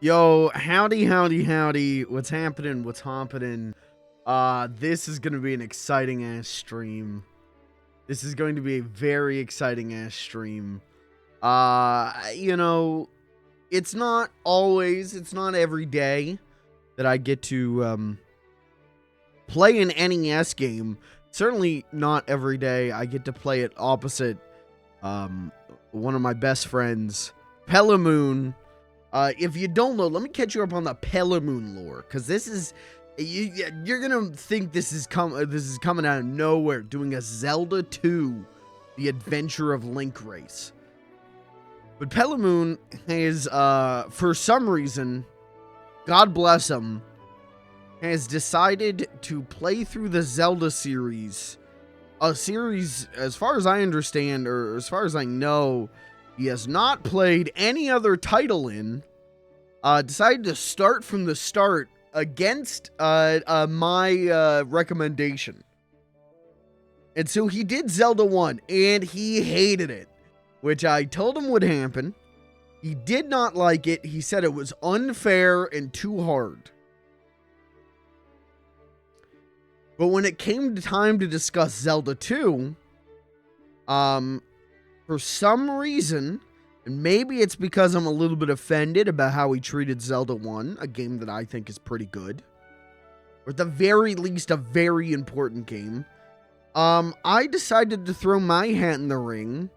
Yo, howdy. What's happening? This is gonna be an exciting ass stream. This is going to be a very exciting ass stream. It's not every day that I get to play an NES game. Certainly not every day I get to play it opposite one of my best friends, Pelimoon. If you don't know, let me catch you up on the Pelimoon lore, because this is you're gonna think this is coming out of nowhere, doing a Zelda 2, The Adventure of Link race. But Pelimoon has, for some reason, God bless him, has decided to play through the Zelda series. A series, as far as I understand, or as far as I know, he has not played any other title in. Decided to start from the start against my recommendation. And so he did Zelda 1, and he hated it, which I told him would happen. He did not like it. He said it was unfair and too hard. But when it came to time to discuss Zelda 2, for some reason, and maybe it's because I'm a little bit offended about how he treated Zelda 1, a game that I think is pretty good, or at the very least a very important game, I decided to throw my hat in the ring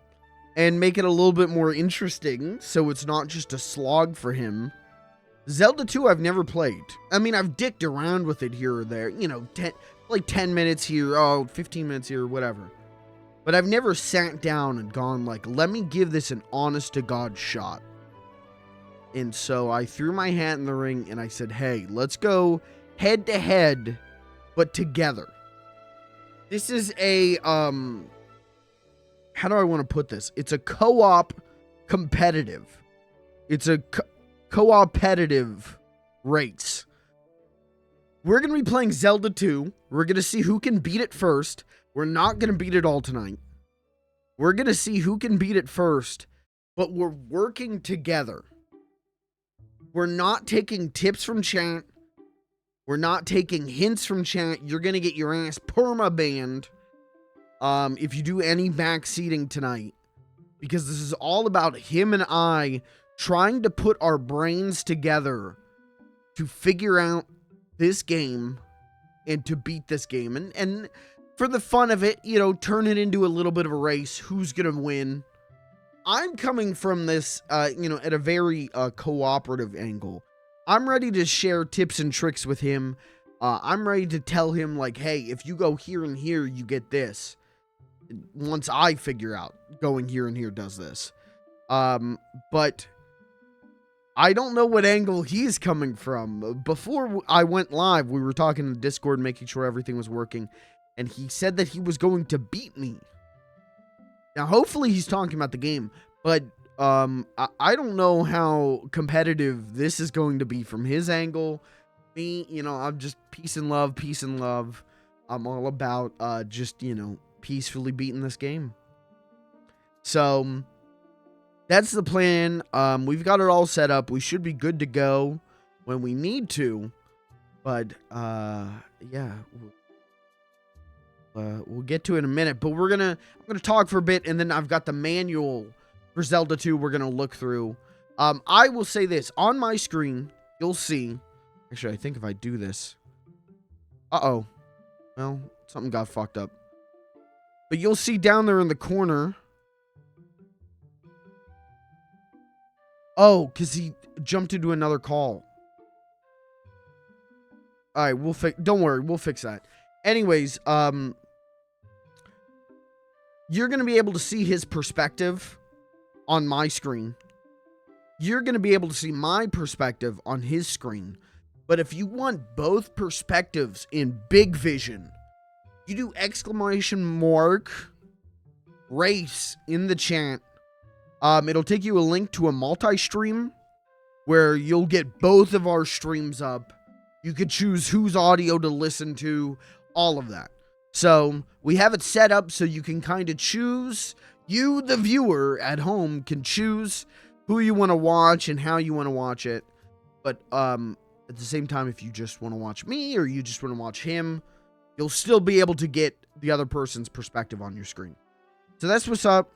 and make it a little bit more interesting, so it's not just a slog for him. Zelda 2 I've never played. I mean, I've dicked around with it here or there, 10 minutes here, 15 minutes here, whatever. But I've never sat down and gone like, let me give this an honest-to-God shot. And so I threw my hat in the ring and I said, hey, let's go head-to-head, but together. This is a, how do I want to put this? It's a co-op competitive. It's a co-opetitive race. We're going to be playing Zelda 2. We're going to see who can beat it first. We're not going to beat it all tonight. We're going to see who can beat it first, but we're working together. We're not taking tips from chat. We're not taking hints from chat. You're going to get your ass perma-banned if you do any backseating tonight, because this is all about him and I trying to put our brains together to figure out this game and to beat this game. And for the fun of it, turn it into a little bit of a race. Who's going to win? I'm coming from this, at a very cooperative angle. I'm ready to share tips and tricks with him. I'm ready to tell him, like, hey, if you go here and here, you get this. Once I figure out going here and here does this. But I don't know what angle he's coming from. Before I went live, we were talking in Discord, making sure everything was working. And he said that he was going to beat me. Now, hopefully he's talking about the game. But I don't know how competitive this is going to be from his angle. Me, I'm just peace and love. I'm all about just, peacefully beating this game. So that's the plan. We've got it all set up. We should be good to go when we need to. But, yeah. We'll get to it in a minute, but I'm gonna talk for a bit, and then I've got the manual for Zelda 2 we're gonna look through. I will say this, on my screen, you'll see, actually, I think if I do this, well, something got fucked up, but you'll see down there in the corner, because he jumped into another call. Alright, don't worry, we'll fix that. Anyways, you're going to be able to see his perspective on my screen. You're going to be able to see my perspective on his screen. But if you want both perspectives in big vision, you do ! race in the chat. It'll take you a link to a multi-stream where you'll get both of our streams up. You could choose whose audio to listen to, all of that. So we have it set up so you can kind of choose. You, the viewer at home, can choose who you want to watch and how you want to watch it. But at the same time, if you just want to watch me or you just want to watch him, you'll still be able to get the other person's perspective on your screen. So that's what's up.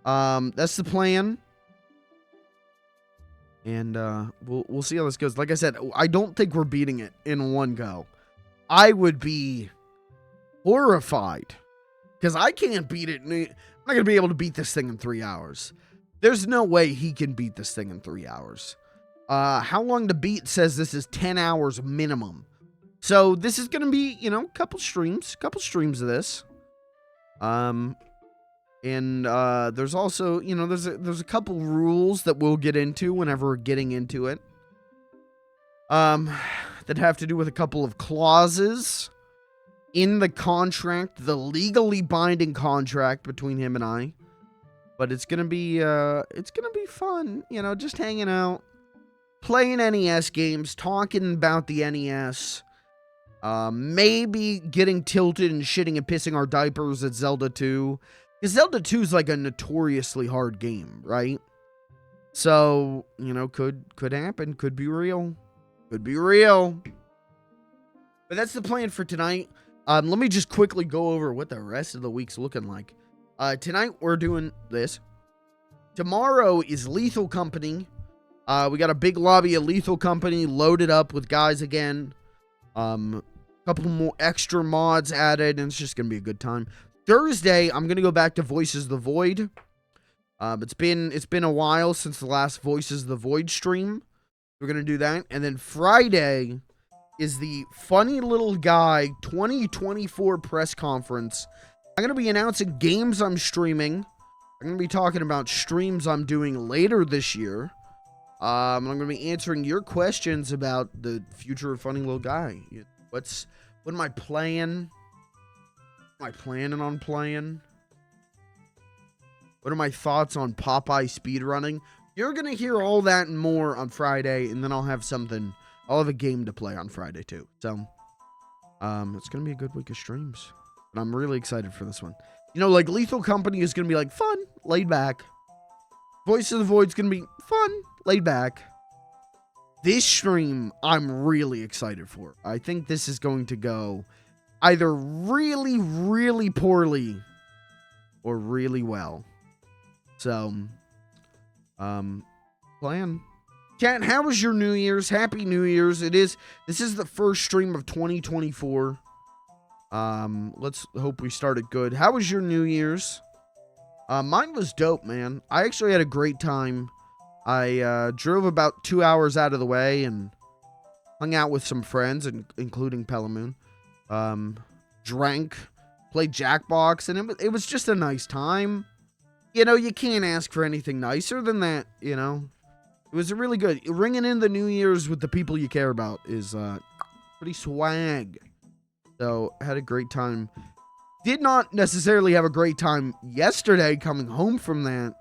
That's the plan. And we'll see how this goes. Like I said, I don't think we're beating it in one go. I would be horrified because I can't beat it. I'm not going to be able to beat this thing in 3 hours. There's no way he can beat this thing in 3 hours. How long to beat says this is 10 hours minimum. So this is going to be, you know, a couple streams of this. And there's also, you know, there's a couple rules that we'll get into whenever we're getting into it. That have to do with a couple of clauses in the contract, the legally binding contract between him and I. But it's gonna be fun, you know, just hanging out, playing NES games, talking about the NES. Maybe getting tilted and shitting and pissing our diapers at Zelda 2. Because Zelda 2 is like a notoriously hard game, right? So, you know, could happen. Could be real. Could be real. But that's the plan for tonight. Let me just quickly go over what the rest of the week's looking like. Tonight, we're doing this. Tomorrow is Lethal Company. We got a big lobby of Lethal Company loaded up with guys again. Couple more extra mods added, and it's just gonna be a good time. Thursday, I'm gonna go back to Voices of the Void. It's been a while since the last Voices of the Void stream. We're gonna do that, and then Friday is the Funny Little Guy 2024 press conference. I'm gonna be announcing games I'm streaming. I'm gonna be talking about streams I'm doing later this year. I'm gonna be answering your questions about the future of Funny Little Guy. What am I playing? Am I planning on playing? What are my thoughts on Popeye speedrunning? You're going to hear all that and more on Friday, and then I'll have a game to play on Friday too. So, it's going to be a good week of streams. And I'm really excited for this one. You know, like Lethal Company is going to be like fun, laid back. Voice of the Void's going to be fun, laid back. This stream, I'm really excited for. I think this is going to go either really, really poorly or really well. So, plan. Chat, how was your New Year's? Happy New Year's. This is the first stream of 2024. Let's hope we started good. How was your New Year's? Mine was dope, man. I actually had a great time. I drove about 2 hours out of the way and hung out with some friends, including Pelimoon. Drank, played Jackbox, and it was just a nice time. You know, you can't ask for anything nicer than that, you know. It was really good. Ringing in the New Year's with the people you care about is pretty swag. So, I had a great time. Did not necessarily have a great time yesterday coming home from that.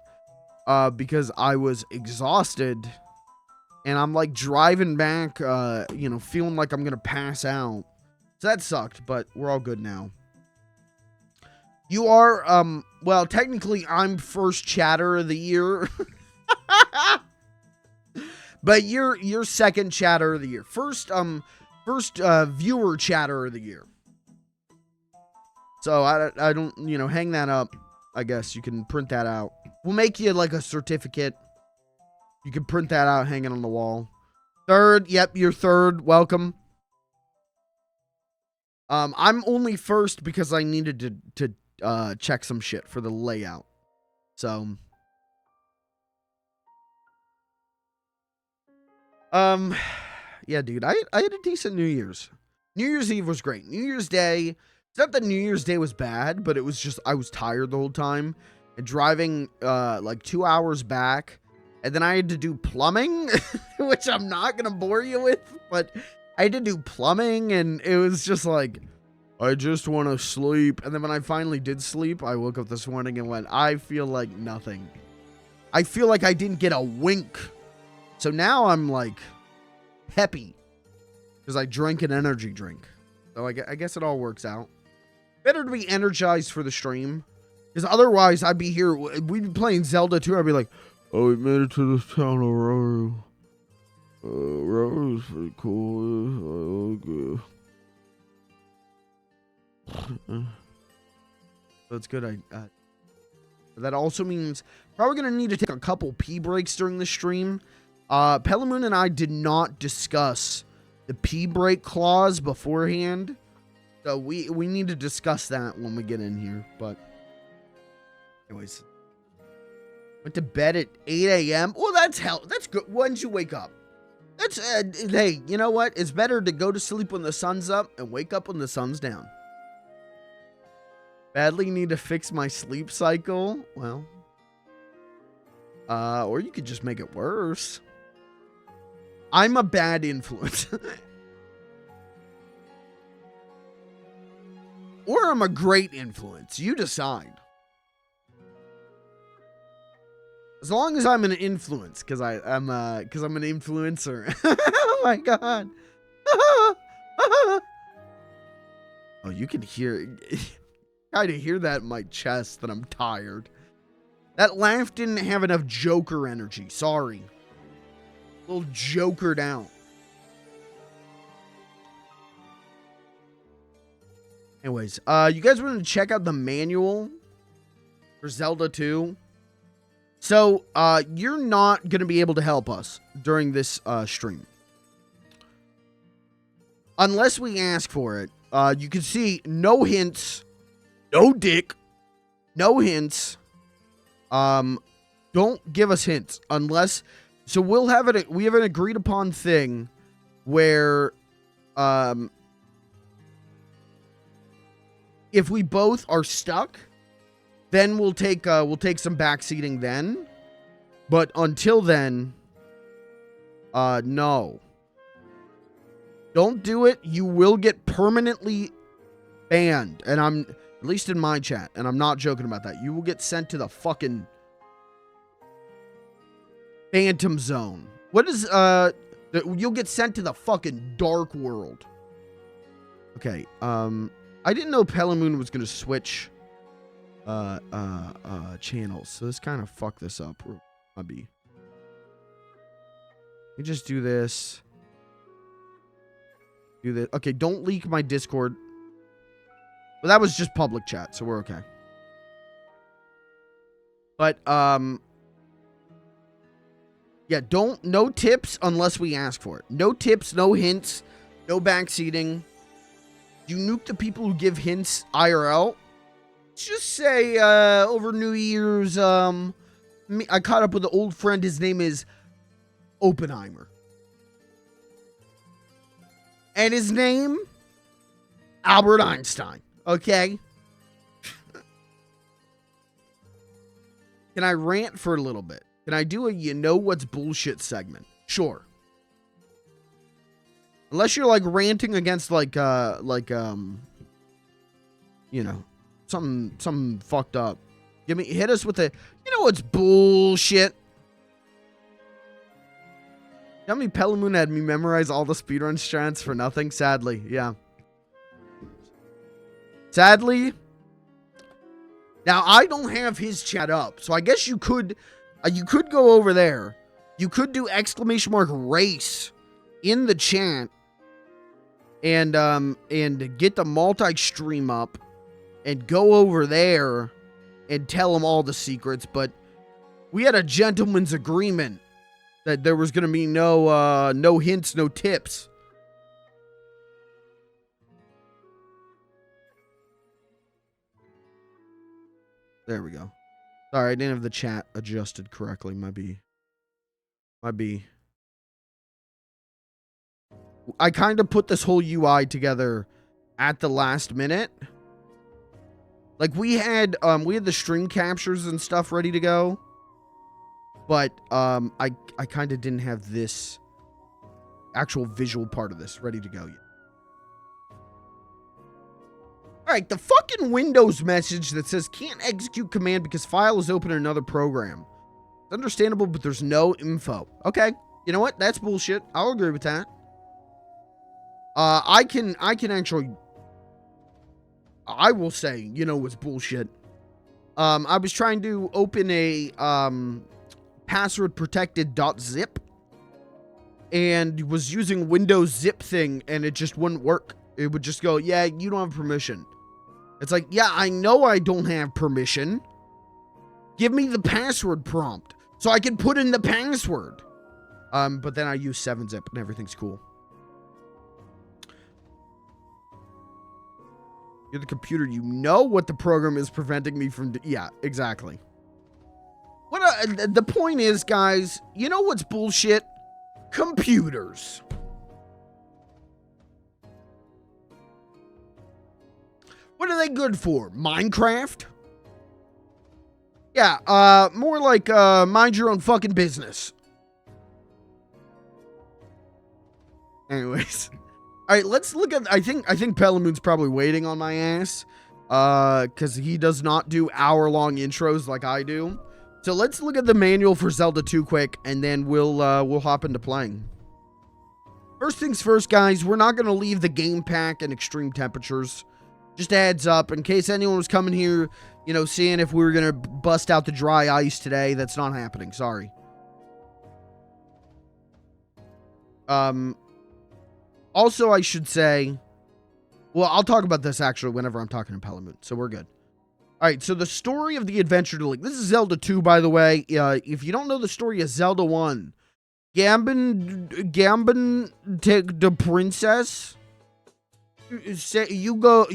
Because I was exhausted, and I'm like driving back, you know, feeling like I'm gonna pass out. So that sucked, but we're all good now. You are, well, technically I'm first chatter of the year, but you're second chatter of the year. First viewer chatter of the year. So I don't, you know, hang that up. I guess you can print that out. We'll make you like a certificate. You can print that out, hang it on the wall. Third, yep, you're third. Welcome. I'm only first because I needed to check some shit for the layout. So, yeah, dude, I had a decent New Year's. New Year's Eve was great. New Year's Day. It's not that New Year's Day was bad, but it was just, I was tired the whole time. And driving, like 2 hours back. And then I had to do plumbing, which I'm not going to bore you with. But I had to do plumbing, and it was just like, I just want to sleep. And then when I finally did sleep, I woke up this morning and went, I feel like nothing. I feel like I didn't get a wink. So now I'm like, peppy. Because I drank an energy drink. So I guess it all works out. Better to be energized for the stream. Because otherwise, I'd be here. We'd be playing Zelda 2. I'd be like, oh, we made it to this town already. Rose pretty cool. That's good. That also means probably gonna need to take a couple pee breaks during the stream. Pelimoon and I did not discuss the pee break clause beforehand, so we need to discuss that when we get in here. But anyways, went to bed at 8 a.m. Well, that's good. When did you wake up? That's hey, you know what? It's better to go to sleep when the sun's up and wake up when the sun's down. Badly need to fix my sleep cycle. Well, or you could just make it worse. I'm a bad influence. Or I'm a great influence. You decide. As long as I'm an influence, because I'm an influencer. Oh my god. Oh, you can hear. I to hear that in my chest that I'm tired. That laugh didn't have enough Joker energy. Sorry. A little Jokered out. Anyways, you guys want to check out the manual for Zelda 2? So, you're not going to be able to help us during this stream. Unless we ask for it. You can see no hints, no dick, no hints. Don't give us hints unless... So we have an agreed upon thing where, if we both are stuck, then we'll take some backseating then. But until then, no. Don't do it. You will get permanently banned. And I'm, at least in my chat, and I'm not joking about that. You will get sent to the fucking Phantom Zone. What is, you'll get sent to the fucking Dark World. Okay, I didn't know Pelimoon was gonna switch channels, so this kind of fucked this up. Maybe. You just do this. Do this. Okay, don't leak my Discord. Well, that was just public chat, so we're okay. But, yeah, no tips unless we ask for it. No tips, no hints, no backseating. You nuke the people who give hints IRL. Let's just say, over New Year's, I caught up with an old friend. His name is Oppenheimer. And his name, Albert Einstein. Okay? Can I rant for a little bit? Can I do a you know what's bullshit segment? Sure. Unless you're like ranting against like you know, something fucked up. Hit us with a you know what's bullshit. Tell me Pelimoon had me memorize all the speedrun strats for nothing? Sadly, yeah. Sadly. Now, I don't have his chat up, so I guess you could go over there. You could do !race in the chat and get the multi-stream up and go over there and tell him all the secrets, but we had a gentleman's agreement that there was going to be no hints, no tips. There we go. Sorry, I didn't have the chat adjusted correctly. Might be. I kind of put this whole UI together at the last minute. Like we had the stream captures and stuff ready to go. But I kind of didn't have this actual visual part of this ready to go yet. Alright, the fucking Windows message that says can't execute command because file is open in another program. It's understandable, but there's no info. Okay, you know what? That's bullshit. I'll agree with that. I can actually, I will say, you know what's bullshit. I was trying to open a password protected .zip, and was using Windows zip thing, and it just wouldn't work. It would just go, yeah, you don't have permission. It's like, yeah, I know I don't have permission. Give me the password prompt so I can put in the password. But then I use 7-zip and everything's cool. You're the computer. You know what the program is preventing me from... Yeah, exactly. The point is, guys, you know what's bullshit? Computers. What are they good for? Minecraft? Yeah, more like, mind your own fucking business. Anyways. Alright, let's look at, I think Pelimoon's probably waiting on my ass. Because he does not do hour-long intros like I do. So let's look at the manual for Zelda 2 quick, and then we'll hop into playing. First things first, guys, we're not going to leave the game pack in extreme temperatures. Just a heads up, in case anyone was coming here, you know, seeing if we were going to bust out the dry ice today. That's not happening, sorry. Also, I should say, well, I'll talk about this actually whenever I'm talking to Pelimoon, so we're good. All right, so the story of the Adventure to Link. This is Zelda 2, by the way. If you don't know the story of Zelda 1, Gambin take the princess. You go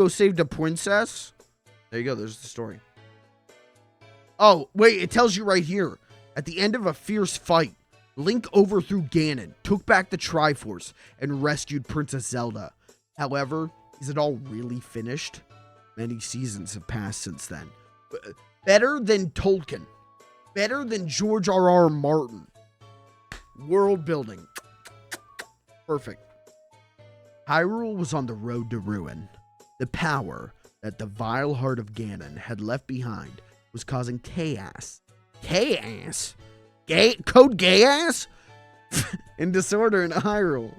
save the princess. There you go. There's the story. Oh, wait, it tells you right here. At the end of a fierce fight, Link overthrew Ganon, took back the Triforce, and rescued Princess Zelda. However, is it all really finished? Many seasons have passed since then. Better than Tolkien. Better than George R.R. Martin. World building. Perfect. Hyrule was on the road to ruin. The power that the vile heart of Ganon had left behind was causing chaos. Chaos? Code gay-ass? And disorder in Hyrule.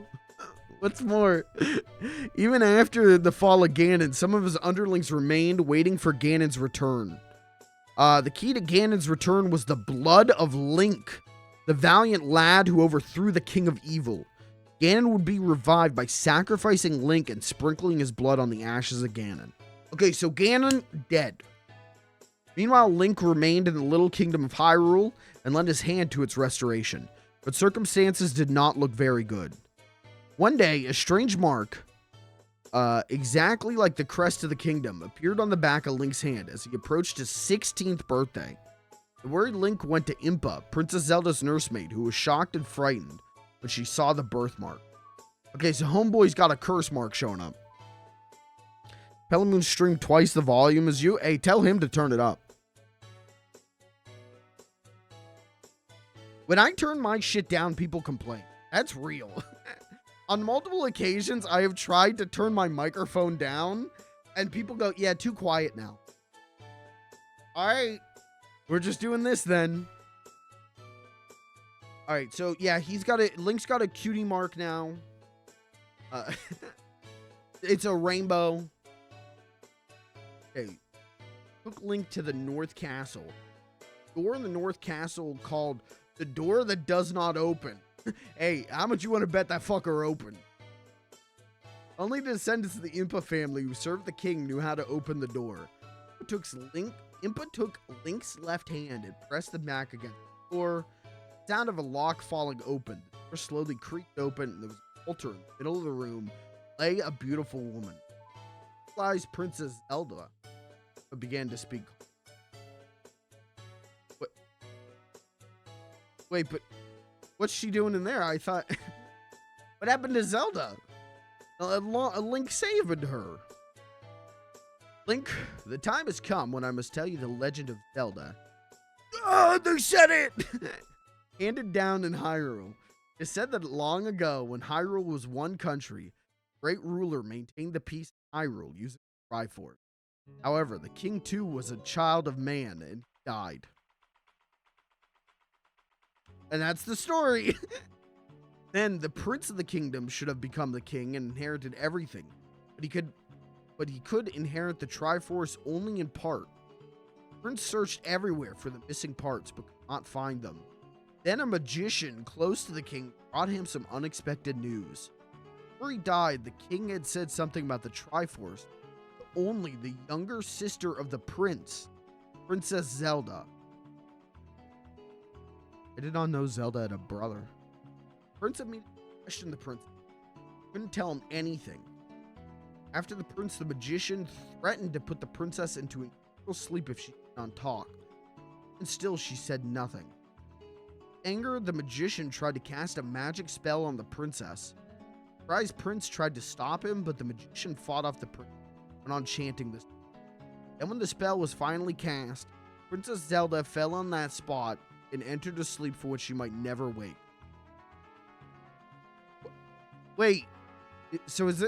What's more, even after the fall of Ganon, some of his underlings remained waiting for Ganon's return. The key to Ganon's return was the blood of Link, the valiant lad who overthrew the King of Evil. Ganon would be revived by sacrificing Link and sprinkling his blood on the ashes of Ganon. Okay, so Ganon, dead. Meanwhile, Link remained in the little kingdom of Hyrule and lent his hand to its restoration, but circumstances did not look very good. One day, a strange mark, exactly like the crest of the kingdom, appeared on the back of Link's hand as he approached his 16th birthday. The worried Link went to Impa, Princess Zelda's nursemaid, who was shocked and frightened when she saw the birthmark. Okay, so homeboy's got a curse mark showing up. Pelimoon streamed twice the volume as you. Hey, tell him to turn it up. When I turn my shit down, people complain. That's real. On multiple occasions, I have tried to turn my microphone down, and people go, yeah, too quiet now. All right, we're just doing this then. All right, so yeah, Link's got a cutie mark now. It's a rainbow. Okay, took Link to the North Castle. Door in the North Castle called the Door That Does Not Open. Hey, how much you want to bet that fucker opened? Only the descendants of the Impa family who served the king knew how to open the door. Impa took Link's left hand and pressed the back against the door. The sound of a lock falling open. The door slowly creaked open, and there was an altar in the middle of the room. Lay a beautiful woman. Lies Princess Zelda, but began to speak. Wait, but what's she doing in there? I thought... What happened to Zelda? Link saved her. Link, the time has come when I must tell you the legend of Zelda. Oh, they said it! Handed down in Hyrule. It is said that long ago, when Hyrule was one country, a great ruler maintained the peace of Hyrule using the Triforce. However, the king too was a child of man and died. And that's the story. Then the prince of the kingdom should have become the king and inherited everything. But he could inherit the Triforce only in part. The prince searched everywhere for the missing parts, but could not find them. Then a magician close to the king brought him some unexpected news. Before he died, the king had said something about the Triforce to only the younger sister of the prince, Princess Zelda. I did not know Zelda had a brother. Prince immediately questioned the prince. Couldn't tell him anything. After the prince, the magician threatened to put the princess into an eternal sleep if she did not talk. And still she said nothing. Angered, the magician tried to cast a magic spell on the princess. The surprised prince tried to stop him, but the magician fought off the prince and on chanting this. Then when the spell was finally cast, Princess Zelda fell on that spot and entered a sleep for which she might never wake. Wait, so is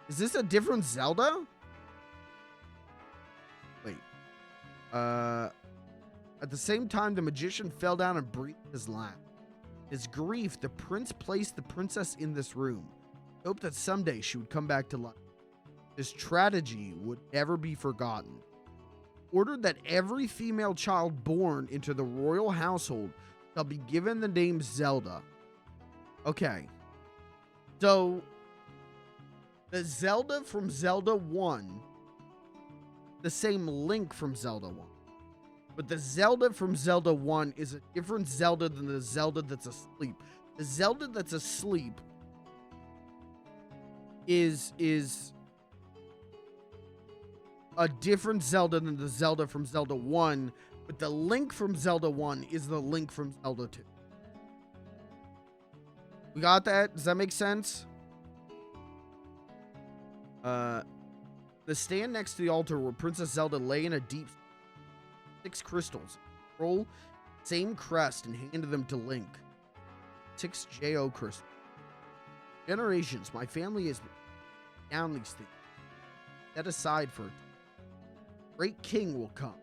this a different Zelda? Wait. At the same time, the magician fell down and breathed his last. His grief, the prince placed the princess in this room, hoped that someday she would come back to life. This tragedy would never be forgotten. Ordered that every female child born into the royal household shall be given the name Zelda. Okay. So, the Zelda from Zelda 1, the same Link from Zelda 1. But the Zelda from Zelda 1 is a different Zelda than the Zelda that's asleep. The Zelda that's asleep is a different Zelda than the Zelda from Zelda 1, but the Link from Zelda 1 is the Link from Zelda 2. We got that? Does that make sense? The stand next to the altar where Princess Zelda lay in a deep 6 crystals. Roll same crest and handed them to Link. 6 JO crystals. Generations, my family has been down these things. Set aside for it. Great king will come.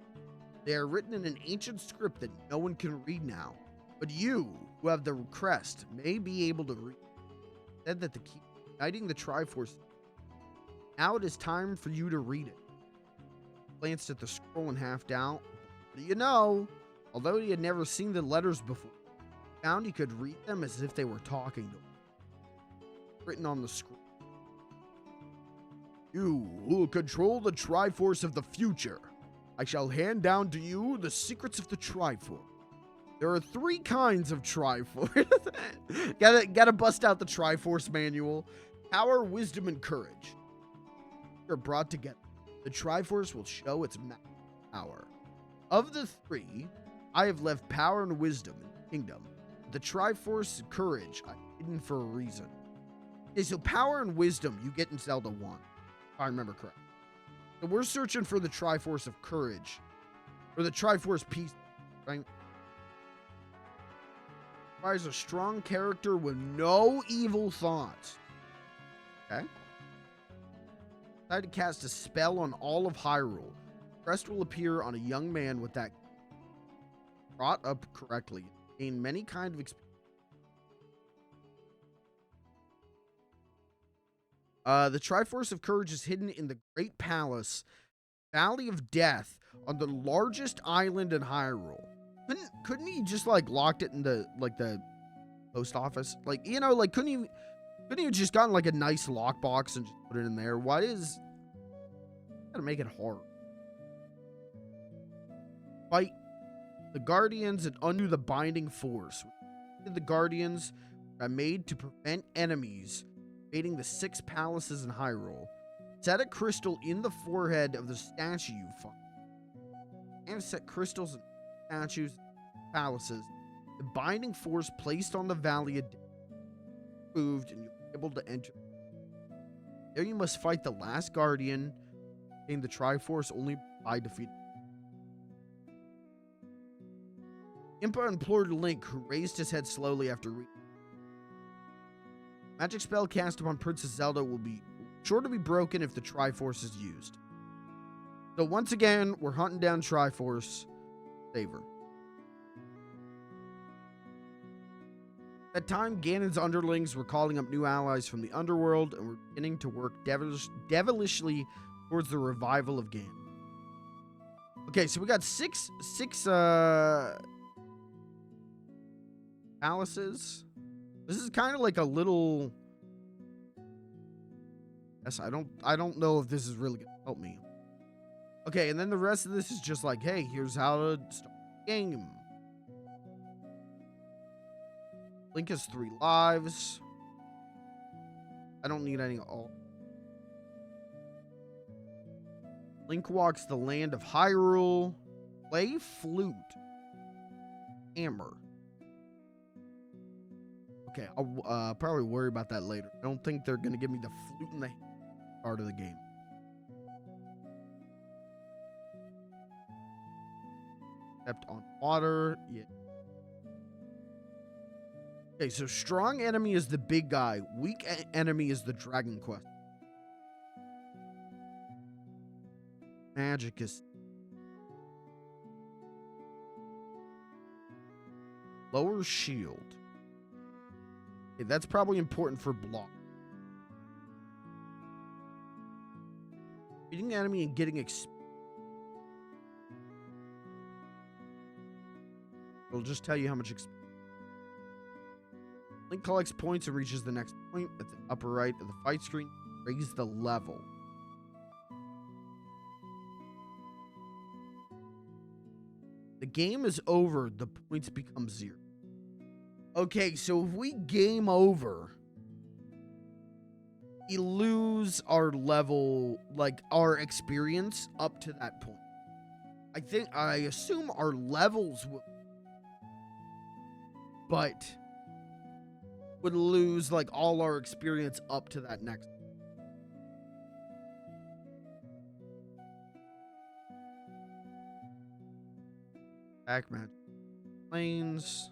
They are written in an ancient script that no one can read now. But you, who have the crest, may be able to read. Said that the key uniting the Triforce. Now it is time for you to read it. Glanced at the scroll and half down. What do you know? Although he had never seen the letters before, he found he could read them as if they were talking to him. Written on the scroll. You who will control the Triforce of the future. I shall hand down to you the secrets of the Triforce. There are 3 kinds of Triforce. gotta bust out the Triforce manual. Power, wisdom, and courage. They're brought together. The Triforce will show its power. Of the 3, I have left power and wisdom in the kingdom. The Triforce and courage I've hidden for a reason. Okay, so power and wisdom you get in Zelda 1, if I remember correctly. So we're searching for the Triforce of courage. Or the Triforce peace, right? Requires a strong character with no evil thoughts. Okay. Decide to cast a spell on all of Hyrule. Crest will appear on a young man with that brought up correctly. Gain many kind of experience. The Triforce of Courage is hidden in the Great Palace, Valley of Death, on the largest island in Hyrule. Couldn't he just like locked it in the the post office? Like, you know, like couldn't he have just gotten like a nice lockbox and just put it in there? Why is gotta make it hard? Fight the Guardians and undo the binding force. The Guardians are made to prevent enemies invading the 6 palaces in Hyrule. Set a crystal in the forehead of the statue you find. And set crystals in statues, palaces. The binding force placed on the Valley of Death moved, and you'll be able to enter. There you must fight the last Guardian, and the Triforce only by defeat. Impa implored Link, who raised his head slowly after reading. Magic spell cast upon Princess Zelda will be sure to be broken if the Triforce is used. So once again, we're hunting down Triforce. Save her. At that time, Ganon's underlings were calling up new allies from the underworld and were beginning to work devilishly towards the revival of Ganon. Okay, so we got six palaces. This is kind of like a little. Yes, I don't know if this is really gonna help me. Okay, and then the rest of this is just like, hey, here's how to start the game. Link has 3 lives. I don't need any. Link walks the land of Hyrule. Play flute. Hammer. Okay, I'll probably worry about that later. I don't think they're going to give me the flute in the part of the game. Stepped on water. Yeah. Okay, so strong enemy is the big guy. Weak enemy is the Dragon Quest. Magic is... Lower shield. Okay, that's probably important for block. Beating the enemy and getting it'll just tell you how much experience. Link collects points and reaches the next point at the upper right of the fight screen. Raise the level. The game is over. The points become 0. Okay, so if we game over, we lose our level, like our experience up to that point. I assume our levels will, but would lose like all our experience up to that next. Back match. Planes.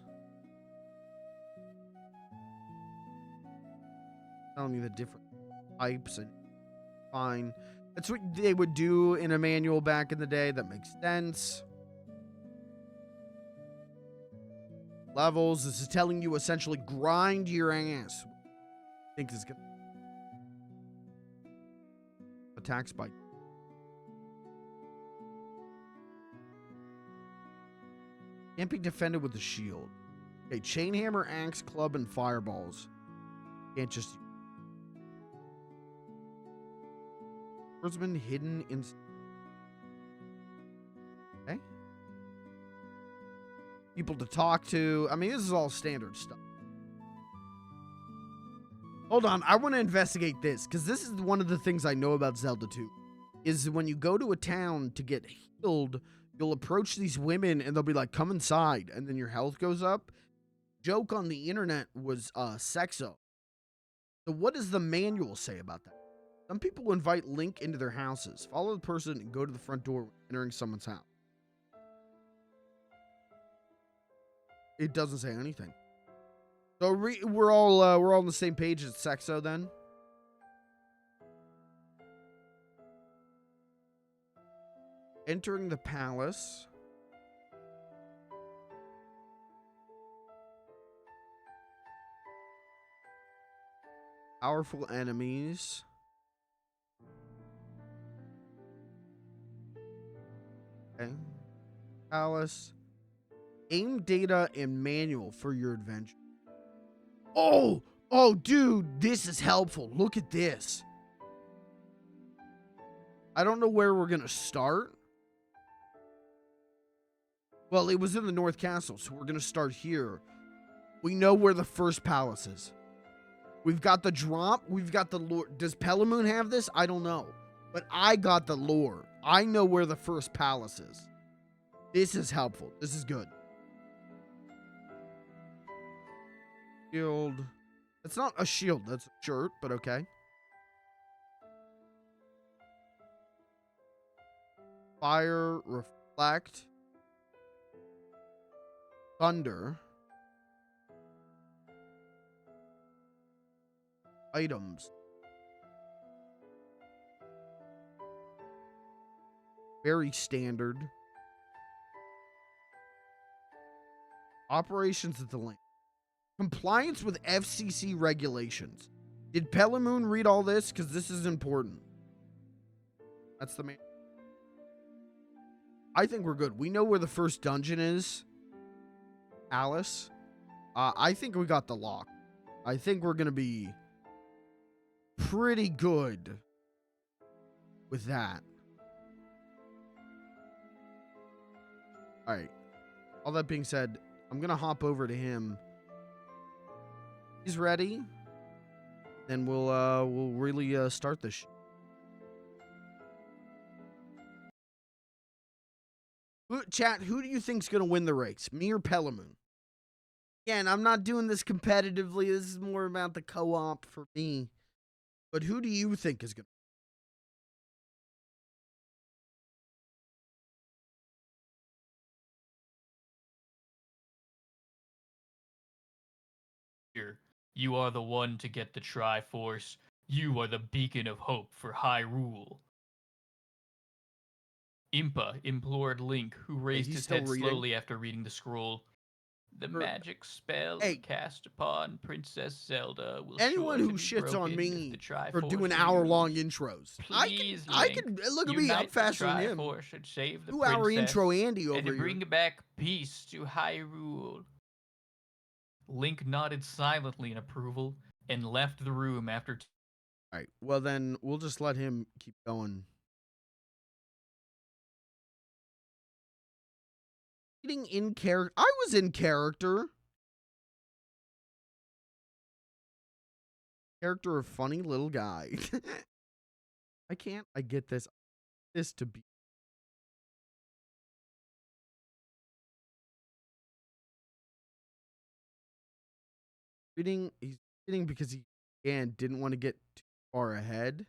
Telling you the different types and fine. That's what they would do in a manual back in the day. That makes sense. Levels. This is telling you essentially grind your ass. I think this is gonna attack spike. Can't be defended with the shield. Okay, chain hammer, axe, club, and fireballs. Can't just. Swordsman hidden in. Okay. People to talk to. I mean, this is all standard stuff. Hold on, I want to investigate this because this is one of the things I know about Zelda 2. Is when you go to a town to get healed, you'll approach these women and they'll be like, come inside. And then your health goes up. Joke on the internet was sexo. So what does the manual say about that? Some people invite Link into their houses. Follow the person and go to the front door when entering someone's house. It doesn't say anything. So we're all on the same page as sexo then. Entering the palace. Powerful enemies. Okay. Palace. Aim data and manual for your adventure. Oh, dude, this is helpful. Look at this. I don't know where we're going to start. Well, it was in the North Castle, so we're going to start here. We know where the first palace is. We've got the drop. We've got the lore. Does Pelimoon have this? I don't know. But I got the lore. I know where the first palace is. This is helpful. This is good. Shield. It's not a shield. That's a shirt, but okay. Fire, reflect. Thunder. Items. Very standard. Operations at the link. Compliance with FCC regulations. Did Pelimoon read all this? Because this is important. That's the main. I think we're good. We know where the first dungeon is. Alice. I think we got the lock. I think we're going to be pretty good with that. All right. All that being said, I'm going to hop over to him. He's ready. Then we'll really start this. Chat, who do you think's going to win the race? Me or Pelimoon? Again, I'm not doing this competitively. This is more about the co-op for me. But who do you think is going to... You are the one to get the Triforce. You are the beacon of hope for Hyrule. Impa implored Link, who raised his head slowly after reading the scroll. The magic spell cast upon Princess Zelda will anyone who shits on me for doing hour-long intros. Please, I can look at me. I'm faster than him. 2-hour intro, Andy over here. And bring back peace to Hyrule. Link nodded silently in approval and left the room after. All right. Well, then we'll just let him keep going. Getting in character. I was in character. Character of funny little guy. I get this. This to be. He's reading because he didn't want to get too far ahead.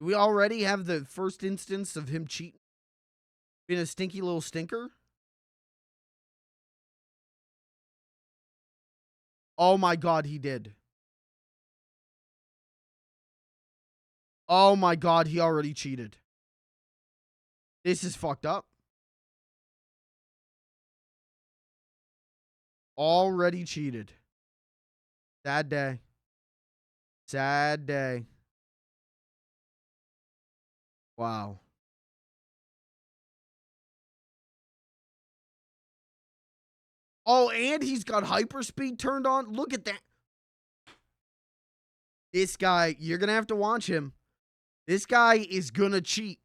We already have the first instance of him cheating. Being a stinky little stinker. Oh my God, he did. Oh my God, he already cheated. This is fucked up. Already cheated. Sad day. Sad day. Wow. Oh, and he's got hyperspeed turned on. Look at that. This guy, you're going to have to watch him. This guy is going to cheat.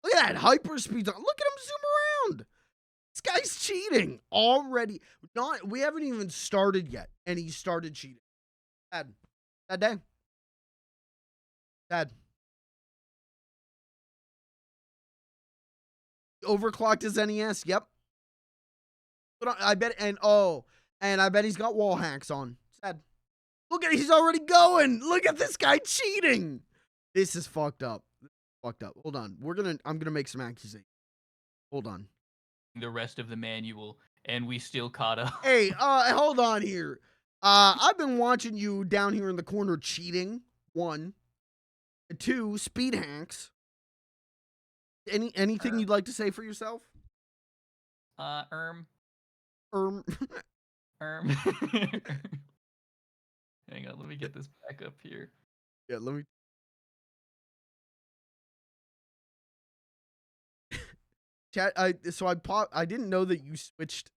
Look at that hyperspeed. Look at him zoom around. This guy's cheating already. We haven't even started yet, and he started cheating. Sad. Sad day. Sad. Overclocked his NES. Yep. But I bet, and I bet he's got wall hacks on. Sad. Look at it, he's already going. Look at this guy cheating. This is fucked up. Fucked up. Hold on. I'm gonna make some accusations. Hold on. The rest of the manual, and we still caught up. Hey, hold on here. I've been watching you down here in the corner cheating. 1. 2, speed hacks. Anything you'd like to say for yourself? Hang on, let me get this back up here. Yeah, let me. Chat. I didn't know that you switched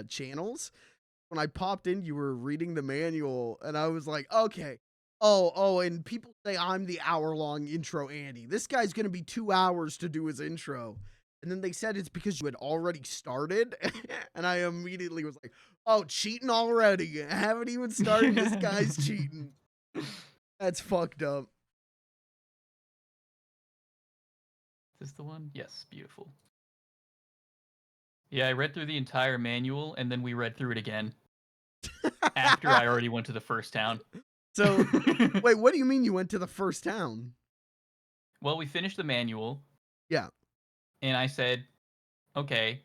channels. When I popped in, you were reading the manual, and I was like, okay. Oh, and people say I'm the hour-long intro Andy. This guy's gonna be 2 hours to do his intro. And then they said it's because you had already started. And I immediately was like, oh, cheating already. I haven't even started. This guy's cheating. That's fucked up. Is this the one? Yes, beautiful. Yeah, I read through the entire manual, and then we read through it again. After I already went to the first town. So, wait, what do you mean you went to the first town? Well, we finished the manual. Yeah. And I said, okay,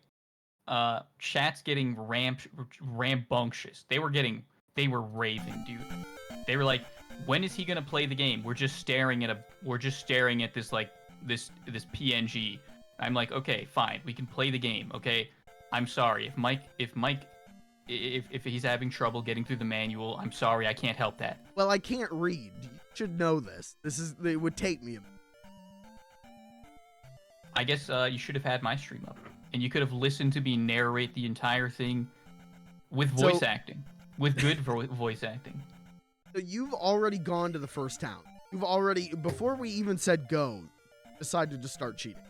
chat's getting rambunctious. They were raving, dude. They were like, when is he gonna play the game? We're just staring at this this PNG. I'm like, okay, fine, we can play the game, okay? I'm sorry if he's having trouble getting through the manual, I'm sorry, I can't help that. Well, I can't read. You should know this. It would take me a minute. I guess you should have had my stream up, and you could have listened to me narrate the entire thing with voice acting, with good voice acting. So you've already gone to the first town. You've already, before we even said go, decided to start cheating.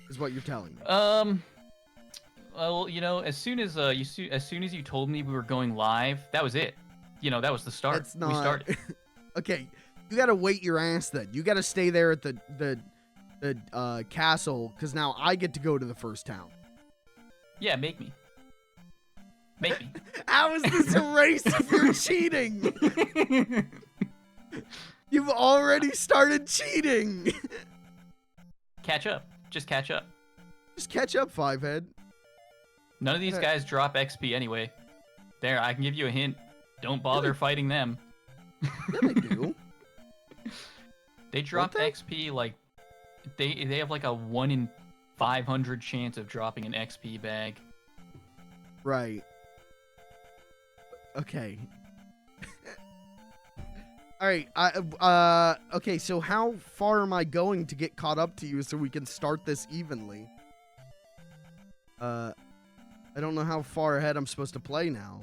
Is what you're telling me. Well, you know, as soon as you told me we were going live, that was it. You know, that was the start. That's not... We started. Okay, you gotta wait your ass then. You gotta stay there at the castle, because now I get to go to the first town. Yeah, make me. Make me. How is this a race if you're cheating? You've already started cheating. Catch up. Just catch up. Just catch up, Fivehead. None of these guys drop XP anyway. There, I can give you a hint. Don't bother fighting them. Yeah, they do. They drop XP like they have like a 1 in 500 chance of dropping an XP bag. Right. Okay. All right. Okay. So how far am I going to get caught up to you so we can start this evenly? I don't know how far ahead I'm supposed to play now.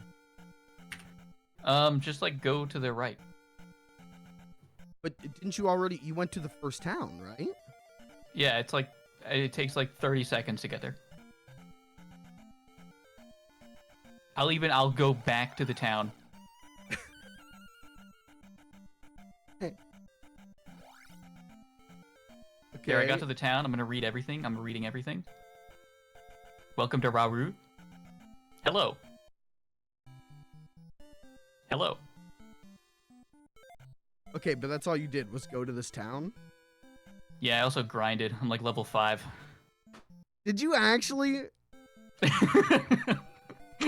Just like go to the right. But didn't you already? You went to the first town, right? Yeah, it's like it takes like 30 seconds to get there. I'll go back to the town. Okay. There, I got to the town. I'm gonna read everything. I'm reading everything. Welcome to Rauru. Hello. Hello. Okay, but that's all you did was go to this town? Yeah, I also grinded. I'm like level 5. Did you actually?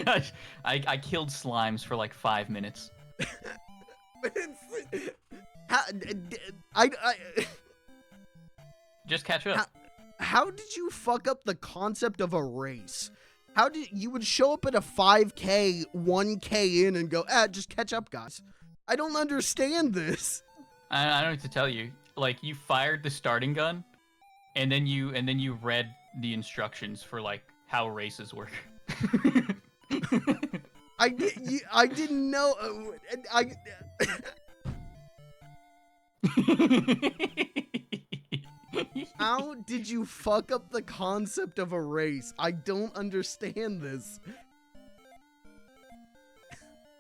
I killed slimes for like 5 minutes. Just catch up. How did you fuck up the concept of a race? How did you would show up at a 5K, 1K in and go, just catch up, guys. I don't understand this. I don't need to tell you. Like, you fired the starting gun, and then you read the instructions for like how races work. I didn't know. How did you fuck up the concept of a race? I don't understand this.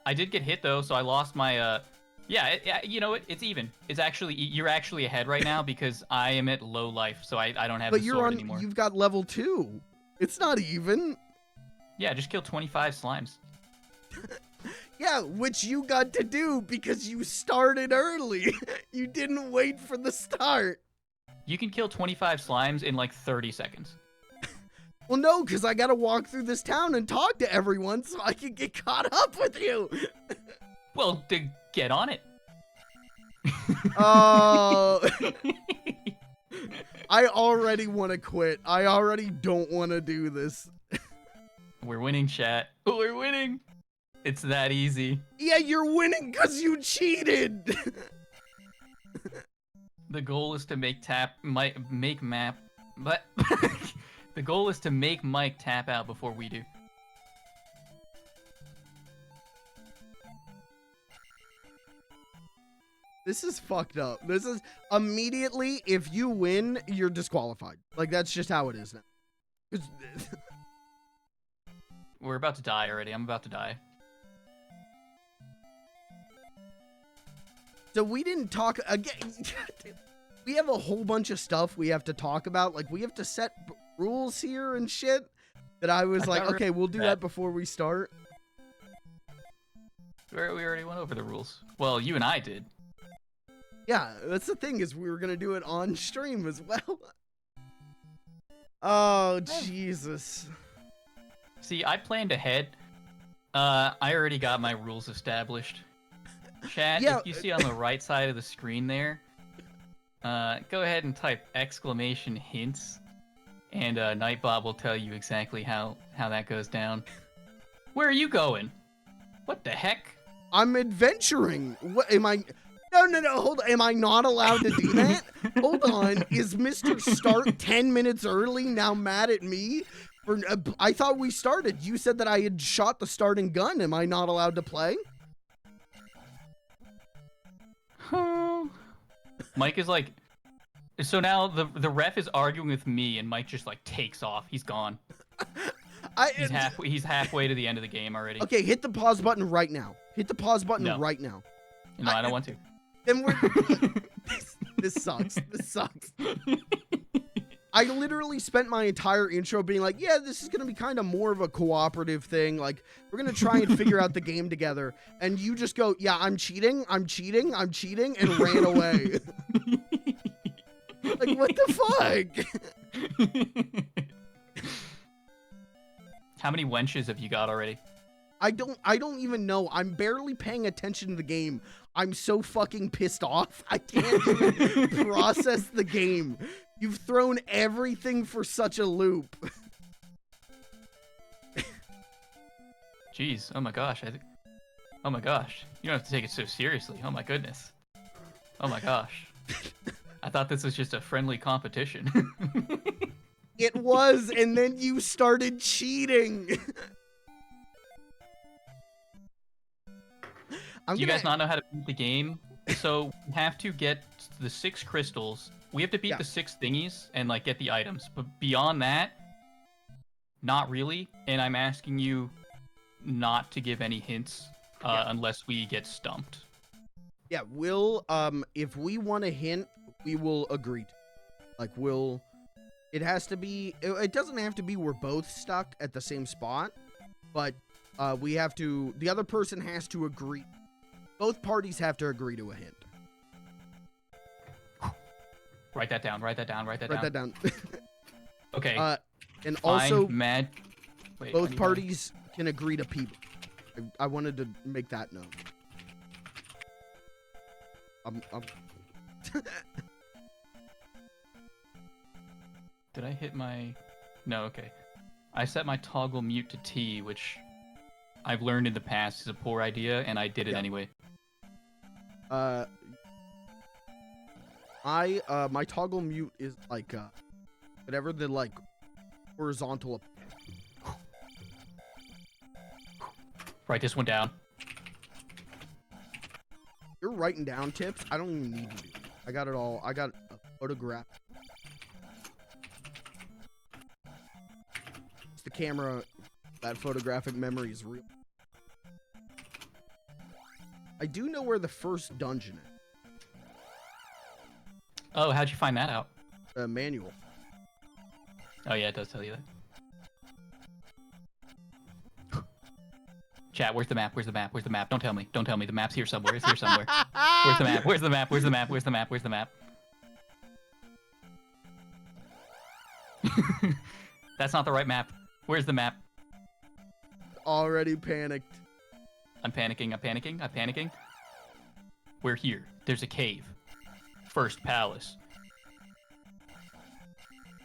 I did get hit though, so I lost my yeah, you know what? It's even. It's actually you're actually ahead right now because I am at low life, so I don't have the sword anymore. You've got level 2. It's not even. Yeah, just kill 25 slimes. Yeah, which you got to do because you started early. You didn't wait for the start. You can kill 25 slimes in like 30 seconds. Well, no, because I got to walk through this town and talk to everyone so I can get caught up with you. Well, get on it. Oh. I already want to quit. I already don't want to do this. We're winning, chat. We're winning. It's that easy. Yeah, you're winning because you cheated. The goal is to make map, but the goal is to make Mike tap out before we do. This is fucked up. This is immediately, if you win, you're disqualified. Like, that's just how it is now. We're about to die already. I'm about to die. So we didn't talk again. We have a whole bunch of stuff we have to talk about. Like, we have to set rules here and shit that I was like, okay, we'll do that before we start. We already went over the rules. Well, you and I did. Yeah, that's the thing, is we were going to do it on stream as well. Oh, Jesus. See, I planned ahead. I already got my rules established. Chat, if you see on the right side of the screen there, go ahead and type !hints, and Nightbot will tell you exactly how that goes down. Where are you going? What the heck? I'm adventuring. What am I? No, hold on. Am I not allowed to do that? Hold on. Is Mr. Start 10 minutes early now mad at me? I thought we started. You said that I had shot the starting gun. Am I not allowed to play? Mike is like... So now the ref is arguing with me, and Mike just like takes off. He's gone. He's halfway to the end of the game already. Okay, hit the pause button right now. Hit the pause button right now. No, I don't want to. Then we're... this sucks. This sucks. I literally spent my entire intro being like, yeah, this is going to be kind of more of a cooperative thing. Like, we're going to try and figure out the game together. And you just go, yeah, I'm cheating, and ran away. Like, what the fuck? How many wenches have you got already? I don't even know. I'm barely paying attention to the game. I'm so fucking pissed off. I can't even process the game. You've thrown everything for such a loop. Jeez. Oh my gosh. Oh my gosh. You don't have to take it so seriously. Oh my goodness. Oh my gosh. I thought this was just a friendly competition. It was, and then you started cheating. Do you guys not know how to beat the game? So we have to get the 6 crystals. We have to beat the 6 thingies and like get the items. But beyond that, not really. And I'm asking you not to give any hints unless we get stumped. Yeah, we'll if we want a hint, we will agree. Like it has to be. It doesn't have to be we're both stuck at the same spot, but we have to. The other person has to agree. Both parties have to agree to a hint. Write that down. Write that down. Okay. And also, Wait, both parties can agree to people. I wanted to make that known. Did I hit my... No, okay. I set my toggle mute to T, which I've learned in the past is a poor idea, and I did it anyway. My toggle mute is like, whatever the, like, horizontal... Write this one down. You're writing down tips? I don't even need to do it. I got it all. I got a photograph. It's the camera. That photographic memory is real. I do know where the first dungeon is. Oh, how'd you find that out? Manual. Oh yeah, it does tell you that. Chat, where's the map? Where's the map? Where's the map? Don't tell me. Don't tell me. The map's here somewhere. It's here somewhere. Where's the map? Where's the map? Where's the map? Where's the map? Where's the map? That's not the right map. Where's the map? Already panicked. I'm panicking. I'm panicking. I'm panicking. We're here. There's a cave. First palace.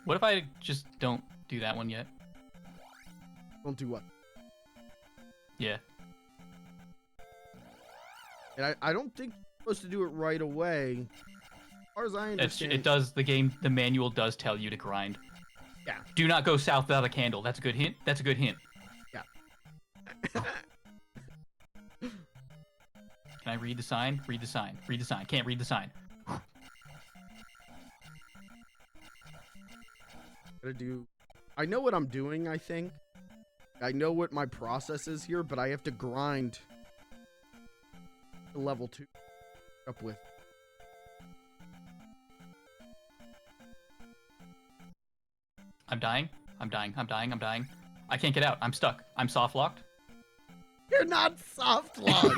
What if I just don't do that one yet? Don't do what? Yeah. And I don't think you're supposed to do it right away. As far as I understand. It does, the manual does tell you to grind. Yeah. Do not go south without a candle. That's a good hint. That's a good hint. Yeah. Can I read the sign? Read the sign. Read the sign. Can't read the sign. I know what I'm doing, I think. I know what my process is here, but I have to grind to level 2 up with. I'm dying. I'm dying. I'm dying. I'm dying. I can't get out. I'm stuck. I'm soft locked. You're not soft locked.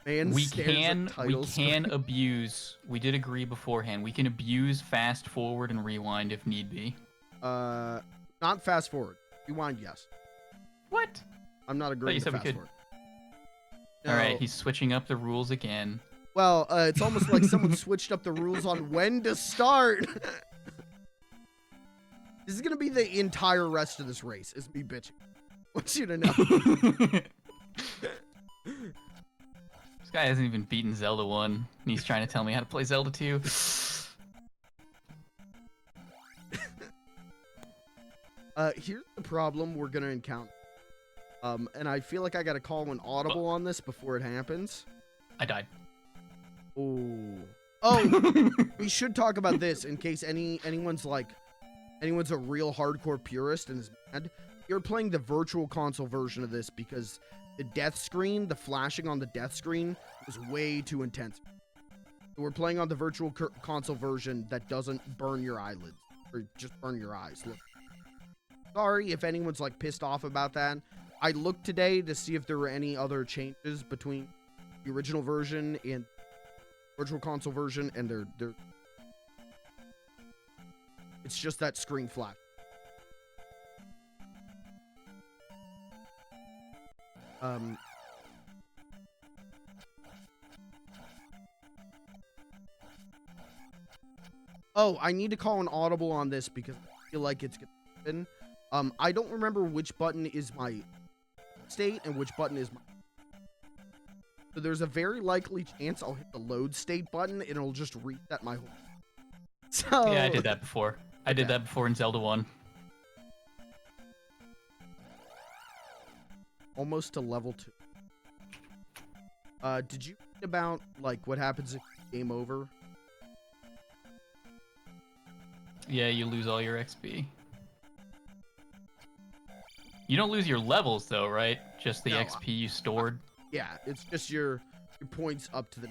Man, we can abuse. We did agree beforehand. We can abuse fast forward and rewind if need be. Not fast forward. Rewind, yes. What? I'm not agreeing to fast forward. No. All right, he's switching up the rules again. Well, it's almost like someone switched up the rules on when to start. This is gonna be the entire rest of this race, is me bitching. I want you to know. This guy hasn't even beaten Zelda 1, and he's trying to tell me how to play Zelda 2. Here's the problem we're gonna encounter. And I feel like I gotta call an audible on this before it happens. I died. Oh. Oh, we should talk about this in case anyone's a real hardcore purist and is mad. You're playing the virtual console version of this because the death screen, the flashing on the death screen was way too intense. So we're playing on the virtual console version that doesn't burn your eyelids or just burn your eyes. Look. Sorry if anyone's like pissed off about that. I looked today to see if there were any other changes between the original version and virtual console version, and they're it's just that screen flash. Oh, I need to call an audible on this because I feel like it's gonna happen. I don't remember which button is my state and which button is my. So there's a very likely chance I'll hit the load state button and it'll just reset my whole. So Yeah, I did that before. I did that before in Zelda 1. Almost to level 2. Did you read about like what happens if game over? Yeah, you lose all your XP. You don't lose your levels though, right? Just the XP you stored. Yeah, it's just your points up to the.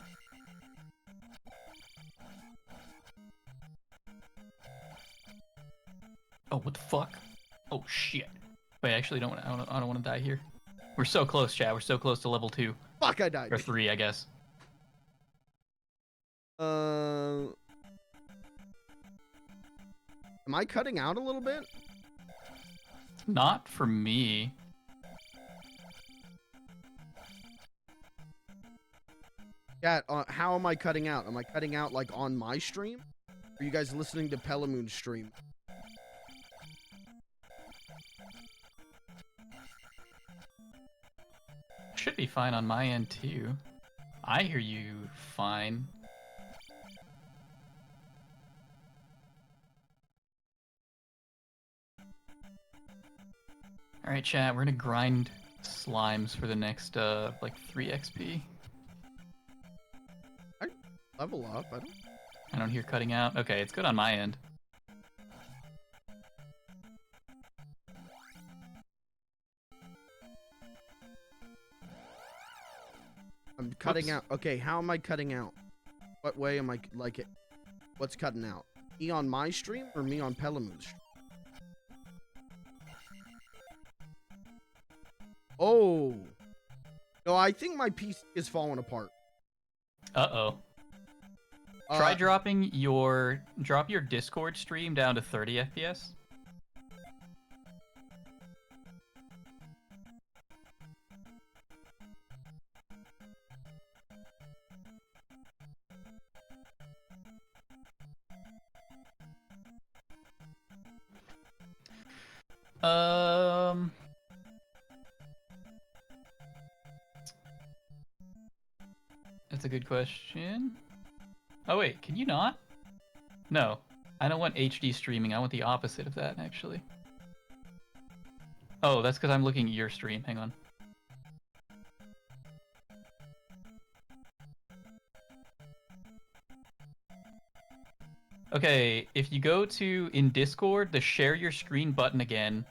Oh, what the fuck? Oh shit! Wait, I actually don't. I don't want to die here. We're so close, chat. We're so close to level 2 Fuck! I died. or 3, I guess. Am I cutting out a little bit? Not for me. Yeah, how am I cutting out? Am I cutting out like on my stream? Or are you guys listening to Pelimoon's stream? Should be fine on my end too. I hear you fine. Alright, chat, we're gonna grind slimes for the next, like 3 XP. Level up, I don't hear cutting out. Okay, it's good on my end. I'm cutting out. Okay, how am I cutting out? What way am I like it? What's cutting out? Me on my stream or me on Pelimoon's stream? Oh. No, I think my PC is falling apart. Uh-oh. Try drop your Discord stream down to 30 FPS. That's a good question. Oh wait, can you not? No, I don't want HD streaming. I want the opposite of that, actually. Oh, that's because I'm looking at your stream. Hang on. Okay, if you go to in Discord, the share your screen button again.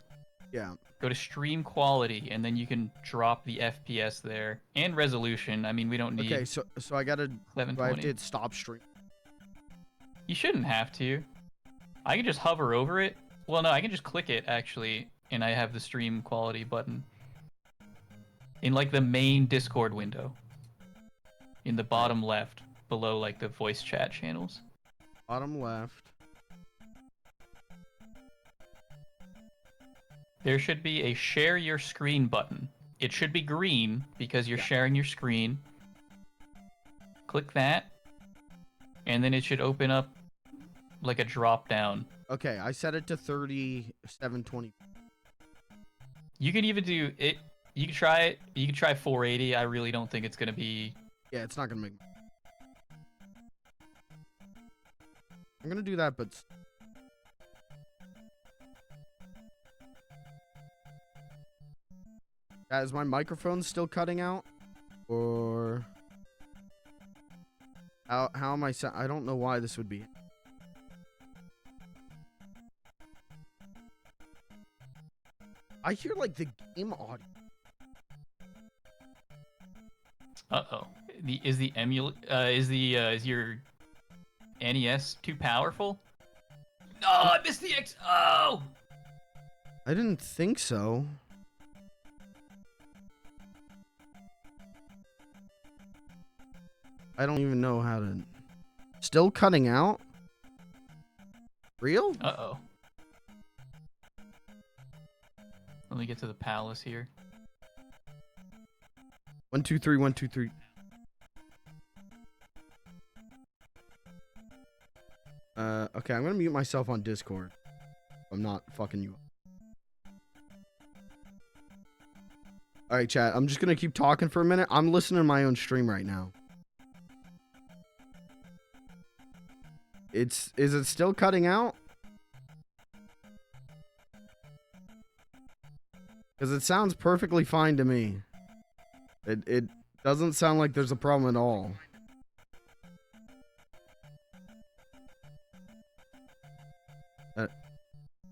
Yeah. Go to stream quality, and then you can drop the FPS there and resolution. I mean, we don't need. Okay, so I gotta. Do I have 1120. to hit stop stream? You shouldn't have to. I can just hover over it. Well, no, I can just click it actually, and I have the stream quality button in like the main Discord window, in the bottom left, below like the voice chat channels. Bottom left. There should be a share your screen button. It should be green because you're sharing your screen. Click that, and then it should open up like a drop down. Okay, I set it to 3720. You can even do it. You can try it. You can try 480. I really don't think it's gonna be. Yeah, it's not gonna make. I'm gonna do that, but. Is my microphone still cutting out? Or how am I I don't know why this would be. I hear like the game audio. Uh-oh. Is your NES too powerful? No, I missed the X. Oh! I didn't think so. I don't even know how to. Still cutting out? Real? Uh-oh. Let me get to the palace here. 1 2 3 1 2 3. Okay, I'm gonna mute myself on Discord. I'm not fucking you up. Alright, chat. I'm just gonna keep talking for a minute. I'm listening to my own stream right now. Is it still cutting out? Because it sounds perfectly fine to me. It doesn't sound like there's a problem at all.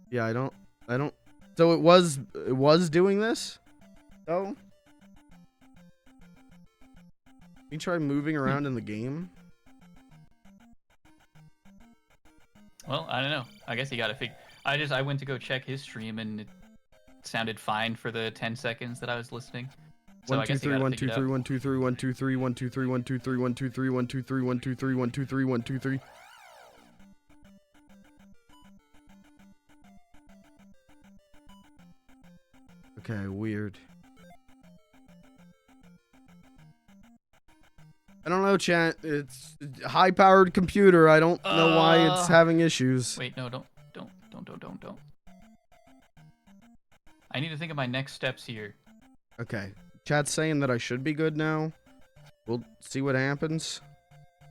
Yeah, I don't. So it was doing this? Oh. Can you try moving around in the game? Well, I don't know. I guess he got to figure. I went to go check his stream and it sounded fine for the 10 seconds that I was listening. So 1 2 3 1 2 3 1 2 3 1 2 3 1 2 3 1 2 3 1 2 3 1 2 3 1 2 3 1 2 3 1 2 3. Okay, weird. I don't know, chat. It's a high-powered computer. I don't know why it's having issues. Wait, no, don't. I need to think of my next steps here. Okay. Chat's saying that I should be good now. We'll see what happens.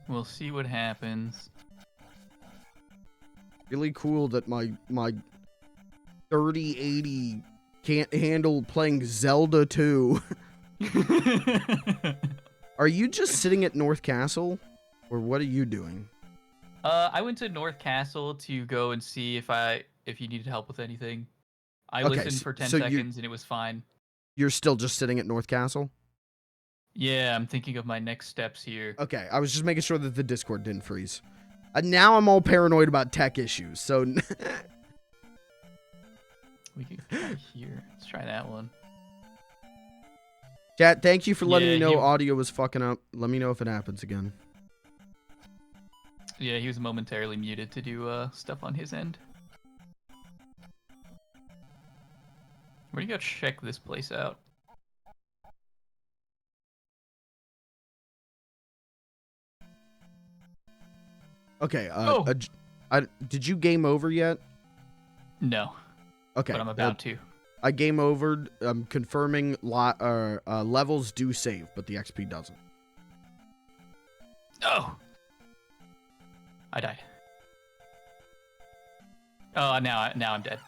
We'll see what happens. Really cool that my 3080 can't handle playing Zelda 2. Are you just sitting at North Castle? Or what are you doing? I went to North Castle to go and see if you needed help with anything. I listened for 10 seconds and it was fine. You're still just sitting at North Castle? Yeah, I'm thinking of my next steps here. Okay, I was just making sure that the Discord didn't freeze. Now I'm all paranoid about tech issues, so... We can try here. Let's try that one. Chat, thank you for letting me know audio was fucking up. Let me know if it happens again. Yeah, he was momentarily muted to do stuff on his end. Where do you go check this place out? Okay, did you game over yet? No. Okay. But I'm about to. I game overed. I'm confirming levels do save, but the XP doesn't. Oh! I died. Oh, now I'm dead.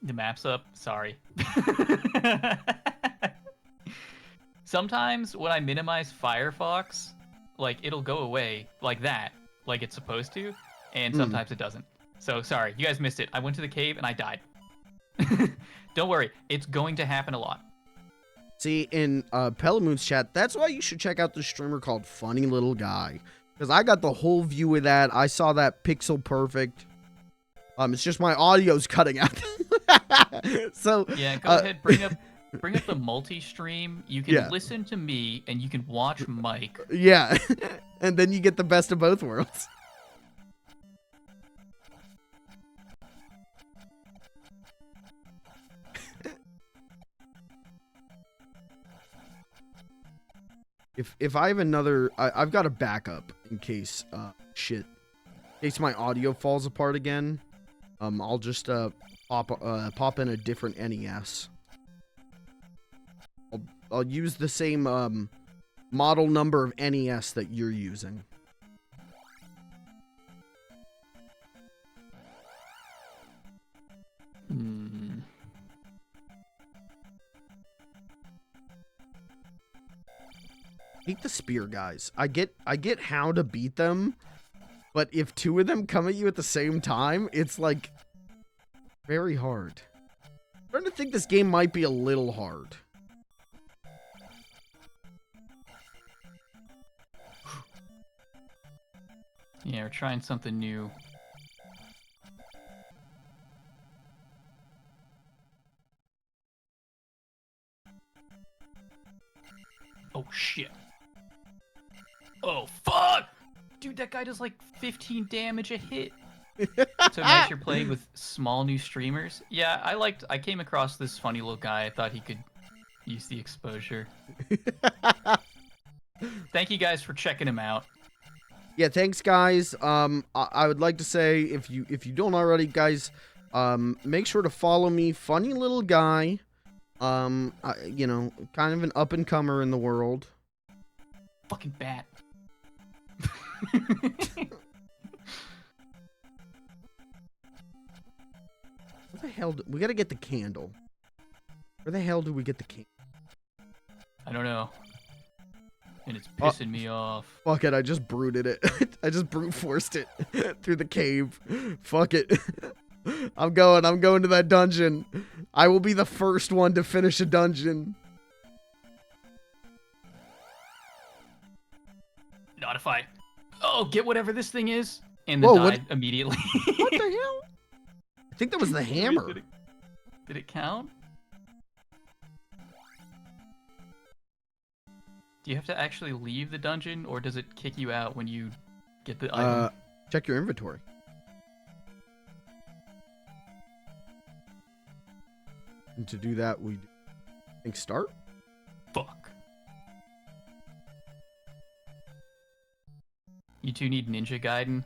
The map's up. Sorry. Sometimes when I minimize Firefox, like it'll go away like that, like it's supposed to, and sometimes it doesn't. So sorry, you guys missed it. I went to the cave and I died. Don't worry, it's going to happen a lot. See, in Pelimoon's chat, that's why you should check out the streamer called Funny Little Guy. Because I got the whole view of that. I saw that pixel perfect. It's just my audio's cutting out. So yeah, go ahead, bring up the multi-stream. You can listen to me and you can watch Mike. Yeah, and then you get the best of both worlds. If I have another, I've got a backup in case shit In case my audio falls apart again, I'll just pop in a different NES. I'll use the same model number of NES that you're using. Beat the spear guys. I get how to beat them, but if two of them come at you at the same time, it's like very hard. I'm starting to think this game might be a little hard. Yeah, we're trying something new. Oh shit. Oh fuck! Dude, that guy does like 15 damage a hit. So nice you're playing with small new streamers. Yeah, I came across this funny little guy. I thought he could use the exposure. Thank you guys for checking him out. Yeah, thanks guys. I would like to say if you don't already, guys, make sure to follow me. Funny little guy. You know, kind of an up and comer in the world. Fucking bat. What the hell? We gotta get the candle. Where the hell do we get the candle? I don't know. And it's pissing me off. Fuck it, I just brooted it. I just brute forced it through the cave. Fuck it. I'm going to that dungeon. I will be the first one to finish a dungeon. Not if I... Oh, get whatever this thing is. And then died immediately. What the hell? I think that was the hammer. Did it count? Do you have to actually leave the dungeon, or does it kick you out when you get the item? Check your inventory. And to do that, we think start. Fuck. You two need Ninja Gaiden.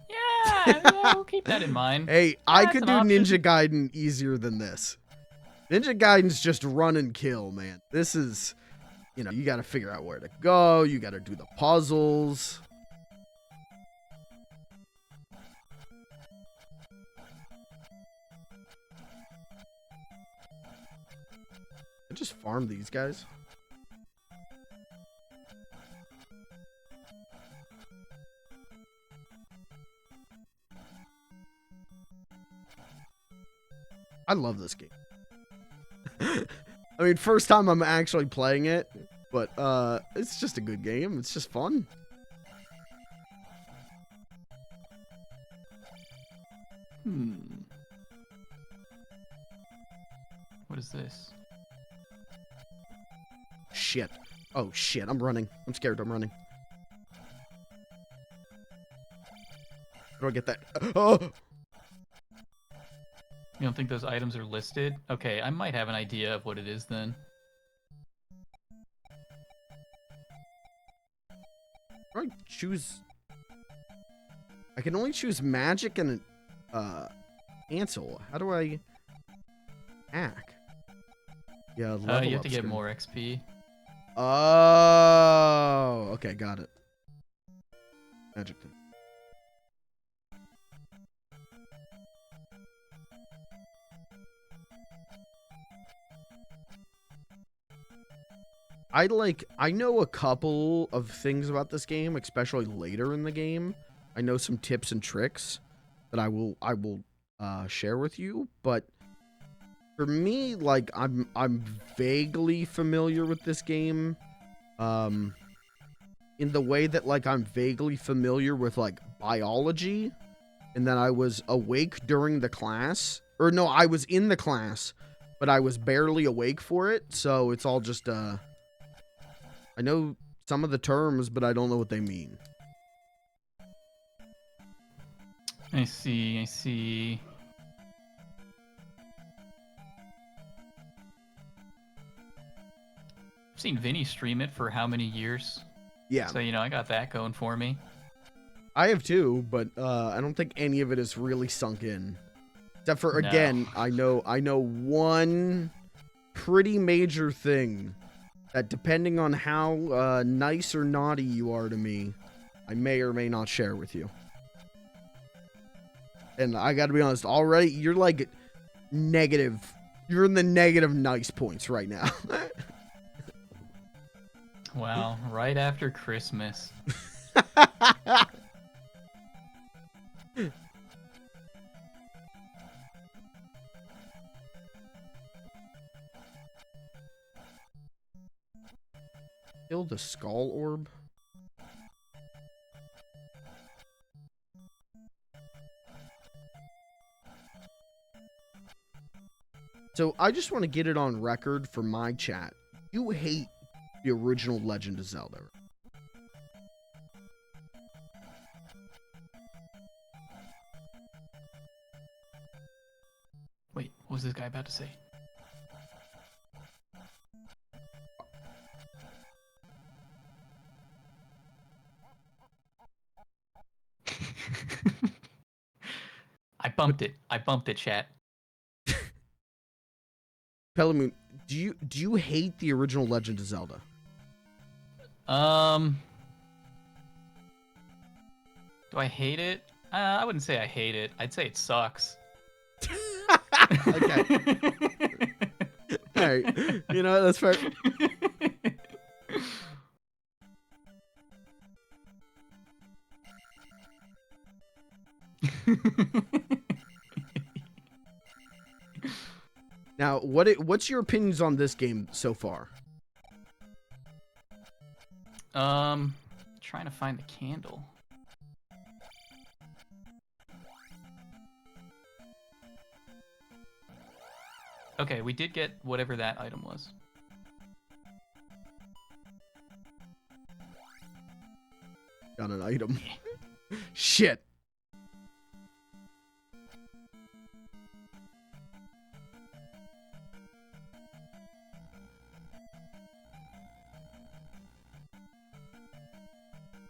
Yeah, we'll keep that in mind. Hey, I could do Ninja Gaiden easier than this. Ninja Gaiden's just run and kill, man. This is, you know, you got to figure out where to go. You got to do the puzzles. I just farm these guys. I love this game. I mean, first time I'm actually playing it, but it's just a good game. It's just fun. What is this? Shit. Oh, shit. I'm running. I'm scared. I'm running. How do I get that? Oh! You don't think those items are listed? Okay, I might have an idea of what it is then. How do I choose? I can only choose magic and Ansel. How do I hack? Yeah, level you have up to get screen. more XP. Oh, okay, got it. Magic thing. I know a couple of things about this game, especially later in the game. I know some tips and tricks that I will share with you, but for me, like I'm vaguely familiar with this game in the way that like I'm vaguely familiar with like biology, and then I was awake during the class, or no, I was in the class, but I was barely awake for it, so it's all just I know some of the terms, but I don't know what they mean. I see, I see. I've seen Vinny stream it for how many years? Yeah. So, you know, I got that going for me. I have too, but I don't think any of it is really sunk in. Except for, No. again, I know one pretty major thing that depending on how nice or naughty you are to me, I may or may not share with you. And I gotta be honest, already you're like negative. You're in the negative nice points right now. Well, right after Christmas. Kill the skull orb. So I just want to get it on record for my chat. You hate the original Legend of Zelda. Wait, what was this guy about to say? I bumped it, chat. Pelimoon, do you hate the original Legend of Zelda? Do I hate it? I wouldn't say I hate it. I'd say it sucks. Okay. All right. You know, that's fair. Now, what's your opinions on this game so far? Trying to find the candle. Okay, we did get whatever that item was. Got an item. Shit.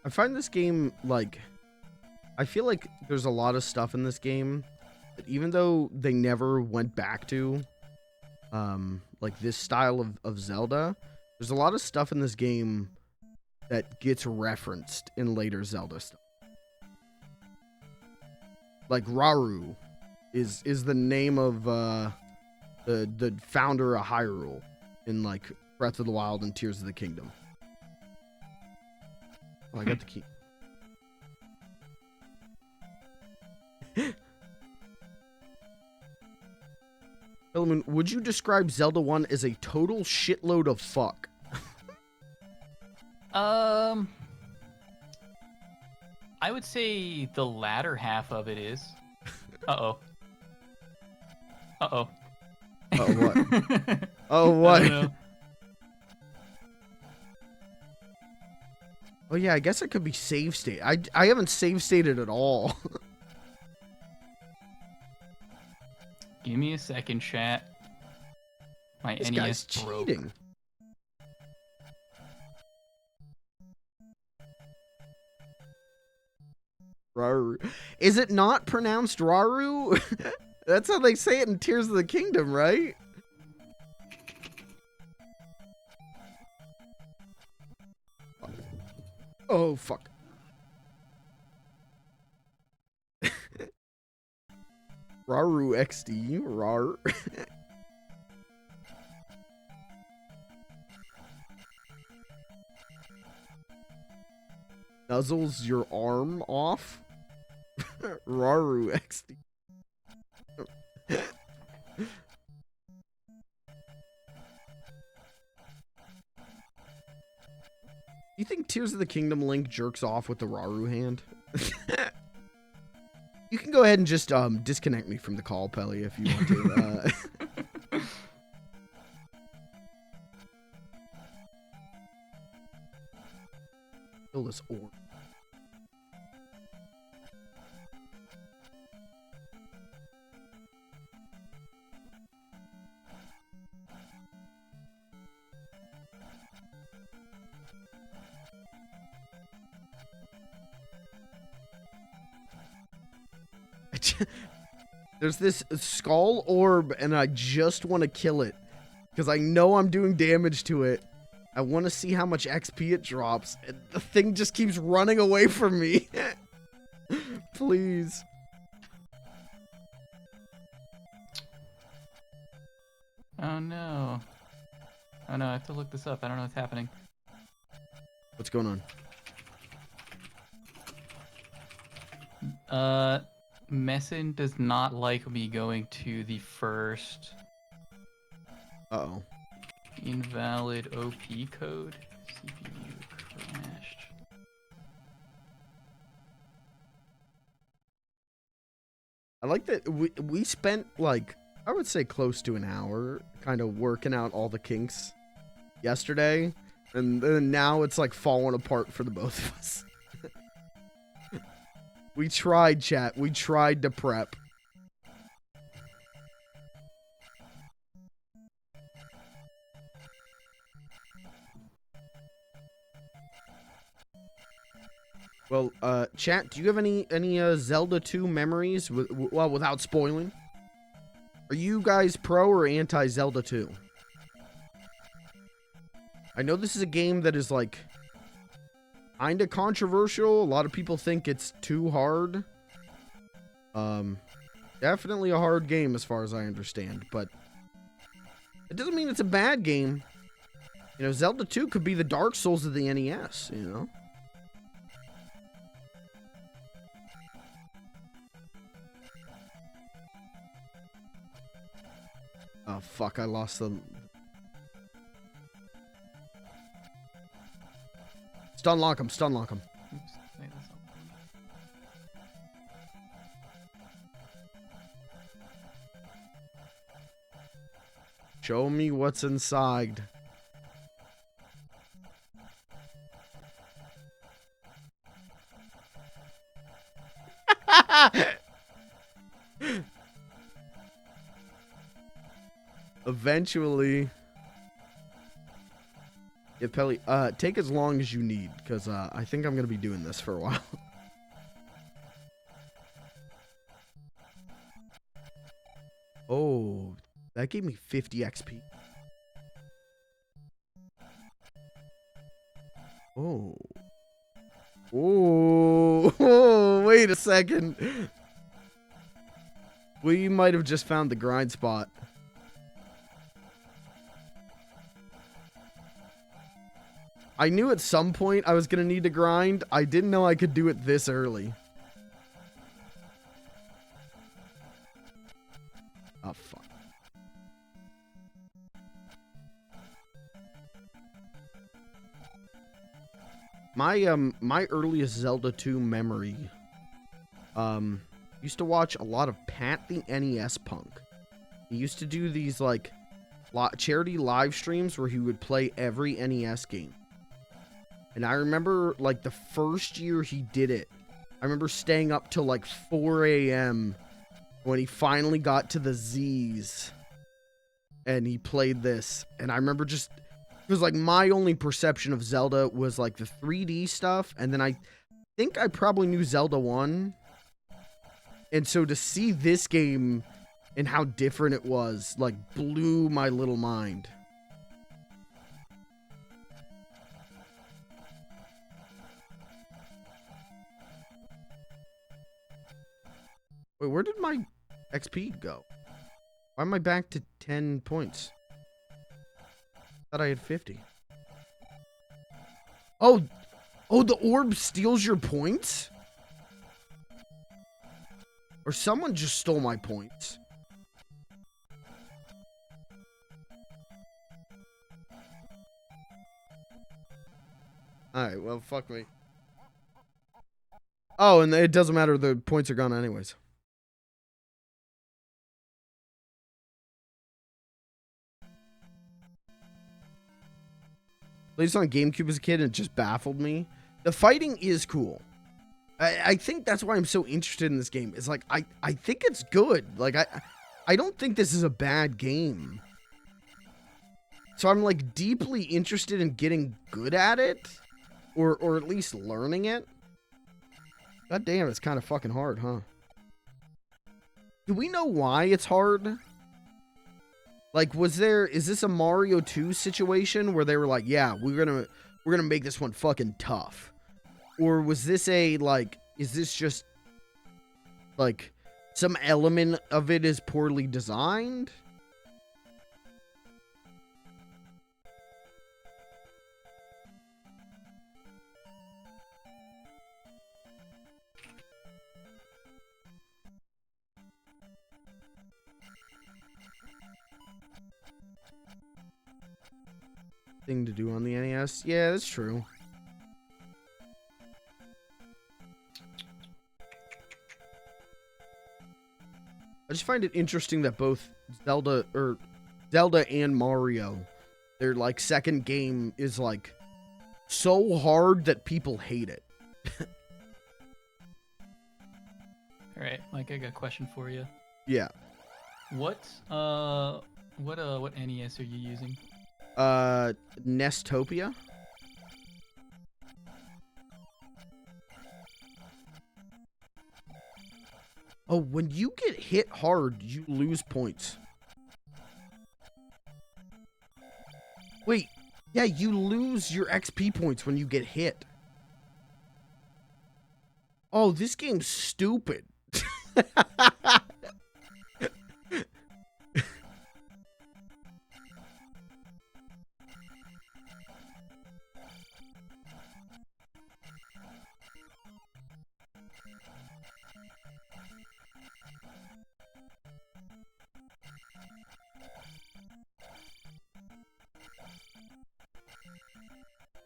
I find this game, like, I feel like there's a lot of stuff in this game that even though they never went back to, like, this style of Zelda, there's a lot of stuff in this game that gets referenced in later Zelda stuff. Like, Rauru is the name of, the founder of Hyrule in, like, Breath of the Wild and Tears of the Kingdom. Oh, I got the key. Pelimoon, would you describe Zelda 1 as a total shitload of fuck? I would say the latter half of it is. Uh-oh. Uh-oh. Oh, what? Oh, what? I don't know. Oh, yeah, I guess it could be save state. I haven't save stated at all. Give me a second, chat. My This NES guy's broke. cheating. Rauru. Is it not pronounced Rauru? That's how they say it in Tears of the Kingdom, right? Oh, fuck. Rauru XD. Rar. Nuzzles your arm off? Rauru XD. You think Tears of the Kingdom Link jerks off with the Rauru hand? You can go ahead and just disconnect me from the call, Pelly, if you want to. Kill this orb. There's this skull orb, and I just want to kill it. Because I know I'm doing damage to it. I want to see how much XP it drops. And the thing just keeps running away from me. Please. Oh no. Oh no, I have to look this up. I don't know what's happening. What's going on? Messin does not like me going to the first Uh-oh. invalid OP code. CPU crashed. I like that we spent, like, I would say close to an hour kind of working out all the kinks yesterday. And then now it's, like, falling apart for the both of us. We tried, chat. We tried to prep. Well, chat, do you have any Zelda 2 memories? Well, without spoiling. Are you guys pro or anti Zelda 2? I know this is a game that is, like, kinda controversial. A lot of people think it's too hard. Definitely a hard game as far as I understand, but it doesn't mean it's a bad game. You know, Zelda 2 could be the Dark Souls of the NES, you know? Oh, fuck, I lost the... Stun lock him, stun lock him. Oops, wait, that's not- Show me what's inside. Eventually. Yeah, Pelly, take as long as you need, because I think I'm going to be doing this for a while. Oh, that gave me 50 XP. Oh. Oh, wait a second. We might have just found the grind spot. I knew at some point I was going to need to grind. I didn't know I could do it this early. Oh, fuck. My earliest Zelda 2 memory, used to watch a lot of Pat the NES Punk. He used to do these, like, charity live streams where he would play every NES game. And I remember, like, the first year he did it, I remember staying up till, like, 4 a.m. when he finally got to the Z's. And he played this. And I remember just... It was, like, my only perception of Zelda was, like, the 3D stuff. And then I think I probably knew Zelda 1. And so to see this game and how different it was, like, blew my little mind. Wait, where did my XP go? Why am I back to 10 points? Thought I had 50. Oh, the orb steals your points? Or someone just stole my points. Alright, well, fuck me. Oh, and it doesn't matter, the points are gone anyways. Played this on GameCube as a kid and it just baffled me. The fighting is cool. I think that's why I'm so interested in this game. It's like, I think it's good. Like, I don't think this is a bad game. So I'm, like, deeply interested in getting good at it. Or at least learning it. God damn, it's kind of fucking hard, huh? Do we know why it's hard? Like, is this a Mario 2 situation where they were like, yeah, we're gonna make this one fucking tough? Or was this is this just, like, some element of it is poorly designed? Thing to do on the NES? Yeah, that's true. I just find it interesting that both Zelda and Mario, their like second game is like so hard that people hate it. All right, Mike, I got a question for you. Yeah. What NES are you using? Nestopia? Oh, when you get hit hard, you lose points. Wait, yeah, you lose your XP points when you get hit. Oh, this game's stupid.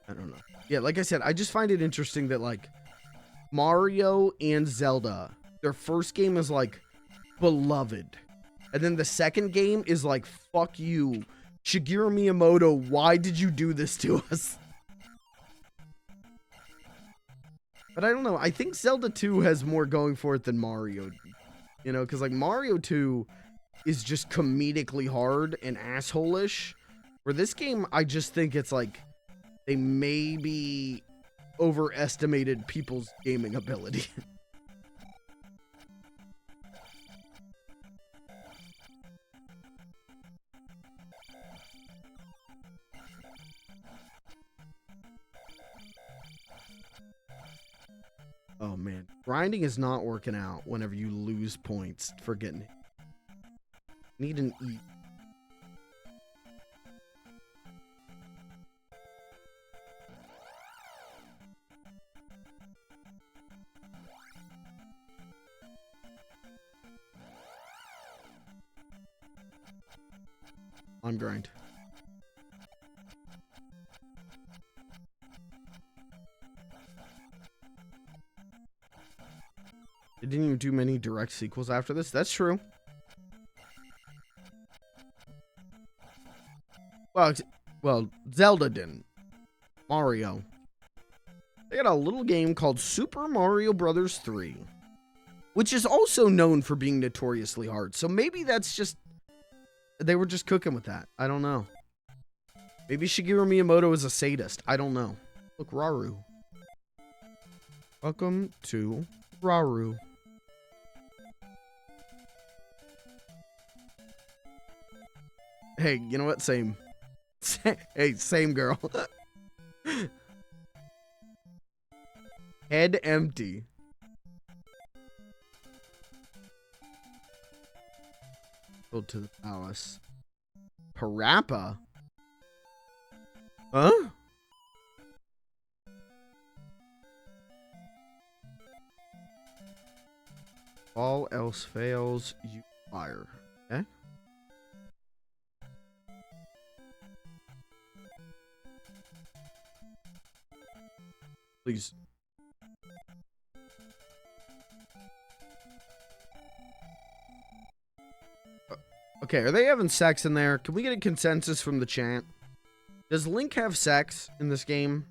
I don't know. Yeah, like I said, I just find it interesting that, like, Mario and Zelda, their first game is, like, beloved. And then the second game is, like, fuck you. Shigeru Miyamoto, why did you do this to us? But I don't know. I think Zelda 2 has more going for it than Mario. You know, because, like, Mario 2 is just comedically hard and asshole-ish. Where this game, I just think it's, like, they maybe overestimated people's gaming ability. Oh man, grinding is not working out whenever you lose points for getting it. Need an E. On grind. They didn't even do many direct sequels after this. That's true. Well, Zelda didn't. Mario. They had a little game called Super Mario Brothers 3, which is also known for being notoriously hard. So maybe that's just, they were just cooking with that. I don't know. Maybe Shigeru Miyamoto is a sadist. I don't know. Look, Raru. Welcome to Raru. Hey, you know what? Same. Hey, same girl. Head empty. Go to the palace. Parappa? Huh? All else fails, you fire. Okay? Please. Okay, are they having sex in there? Can we get a consensus from the chat? Does Link have sex in this game?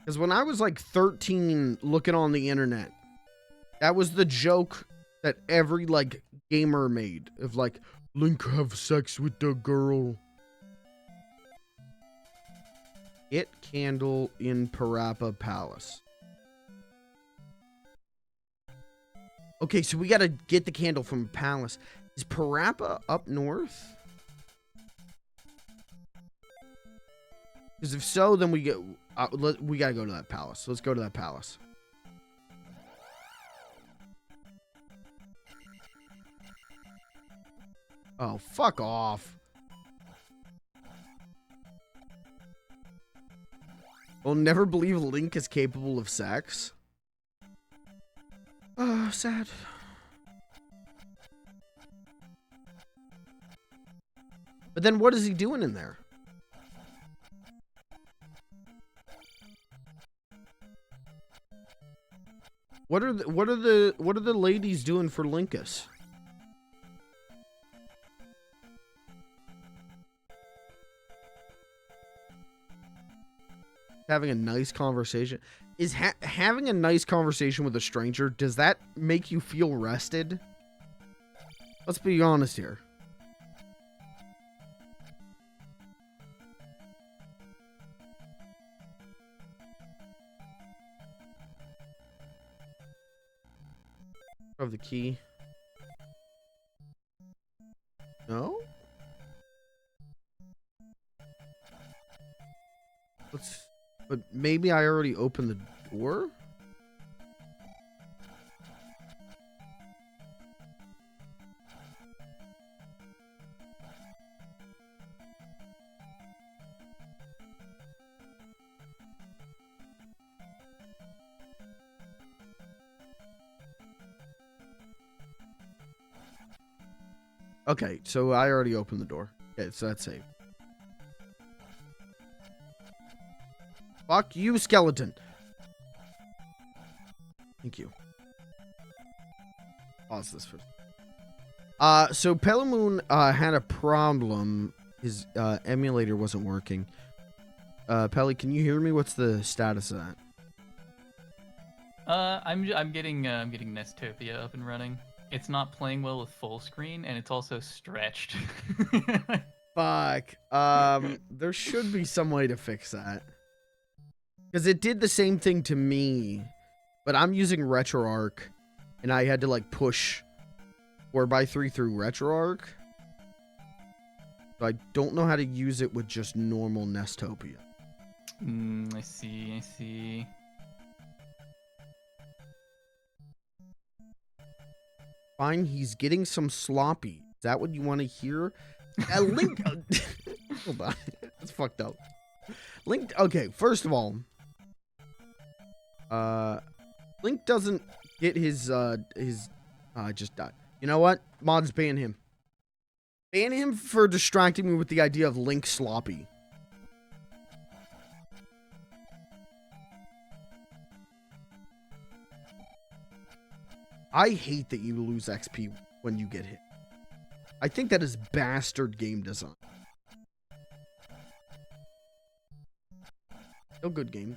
Because when I was like 13 looking on the internet, that was the joke that every like gamer made of like, Link have sex with the girl. Get candle in Parappa Palace. Okay, so we gotta get the candle from Palace. Is Parappa up north? Because if so, then we gotta go to that palace. Let's go to that palace. Oh, fuck off. We'll never believe Link is capable of sex. Oh, sad. But then what is he doing in there? What are the ladies doing for Linkus? Having a nice conversation. Is having a nice conversation with a stranger, does that make you feel rested? Let's be honest here. Of the key. No? But maybe I already opened the door? Okay, so I already opened the door. Okay, so that's safe. Fuck you, skeleton. Thank you. Pause this first. So Pelimoon had a problem. His emulator wasn't working. Pelly, can you hear me? What's the status of that? I'm getting Nestopia up and running. It's not playing well with full screen, and it's also stretched. Fuck. There should be some way to fix that. Because it did the same thing to me, but I'm using RetroArch, and I had to like push 4x3 through RetroArch. So I don't know how to use it with just normal Nestopia. I see. Fine, he's getting some sloppy. Is that what you want to hear? Link. Hold on. That's fucked up. Link. Okay, first of all, Link doesn't get his. I just died. You know what? Mods, ban him. Ban him for distracting me with the idea of Link sloppy. I hate that you lose XP when you get hit. I think that is bastard game design. Still good game.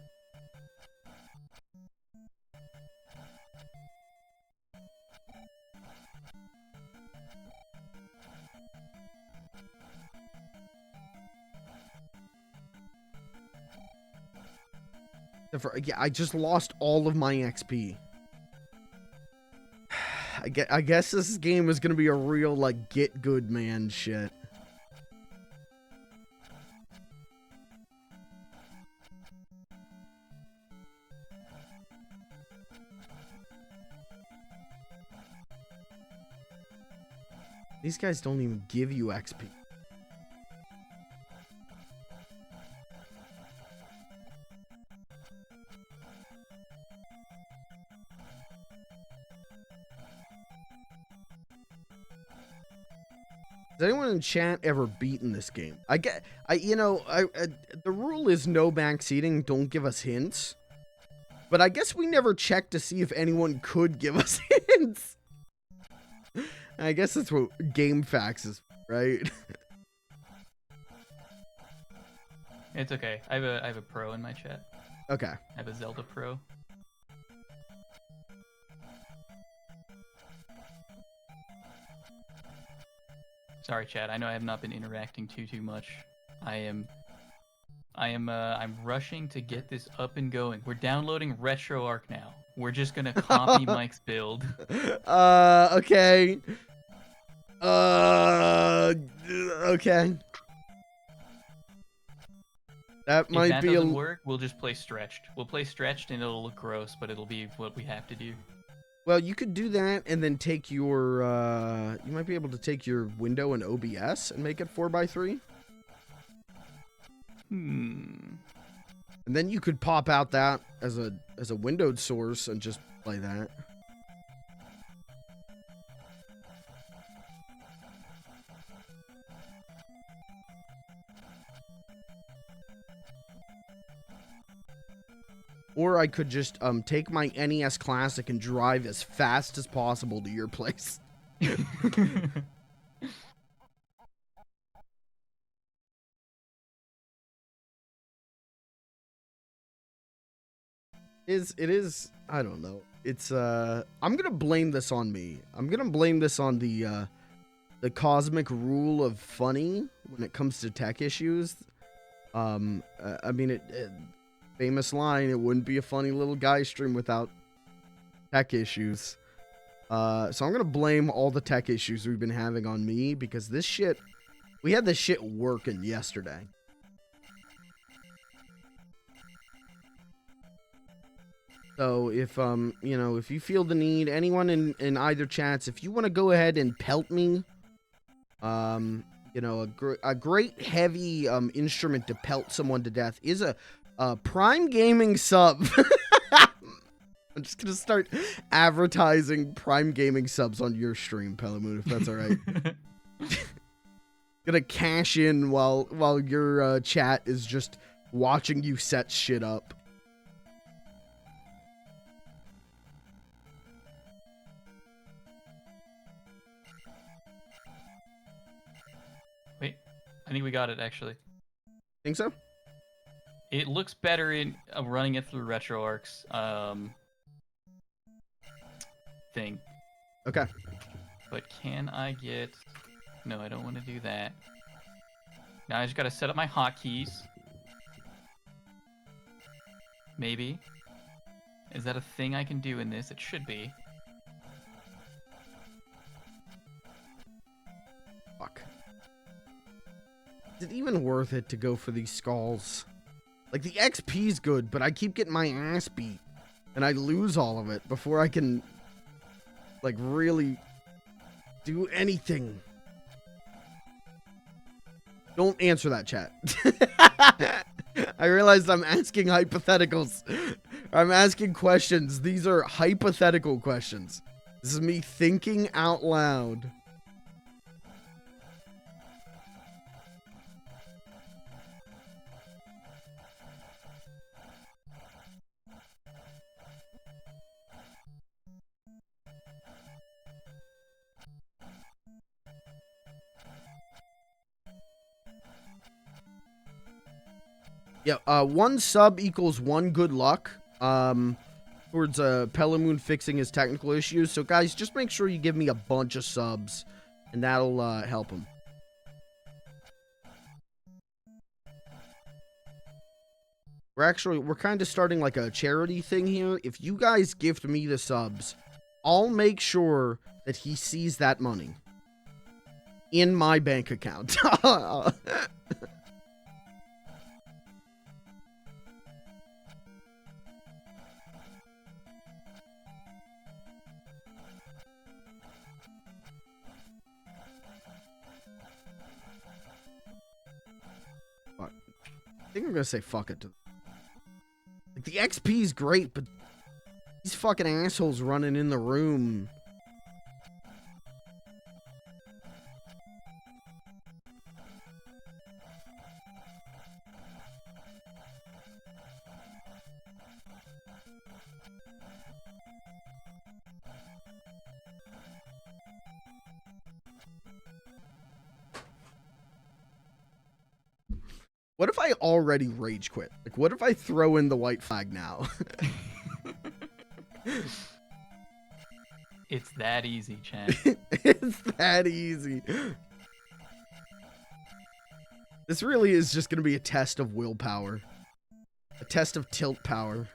Yeah, I just lost all of my XP. I guess this game is gonna be a real, like, get good man shit. These guys don't even give you XP. Has anyone in chat ever beaten this game? The rule is no backseating. Don't give us hints. But I guess we never checked to see if anyone could give us hints. I guess that's what Game Facts is, right? It's okay. I have a pro in my chat. Okay. I have a Zelda pro. Sorry, chat. I know I have not been interacting too much. I'm rushing to get this up and going. We're downloading RetroArch now. We're just gonna copy Mike's build. Okay. Okay. That If might that be doesn't work, we'll just play stretched. We'll play stretched and it'll look gross, but it'll be what we have to do. Well, you could do that and then take your, you might be able to take your window in OBS and make it 4x3. Hmm. And then you could pop out that as a windowed source and just play that. Or I could just take my NES Classic and drive as fast as possible to your place. It is I don't know. It's I'm gonna blame this on me. I'm gonna blame this on the cosmic rule of funny when it comes to tech issues. I mean famous line, it wouldn't be a funny little guy stream without tech issues. So I'm gonna blame all the tech issues we've been having on me because this shit, we had this shit working yesterday. So if you know, if you feel the need, anyone in either chats, if you want to go ahead and pelt me, you know, a great heavy instrument to pelt someone to death is a Prime Gaming sub. I'm just gonna start advertising Prime Gaming subs on your stream, Pelimoon, if that's all right. Gonna cash in while your chat is just watching you set shit up. Wait, I think we got it actually. Think so? It looks better in running it through RetroArch's thing. Okay. But can I get... No, I don't want to do that. Now I just gotta set up my hotkeys. Maybe. Is that a thing I can do in this? It should be. Fuck. Is it even worth it to go for these skulls? Like, the XP's good, but I keep getting my ass beat. And I lose all of it before I can, like, really do anything. Don't answer that, chat. I realized I'm asking hypotheticals. I'm asking questions. These are hypothetical questions. This is me thinking out loud. Yeah, 1 sub equals 1 good luck towards Pelimoon fixing his technical issues. So, guys, just make sure you give me a bunch of subs, and that'll help him. We're kind of starting like a charity thing here. If you guys gift me the subs, I'll make sure that he sees that money in my bank account. I think I'm gonna say fuck it. Like, the XP's great, but these fucking assholes running in the room. What if I already rage quit? Like, what if I throw in the white flag now? It's that easy, Chan. It's that easy. This really is just going to be a test of willpower. A test of tilt power.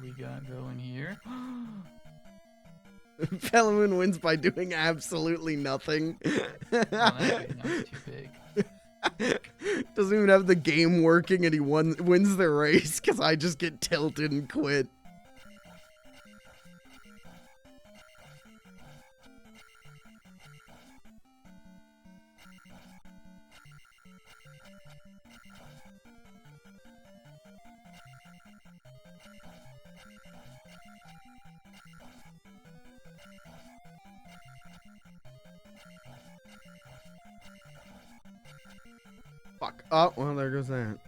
we got going here? Pelimoon wins by doing absolutely nothing. Well, actually, no, it's too big. Doesn't even have the game working, and he wins the race because I just get tilted and quit. Fuck. Oh, well, there goes that.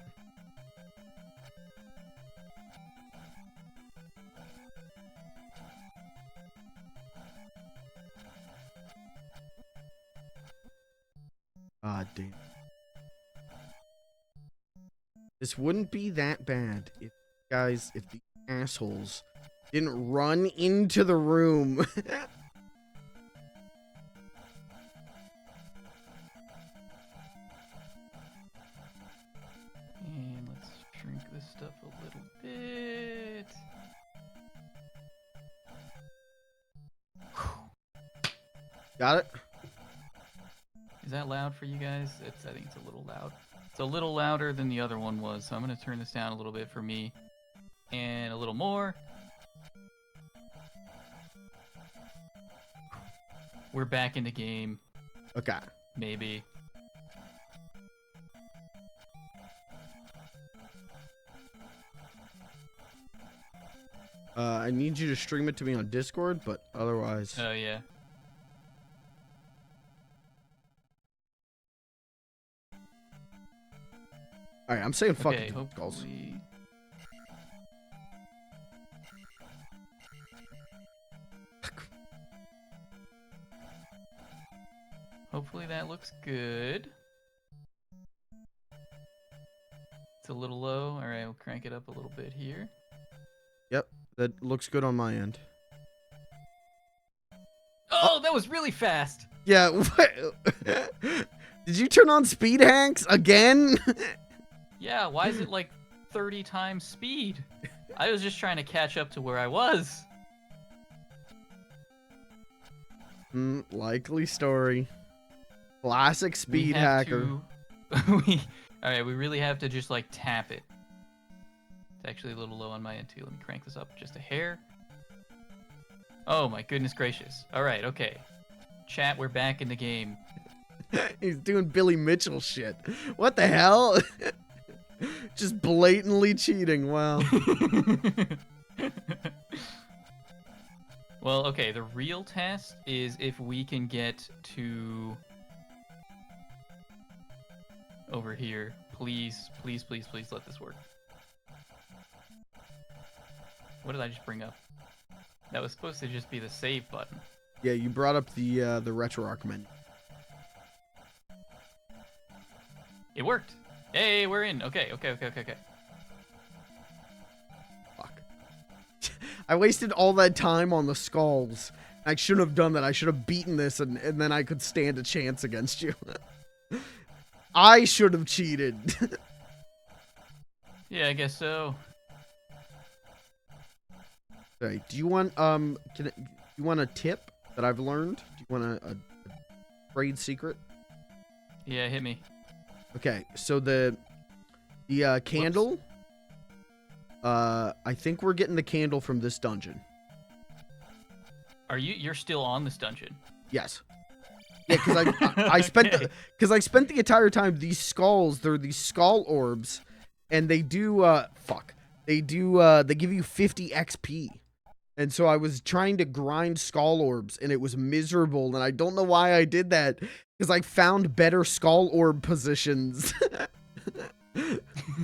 Ah, damn. This wouldn't be that bad if, guys, if the assholes didn't run into the room. And let's shrink this stuff a little bit. Got it? Is that loud for you guys? I think it's a little loud. It's a little louder than the other one was, so I'm going to turn this down a little bit for me. And a little more. We're back in the game. Okay. Maybe. I need you to stream it to me on Discord, but otherwise... Oh, yeah. Alright, I'm saying fucking Okay, calls. hopefully... Hopefully that looks good. It's a little low. Alright, we'll crank it up a little bit here. Yep, that looks good on my end. Oh, that was really fast! Yeah, did you turn on speed hacks again? Yeah, why is it like 30 times speed? I was just trying to catch up to where I was. Likely story. Classic speed hacker. Alright, we really have to just like tap it. It's actually a little low on my end too. Let me crank this up just a hair. Oh my goodness gracious. Alright, okay. Chat, we're back in the game. He's doing Billy Mitchell shit. What the hell? Just blatantly cheating. Wow. Well, okay, the real test is if we can get to over here. Please, please, please, please let this work. What did I just bring up? That was supposed to just be the save button. Yeah, you brought up the RetroArch menu. It worked. Hey, we're in. Okay. Fuck. I wasted all that time on the skulls. I shouldn't have done that. I should have beaten this and then I could stand a chance against you. I should have cheated. Yeah, I guess so. Okay, do you want you want a tip that I've learned? Do you want a trade secret? Yeah, hit me. Okay, so the candle. Whoops. I think we're getting the candle from this dungeon. You're still on this dungeon? Yes. Yeah, because I spent I spent the entire time these skulls. They're these skull orbs, and they do they give you 50 XP. And so I was trying to grind skull orbs, and it was miserable. And I don't know why I did that, because I found better skull orb positions.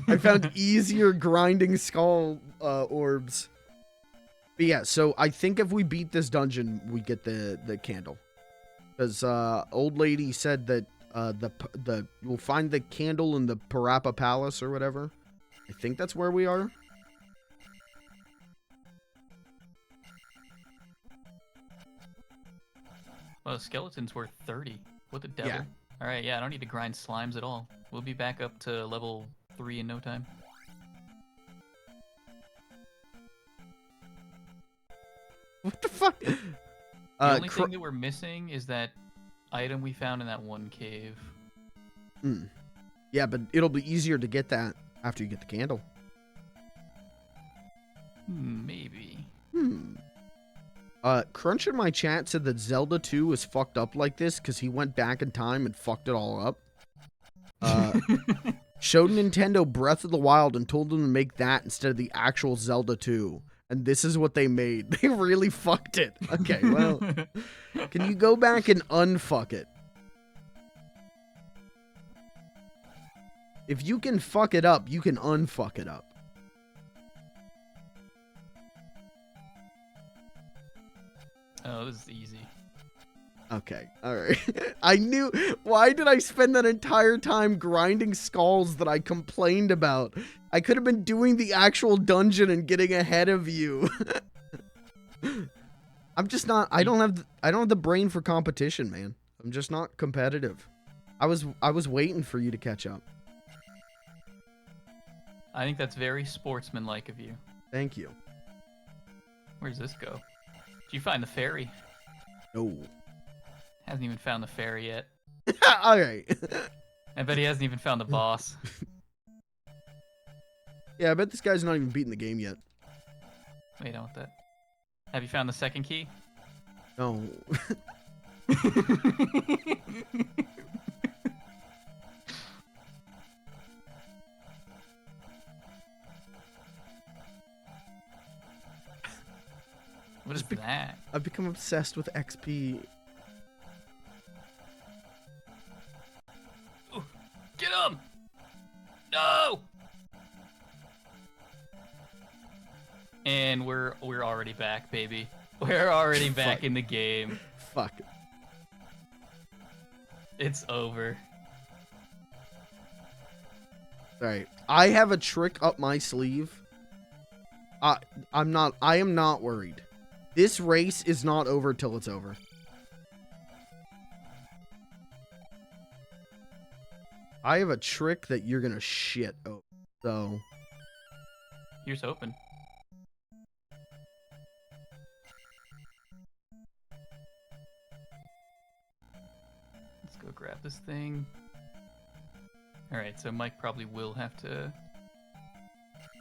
I found easier grinding skull orbs. But yeah, so I think if we beat this dungeon, we get the candle. Because old lady said that we'll find the candle in the Parappa Palace or whatever. I think that's where we are. Well, skeletons worth 30. What the devil? Yeah. Alright, yeah, I don't need to grind slimes at all. We'll be back up to level 3 in no time. What the fuck? The only thing that we're missing is that item we found in that one cave. Yeah, but it'll be easier to get that after you get the candle. Maybe. Crunch in my chat said that Zelda 2 was fucked up like this because he went back in time and fucked it all up. Showed Nintendo Breath of the Wild and told them to make that instead of the actual Zelda 2. And this is what they made. They really fucked it. Okay, well, can you go back and unfuck it? If you can fuck it up, you can unfuck it up. Oh, this is easy. Okay, alright. I knew... Why did I spend that entire time grinding skulls that I complained about? I could have been doing the actual dungeon and getting ahead of you. I'm just not... I don't have the brain for competition, man. I'm just not competitive. I was waiting for you to catch up. I think that's very sportsmanlike of you. Thank you. Where does this go? Did you find the fairy? No. Hasn't even found the fairy yet. Alright. I bet he hasn't even found the boss. Yeah, I bet this guy's not even beaten the game yet. Wait, I want that. Have you found the second key? No. What is that? I've become obsessed with XP. Ooh, get him! No! And we're already back, baby. We're already back in the game. Fuck. It's over. Alright. I have a trick up my sleeve. I am not worried. This race is not over till it's over. I have a trick that you're gonna shit over. So. Here's hoping. Let's go grab this thing. Alright, so Mike probably will have to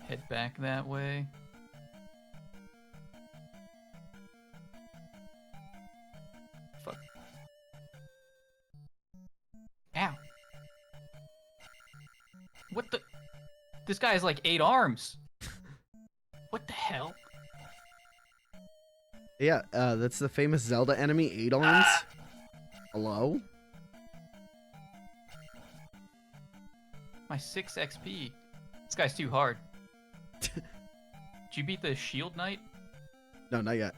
head back that way. Fuck. Ow. What the? This guy has like 8 arms. What the hell? Yeah, that's the famous Zelda enemy, 8 arms. Hello? My 6 XP. This guy's too hard. Did you beat the shield knight? No, not yet.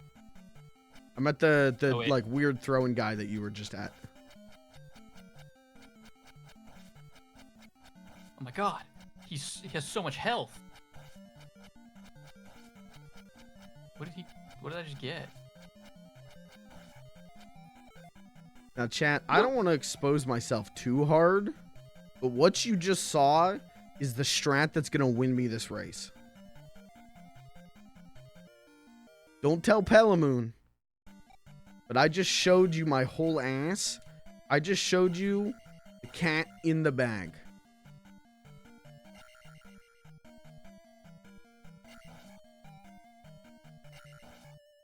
I'm at the Oh, wait. like weird throwing guy that you were just at. Oh my god. He has so much health. What did I just get? Now, chat, I don't want to expose myself too hard, but what you just saw is the strat that's going to win me this race. Don't tell Pelimoon, but I just showed you my whole ass. I just showed you the cat in the bag.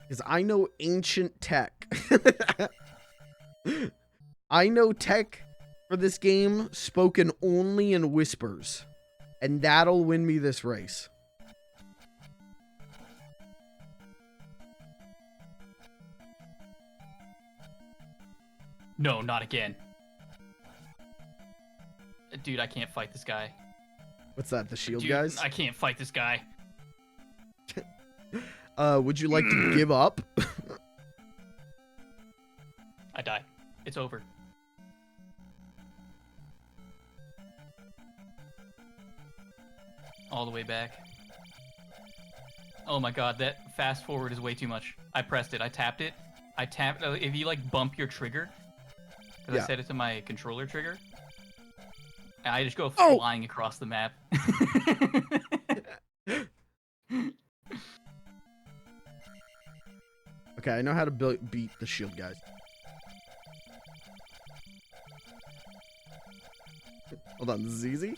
Because I know ancient tech. I know tech for this game spoken only in whispers. And that'll win me this race. No, not again. Dude, I can't fight this guy. What's that, the shield Dude, guys? I can't fight this guy. Would you like to give up? I died. It's over. All the way back. Oh my god, that fast forward is way too much. I pressed it. I tapped it. If you like bump your trigger, because Yeah. I set it to my controller trigger, I just go Oh! flying across the map. Okay, I know how to beat the shield guys. Hold on, this is easy.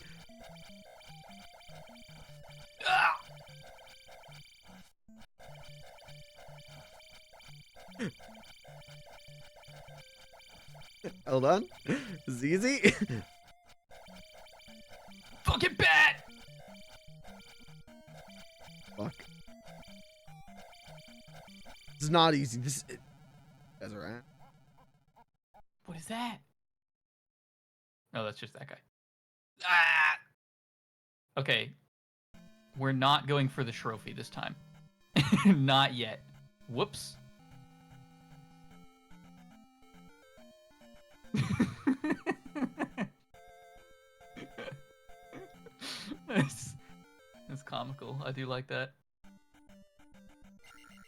Ah! Hold on. This is easy. Fucking bat! Fuck. This is not easy. That's alright. What is that? No, that's just that guy. Ah! Okay. We're not going for the trophy this time. Not yet. Whoops. That's comical. I do like that.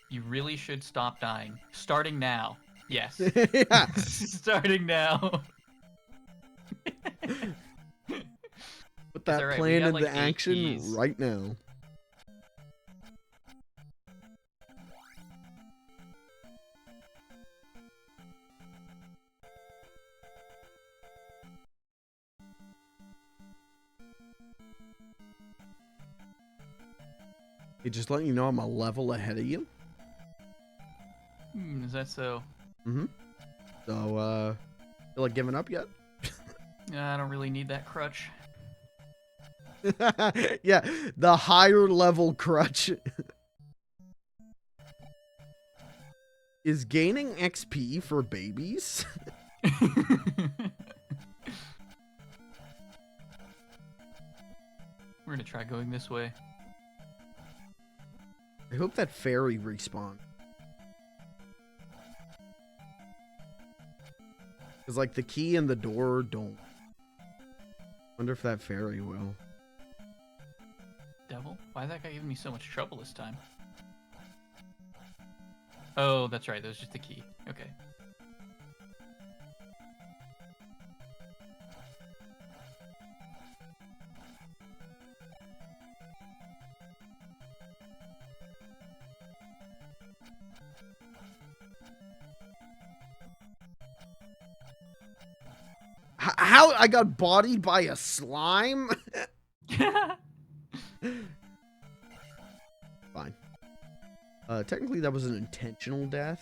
You really should stop dying. Starting now. Yes. Yeah. Starting now. Put that alright, we plan got, into like, 8 action keys. right now. Hey, just letting you know I'm a level ahead of you. Is that so? Mm-hmm. So, feel like giving up yet? I don't really need that crutch. Yeah, the higher level crutch. Is gaining XP for babies? We're gonna try going this way. I hope that fairy respawn. Because, like, the key and the door don't. Wonder if that fairy will. Devil? Why is that guy giving me so much trouble this time? Oh, that's right. That was just the key. Okay. How I got bodied by a slime? Fine. Technically that was an intentional death.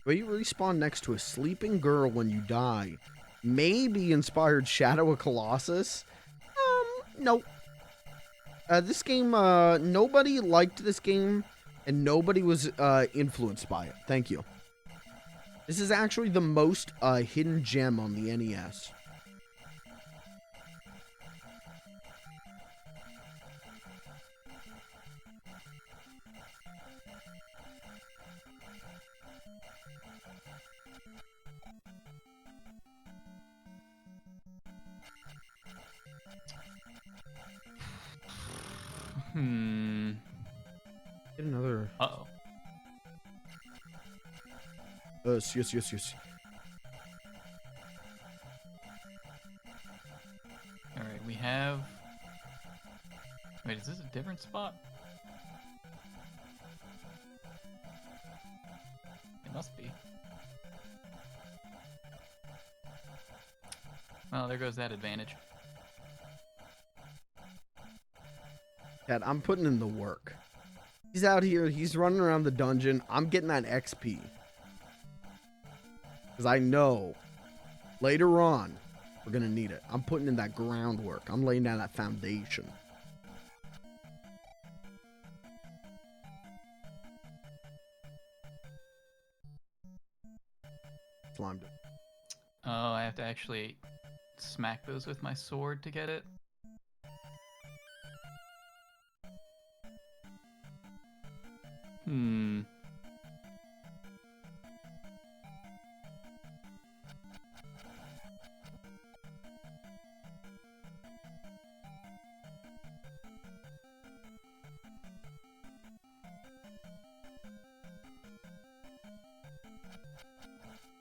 Where you respawn next to a sleeping girl when you die. Maybe inspired Shadow of Colossus? Nope. This game, nobody liked this game, and nobody was influenced by it. Thank you. This is actually the most hidden gem on the NES. Get another. Uh-oh. Yes. Alright, we have... Wait, is this a different spot? It must be. Well, there goes that advantage. Dad, I'm putting in the work. He's out here, he's running around the dungeon. I'm getting that XP. Because I know later on we're going to need it. I'm putting in that groundwork. I'm laying down that foundation. Slimed it. Oh, I have to actually smack those with my sword to get it.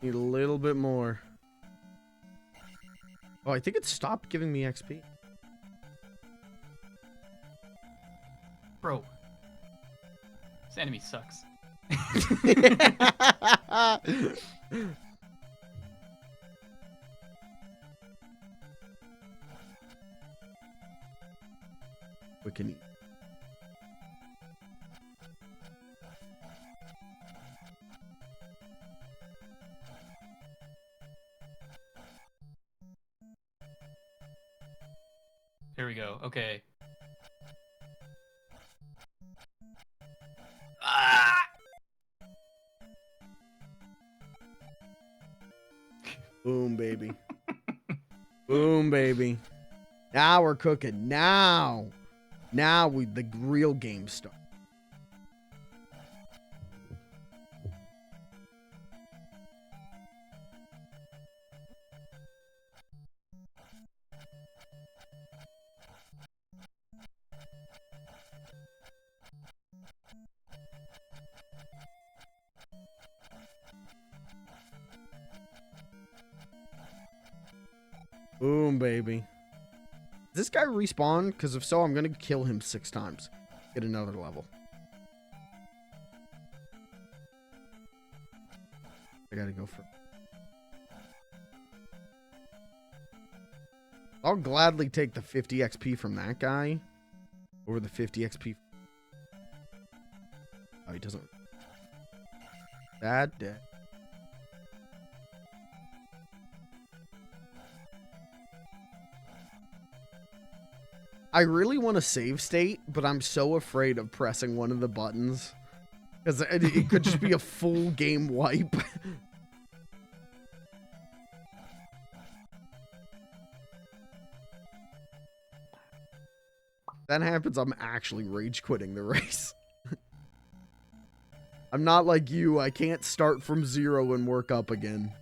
Need a little bit more. Oh, I think it stopped giving me XP. Bro. This enemy sucks. We can eat. Here we go. Okay. Ah! Boom, baby. Boom, baby. Now we're cooking. Now the real game starts. Boom, baby. Does this guy respawn? Because if so, I'm going to kill him 6 times. Get another level. I got to go for... I'll gladly take the 50 XP from that guy over the 50 XP. Oh, he doesn't... That dead. I really want to save state, but I'm so afraid of pressing one of the buttons. Because it could just be a full game wipe. That happens, I'm actually rage quitting the race. I'm not like you. I can't start from 0 and work up again.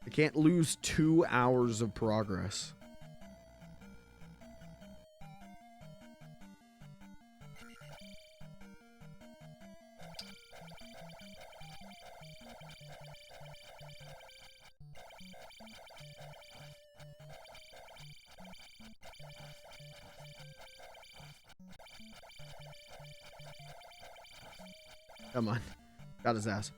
I can't lose 2 hours of progress. Come on. Got his ass.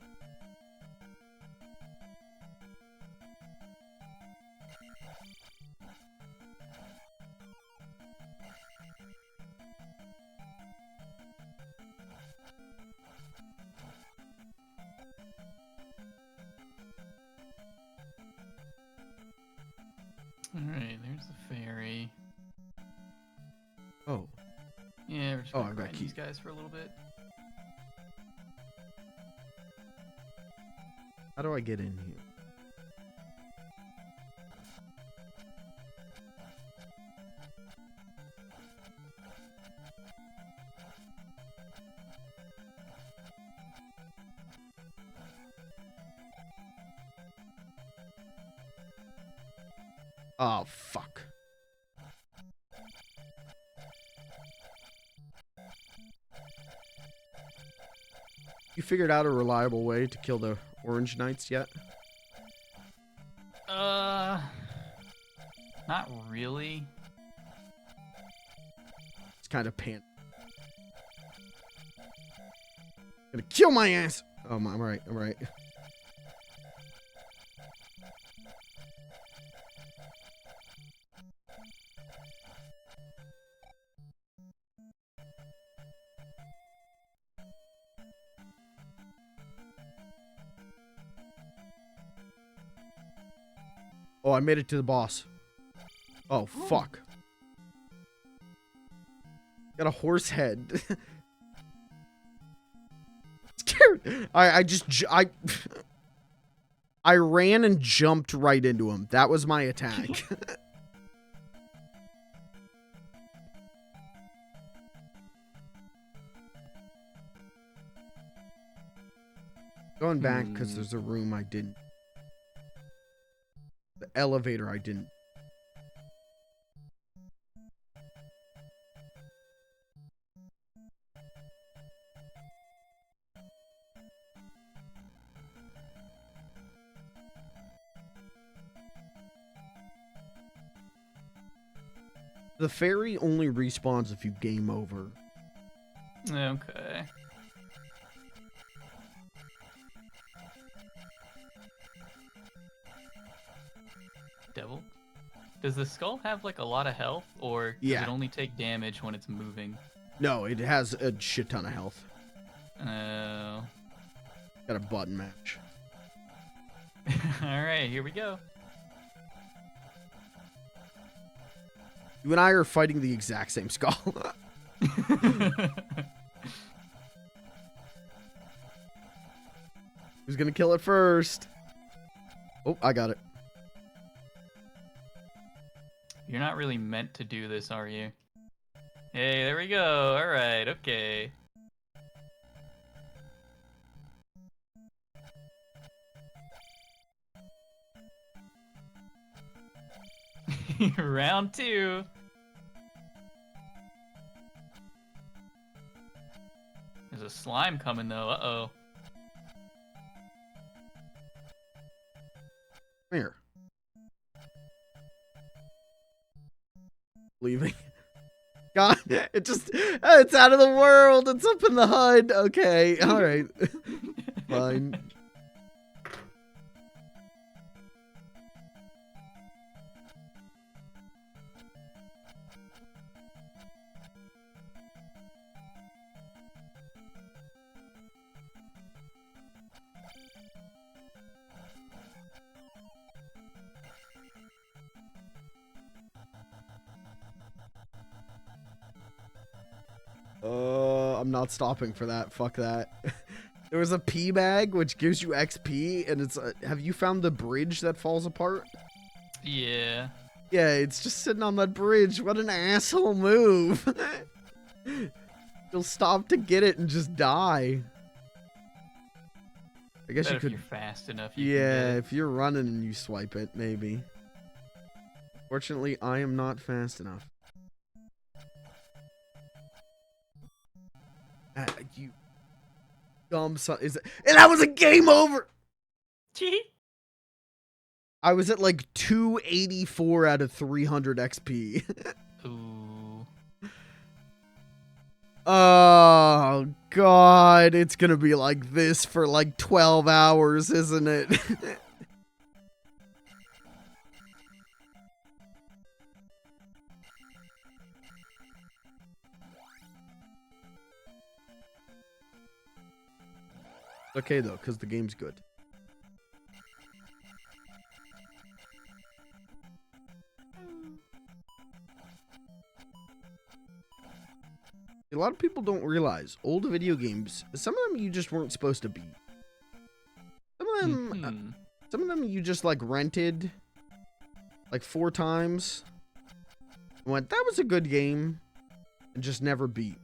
Alright, there's the fairy. Oh. Yeah, we're just gonna grind these guys for a little bit. How do I get in here? Oh, fuck. You figured out a reliable way to kill the Orange Knights yet? Not really. It's kind of Gonna kill my ass! Oh, I'm right, I'm right. Oh, I made it to the boss. Oh, fuck. Got a horse head. Scared. I ran and jumped right into him. That was my attack. Going back because there's a room I didn't. The elevator I didn't. The fairy only respawns if you game over. Okay. Devil? Does the skull have like a lot of health, or does Yeah. it only take damage when it's moving? No, it has a shit ton of health. Oh. Got a button match. Alright, here we go. You and I are fighting the exact same skull. Who's gonna kill it first? Oh, I got it. You're not really meant to do this, are you? Hey, there we go. Alright, okay. Round 2. There's a slime coming though. Uh-oh. Come here. Leaving. God, it's out of the world. It's up in the HUD. Okay, all right. Fine. I'm not stopping for that. Fuck that. There was a P bag which gives you XP, and it's have you found the bridge that falls apart? Yeah. Yeah, it's just sitting on that bridge. What an asshole move. You'll stop to get it and just die. I guess you If could. you're fast enough, you can Yeah, get it. if you're running and you swipe it, maybe. Fortunately, I am not fast enough. You dumb son. And that was a game over! I was at like 284 out of 300 XP. Ooh. Oh, God. It's gonna be like this for like 12 hours, isn't it? Okay, though, because the game's good. A lot of people don't realize old video games, some of them you just weren't supposed to beat. Some of them you just like rented like 4 times. Went, that was a good game, and just never beat.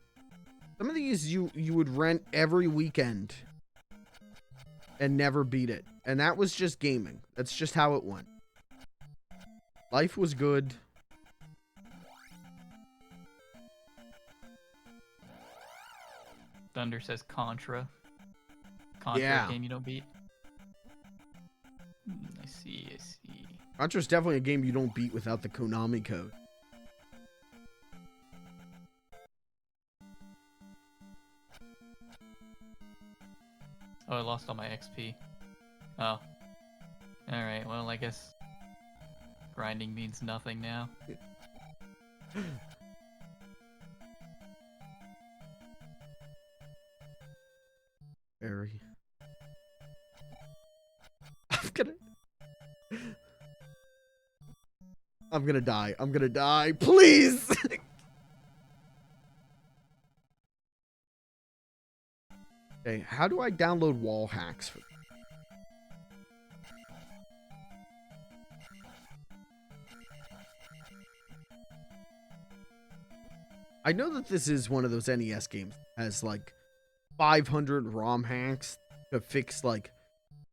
Some of these you would rent every weekend and never beat it. And that was just gaming. That's just how it went. Life was good. Thunder says Contra. Contra Yeah. game you don't beat. I see, I see. Contra's definitely a game you don't beat without the Konami code. Oh, I lost all my XP. Oh. Alright, well, I guess grinding means nothing now. Very. I'm gonna die. I'm gonna die. Please! Okay, how do I download wall hacks? I know that this is one of those NES games that has like 500 ROM hacks to fix like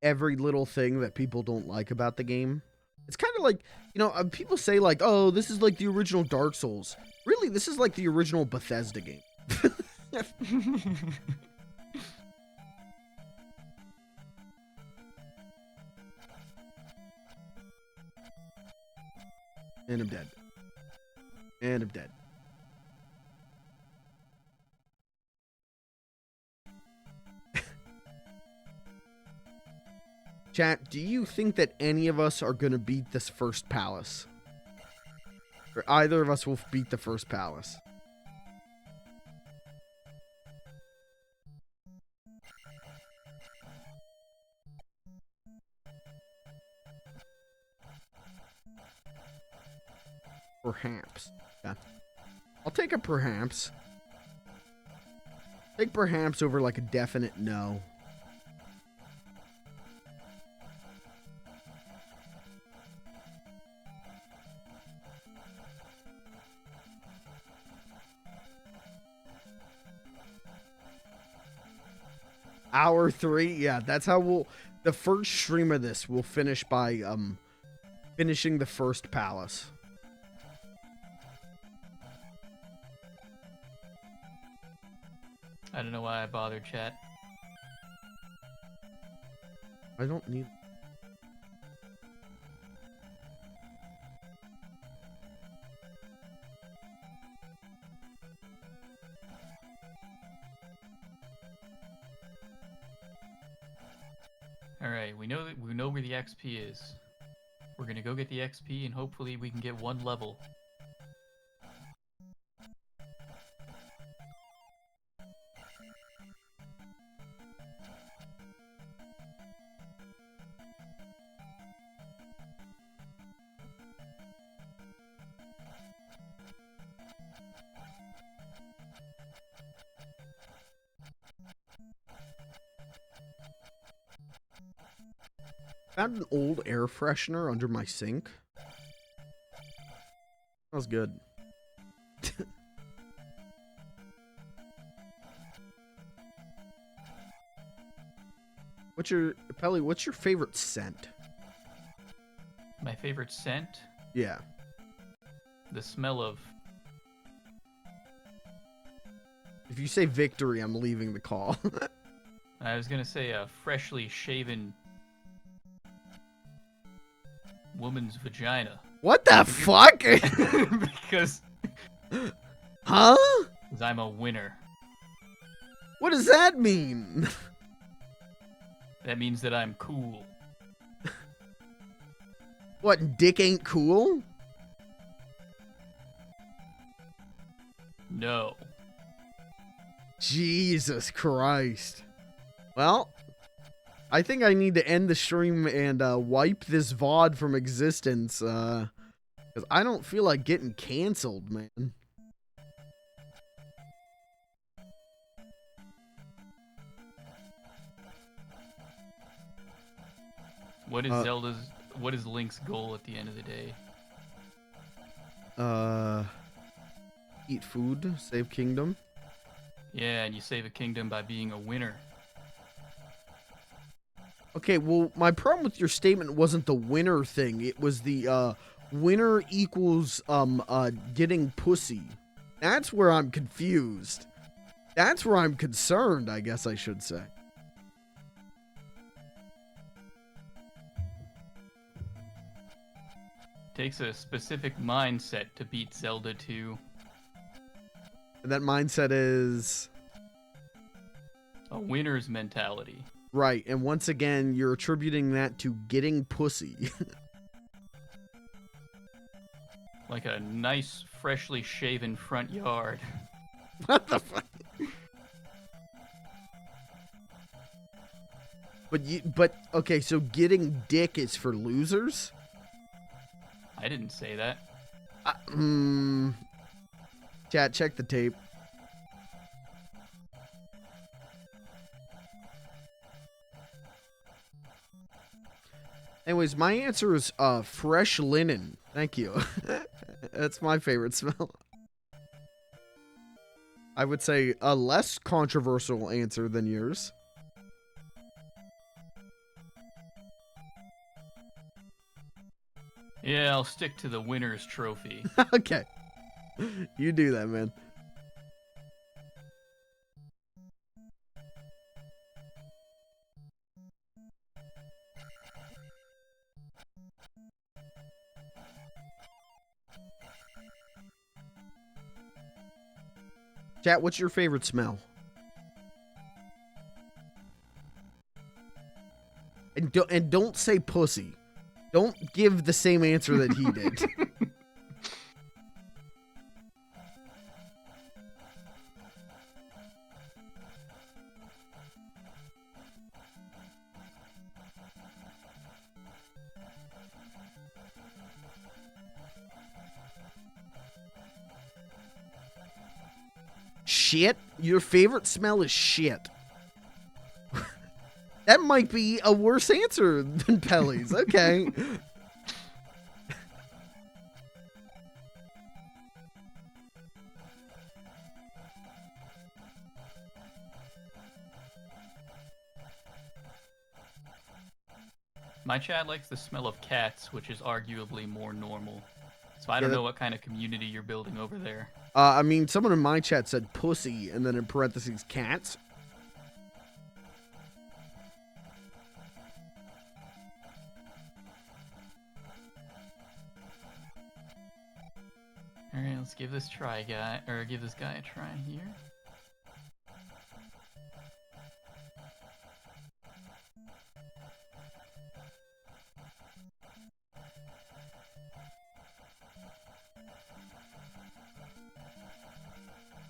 every little thing that people don't like about the game. It's kind of like, you know, people say like, oh, this is like the original Dark Souls. Really, this is like the original Bethesda game. And I'm dead. And I'm dead. Chat, do you think that any of us are going to beat this first palace? Or either of us will beat the first palace? Perhaps. Yeah. I'll take a perhaps. Take perhaps over like a definite no. Hour 3, yeah, that's how we'll. The first stream of this will finish by finishing the first palace. I don't know why I bothered, chat. I don't need. All right, we know where the XP is. We're gonna go get the XP, and hopefully we can get one level. Found an old air freshener under my sink. That was good. What's your favorite scent? My favorite scent? Yeah. The smell of... If you say victory, I'm leaving the call. I was gonna say a freshly shaven woman's vagina. What the fuck? Because... Huh? Because I'm a winner. What does that mean? That means that I'm cool. What, dick ain't cool? No. Jesus Christ. Well, I think I need to end the stream and wipe this VOD from existence, because I don't feel like getting canceled, man. What is what is Link's goal at the end of the day? Eat food, save kingdom. Yeah, and you save a kingdom by being a winner. Okay, well, my problem with your statement wasn't the winner thing. It was the winner equals getting pussy. That's where I'm confused. That's where I'm concerned, I guess I should say. Takes a specific mindset to beat Zelda 2. And that mindset is... A winner's mentality. Right, and once again, you're attributing that to getting pussy. Like a nice, freshly shaven front yard. What the fuck? But okay, so getting dick is for losers? I didn't say that. Chat, check the tape. Anyways, my answer is fresh linen. Thank you. That's my favorite smell. I would say a less controversial answer than yours. Yeah, I'll stick to the winner's trophy. Okay. You do that, man. Chat, what's your favorite smell? And don't say pussy. Don't give the same answer that he did. Shit? Your favorite smell is shit. That might be a worse answer than Pelly's. Okay. My chat likes the smell of cats, which is arguably more normal. So I don't know what kind of community you're building over there. I mean, someone in my chat said pussy, and then in parentheses, cats. Alright, let's give this guy a try here.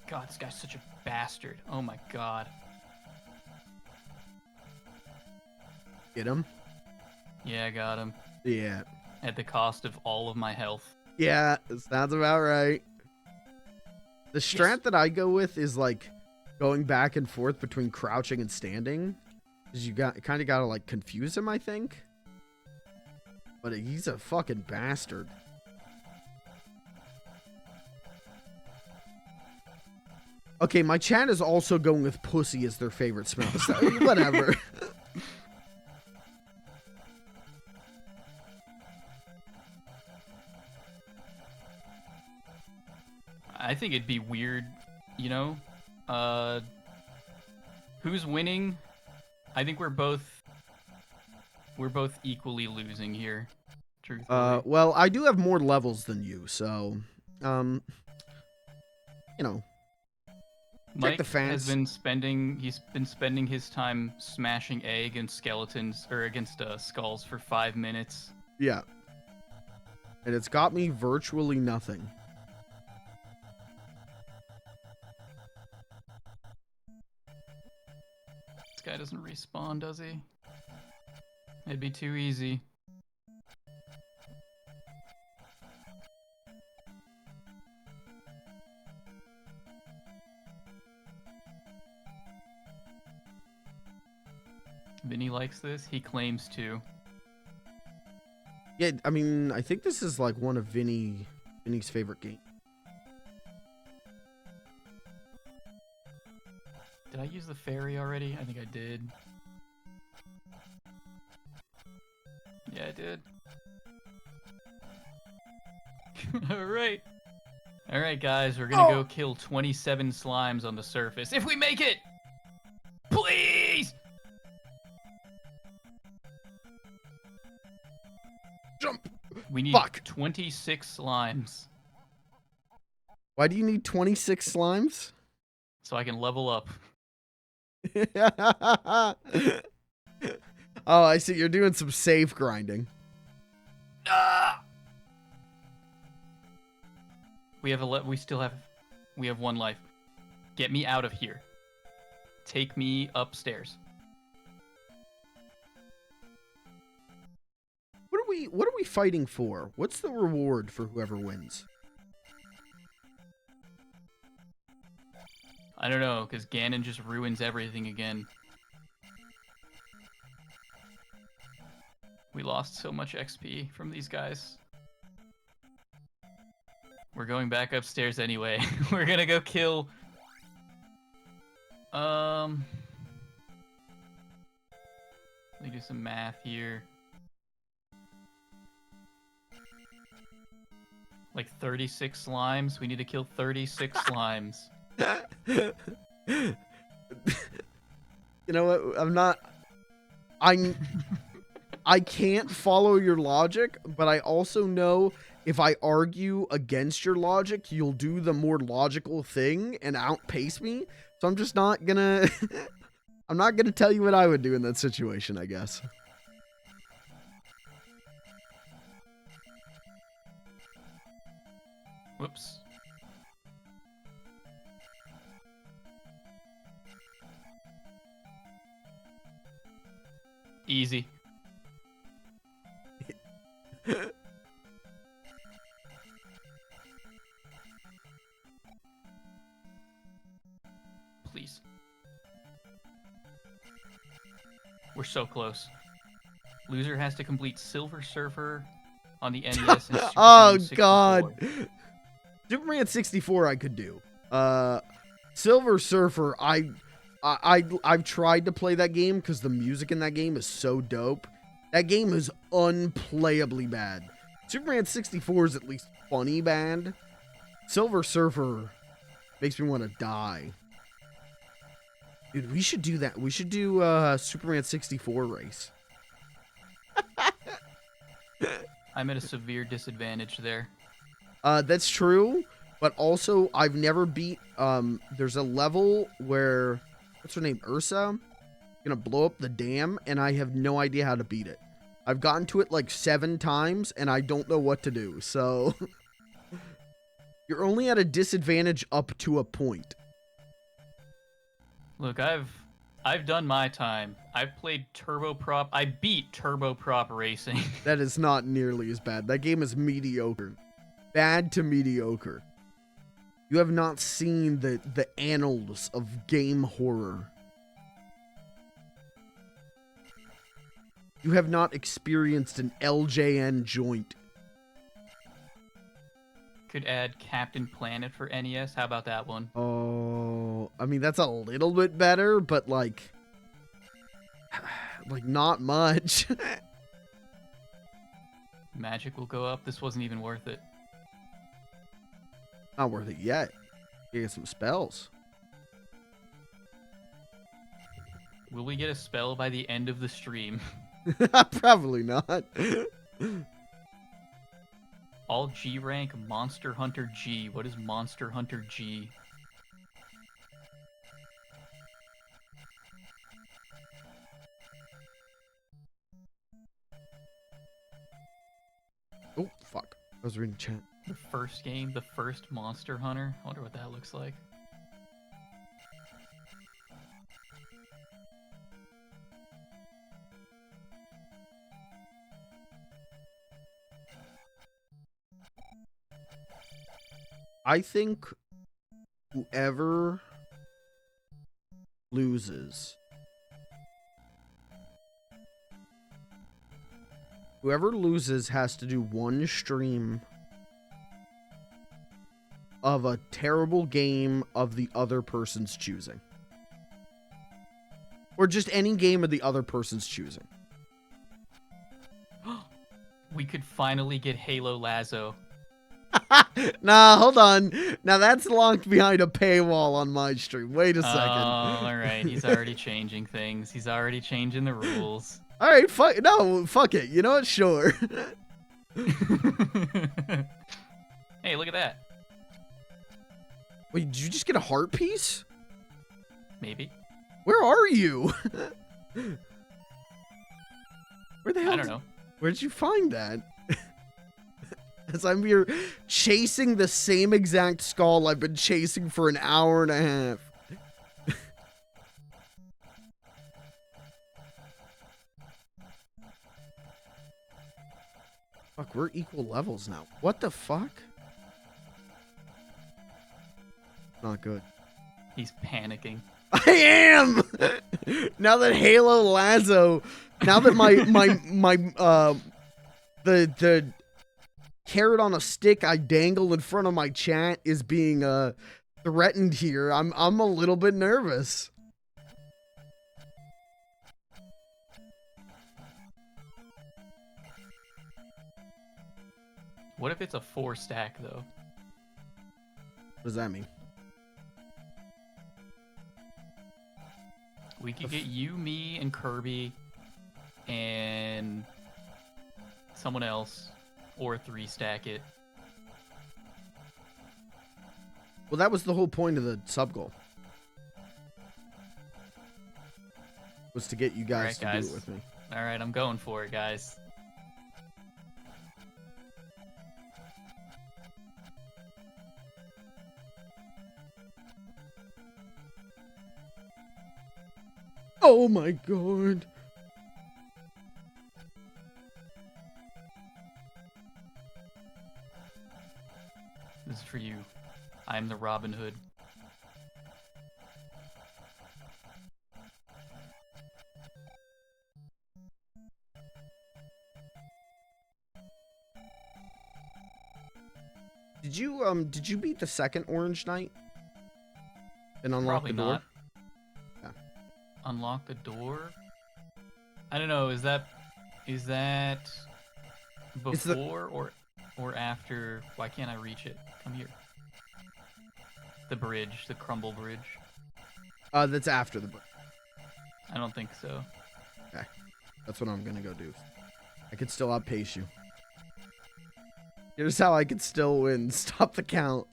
God, this guy's such a bastard. Oh my god. Get him? Yeah, I got him. Yeah. At the cost of all of my health. Yeah, sounds about right. The strat that I go with is like going back and forth between crouching and standing. Because you kind of got to like confuse him, I think. But he's a fucking bastard. Okay, my chat is also going with pussy as their favorite smell. So whatever. I think it'd be weird, you know? Who's winning? I think we're both equally losing here. Truthfully. Well, I do have more levels than you, so you know. Mike has been spending his time smashing egg and skeletons or against skulls for 5 minutes. Yeah. And it's got me virtually nothing. This guy doesn't respawn, does he? It'd be too easy. Vinny likes this. He claims to. Yeah, I mean, I think this is like one of Vinny's favorite games. Did I use the fairy already? I think I did. Yeah, I did. Alright. Alright, guys, we're gonna go kill 27 slimes on the surface. If we make it! Please! Jump! We need 26 slimes. Why do you need 26 slimes? So I can level up. Oh, I see. You're doing some safe grinding. Ah! We have one life. Get me out of here. Take me upstairs. What are we fighting for? What's the reward for whoever wins? I don't know, because Ganon just ruins everything again. We lost so much XP from these guys. We're going back upstairs anyway. We're gonna go kill... Let me do some math here. Like 36 slimes? We need to kill 36 slimes. You know what? I can't follow your logic, but I also know if I argue against your logic, you'll do the more logical thing and outpace me. So I'm just not gonna I'm not gonna tell you what I would do in that situation, I guess. Whoops. Easy. Please. We're so close. Loser has to complete Silver Surfer on the NES and Superman Oh 64. god. Superman 64 I could do. Silver Surfer I've tried to play that game because the music in that game is so dope. That game is unplayably bad. Superman 64 is at least funny bad. Silver Surfer makes me want to die. Dude, we should do that. We should do Superman 64 race. I'm at a severe disadvantage there. That's true, but also I've never beat there's a level where what's her name? Ursa gonna blow up the dam and I have no idea how to beat it. I've gotten to it like 7 times and I don't know what to do. So you're only at a disadvantage up to a point. Look, I've done my time. I've played Turboprop. I beat Turboprop Racing. That is not nearly as bad. That game is mediocre. Bad to mediocre. You have not seen the annals of game horror. You have not experienced an LJN joint. Could add Captain Planet for NES. How about that one? Oh, I mean, that's a little bit better, but like not much. Magic will go up. This wasn't even worth it. Not worth it yet. You get some spells. Will we get a spell by the end of the stream? Probably not. All G rank Monster Hunter G. What is Monster Hunter G? Oh, fuck. I was reading chat. The first game, the first Monster Hunter. I wonder what that looks like. I think whoever loses, has to do one stream of a terrible game of the other person's choosing. Or just any game of the other person's choosing. We could finally get Halo Lazo. Nah, hold on. Now that's locked behind a paywall on my stream. Wait a second. Oh, alright. He's already changing things. He's already changing the rules. Alright, fuck it. You know what? Sure. Hey, look at that. Wait, did you just get a heart piece? Maybe. Where are you? Where the hell? I don't know. Where did you find that? As I'm here chasing the same exact skull I've been chasing for an hour and a half. Fuck, we're equal levels now. What the fuck? Not good. He's panicking. I am! Now that Halo Lazo, now that the carrot on a stick I dangle in front of my chat is being threatened here, I'm a little bit nervous. What if it's a 4 stack though? What does that mean? We could get you, me, and Kirby, and someone else, or 3 stack it. Well, that was the whole point of the sub goal. Was to get you guys to do it with me. All right, I'm going for it, guys. Oh my god. This is for you. I'm the Robin Hood. Did you beat the second Orange Knight? And unlock Probably the door? not. Yeah. Unlock the door? I don't know, is that before or after? Why can't I reach it? Come here. The bridge, the crumble bridge. That's after the book. I don't think so. Okay. That's what I'm gonna go do. I could still outpace you. Here's how I could still win. Stop the count.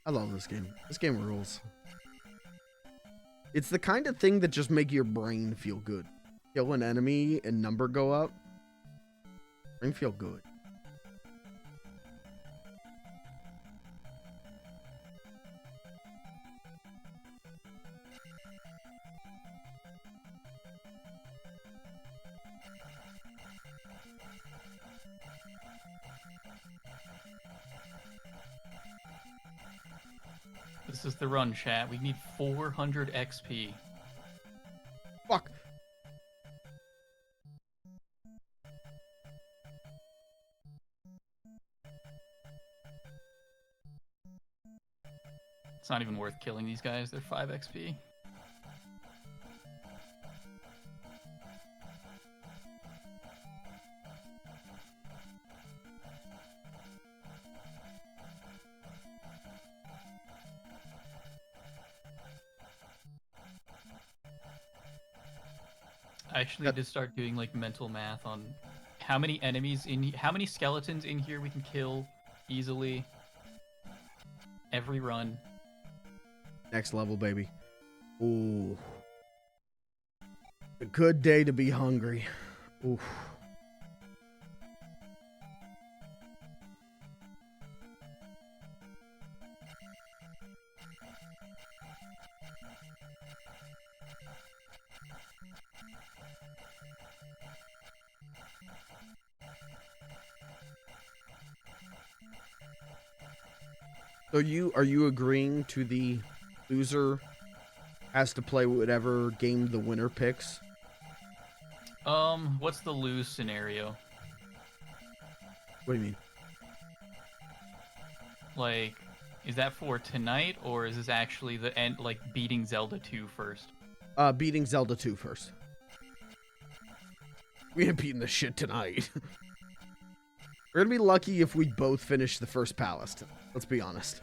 I love this game. This game rules. It's the kind of thing that just make your brain feel good. Kill an enemy and number go up. Brain feel good. This is the run, chat. We need 400 XP. Fuck. It's not even worth killing these guys. They're 5 XP. I actually did start doing like mental math on how many skeletons in here we can kill easily every run. Next level, baby. Ooh. A good day to be hungry. Ooh. So are you agreeing to the loser has to play whatever game the winner picks? What's the lose scenario? What do you mean? Like, is that for tonight, or is this actually the end, like beating Zelda 2 first? Beating Zelda 2 first. We ain't beating the shit tonight. We're gonna be lucky if we both finish the first palace. Let's be honest.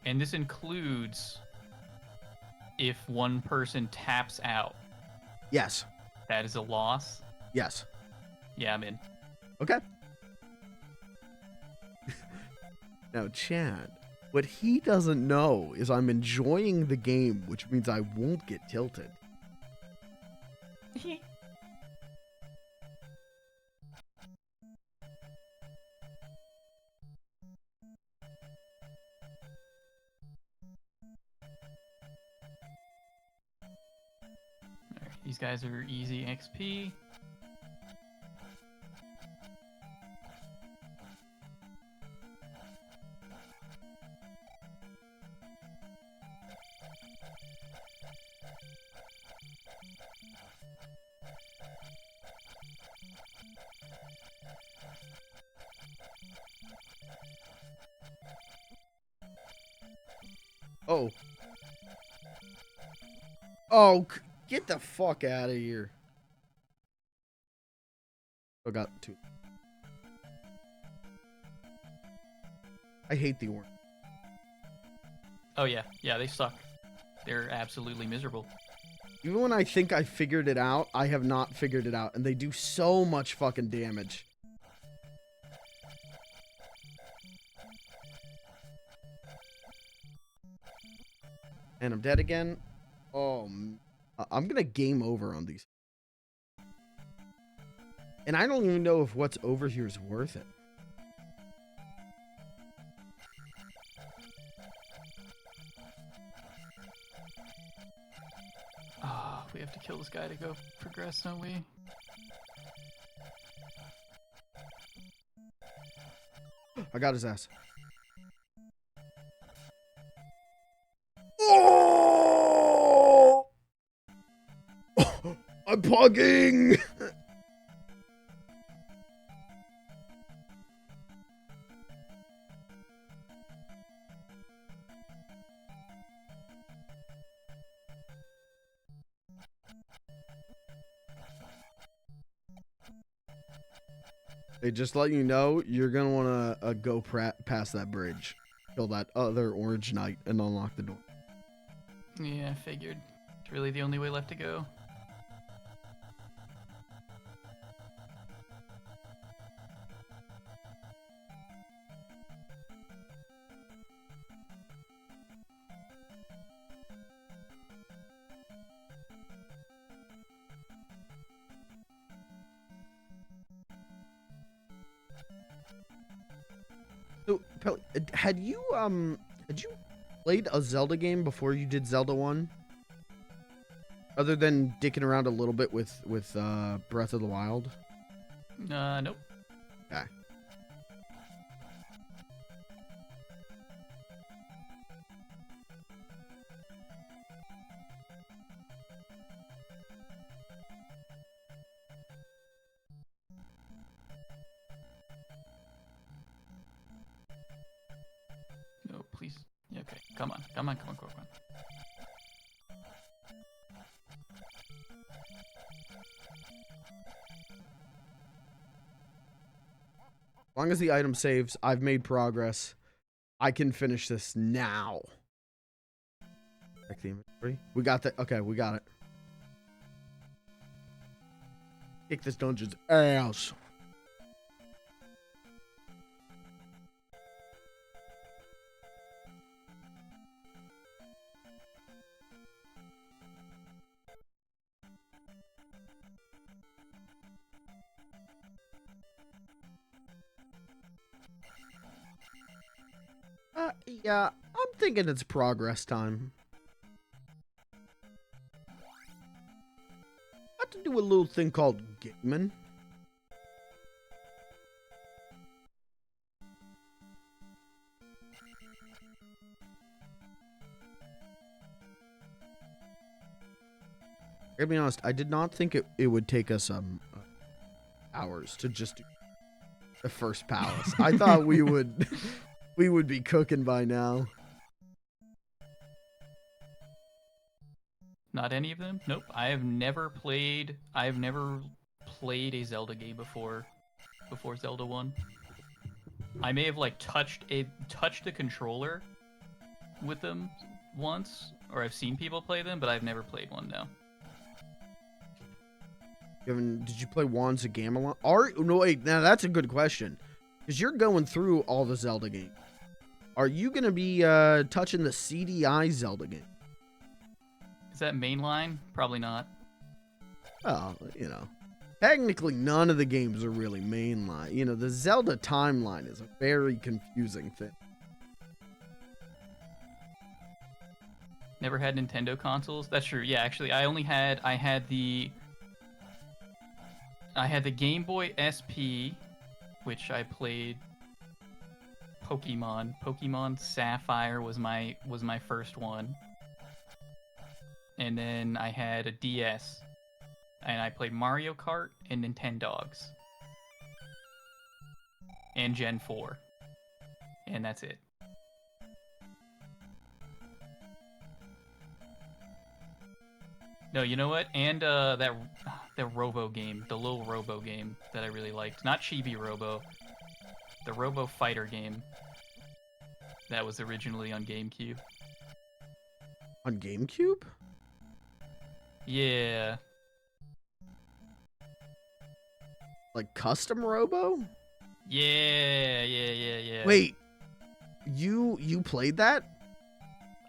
And this includes if one person taps out. Yes. That is a loss? Yes. Yeah, I'm in. Okay. Now, Chad, what he doesn't know is I'm enjoying the game, which means I won't get tilted. These guys are easy XP. Oh. Oh, get the fuck out of here. I got two. I hate the orange. Oh yeah, yeah, they suck. They're absolutely miserable. Even when I think I figured it out, I have not figured it out. And they do so much fucking damage. And I'm dead again. Oh, I'm gonna game over on these. And I don't even know if what's over here is worth it. Oh, we have to kill this guy to go progress, don't we? I got his ass. Oh! I'm pugging! Hey, just let you know, you're gonna want to go past that bridge. Kill that other orange knight and unlock the door. Yeah, I figured. It's really the only way left to go. So, had you played a Zelda game before you did Zelda 1? Other than dicking around a little bit with Breath of the Wild? Nope. Okay. No, please. Yeah, okay, come on, come on, come on, come on. As long as the item saves, I've made progress. I can finish this now. Check the inventory. We got that. Okay, we got it. Kick this dungeon's ass. Yeah, I'm thinking it's progress time. I have to do a little thing called gaming. To be honest, I did not think it would take us hours to just do the first palace. I thought we would be cooking by now. Not any of them? Nope. I have never played a Zelda game before Zelda 1. I may have like touched the controller with them once, or I've seen people play them, but I've never played one now. Did you play Wands of Gamelon? No, wait, now that's a good question. Because you're going through all the Zelda games. Are you going to be touching the CDI Zelda game? Is that mainline? Probably not. Well, you know. Technically, none of the games are really mainline. You know, the Zelda timeline is a very confusing thing. Never had Nintendo consoles? That's true. Yeah, actually, I had the Game Boy SP, which I played Pokemon Sapphire was my first one. And then I had a DS, and I played Mario Kart and Nintendogs, and Gen 4, and that's it. No, you know what? And that Robo game, the little Robo game that I really liked. Not Chibi Robo, the Robo Fighter game that was originally on GameCube. On GameCube? Yeah. Like custom Robo? Yeah. Wait, you played that?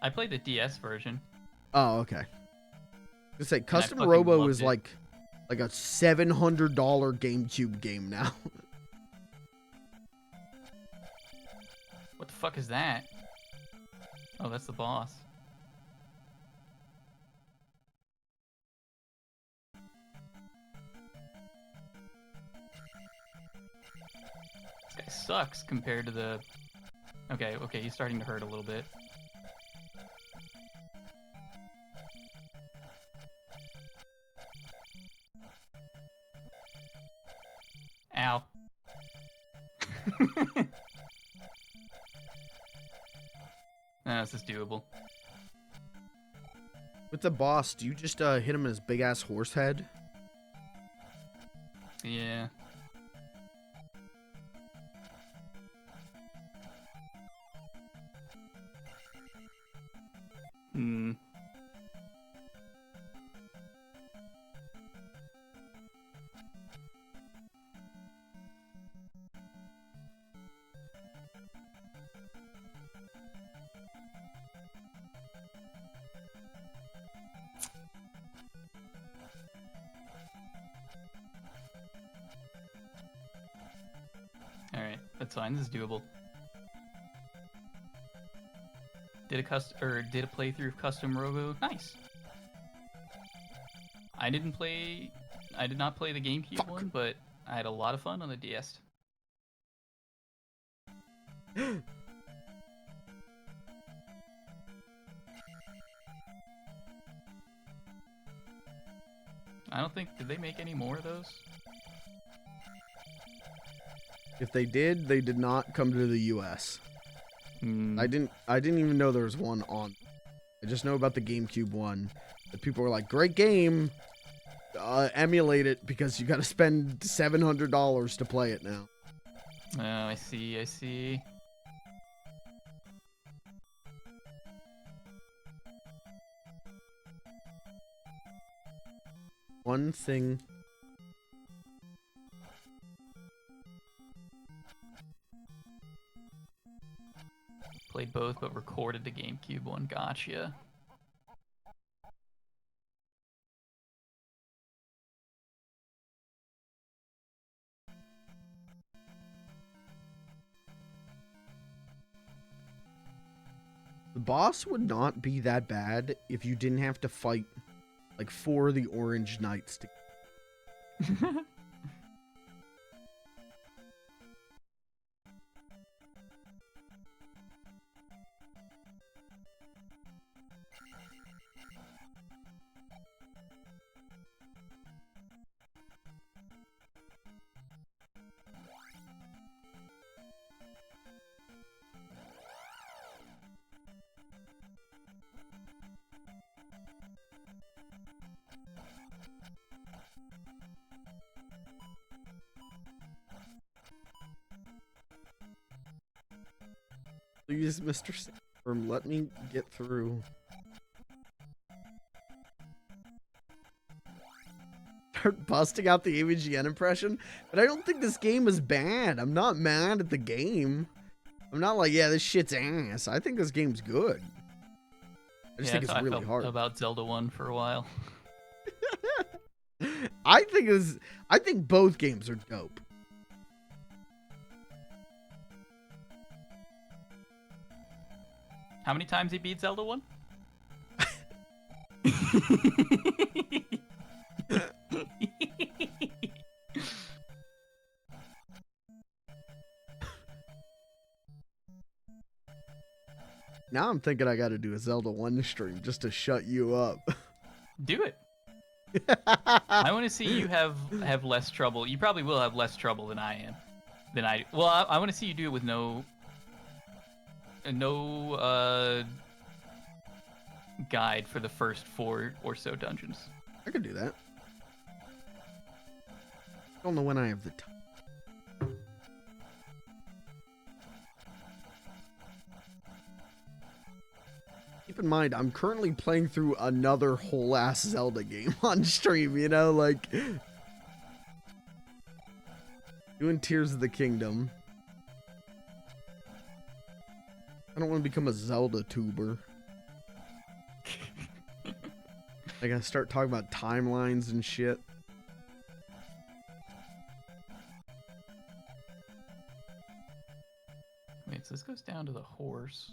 I played the DS version. Oh, okay. To say And I custom fucking Robo loved is it. like a $700 GameCube game now. What the fuck is that? Oh, that's the boss. This guy sucks compared to the... Okay, he's starting to hurt a little bit. Ow. No, this is doable. With the boss, do you just hit him in his big ass horse head? Yeah. Hmm. Alright, that's fine. This is doable. Did a playthrough of Custom Robo. Nice. I did not play the GameCube one, but I had a lot of fun on the DS. I don't think... Did they make any more of those? If they did, they did not come to the US. Hmm. I didn't even know there was one on. I just know about the GameCube one. That people were like, great game. Emulate it because you got to spend $700 to play it now. Oh, I see. One thing. Played both, but recorded the GameCube one. Gotcha. The boss would not be that bad if you didn't have to fight like 4 of the Orange Knights. Please, Mr. Sandworm, let me get through. Start busting out the AVGN impression, but I don't think this game is bad. I'm not mad at the game. I'm not like, yeah, this shit's ass. I think this game's good. I just think it's really hard. About Zelda 1 for a while. I think both games are dope. How many times he beat Zelda 1? Now I'm thinking I got to do a Zelda 1 stream just to shut you up. Do it. I want to see you have less trouble. You probably will have less trouble than I am. Well, I want to see you do it with no guide for the first 4 or so dungeons. I could do that. I don't know when I have the time. keep in mind, I'm currently playing through another whole ass Zelda game on stream, you know, like doing Tears of the Kingdom. I don't want to become a Zelda tuber. I gotta start talking about timelines and shit. Wait, so this goes down to the horse.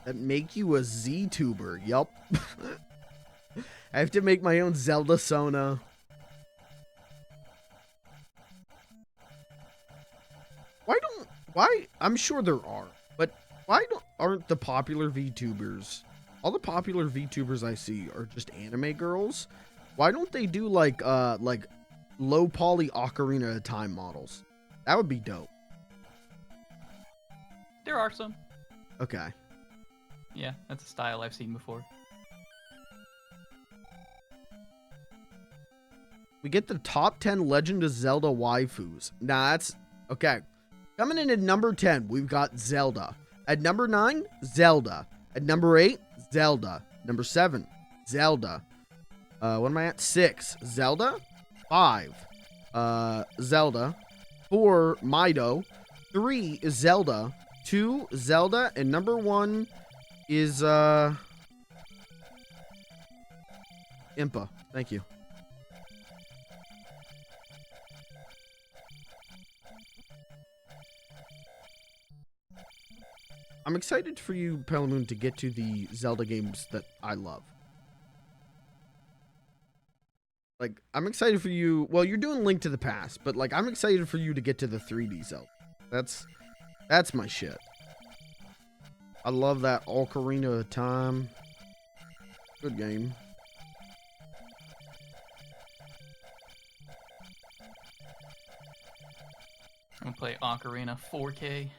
That make you a Z-tuber. Yup. I have to make my own Zelda Sona. Why? I'm sure there are, but why aren't the popular VTubers? All the popular VTubers I see are just anime girls. Why don't they do like low poly Ocarina of Time models? That would be dope. There are some. Okay. Yeah, that's a style I've seen before. We get the top 10 Legend of Zelda waifus. Nah, that's okay. Coming in at number 10, we've got Zelda. At number 9, Zelda. At number 8, Zelda. Number 7, Zelda. What am I at? 6, Zelda. 5, Zelda. 4, Mido. 3 is Zelda. 2, Zelda. And number 1 is, Impa. Thank you. I'm excited for you, Pelimoon, to get to the Zelda games that I love. Like, I'm excited for you. Well, you're doing Link to the Past, but like, I'm excited for you to get to the 3D Zelda. That's my shit. I love that Ocarina of Time. Good game. I'm gonna play Ocarina 4K.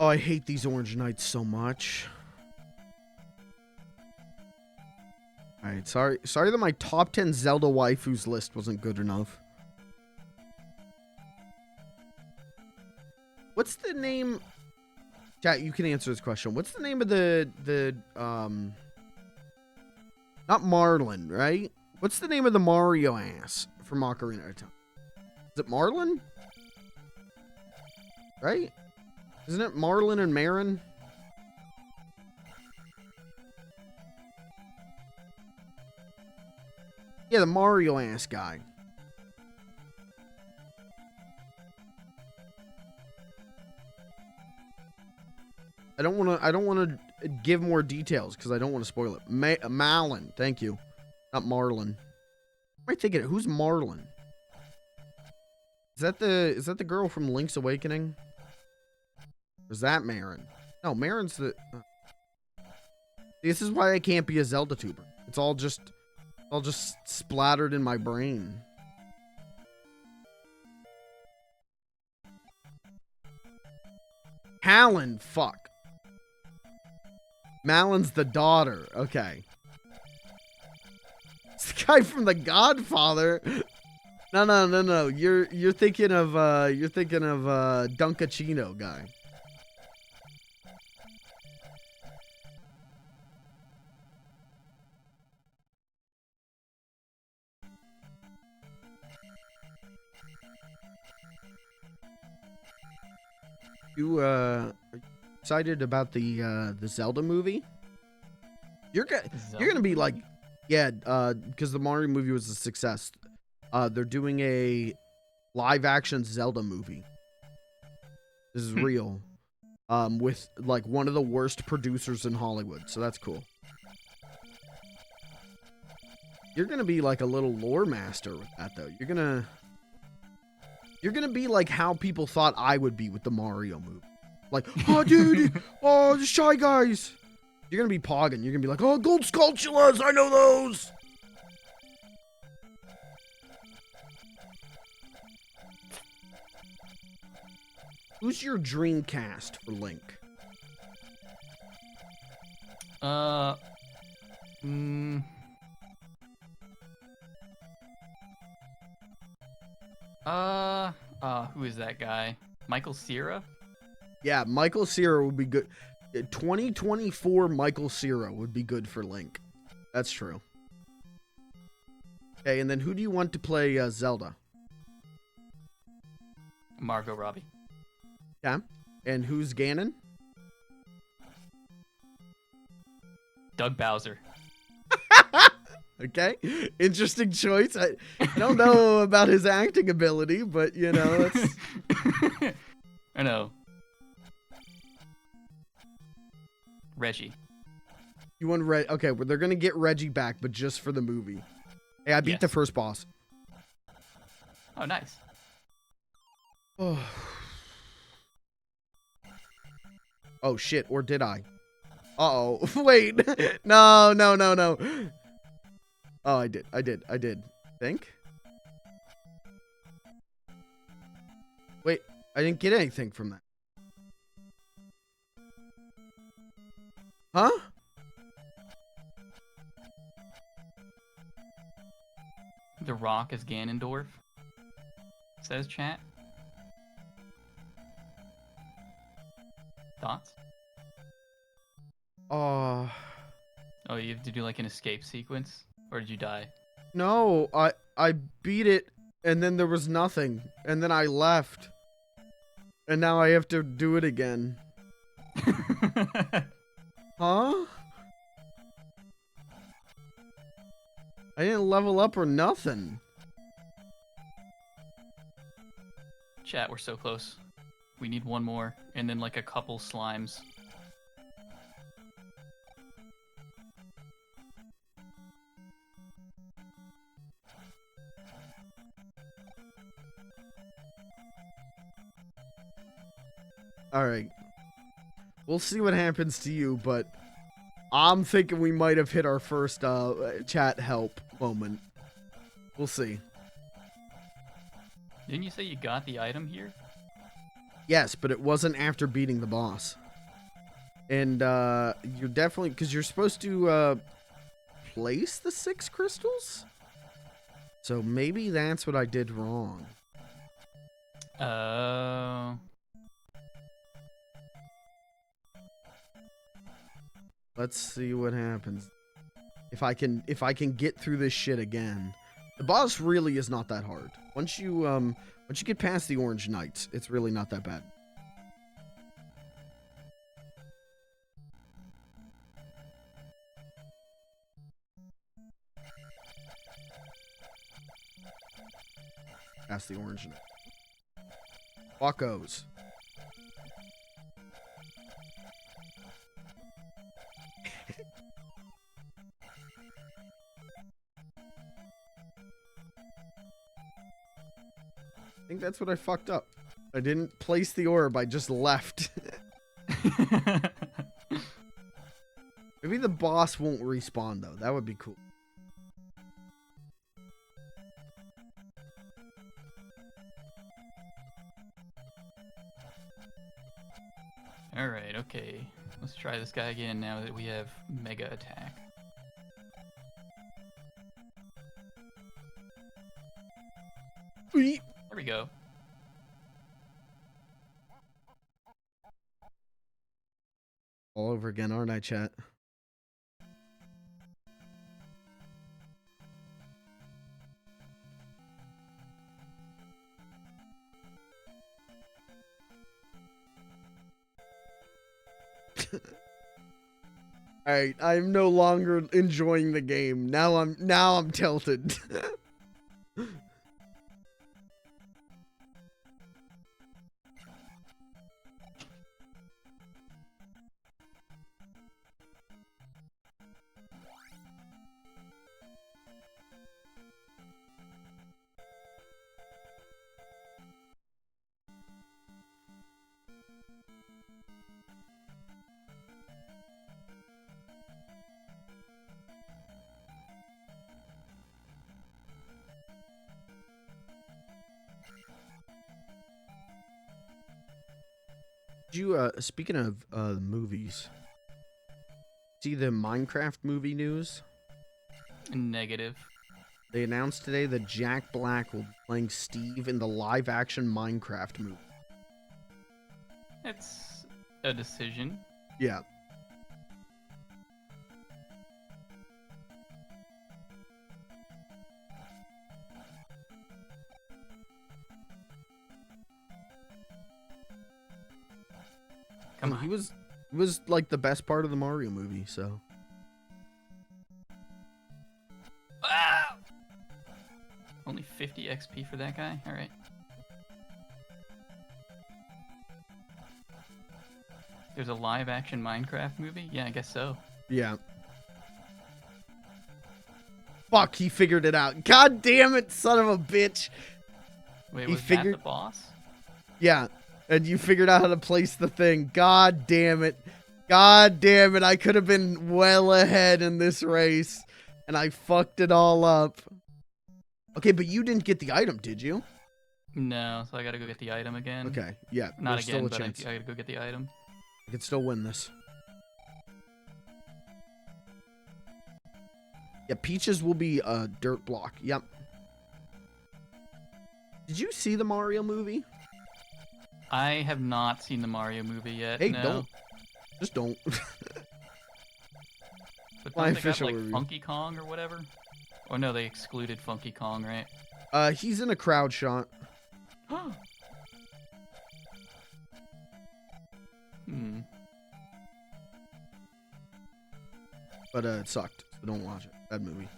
Oh, I hate these Orange Knights so much. Alright, sorry that my top 10 Zelda waifus list wasn't good enough. What's the name? Chat, you can answer this question. What's the name of the not Marlin, right? What's the name of the Mario ass from Ocarina of Time? Is it Marlin? Right? Isn't it Marlin and Marin? Yeah, the Mario ass guy. I don't want to give more details because I don't want to spoil it. Malin, thank you. Not Marlin. What am I thinking? Who's Marlin? Is that the girl from Link's Awakening? Or is that Marin? No, Marin's the... This is why I can't be a Zelda tuber. It's all just splattered in my brain. Hallen, fuck. Malin's the daughter. Okay. It's the guy from The Godfather. No. You're thinking of Dunkachino guy. You excited about the Zelda movie? You're gonna be like, yeah, because the Mario movie was a success. They're doing a live action Zelda movie. This is real. With like one of the worst producers in Hollywood, so that's cool. You're gonna be like a little lore master with that, though. You're gonna be like how people thought I would be with the Mario movie. Like, oh, dude, oh, the Shy Guys. You're gonna be Poggin. You're gonna be like, oh, Gold Skulltulas, I know those. Who's your dream cast for Link? Who is that guy? Michael Cera? Yeah, Michael Cera would be good. 2024 Michael Cera would be good for Link. That's true. Okay, and then who do you want to play Zelda? Margot Robbie. Yeah. And who's Ganon? Doug Bowser. Okay, interesting choice. I don't know about his acting ability, but you know, it's... I know. Reggie. You want Okay, well, they're gonna get Reggie back, but just for the movie. Hey, I beat the first boss. Oh, nice. Oh shit, or did I? Uh-oh. Wait. No. Oh, I did. Think? Wait, I didn't get anything from that. Huh? The Rock is Ganondorf, says chat. Thoughts? Oh, you have to do like an escape sequence? Or did you die? no, I beat it, and then there was nothing, and then I left. And now I have to do it again. Huh? I didn't level up or nothing. Chat, we're so close. We need one more, and then like a couple slimes. Alright. We'll see what happens to you, but I'm thinking we might have hit our first chat help moment. We'll see. Didn't you say you got the item here? Yes, but it wasn't after beating the boss. And you're definitely... Because you're supposed to place the 6 crystals? So maybe that's what I did wrong. Oh... Let's see what happens. If I can get through this shit again. The boss really is not that hard. Once you get past the Orange Knights, it's really not that bad. Past the Orange Knight. Walkos. I think that's what I fucked up. I didn't place the orb, I just left. Maybe the boss won't respawn, though. That would be cool. Alright, okay. Let's try this guy again now that we have Mega Attack. There we go. All over again, aren't I, chat? Alright, I'm no longer enjoying the game. Now I'm tilted. Did you, speaking of movies, see the Minecraft movie news? Negative. They announced today that Jack Black will be playing Steve in the live-action Minecraft movie. It's a decision. Yeah. Come on. He was like the best part of the Mario movie, so. Ah! Only 50 XP for that guy? Alright. There's a live action Minecraft movie? Yeah, I guess so. Yeah. Fuck, he figured it out. God damn it, son of a bitch. Wait, He was figured- that the boss? Yeah, and you figured out how to place the thing. God damn it. God damn it, I could have been well ahead in this race, and I fucked it all up. Okay, but you didn't get the item, did you? No, so I gotta go get the item again. Okay, yeah, Not there's again, still a but I chance. gotta go get the item. I can still win this. Yeah, Peaches will be a dirt block. Yep. Did you see the Mario movie? I have not seen the Mario movie yet. Hey, no. don't. Just don't. But My don't they got, official like, review. Funky Kong or whatever? Or no, they excluded Funky Kong, right? He's in a crowd shot. Hmm. But it sucked, so don't watch it. Bad movie.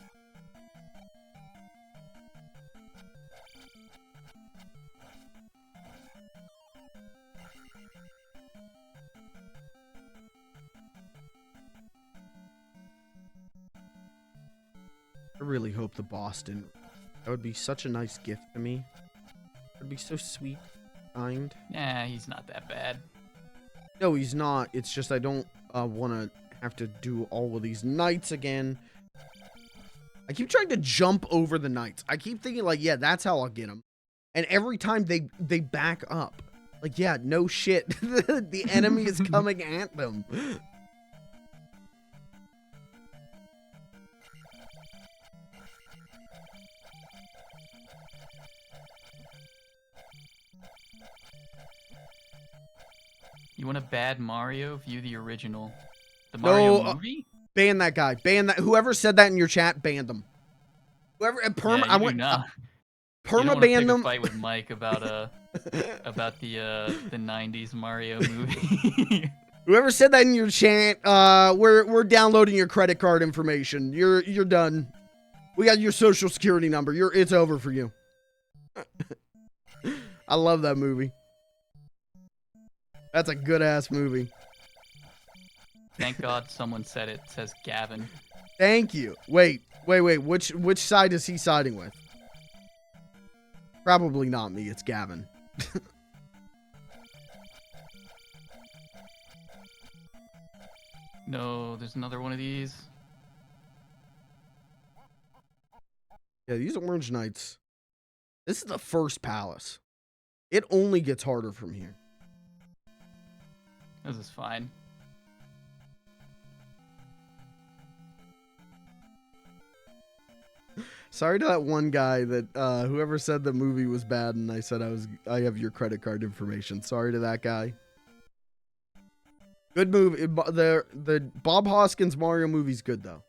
I really hope the boss didn't. That would be such a nice gift to me. It would be so sweet, kind. Nah, he's not that bad. No, he's not. It's just I don't want to have to do all of these knights again. I keep trying to jump over the knights. I keep thinking like, yeah, that's how I'll get them. And every time they back up. Like, yeah, no shit. The enemy is coming at them. You want a bad Mario? View the original. The Mario movie? Ban that guy. Ban that. Whoever said that in your chat, banned them. Whoever Yeah, I you went do not. perma banned them. A fight with Mike about the 90s Mario movie. Whoever said that in your chat, we're downloading your credit card information. You're done. We got your social security number. It's over for you. I love that movie. That's a good ass movie. Thank God someone said it. It says Gavin. Thank you. Wait. Which side is he siding with? Probably not me. It's Gavin. No, there's another one of these. Yeah, these orange knights. This is the first palace. It only gets harder from here. This is fine. Sorry to that one guy that whoever said the movie was bad and I said I have your credit card information. Sorry to that guy. Good movie. The Bob Hoskins Mario movie's good though.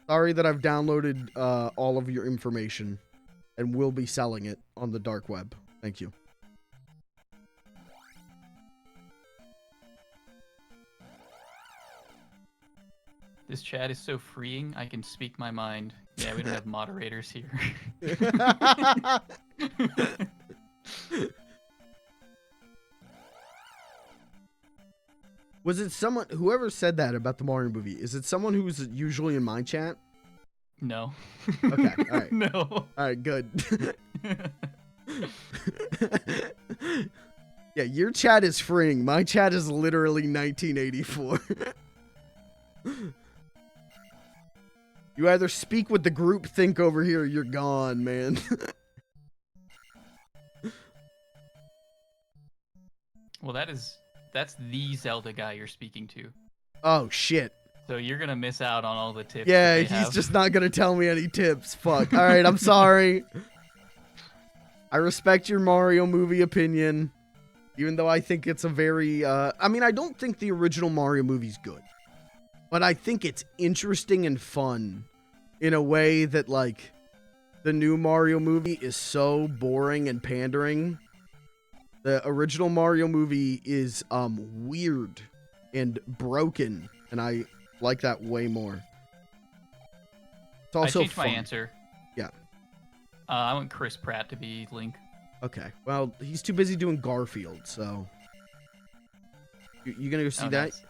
Sorry that I've downloaded all of your information and will be selling it on the dark web. Thank you. This chat is so freeing, I can speak my mind. Yeah, we don't have moderators here. Was it someone, whoever said that about the Mario movie, is it someone who's usually in my chat? No. Okay, all right. No. All right, good. Yeah, your chat is freeing. My chat is literally 1984. You either speak with the group think over here or you're gone, man. Well, that's the Zelda guy you're speaking to. Oh, shit. So you're gonna miss out on all the tips. Yeah, that they he's have. just not going to tell me any tips. Fuck. All right, I'm sorry. I respect your Mario movie opinion, even though I think it's a very, I mean, I don't think the original Mario movie's good, but I think it's interesting and fun in a way that, like, the new Mario movie is so boring and pandering. The original Mario movie is, weird and broken, and I like that way more. It's also I changed fun. my answer. Yeah. I want Chris Pratt to be Link. Okay. Well, he's too busy doing Garfield, so. You gonna go see that? Nice.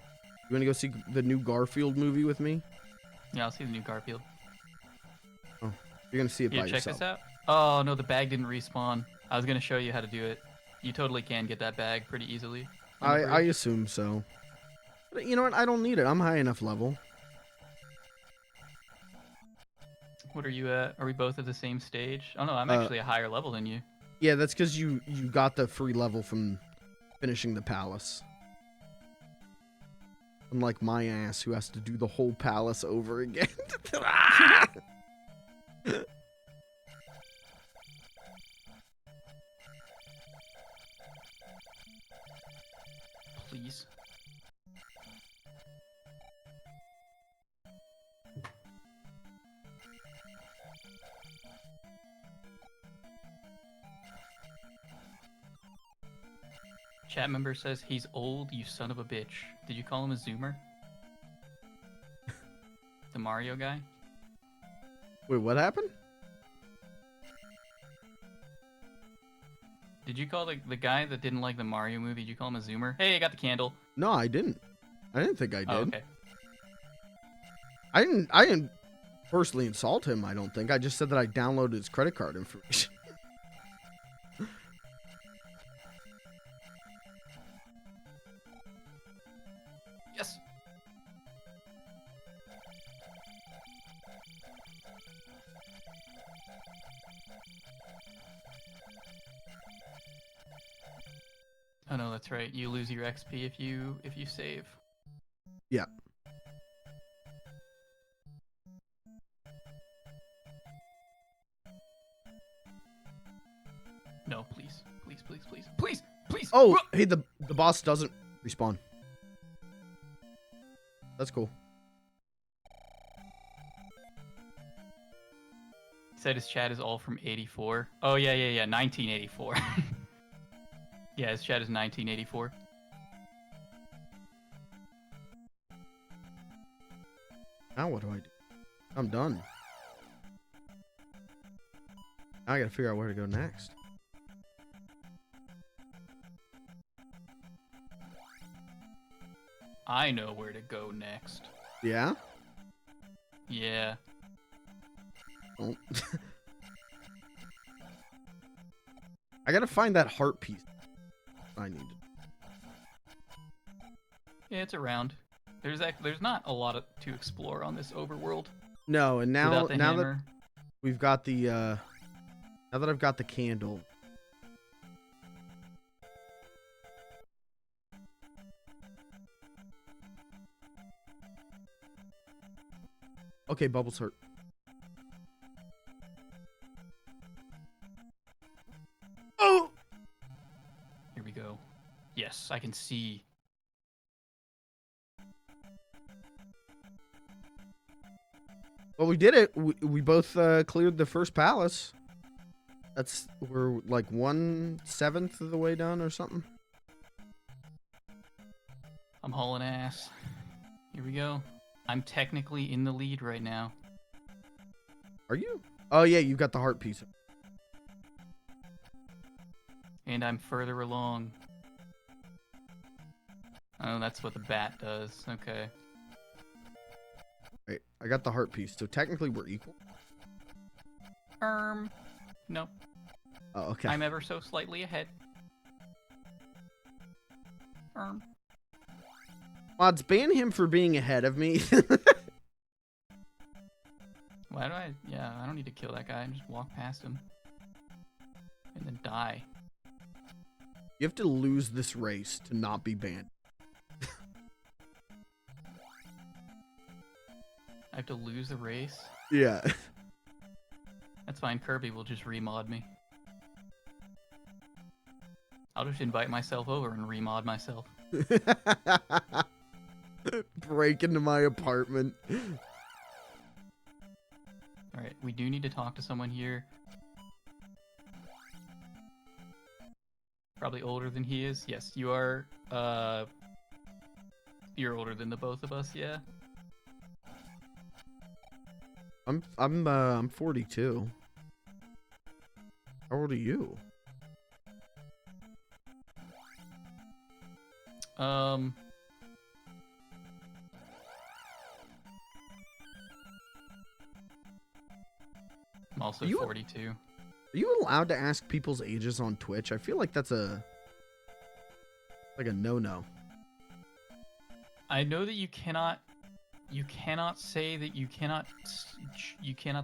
You gonna go see the new Garfield movie with me? Yeah, I'll see the new Garfield. Oh, you're gonna see it by Check yourself. this out. Oh no, the bag didn't respawn. I was gonna show you how to do it. You totally can get that bag pretty easily. I assume so. But you know what? I don't need it. I'm high enough level. What are you at? Are we both at the same stage? Oh no, I'm actually a higher level than you. Yeah, that's because you got the free level from finishing the palace. Unlike my ass, who has to do the whole palace over again. Please. Chat member says he's old, you son of a bitch. Did you call him a zoomer? The Mario guy? Wait, what happened? Did you call the guy that didn't like the Mario movie, did you call him a zoomer? Hey, I got the candle. No, I didn't. I didn't think I did. Oh, okay. I didn't personally insult him, I don't think. I just said that I downloaded his credit card information. Yes. Oh no, that's right. You lose your XP if you save. Yeah. No, please. Please, please, please. Please, please. Oh, hey, the boss doesn't respawn. That's cool. Said his chat is all from 84. Oh, yeah, 1984. Yeah, his chat is 1984. Now what do I do? I'm done. Now I gotta figure out where to go next. I know where to go next. Yeah? Yeah. Oh. I gotta find that heart piece I need. Yeah, it's around. There's not a lot to explore on this overworld. No, and now Without the that hammer. we've got the now that I've got the candle. Okay, Bubbles hurt. Oh! Here we go. Yes, I can see. Well, we did it. We both cleared the first palace. We're like 1/7 of the way done or something. I'm hauling ass. Here we go. I'm technically in the lead right now. Are you? Oh yeah, you've got the heart piece. And I'm further along. Oh, that's what the bat does. Okay. Wait, I got the heart piece. So technically we're equal. Nope. Oh, okay. I'm ever so slightly ahead. Mods, ban him for being ahead of me. Why do I? Yeah, I don't need to kill that guy. I just walk past him. And then die. You have to lose this race to not be banned. I have to lose the race? Yeah. That's fine. Kirby will just remod me. I'll just invite myself over and remod myself. Break into my apartment. Alright, we do need to talk to someone here. Probably older than he is. Yes, you are, you're older than the both of us, yeah? I'm 42. How old are you? I'm also 42. Are you allowed to ask people's ages on Twitch? I feel like that's a no-no. I know that you cannot say that you cannot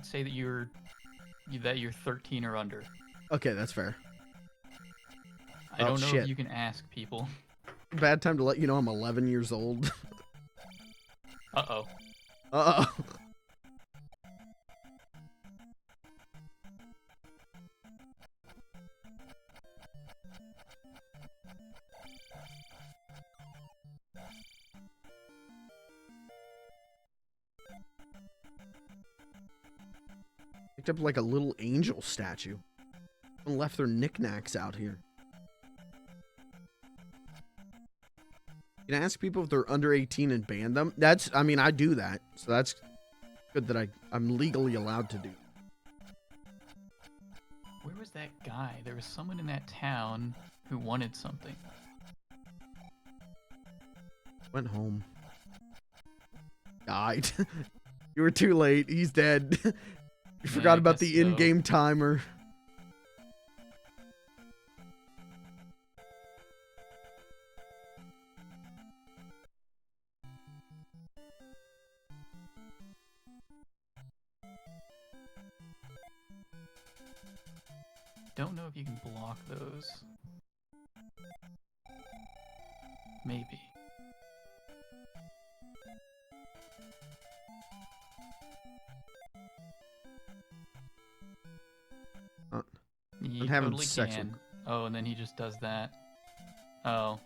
say that you're 13 or under. Okay, that's fair. I don't know if you can ask people. Bad time to let you know I'm 11 years old. Uh-oh. Uh-oh. Picked up like a little angel statue. And left their knickknacks out here. You can ask people if they're under 18 and ban them. I mean, I do that. So that's good that I'm legally allowed to do. Where was that guy? There was someone in that town who wanted something. Went home. Died. You were too late. He's dead. You forgot about the in-game timer. Don't know if you can block those. Maybe. I'm having sex with... Oh, and then he just does that. Oh.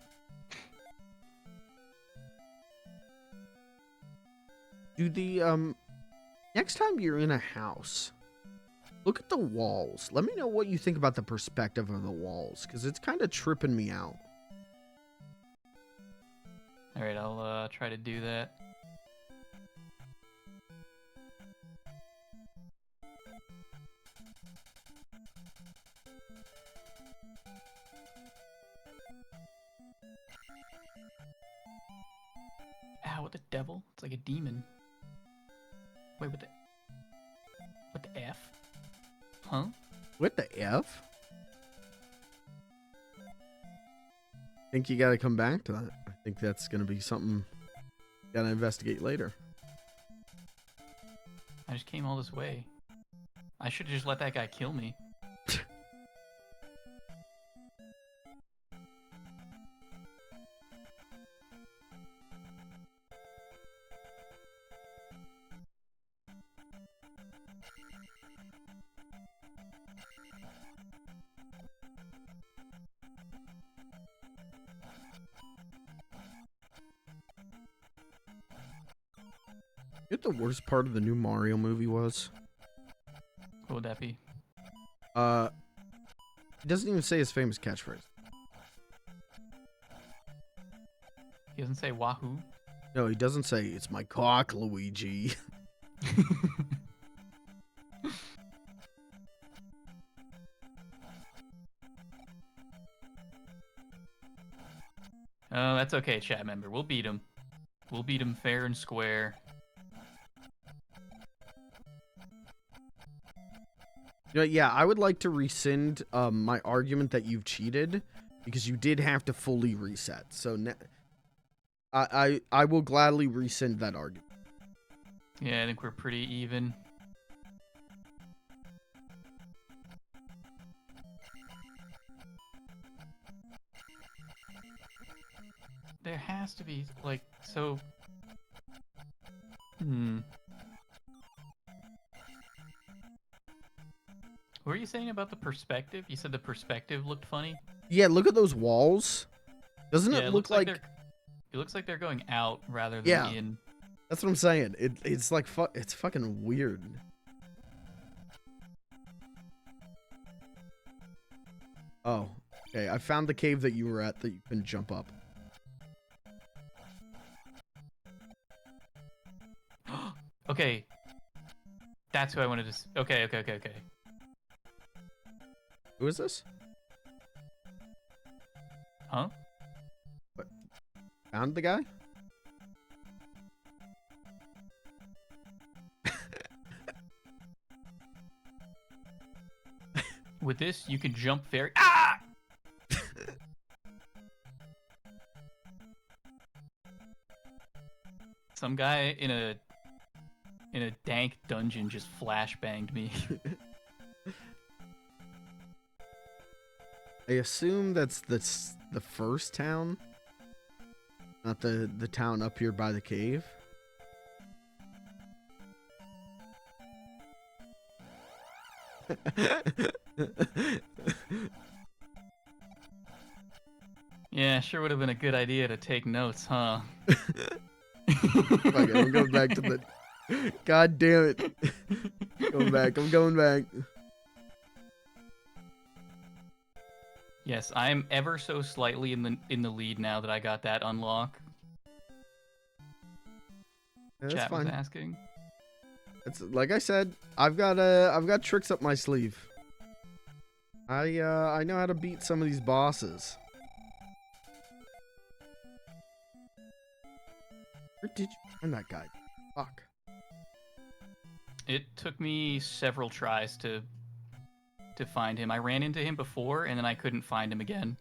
Do the, next time you're in a house, look at the walls. Let me know what you think about the perspective of the walls, because it's kind of tripping me out. Alright, I'll try to do that. Ow, what the devil? It's like a demon. Wait, what the F? Huh? What the F? I think you gotta come back to that. I think that's gonna be something you gotta investigate later. I just came all this way. I should have just let that guy kill me. You know what the worst part of the new Mario movie was? What would that be? He doesn't even say his famous catchphrase. He doesn't say wahoo? No, he doesn't say, "It's my cock, Luigi." Oh, that's okay, chat member. We'll beat him. We'll beat him fair and square. You know, yeah, I would like to rescind my argument that you've cheated, because you did have to fully reset. So I will gladly rescind that argument. Yeah, I think we're pretty even. there has to be, like, so... What were you saying about the perspective? You said the perspective looked funny? Yeah, look at those walls. Doesn't it look like... It looks like they're going out rather than Yeah, in. that's what I'm saying. It's like it's fucking weird. Oh, okay. I found the cave that you were at that you can jump up. Okay. That's who I wanted to... Okay. Who is this? Huh? What? Found the guy? With this, you can jump very... Ah! Some guy in a dank dungeon just flashbanged me. I assume that's the first town, not the town up here by the cave. Yeah, sure would have been a good idea to take notes, huh? Fuck it, I'm going back to the... God damn it. I'm going back. Yes, I'm ever so slightly in the lead now that I got that unlock. Yeah, that's Chat fine. was asking. It's like I said, I've got tricks up my sleeve. I know how to beat some of these bosses. Where did you find that guy? Fuck. It took me several tries to find him. I ran into him before, and then I couldn't find him again.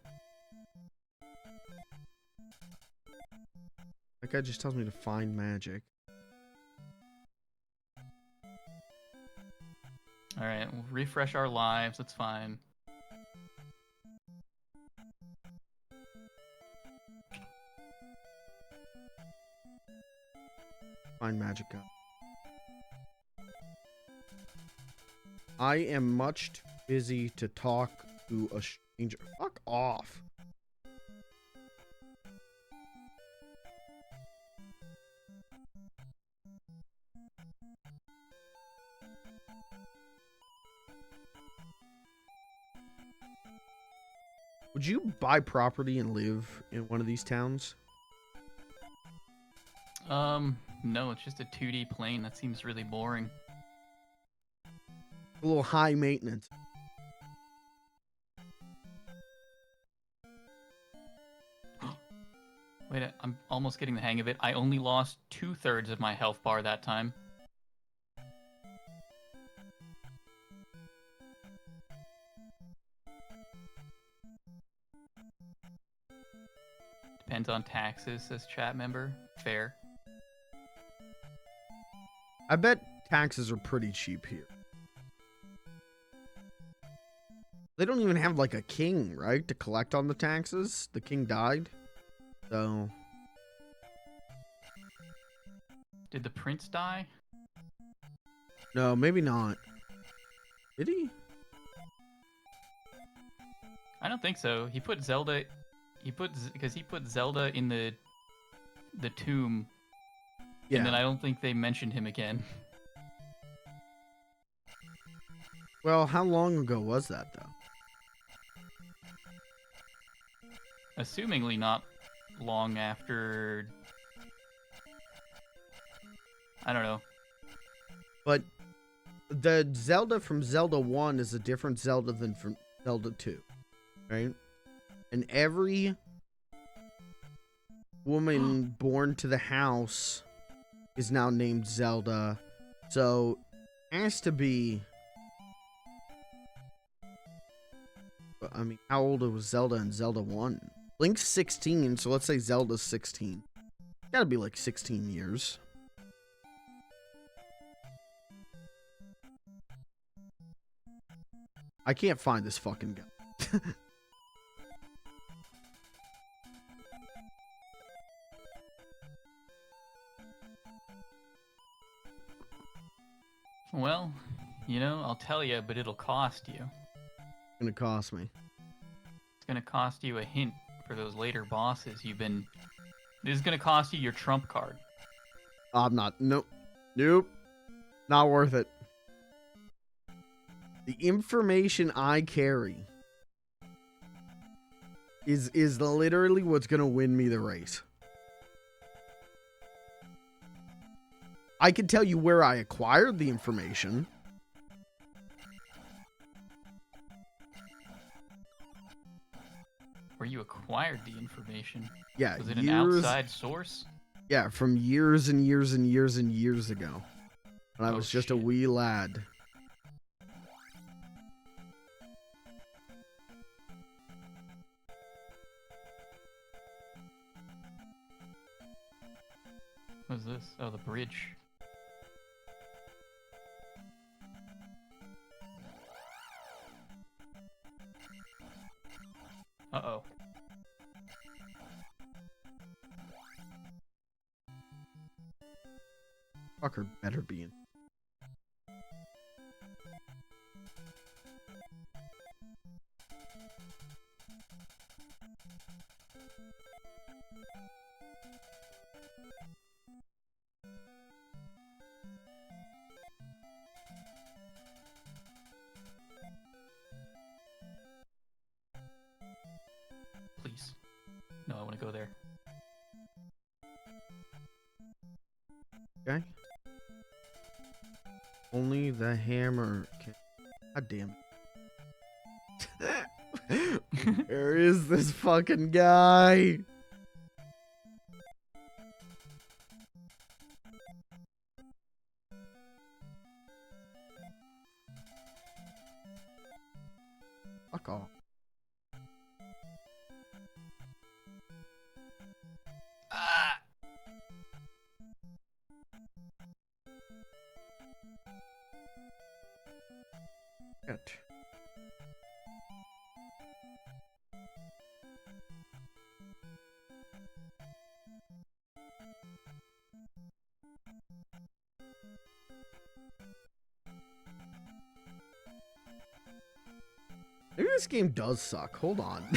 That guy just tells me to find magic. Alright, we'll refresh our lives. That's fine. Find magic gun. I am much too busy to talk to a stranger. Fuck off. Would you buy property and live in one of these towns? No, it's just a 2D plane. That seems really boring. A little high maintenance. Wait, I'm almost getting the hang of it. I only lost 2/3 of my health bar that time. Depends on taxes, says chat member. Fair. I bet taxes are pretty cheap here. They don't even have like a king, right? To collect on the taxes. The king died. So. Did the prince die? No, maybe not. Did he? I don't think so. He put Zelda... Because he put Zelda in the tomb. Yeah. And then I don't think they mentioned him again. Well, how long ago was that, though? Assumingly not long after... I don't know. But the Zelda from Zelda 1 is a different Zelda than from Zelda 2, right? And every woman born to the house is now named Zelda. So, it has to be... I mean, how old was Zelda in Zelda 1? Link's 16, so let's say Zelda's 16. Gotta be like 16 years. I can't find this fucking guy. Well, you know, I'll tell you, but it'll cost you. It's gonna cost me. It's gonna cost you a hint for those later bosses you've been... This is gonna cost you your trump card. I'm not. Nope. Nope. Not worth it. The information I carry is literally what's gonna win me the race. I can tell you where I acquired the information. Where you acquired the information. Yeah, Was it an outside source? Yeah, from years and years and years and years ago. When I was just a shit. wee lad. What's this? Oh, the bridge. Uh-oh. Fucker better be in. Please. No, I want to go there. Okay. Only the hammer can... God damn it. Where is this fucking guy? Fuck off. Ah! Shit. Maybe this game does suck. Hold on.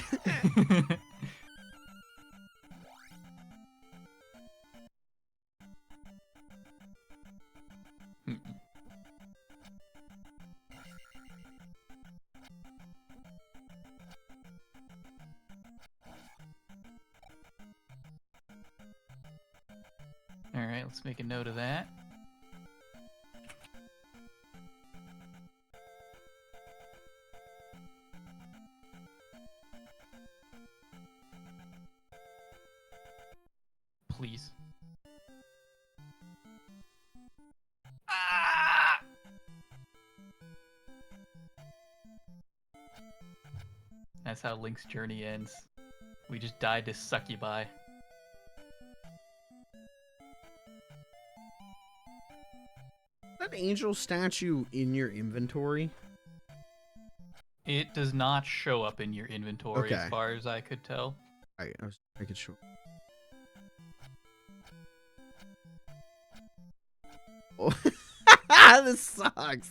Alright, let's make a note of that. Please. Ah! That's how Link's journey ends. We just died to succubi. That angel statue in your inventory? It does not show up in your inventory Okay. as far as I could tell. Alright, I was making sure. Oh. This sucks.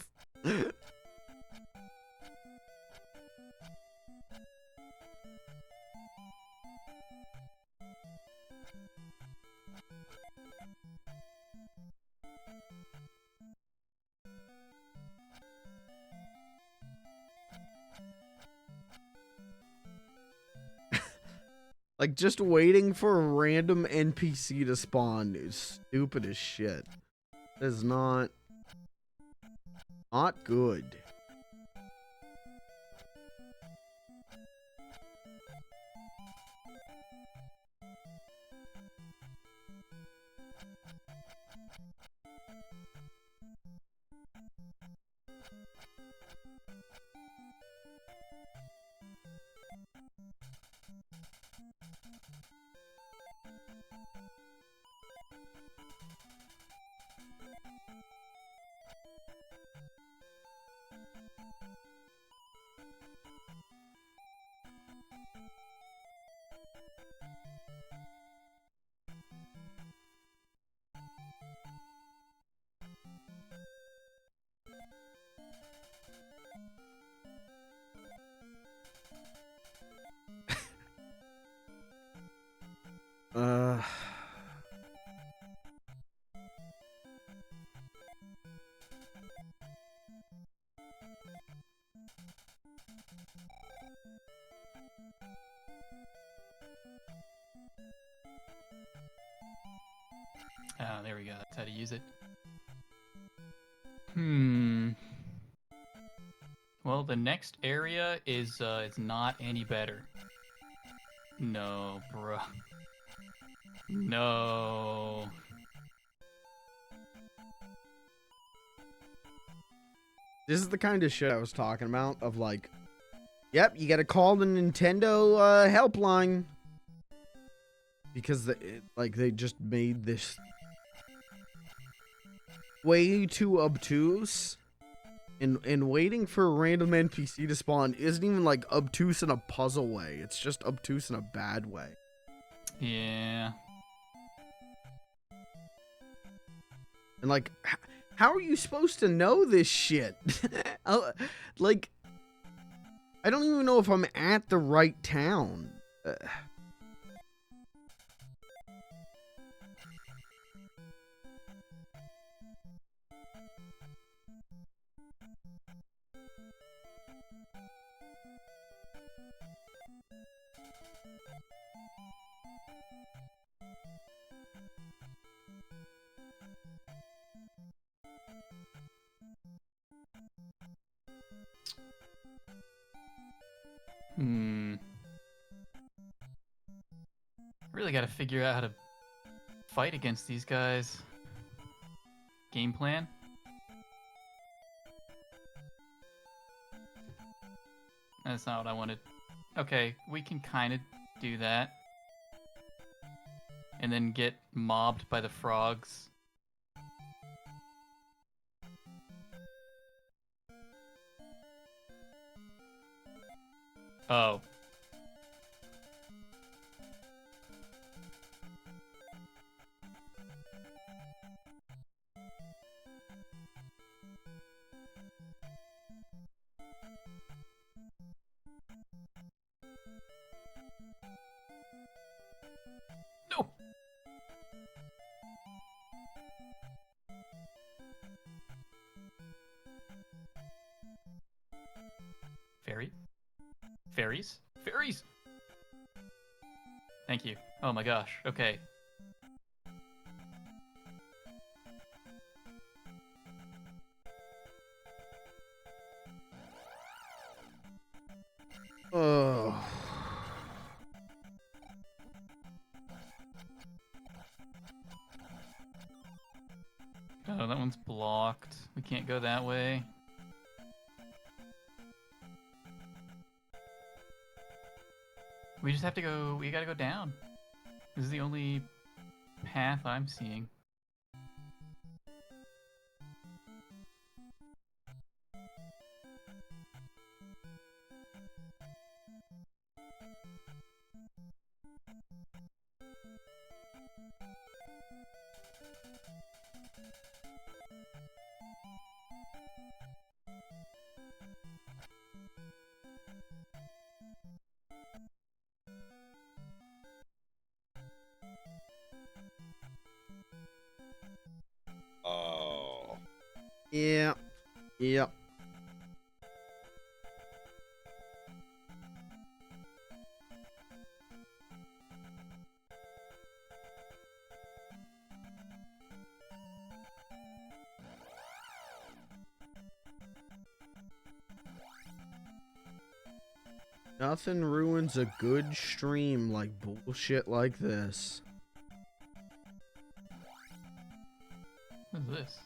Like, just waiting for a random NPC to spawn is stupid as shit. That is not good. Ah, there we go. That's how to use it. Well, the next area is not any better. No, bro. No. This is the kind of shit I was talking about of like, yep, you gotta call the Nintendo helpline. Because they just made this way too obtuse. And waiting for a random NPC to spawn isn't even like obtuse in a puzzle way. It's just obtuse in a bad way. Yeah. And like, how are you supposed to know this shit? Like, I don't even know if I'm at the right town. Really got to figure out how to fight against these guys. Game plan? That's not what I wanted. Okay, we can kind of do that. And then get mobbed by the frogs. Oh. No! Fairy? Fairies? Fairies! Thank you. Oh my gosh. Okay. Oh. Oh, that one's blocked. We can't go that way. We just have to go. We gotta go down. This is the only path I'm seeing. Oh. Yeah. Yep. Nothing ruins a good stream like bullshit like this. What is this?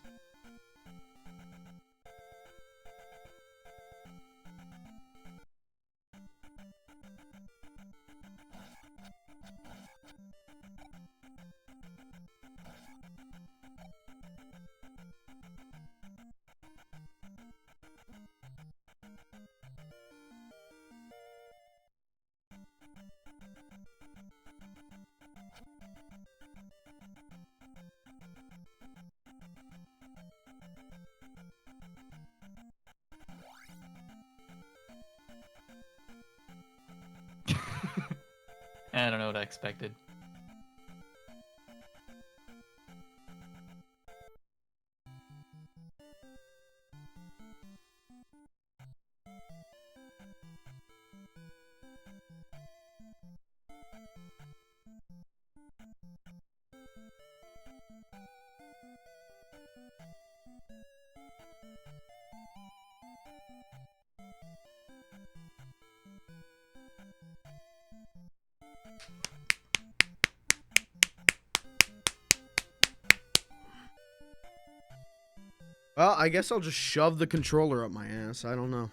I don't know what I expected. Well, I guess I'll just shove the controller up my ass. I don't know.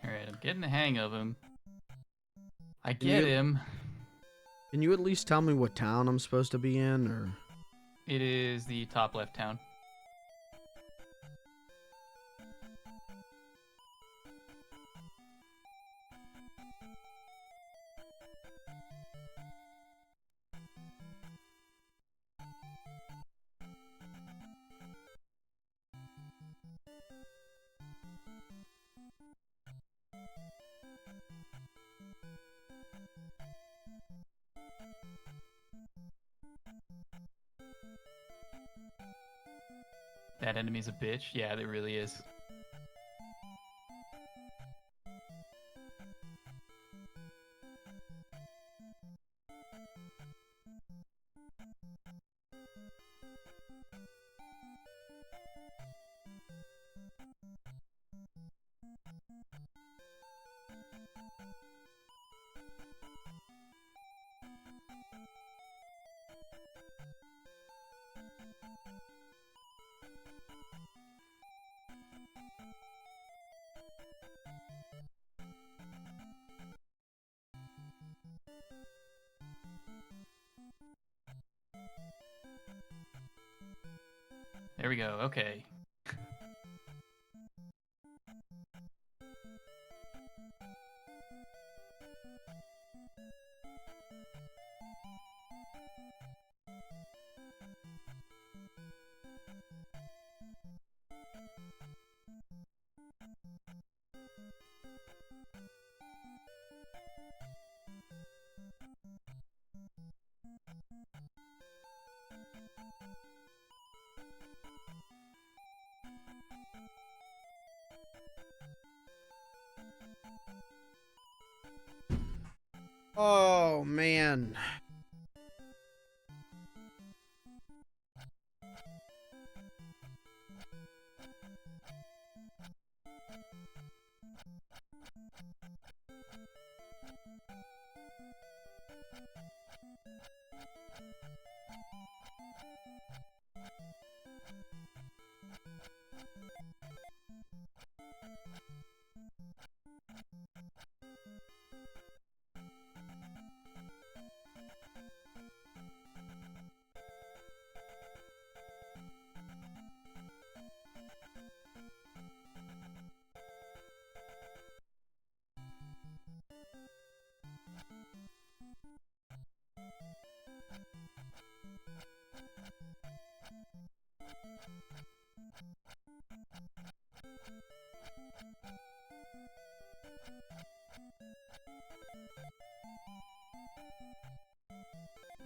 Alright, I'm getting the hang of him. I Can get you- him. Can you at least tell me what town I'm supposed to be in, or? It is the top left town. That enemy's a bitch. Yeah, it really is. There we go. Okay. Oh, man.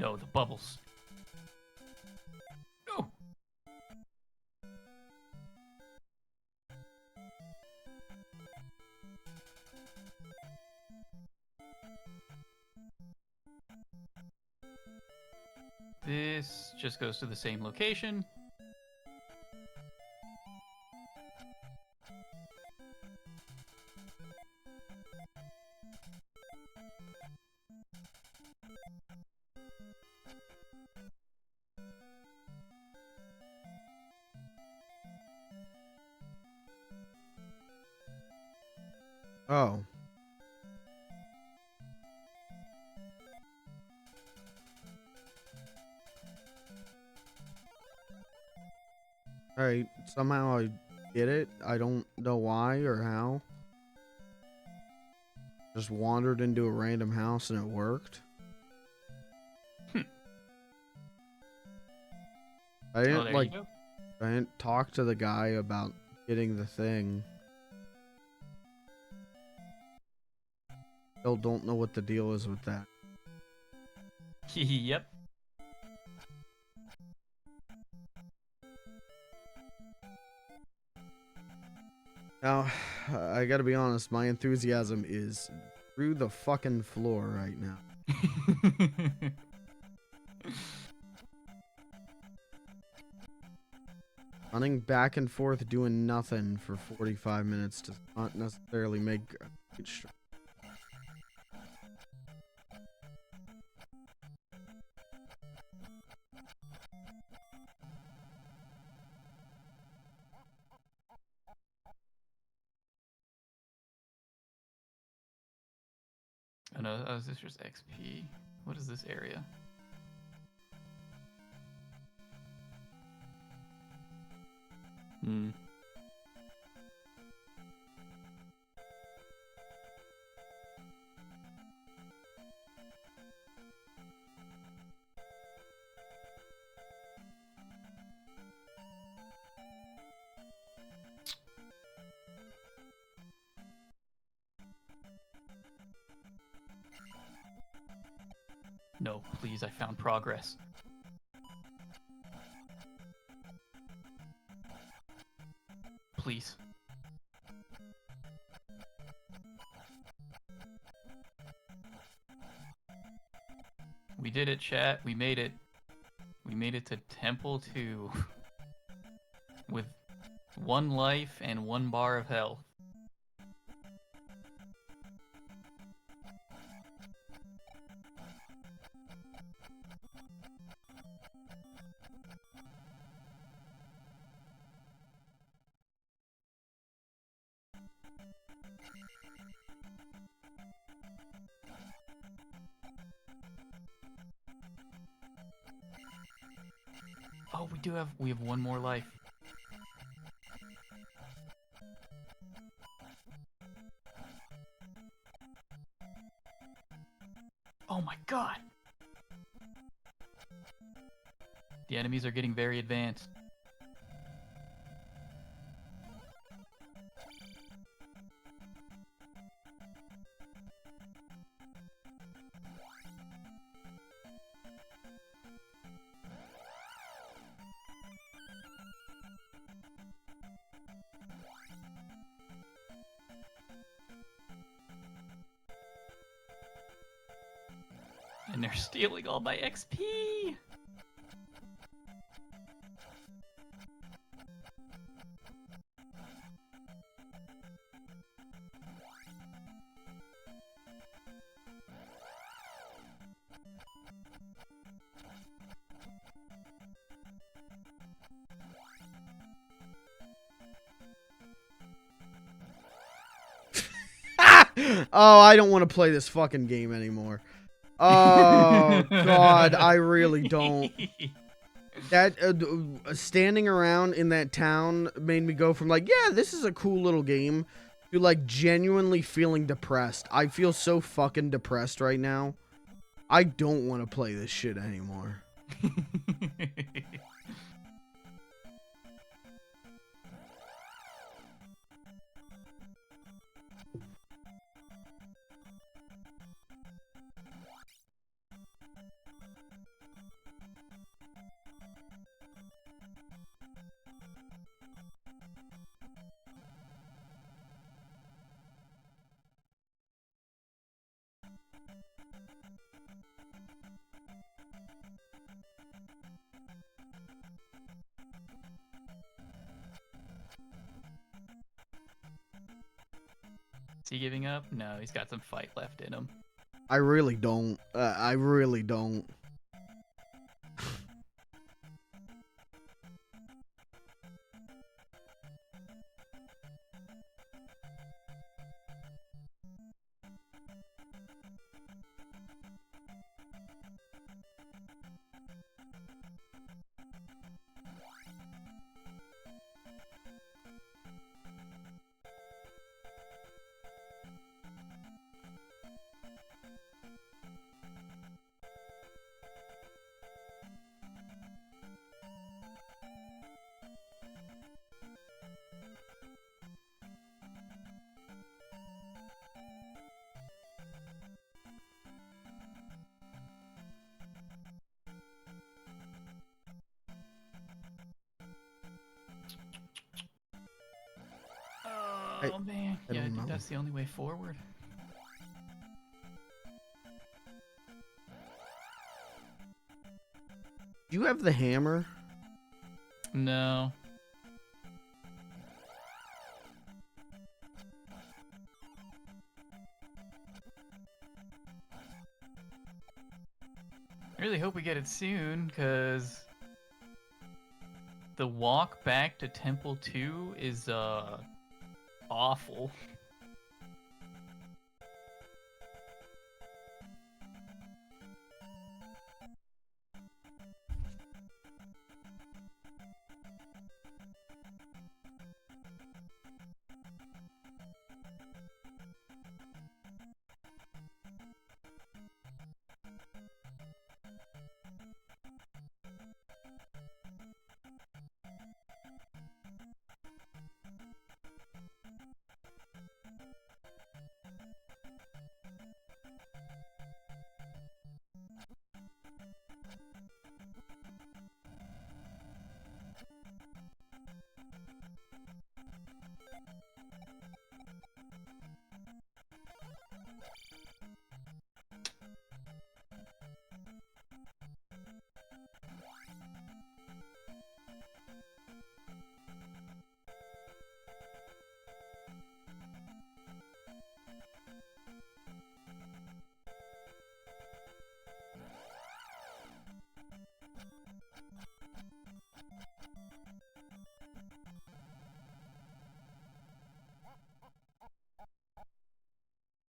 No, the bubbles. No. This just goes to the same location. Oh. Alright, somehow I did it. I don't know why or how. Just wandered into a random house and it worked. I didn't I didn't talk to the guy about getting the thing. Still don't know what the deal is with that. Yep. Now, I gotta be honest, my enthusiasm is through the fucking floor right now. Running back and forth doing nothing for 45 minutes does not necessarily make a great stretch. Oh no, oh, is this just XP? What is this area? Hmm. No, please, I found progress. Please. We did it, chat. We made it. We made it to Temple 2. With 1 life and 1 bar of health. Oh, we have 1 more life. Oh my god! The enemies are getting very advanced. And they're stealing all my XP! Oh, I don't want to play this fucking game anymore. Oh, God, I really don't. That standing around in that town made me go from like, yeah, this is a cool little game, to like genuinely feeling depressed. I feel so fucking depressed right now. I don't want to play this shit anymore. Is he giving up? No, he's got some fight left in him. I really don't. I really don't. Oh man, I yeah, don't dude, know. that's the only way forward. Do you have the hammer? No. I really hope we get it soon, cause the walk back to Temple 2 is awful.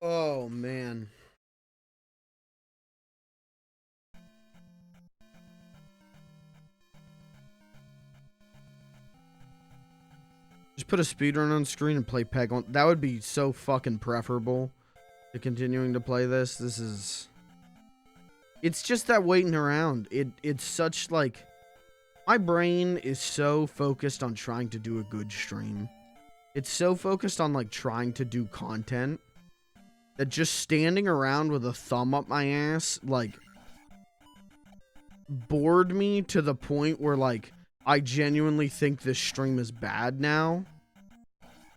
Oh man. Just put a speedrun on screen and play Peg on. That would be so fucking preferable to continuing to play this. This is. It's just that waiting around. It's such like. My brain is so focused on trying to do a good stream. It's so focused on like trying to do content that just standing around with a thumb up my ass like bored me to the point where like I genuinely think this stream is bad now.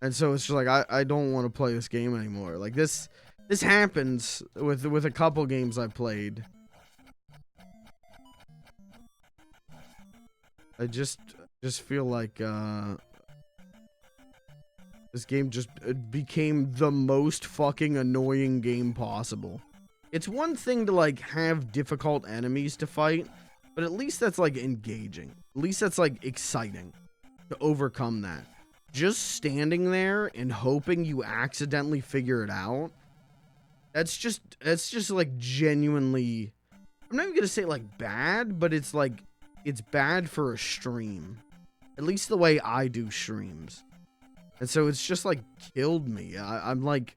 And so it's just like I don't want to play this game anymore. Like this happens with a couple games I played. I just feel like this game just became the most fucking annoying game possible. It's one thing to like have difficult enemies to fight, but at least that's like engaging. At least that's like exciting to overcome that. Just standing there and hoping you accidentally figure it out. That's just like genuinely, I'm not even gonna say like bad, but it's like it's bad for a stream. At least the way I do streams. And so it's just like killed me. I'm like,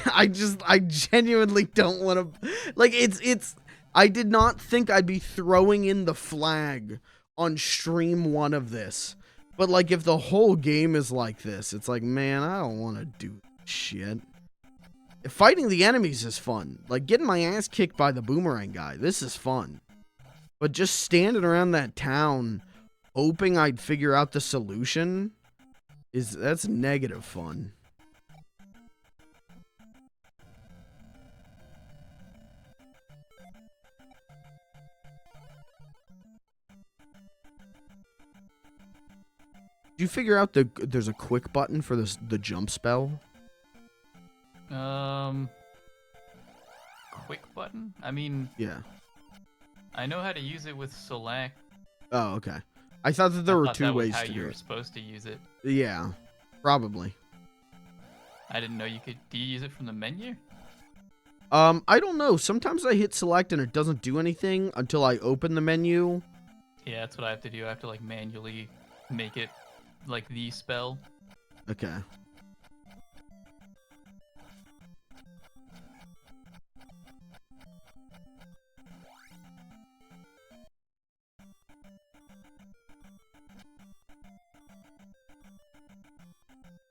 I genuinely don't want to, like I did not think I'd be throwing in the flag on stream 1 of this. But like if the whole game is like this, it's like, man, I don't want to do shit. Fighting the enemies is fun. Like getting my ass kicked by the boomerang guy, this is fun. But just standing around that town hoping I'd figure out the solution that's negative fun. Did you figure out there's a quick button for the jump spell? button? I mean, Yeah. I know how to use it with select. Oh, okay. I thought that there were two that was ways how to you do were it. supposed to use it. Yeah, probably. I didn't know you could. Do you use it from the menu? I don't know. Sometimes I hit select and it doesn't do anything until I open the menu. Yeah, that's what I have to do. I have to like manually make it like the spell. Okay.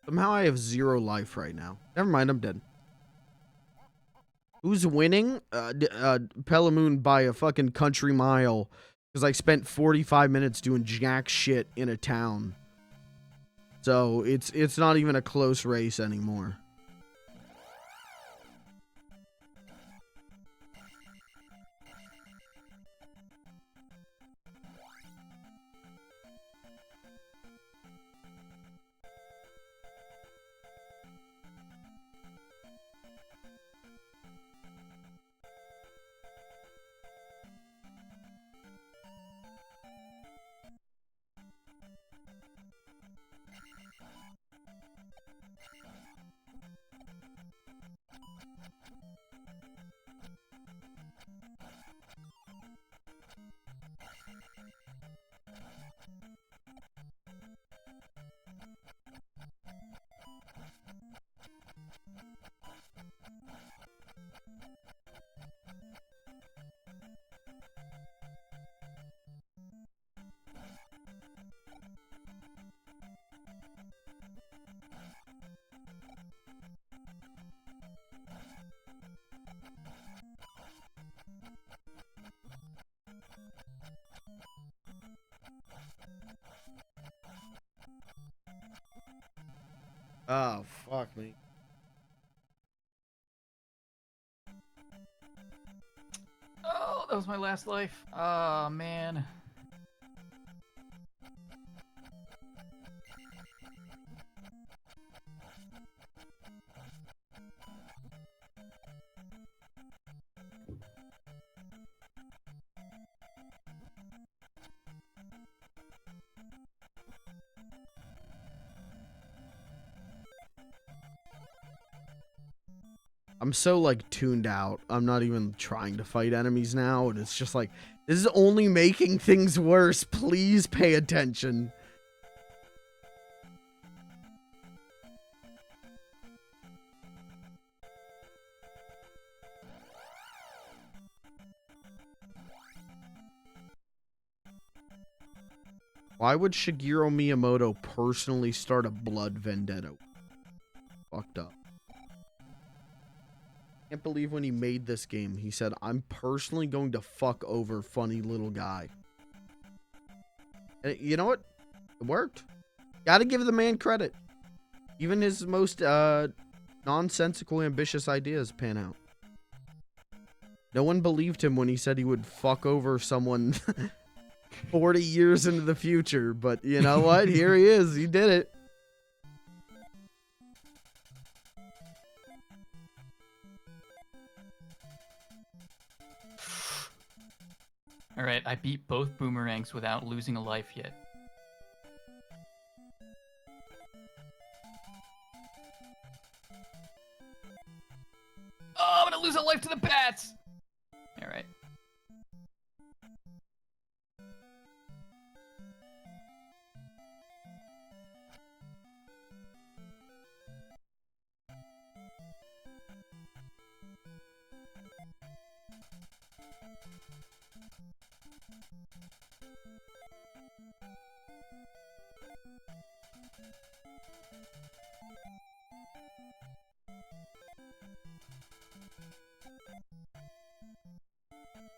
Somehow I have 0 life right now. Never mind, I'm dead. Who's winning? Pelimoon by a fucking country mile. Because I spent 45 minutes doing jack shit in a town. So it's not even a close race anymore. Oh, fuck me. Oh, that was my last life. Oh, man. I'm so, like, tuned out. I'm not even trying to fight enemies now. And it's just like, this is only making things worse. Please pay attention. Why would Shigeru Miyamoto personally start a blood vendetta? Fucked up. Can't believe when he made this game, he said, I'm personally going to fuck over funny little guy. And you know what? It worked. Gotta give the man credit. Even his most nonsensical, ambitious ideas pan out. No one believed him when he said he would fuck over someone 40 years into the future. But you know what? Here he is. He did it. Alright, I beat both boomerangs without losing a life yet. Oh, I'm gonna lose a life to the bats! Alright.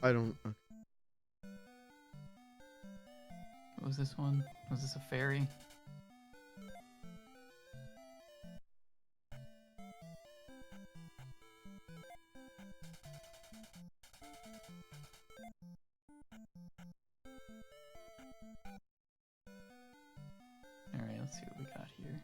I don't... What was this one? Was this a fairy? Alright, let's see what we got here.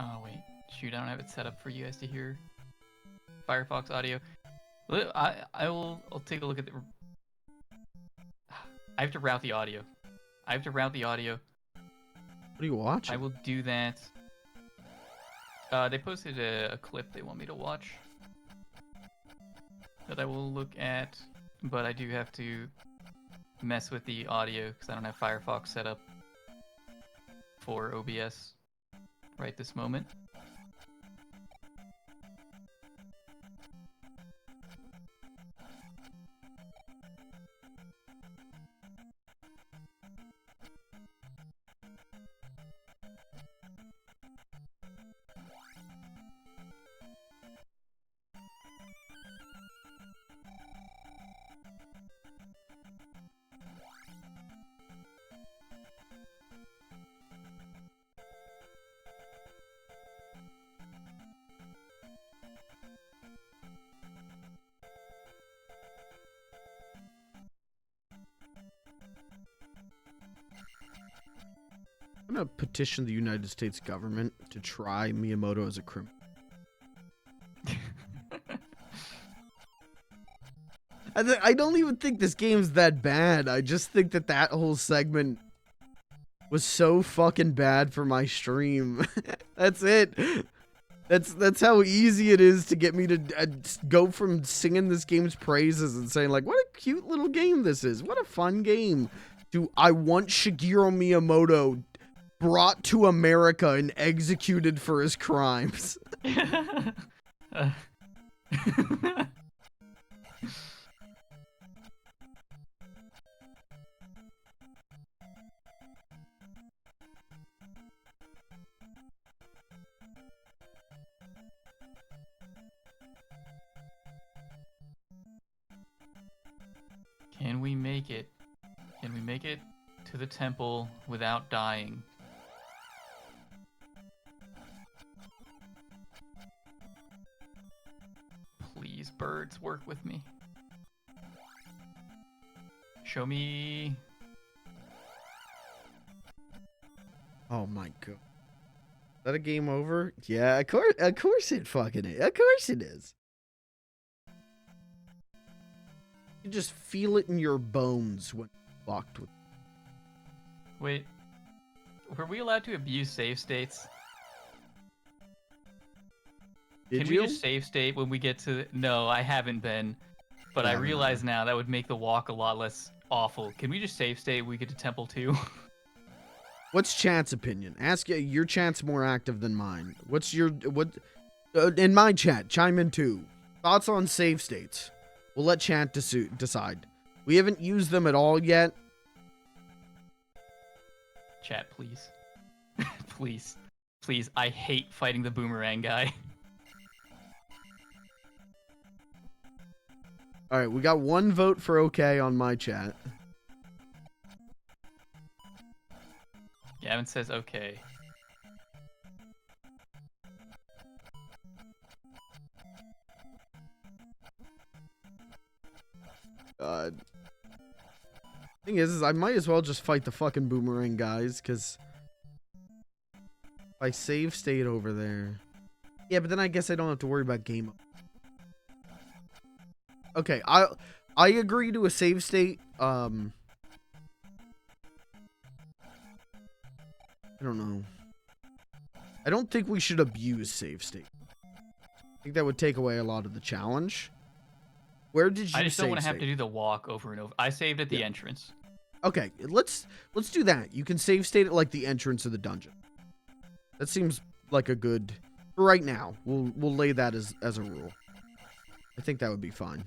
Oh wait, shoot! I don't have it set up for you guys to hear Firefox audio. I'll take a look at the. I have to route the audio. What are you watching? I will do that. They posted a clip they want me to watch that I will look at, but I do have to mess with the audio because I don't have Firefox set up for OBS right this moment. I'm gonna petition the United States government to try Miyamoto as a criminal. I don't even think this game's that bad. I just think that whole segment was so fucking bad for my stream. That's it. That's how easy it is to get me to go from singing this game's praises and saying like, what a cute little game this is. What a fun game. To I want Shigeru Miyamoto brought to America and executed for his crimes. Can we make it? Can we make it to the temple without dying? Please, birds, work with me. Show me. Oh my god. Is that a game over? Yeah, of course it fucking is. Of course it is. You just feel it in your bones when locked with. Wait. Were we allowed to abuse save states? Did Can you? we just save state when we get to... No, I haven't been. But I realize now that would make the walk a lot less awful. Can we just save state when we get to Temple 2? What's chat's opinion? Ask your chat's more active than mine. What's your... in my chat, chime in too. Thoughts on save states? We'll let chat decide. We haven't used them at all yet. Chat, please. Please. Please, I hate fighting the boomerang guy. Alright, we got one vote for okay on my chat. Gavin says okay. Thing is I might as well just fight the fucking boomerang guys, because if I save state over there. Yeah, but then I guess I don't have to worry about game. Okay, I agree to a save state. I don't know. I don't think we should abuse save state. I think that would take away a lot of the challenge. Where did you? I just don't want to have state? to do the walk over and over. I saved at the entrance. Okay, let's do that. You can save state at like the entrance of the dungeon. That seems like a good. For right now, we'll lay that as a rule. I think that would be fine.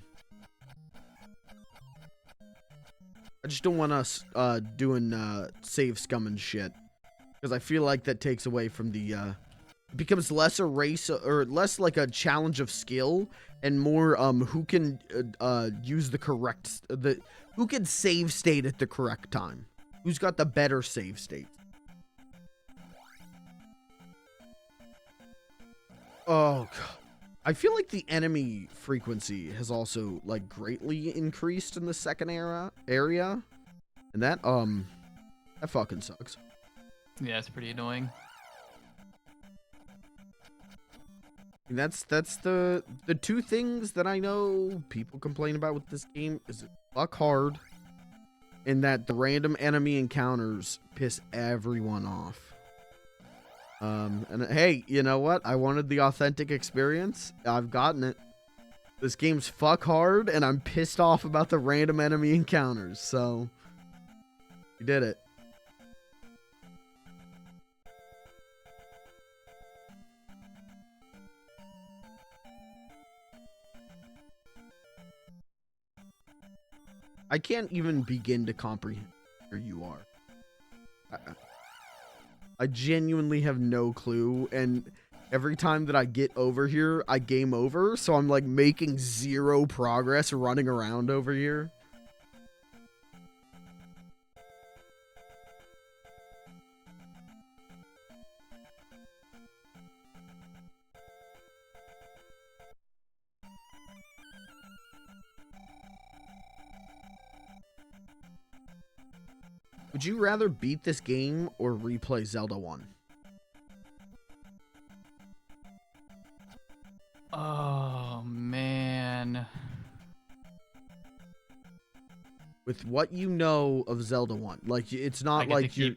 I just don't want us doing save scum and shit, because I feel like that takes away from the. It becomes less a race or less like a challenge of skill and more who can use the correct who can save state at the correct time. Who's got the better save state? Oh god. I feel like the enemy frequency has also like greatly increased in the second area, and that fucking sucks. Yeah, it's pretty annoying. And that's the two things that I know people complain about with this game is it fuck hard, and that the random enemy encounters piss everyone off. And hey, you know what? I wanted the authentic experience. I've gotten it. This game's fuck hard, and I'm pissed off about the random enemy encounters. So, you did it. I can't even begin to comprehend where you are. I genuinely have no clue, and every time that I get over here, I game over, so I'm like making zero progress running around over here. Would you rather beat this game or replay Zelda 1? Oh, man. With what you know of Zelda 1. Like, it's not like you...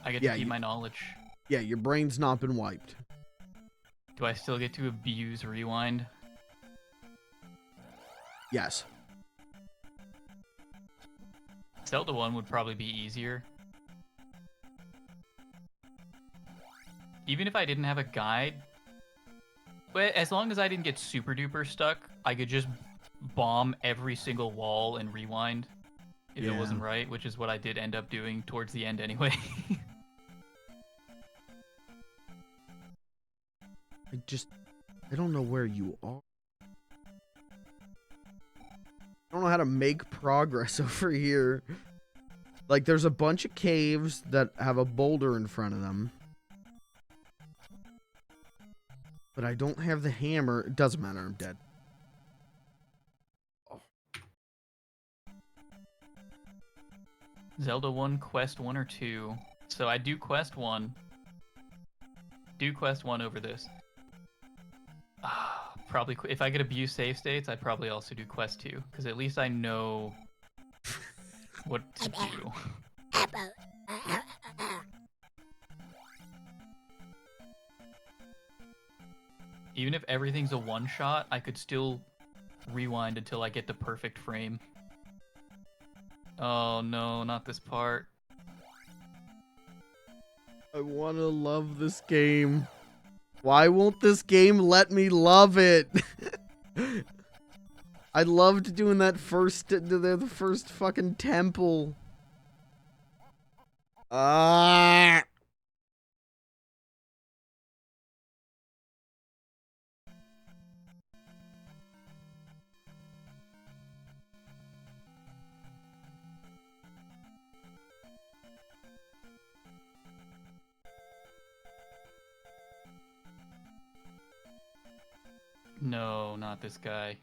I get to keep my knowledge. Yeah, your brain's not been wiped. Do I still get to abuse Rewind? Yes. Zelda 1 would probably be easier. Even if I didn't have a guide, but as long as I didn't get super duper stuck, I could just bomb every single wall and rewind if it wasn't right, which is what I did end up doing towards the end anyway. I don't know where you are. I don't know how to make progress over here. Like, there's a bunch of caves that have a boulder in front of them. But I don't have the hammer. It doesn't matter, I'm dead. Oh. Zelda 1, Quest 1 or 2. So I do Quest 1. Do Quest 1 over this. Probably, if I could abuse save states, I'd probably also do Quest 2. Because at least I know what to do. Even if everything's a one-shot, I could still rewind until I get the perfect frame. Oh no, not this part. I want to love this game. Why won't this game let me love it? I loved doing that the first fucking temple. Ah. No, not this guy.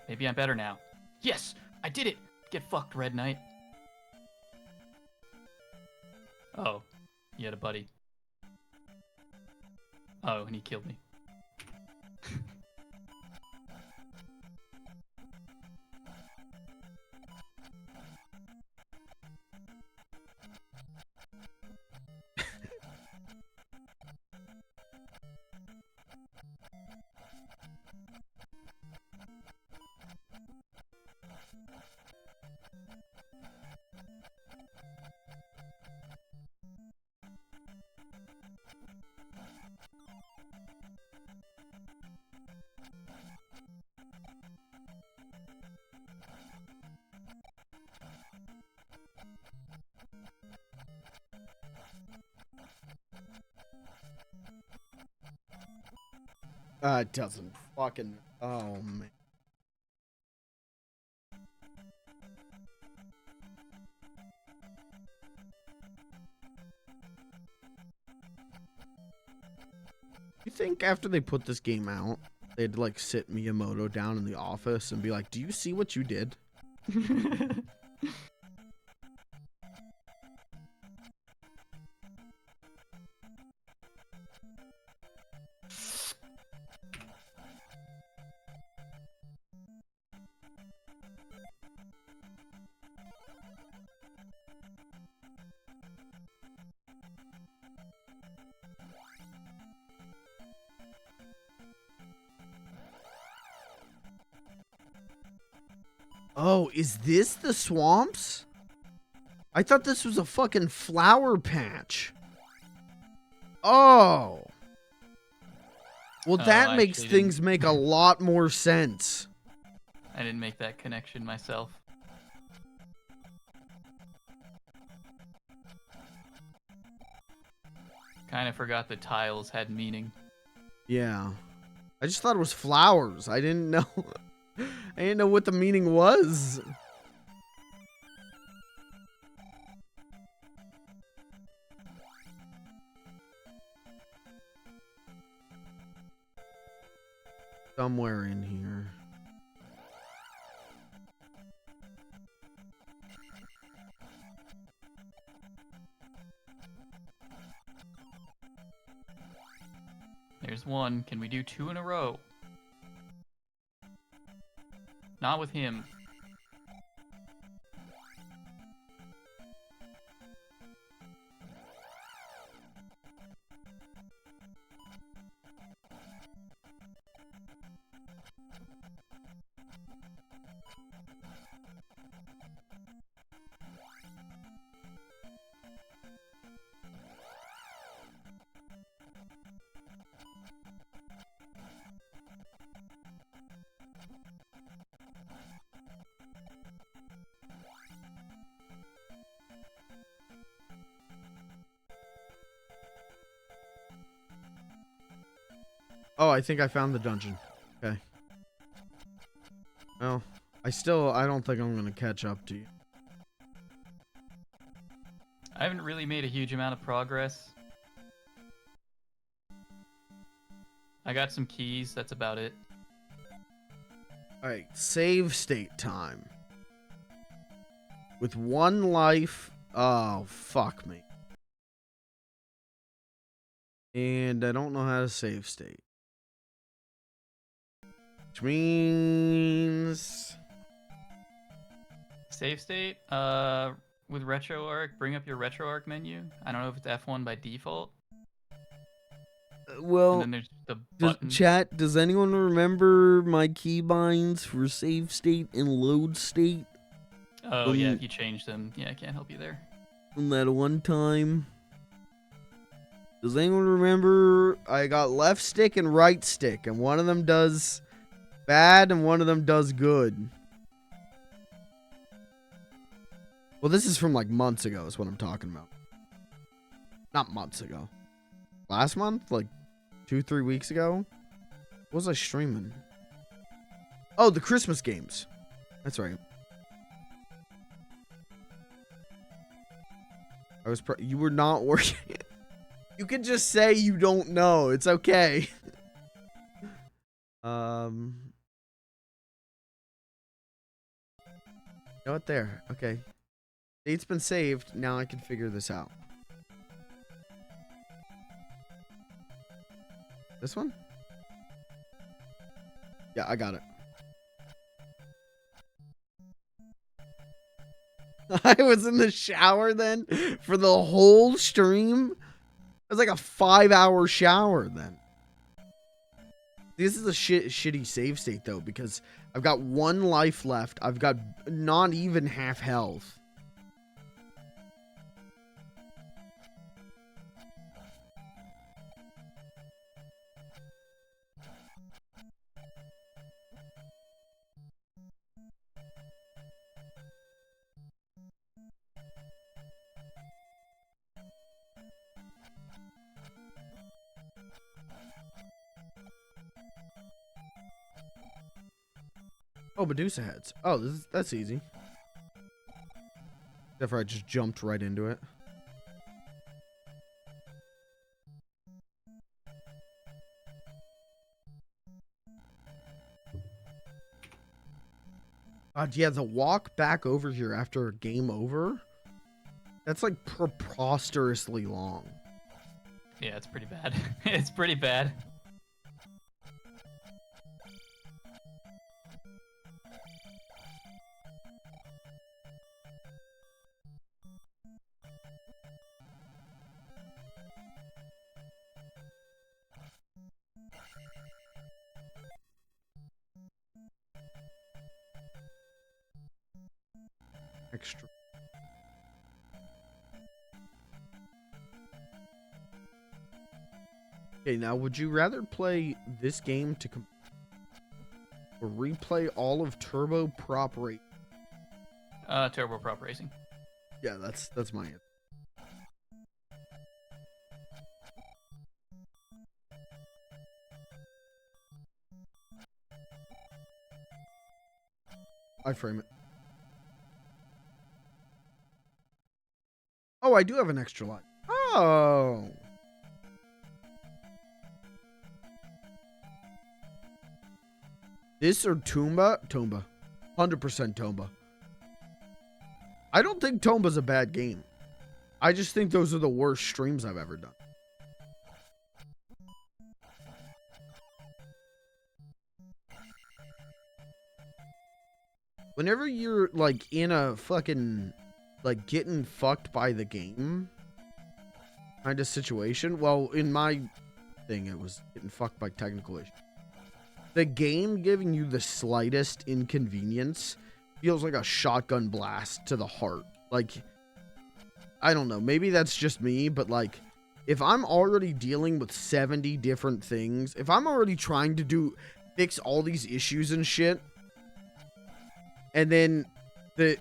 Maybe I'm better now. Yes! I did it! Get fucked, Red Knight. Oh, you had a buddy. Oh, and he killed me. It doesn't fucking... Oh, man. You think after they put this game out, they'd, like, sit Miyamoto down in the office and be like, do you see what you did? Oh, is this the swamps? I thought this was a fucking flower patch. Oh. Well, that I makes actually things didn't. make a lot more sense. I didn't make that connection myself. Kind of forgot the tiles had meaning. Yeah. I just thought it was flowers. I didn't know. I didn't know what the meaning was. Somewhere in here. There's one. Can we do 2 in a row? Not with him. Oh, I think I found the dungeon. Okay. Well, I don't think I'm going to catch up to you. I haven't really made a huge amount of progress. I got some keys, that's about it. Alright, save state time. With 1 life. Oh, fuck me. And I don't know how to save state. Which means... Save state, with RetroArch, bring up your RetroArch menu. I don't know if it's F1 by default. And Well, then there's the button. chat, does anyone remember my keybinds for save state and load state? Oh, yeah, if you change them. Yeah, I can't help you there. From that one time? Does anyone remember I got left stick and right stick, and one of them does bad and one of them does good? Well, this is from like months ago is what I'm talking about. Not months ago. Last month? Like 2-3 weeks ago? What was I streaming? Oh, the Christmas games. That's right. You were not working. You can just say you don't know. It's okay. You know what? There. Okay. Date's been saved. Now I can figure this out. This one? Yeah, I got it. I was in the shower then for the whole stream. It was like a 5-hour shower then. This is a shitty save state though, because I've got 1 life left. I've got not even half health. Oh, Medusa heads. Oh, that's easy. Except for I just jumped right into it. God, yeah, the walk back over here after a game over, that's like preposterously long. Yeah, it's pretty bad. It's pretty bad. extra. Okay, now would you rather play this game to or replay all of Turbo Prop Racing? Turbo Prop Racing. Yeah, that's my answer. I frame it. Oh, I do have an extra life. Oh. This or Tomba? Tomba. 100% Tomba. I don't think Tomba's a bad game. I just think those are the worst streams I've ever done. Whenever you're, like, in a fucking, like, getting fucked by the game kind of situation. Well, in my thing, it was getting fucked by technical issues. The game giving you the slightest inconvenience feels like a shotgun blast to the heart. Like, I don't know. Maybe that's just me, but, like, if I'm already dealing with 70 different things, if I'm already trying to fix all these issues and shit, and then the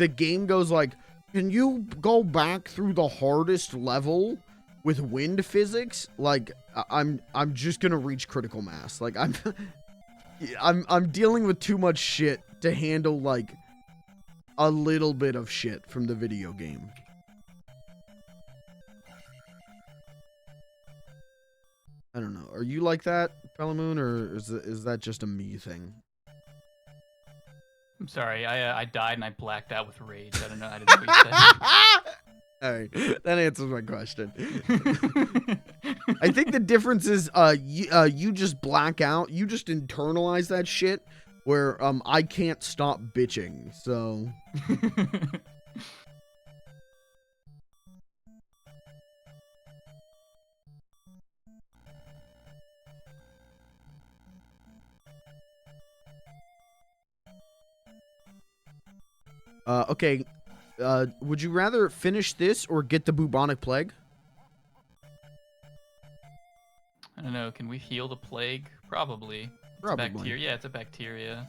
game goes like, can you go back through the hardest level with wind physics? Like, I'm just gonna reach critical mass. Like, I'm dealing with too much shit to handle, like, a little bit of shit from the video game. I don't know. Are you like that, Pelimoon, or is that just a me thing? I'm sorry, I died and I blacked out with rage. I don't know. I didn't know what you said. All right, that answers my question. I think the difference is you just black out. You just internalize that shit where I can't stop bitching. So okay. Would you rather finish this or get the bubonic plague? I don't know. Can we heal the plague? Probably. Probably. It's a bacteria. Yeah, it's a bacteria.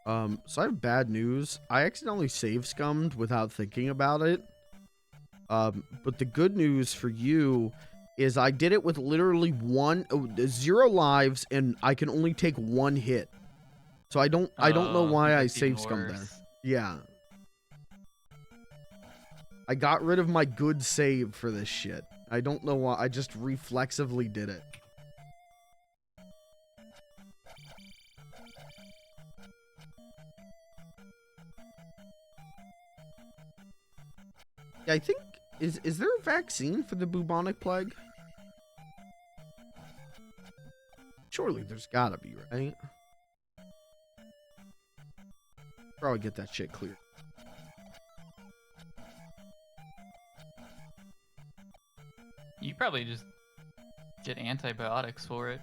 So I have bad news. I accidentally save scummed without thinking about it. But the good news for you is I did it with literally 0 lives, and I can only take 1 hit. So I don't know why I save scummed there. Yeah. I got rid of my good save for this shit. I don't know why. I just reflexively did it. Yeah, I think is there a vaccine for the bubonic plague? Surely there's gotta be, right? Probably get that shit cleared. You probably just get antibiotics for it.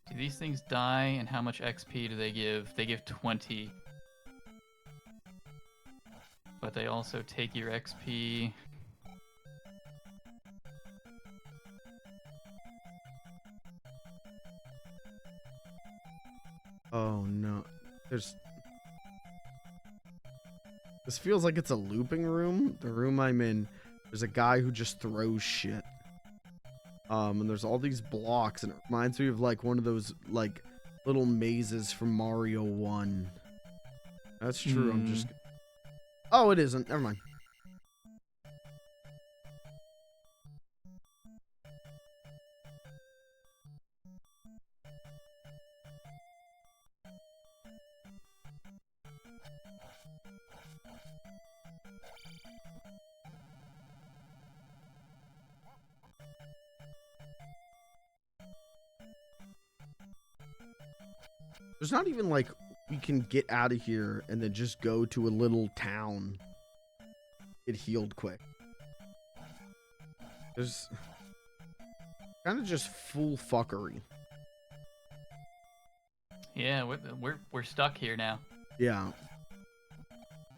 Do these things die, and how much XP do they give? They give 20. But they also take your XP. Oh no. This feels like it's a looping room. The room I'm in, there's a guy who just throws shit. And there's all these blocks, and it reminds me of like one of those like little mazes from Mario 1. That's true. I'm just. Oh, it isn't. Never mind. There's not even like we can get out of here and then just go to a little town. Get healed quick. There's kind of just full fuckery. Yeah, we're stuck here now. Yeah.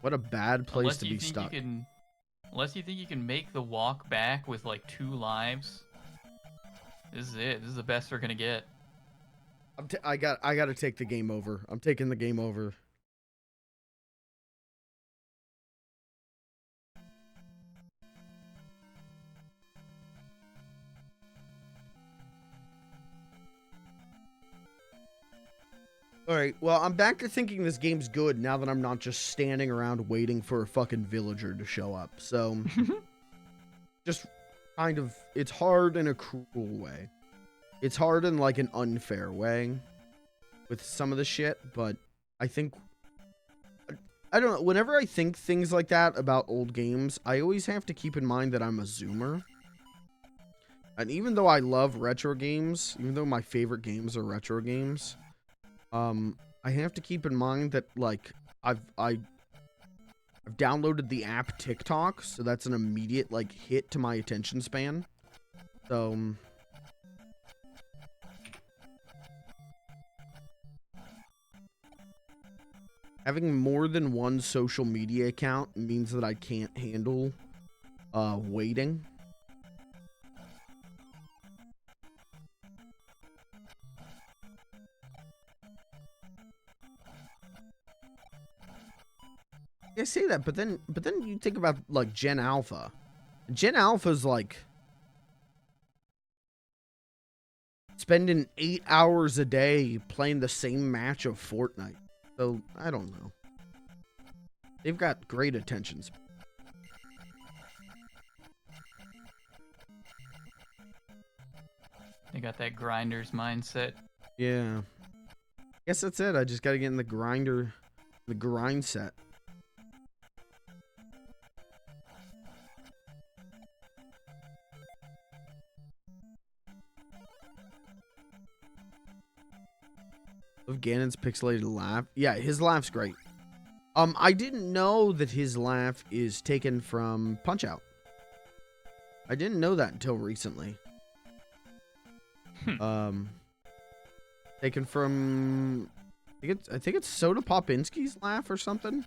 What a bad place to be stuck. Unless you think you can make the walk back with like 2 lives. This is it. This is the best we're gonna get. I gotta take the game over. I'm taking the game over. Alright, well, I'm back to thinking this game's good now that I'm not just standing around waiting for a fucking villager to show up. So, just kind of, it's hard in a cruel way. It's hard in, like, an unfair way with some of the shit, but I think, I don't know, whenever I think things like that about old games, I always have to keep in mind that I'm a zoomer. And even though I love retro games, even though my favorite games are retro games, I have to keep in mind that, like, I've downloaded the app TikTok, so that's an immediate, like, hit to my attention span. So, having more than one social media account means that I can't handle, waiting. I say that, but then you think about, like, Gen Alpha. Gen Alpha's like spending 8 hours a day playing the same match of Fortnite. So I don't know. They've got great attention span. They got that grinder's mindset. Yeah. Guess that's it. I just gotta get in the grind set. Of Ganon's pixelated laugh. Yeah, his laugh's great. I didn't know that his laugh is taken from Punch-Out. I didn't know that until recently. Taken from I think it's Soda Popinski's laugh or something.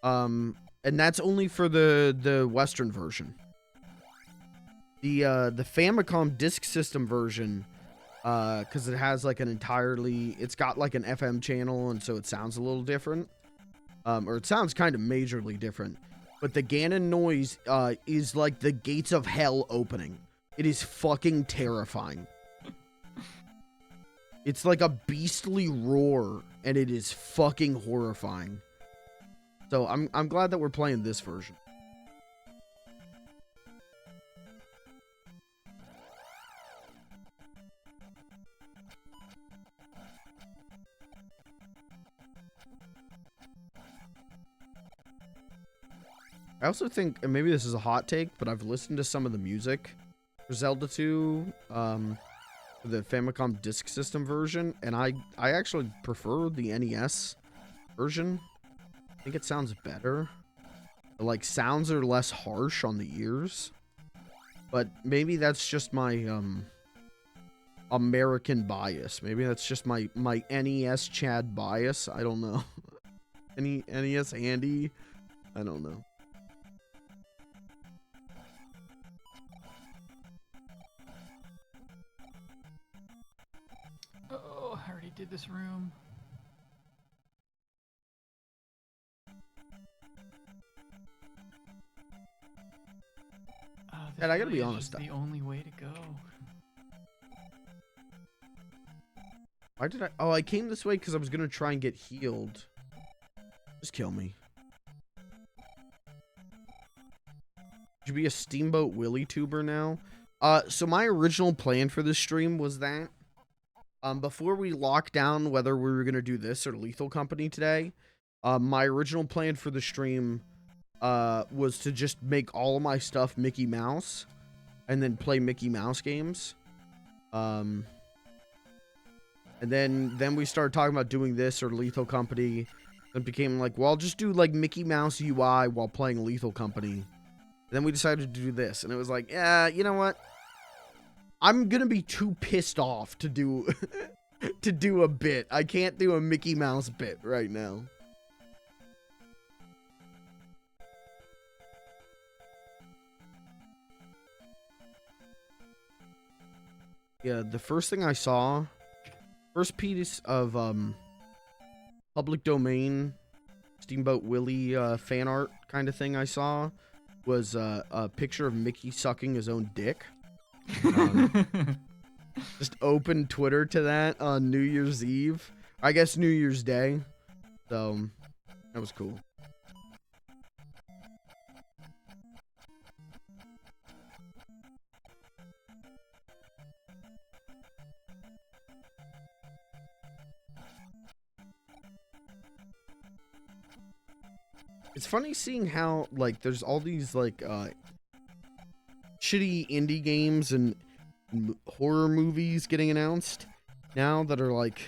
And that's only for the Western version. The Famicom Disk System version, because it has like it's got like an FM channel, and so it sounds a little different. Or it sounds kind of majorly different. But the Ganon noise is like the gates of hell opening. It is fucking terrifying. It's like a beastly roar, and it is fucking horrifying. So I'm glad that we're playing this version. I also think, and maybe this is a hot take, but I've listened to some of the music for Zelda 2, the Famicom Disk System version, and I actually prefer the NES version. I think it sounds better. The, like, sounds are less harsh on the ears. But maybe that's just my American bias. Maybe that's just my NES Chad bias. I don't know. NES Andy? I don't know. Oh, I already did this room. And I gotta be honest. The only way to go. Why did I? Oh, I came this way because I was gonna try and get healed. Just kill me. Should be a Steamboat Willie tuber now. So my original plan for this stream was that, before we locked down whether we were gonna do this or Lethal Company today, my original plan for the stream was to just make all of my stuff Mickey Mouse and then play Mickey Mouse games. And then we started talking about doing this or Lethal Company. It became like, well, I'll just do like Mickey Mouse UI while playing Lethal Company. And then we decided to do this, and it was like, yeah, you know what? I'm gonna be too pissed off to do to do a bit. I can't do a Mickey Mouse bit right now. Yeah, the first thing I saw, first piece of public domain Steamboat Willie fan art kind of thing I saw was a picture of Mickey sucking his own dick. Just opened Twitter to that on New Year's Eve. I guess New Year's Day. So, that was cool. It's funny seeing how, like, there's all these, like, shitty indie games and horror movies getting announced now that are, like,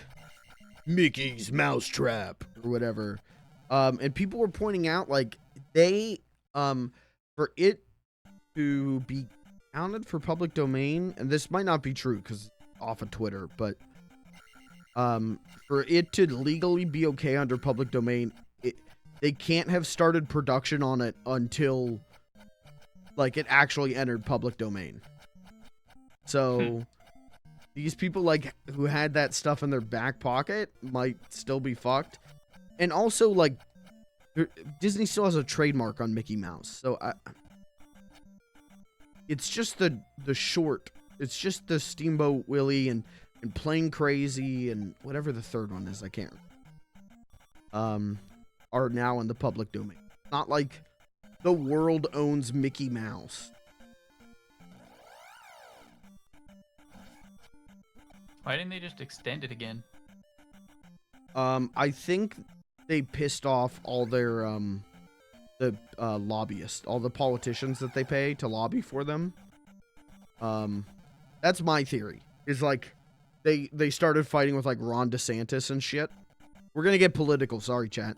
Mickey's Mousetrap or whatever. And people were pointing out, like, they, for it to be counted for public domain, and this might not be true because it's off of Twitter, but, for it to legally be okay under public domain, they can't have started production on it until, like, it actually entered public domain. So, these people, like, who had that stuff in their back pocket might still be fucked. And also, like, Disney still has a trademark on Mickey Mouse. So, it's just the short. It's just the Steamboat Willie and Plain Crazy and whatever the third one is. I can't remember. Are now in the public domain. Not like the world owns Mickey Mouse. Why didn't they just extend it again? I think they pissed off all their lobbyists, all the politicians that they pay to lobby for them. That's my theory. Is like they started fighting with like Ron DeSantis and shit. We're gonna get political, sorry chat.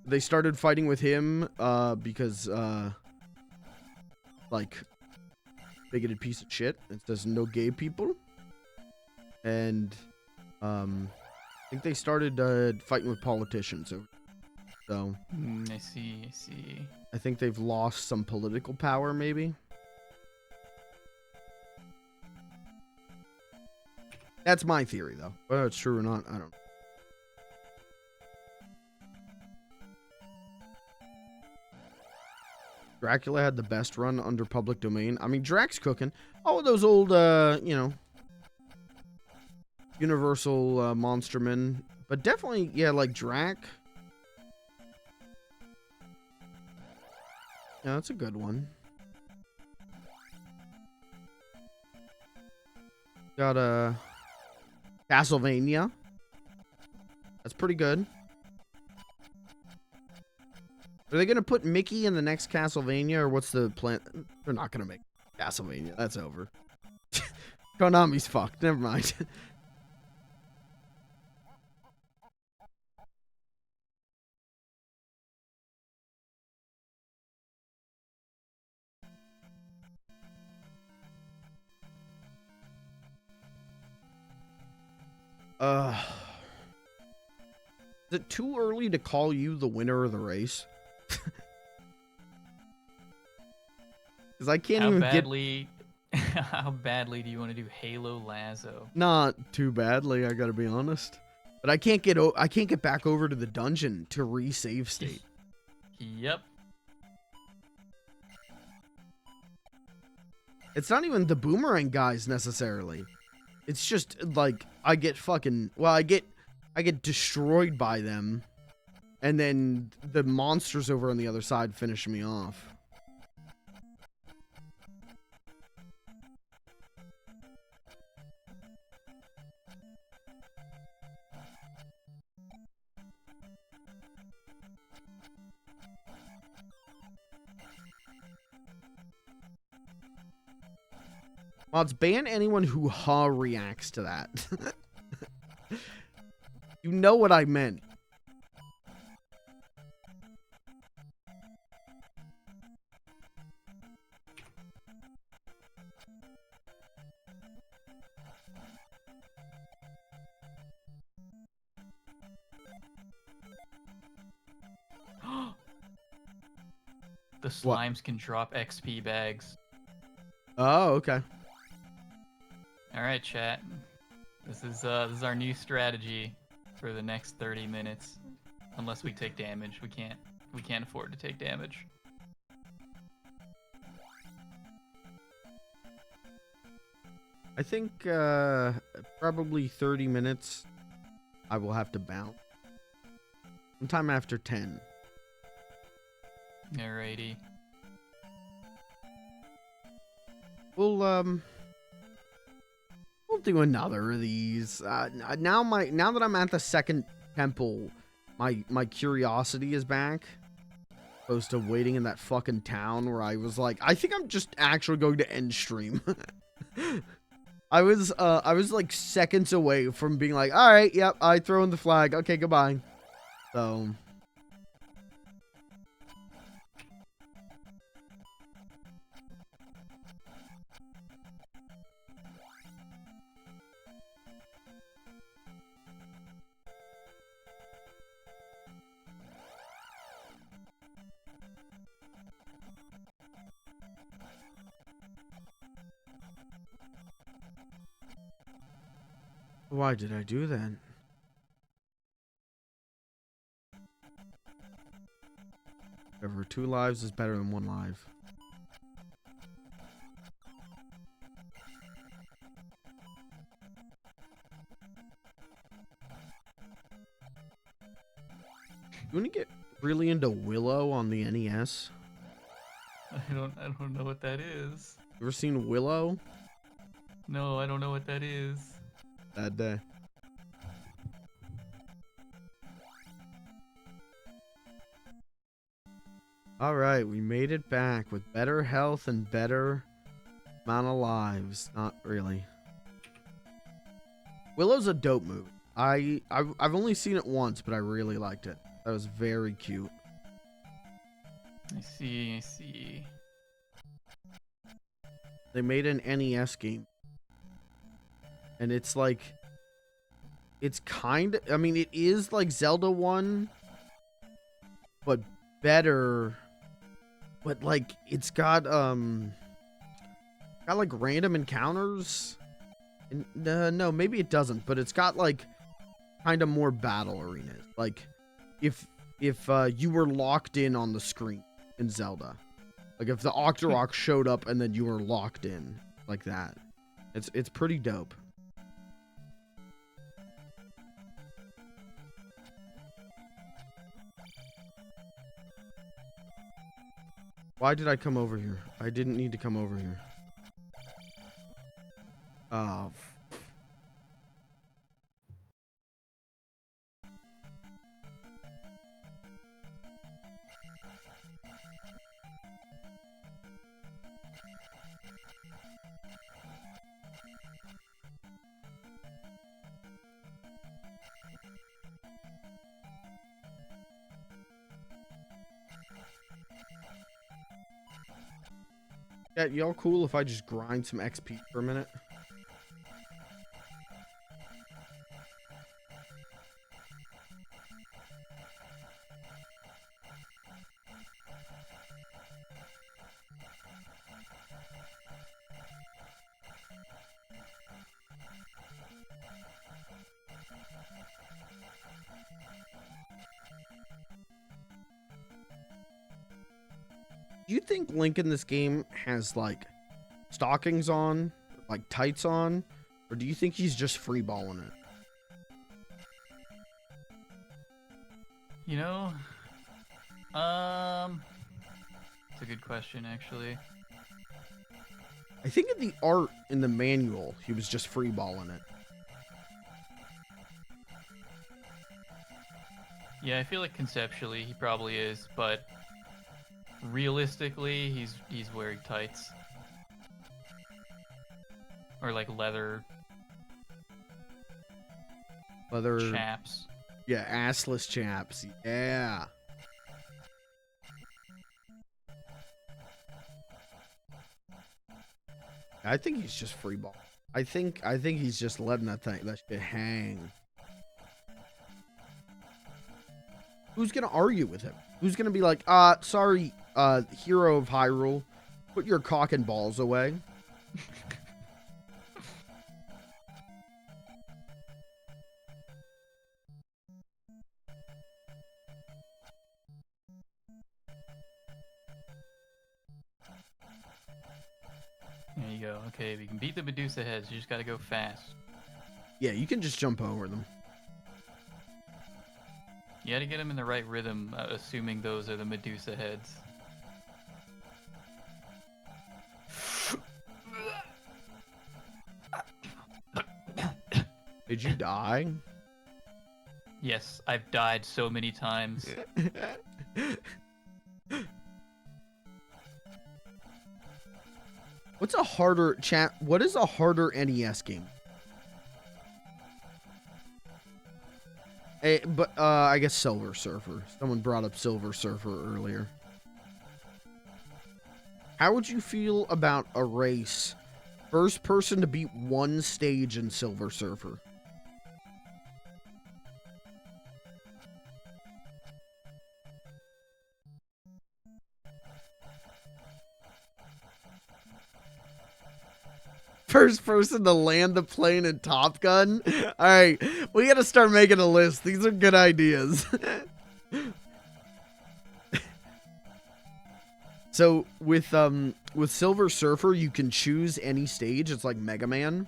They started fighting with him, because, like, bigoted piece of shit. It says no gay people. And, I think they started, fighting with politicians. So. I see. I think they've lost some political power, maybe. That's my theory, though. Whether it's true or not, I don't know. Dracula had the best run under public domain. I mean, Drac's cooking. All of those old, you know, Universal Monstermen. But definitely, yeah, like Drac. Yeah, that's a good one. Got Castlevania. That's pretty good. Are they going to put Mickey in the next Castlevania, or what's the plan? They're not going to make Castlevania. That's over. Konami's fucked. Never mind. Is it too early to call you the winner of the race? Because I can't even get... How badly do you want to do Halo Lazo? Not too badly, I gotta be honest. But I can't get back over to the dungeon to re-save state. Yep. It's not even the boomerang guys necessarily. It's just like I get destroyed by them, and then the monsters over on the other side finish me off. Mods, ban anyone who reacts to that. You know what I meant. The What? slimes can drop XP bags. Oh, okay. All right, chat. This is our new strategy for the next 30 minutes. Unless we take damage, we can't afford to take damage. I think probably 30 minutes. I will have to bounce. Sometime after 10. Alrighty. We'll do another of these. Now that I'm at the second temple, my curiosity is back. Opposed to waiting in that fucking town where I was like, I think I'm just actually going to end stream. I was like seconds away from being like, all right, yep, I throw in the flag. Okay, goodbye. So. Why did I do that? Whatever, 2 lives is better than 1 life. You want to get really into Willow on the NES? I don't know what that is. You ever seen Willow? No, I don't know what that is. That day. Alright, we made it back with better health and better amount of lives. Not really. Willow's a dope movie. I've only seen it once, but I really liked it. That was very cute. I see. They made an NES game. And it's like, it's kind of, I mean, it is like Zelda 1, but better. But like, it's got like random encounters. And, no, maybe it doesn't, but it's got like kind of more battle arenas. Like, if you were locked in on the screen in Zelda, like if the Octorok showed up and then you were locked in like that, it's pretty dope. Why did I come over here? I didn't need to come over here. Oh. Yeah, y'all cool if I just grind some XP for a minute? Do you think Link in this game has like stockings on, like tights on, or do you think he's just freeballing it? You know, it's a good question, actually. I think in the art in the manual, he was just freeballing it. Yeah, I feel like conceptually he probably is, but realistically he's wearing tights. Or like leather chaps. Yeah, assless chaps. Yeah. I think he's just freeball. I think he's just letting that shit hang. Who's gonna argue with him? Who's gonna be like, sorry, hero of Hyrule, put your cock and balls away. There you go. Okay, we can beat the Medusa heads. You just gotta go fast. Yeah, you can just jump over them. You gotta get them in the right rhythm, assuming those are the Medusa heads. Did you die? Yes, I've died so many times. What's a harder chat? What is a harder NES game? I guess Silver Surfer. Someone brought up Silver Surfer earlier. How would you feel about a race? First person to beat one stage in Silver Surfer. First person to land the plane in Top Gun. All right, we got to start making a list. These are good ideas. So with Silver Surfer, you can choose any stage. It's like Mega Man.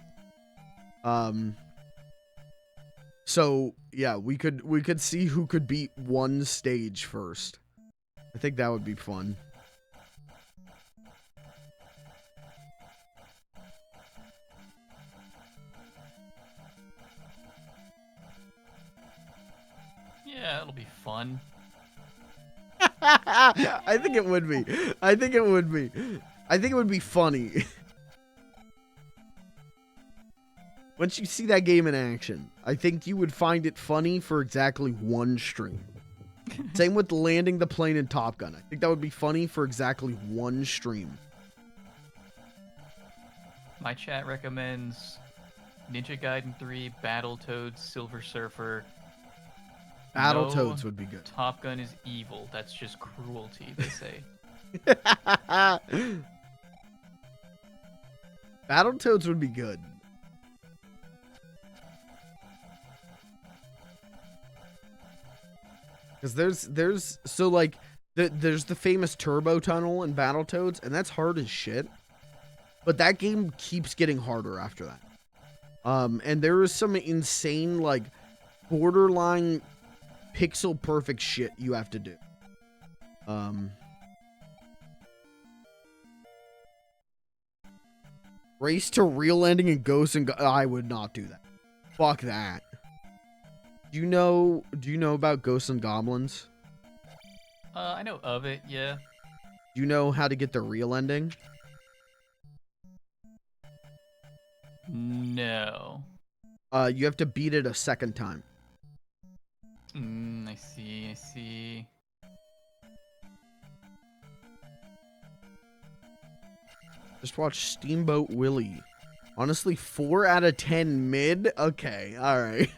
So yeah, we could see who could beat one stage first. I think that would be fun. Yeah, it'll be fun. I think it would be. I think it would be. I think it would be funny. Once you see that game in action, I think you would find it funny for exactly one stream. Same with landing the plane in Top Gun. I think that would be funny for exactly one stream. My chat recommends Ninja Gaiden 3, Battletoads, Silver Surfer. Battletoads would be good. Top Gun is evil. That's just cruelty, they say. Battletoads would be good. Because there's the famous turbo tunnel in Battletoads, and that's hard as shit. But that game keeps getting harder after that. And there is some insane, like, borderline pixel perfect shit you have to do. Race to real ending and Ghosts and I would not do that. Fuck that. Do you know about Ghosts and Goblins? I know of it, yeah. Do you know how to get the real ending? No. You have to beat it a second time. I see. Just watch Steamboat Willie. Honestly, 4 out of 10 mid? Okay, alright.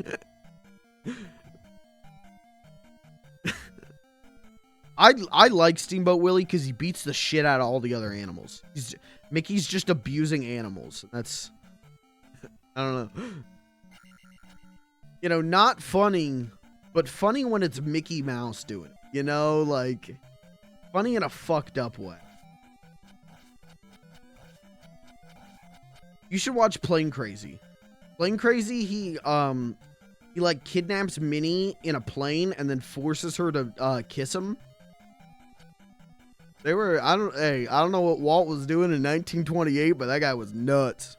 I like Steamboat Willie because he beats the shit out of all the other animals. Mickey's just abusing animals. That's... I don't know. You know, not funny, but funny when it's Mickey Mouse doing it. You know, like, funny in a fucked up way. You should watch Plane Crazy. Plane Crazy, he like kidnaps Minnie in a plane and then forces her to kiss him. I don't know what Walt was doing in 1928, but that guy was nuts.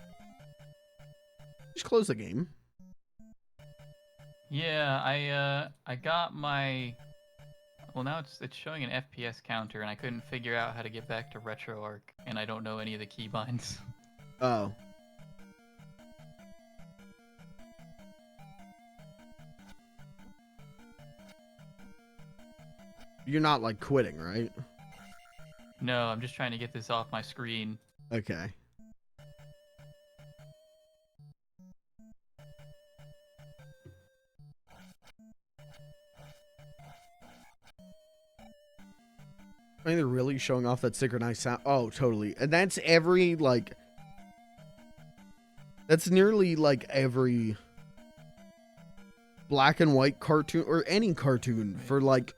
Just close the game. Yeah, I got my... Well, now it's showing an FPS counter, and I couldn't figure out how to get back to RetroArch, and I don't know any of the keybinds. Oh. You're not, like, quitting, right? No, I'm just trying to get this off my screen. Okay. I funny they're really showing off that synchronized sound. Oh, totally. And that's every, like... That's nearly, like, every black and white cartoon, or any cartoon, for, like,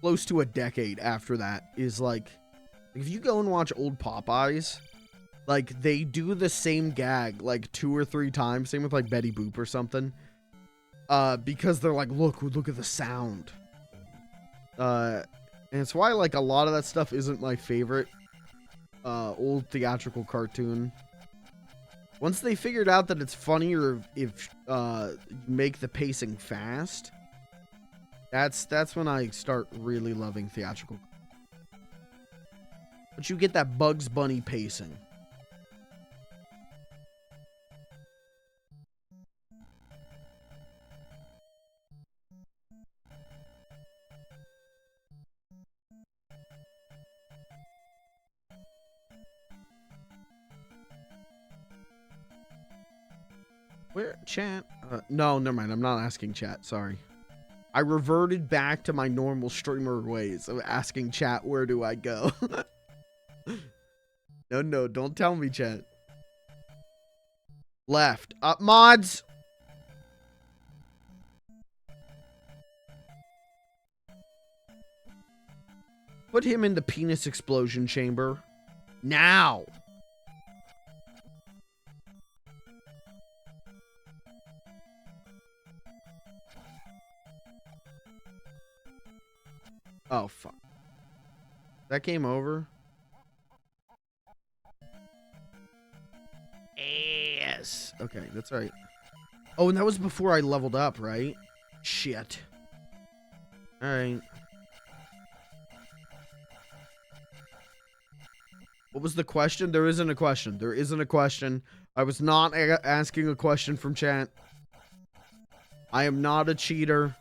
close to a decade after that, is, like... If you go and watch old Popeyes, like, they do the same gag, like, 2 or 3 times. Same with, like, Betty Boop or something. Because they're like, look at the sound. And it's why, like, a lot of that stuff isn't my favorite old theatrical cartoon. Once they figured out that it's funnier if you make the pacing fast, that's when I start really loving theatrical. But you get that Bugs Bunny pacing. Where? Chat? No, never mind. I'm not asking chat. Sorry. I reverted back to my normal streamer ways of asking chat, where do I go? No, don't tell me, chat. Left. Mods! Put him in the penis explosion chamber. Now! Oh, fuck. That game over? Yes. Okay, that's right. Oh, and that was before I leveled up, right? Shit. Alright. What was the question? There isn't a question. There isn't a question. I was not asking a question from chat. I am not a cheater.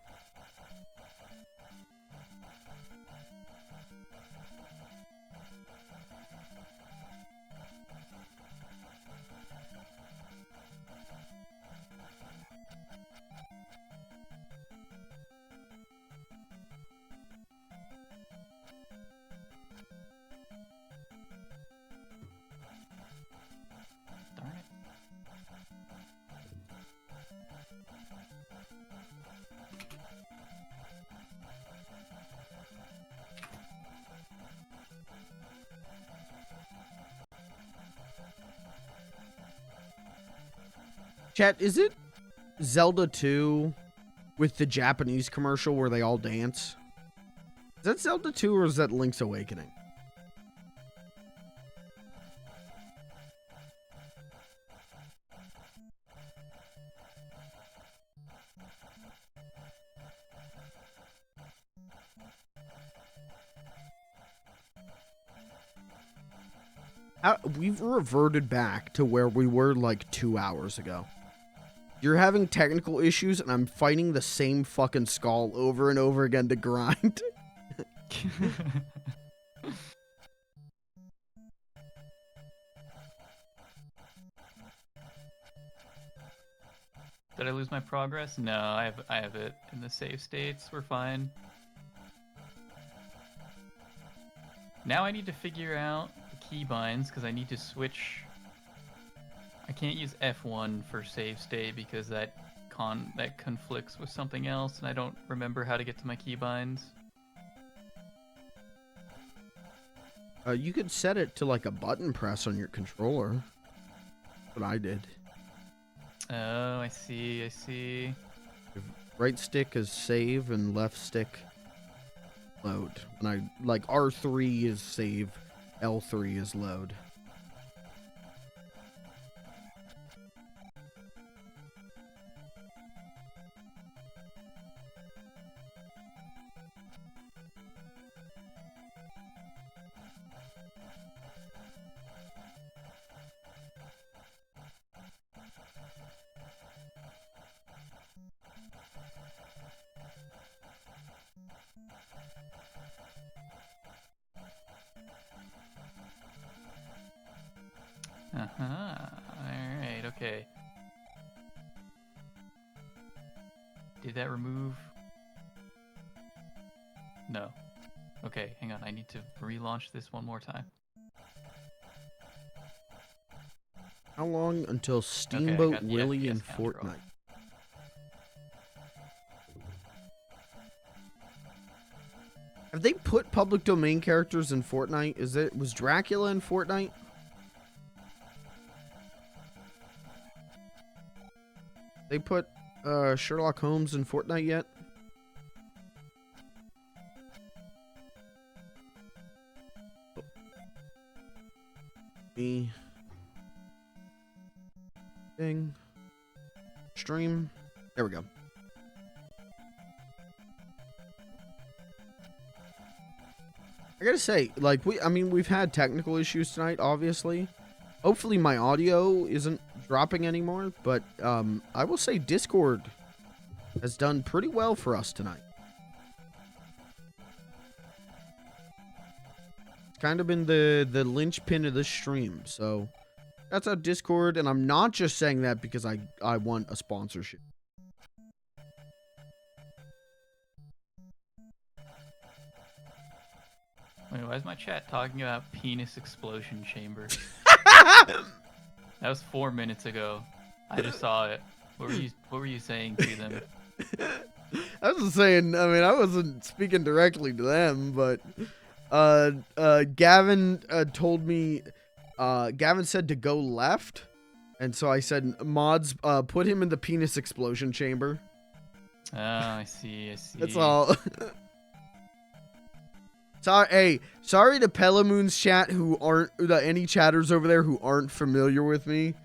Darn it. Chat, is it Zelda 2 with the Japanese commercial where they all dance? Is that Zelda 2 or is that Link's Awakening? We've reverted back to where we were like 2 hours ago. You're having technical issues and I'm fighting the same fucking skull over and over again to grind. Did I lose my progress? No, I have it in the save states. We're fine. Now I need to figure out the keybinds because I need to switch. I can't use F1 for save state because that conflicts with something else, and I don't remember how to get to my keybinds. You could set it to like a button press on your controller. That's what I did. Oh, I see. Right stick is save and left stick load. And I like R3 is save, L3 is load. Alright, okay. Did that remove? No. Okay, hang on. I need to relaunch this one more time. How long until Okay, I Steamboat got the Willie FPS and counter up. Fortnite? Have they put public domain characters in Fortnite? Was Dracula in Fortnite? They put Sherlock Holmes in Fortnite yet? Me. Thing. Stream. There we go. I gotta say, like, we've had technical issues tonight, obviously. Hopefully my audio isn't dropping anymore, but I will say Discord has done pretty well for us tonight. It's kind of been the linchpin of this stream, so that's how Discord, and I'm not just saying that because I want a sponsorship. Wait, why is my chat talking about penis explosion chamber? That was 4 minutes ago. I just saw it. What were you saying to them? I was saying, I wasn't speaking directly to them, but Gavin told me, Gavin said to go left, and so I said, mods, put him in the penis explosion chamber. Oh, I see. That's all. Sorry to Pelimoon's chat who aren't, any chatters over there who aren't familiar with me.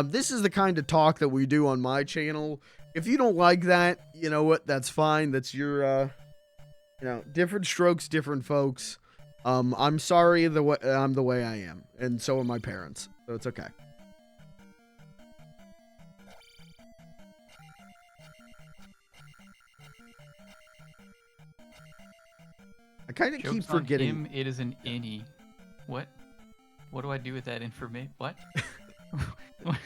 This is the kind of talk that we do on my channel. If you don't like that, you know what? That's fine. That's your, different strokes, different folks. I'm sorry I'm the way I am, and so are my parents. So it's okay. I kind of keep forgetting. Him, it is an innie. What? What do I do with that information? What? What?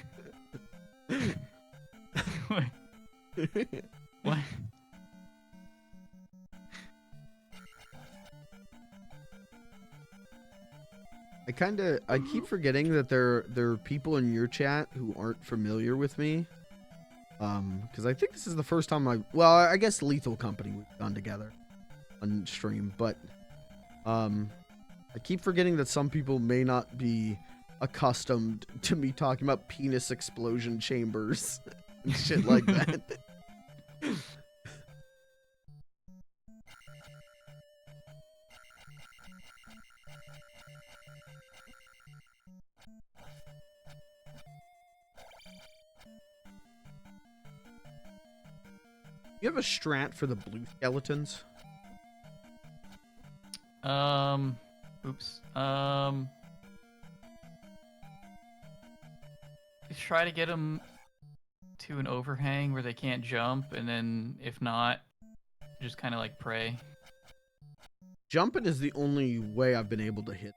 What? I keep forgetting that there are people in your chat who aren't familiar with me. Because I think this is the first time I guess Lethal Company we've done together on stream, but I keep forgetting that some people may not be accustomed to me talking about penis explosion chambers and shit like that. You have a strat for the blue skeletons? Oops. Try to get them to an overhang where they can't jump, and then if not, just kind of like pray. Jumping is the only way I've been able to hit.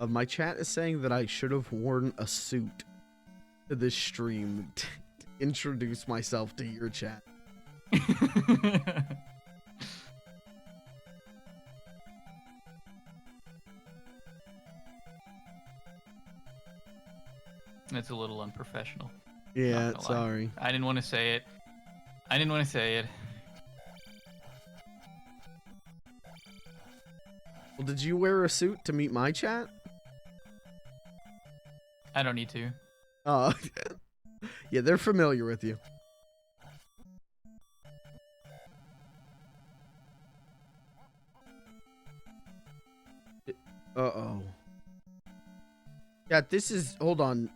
My chat is saying that I should have worn a suit to this stream to introduce myself to your chat. It's a little unprofessional. Yeah, sorry. I didn't want to say it. Well, did you wear a suit to meet my chat? I don't need to. Oh, yeah, they're familiar with you. Uh-oh. Yeah, this is, hold on.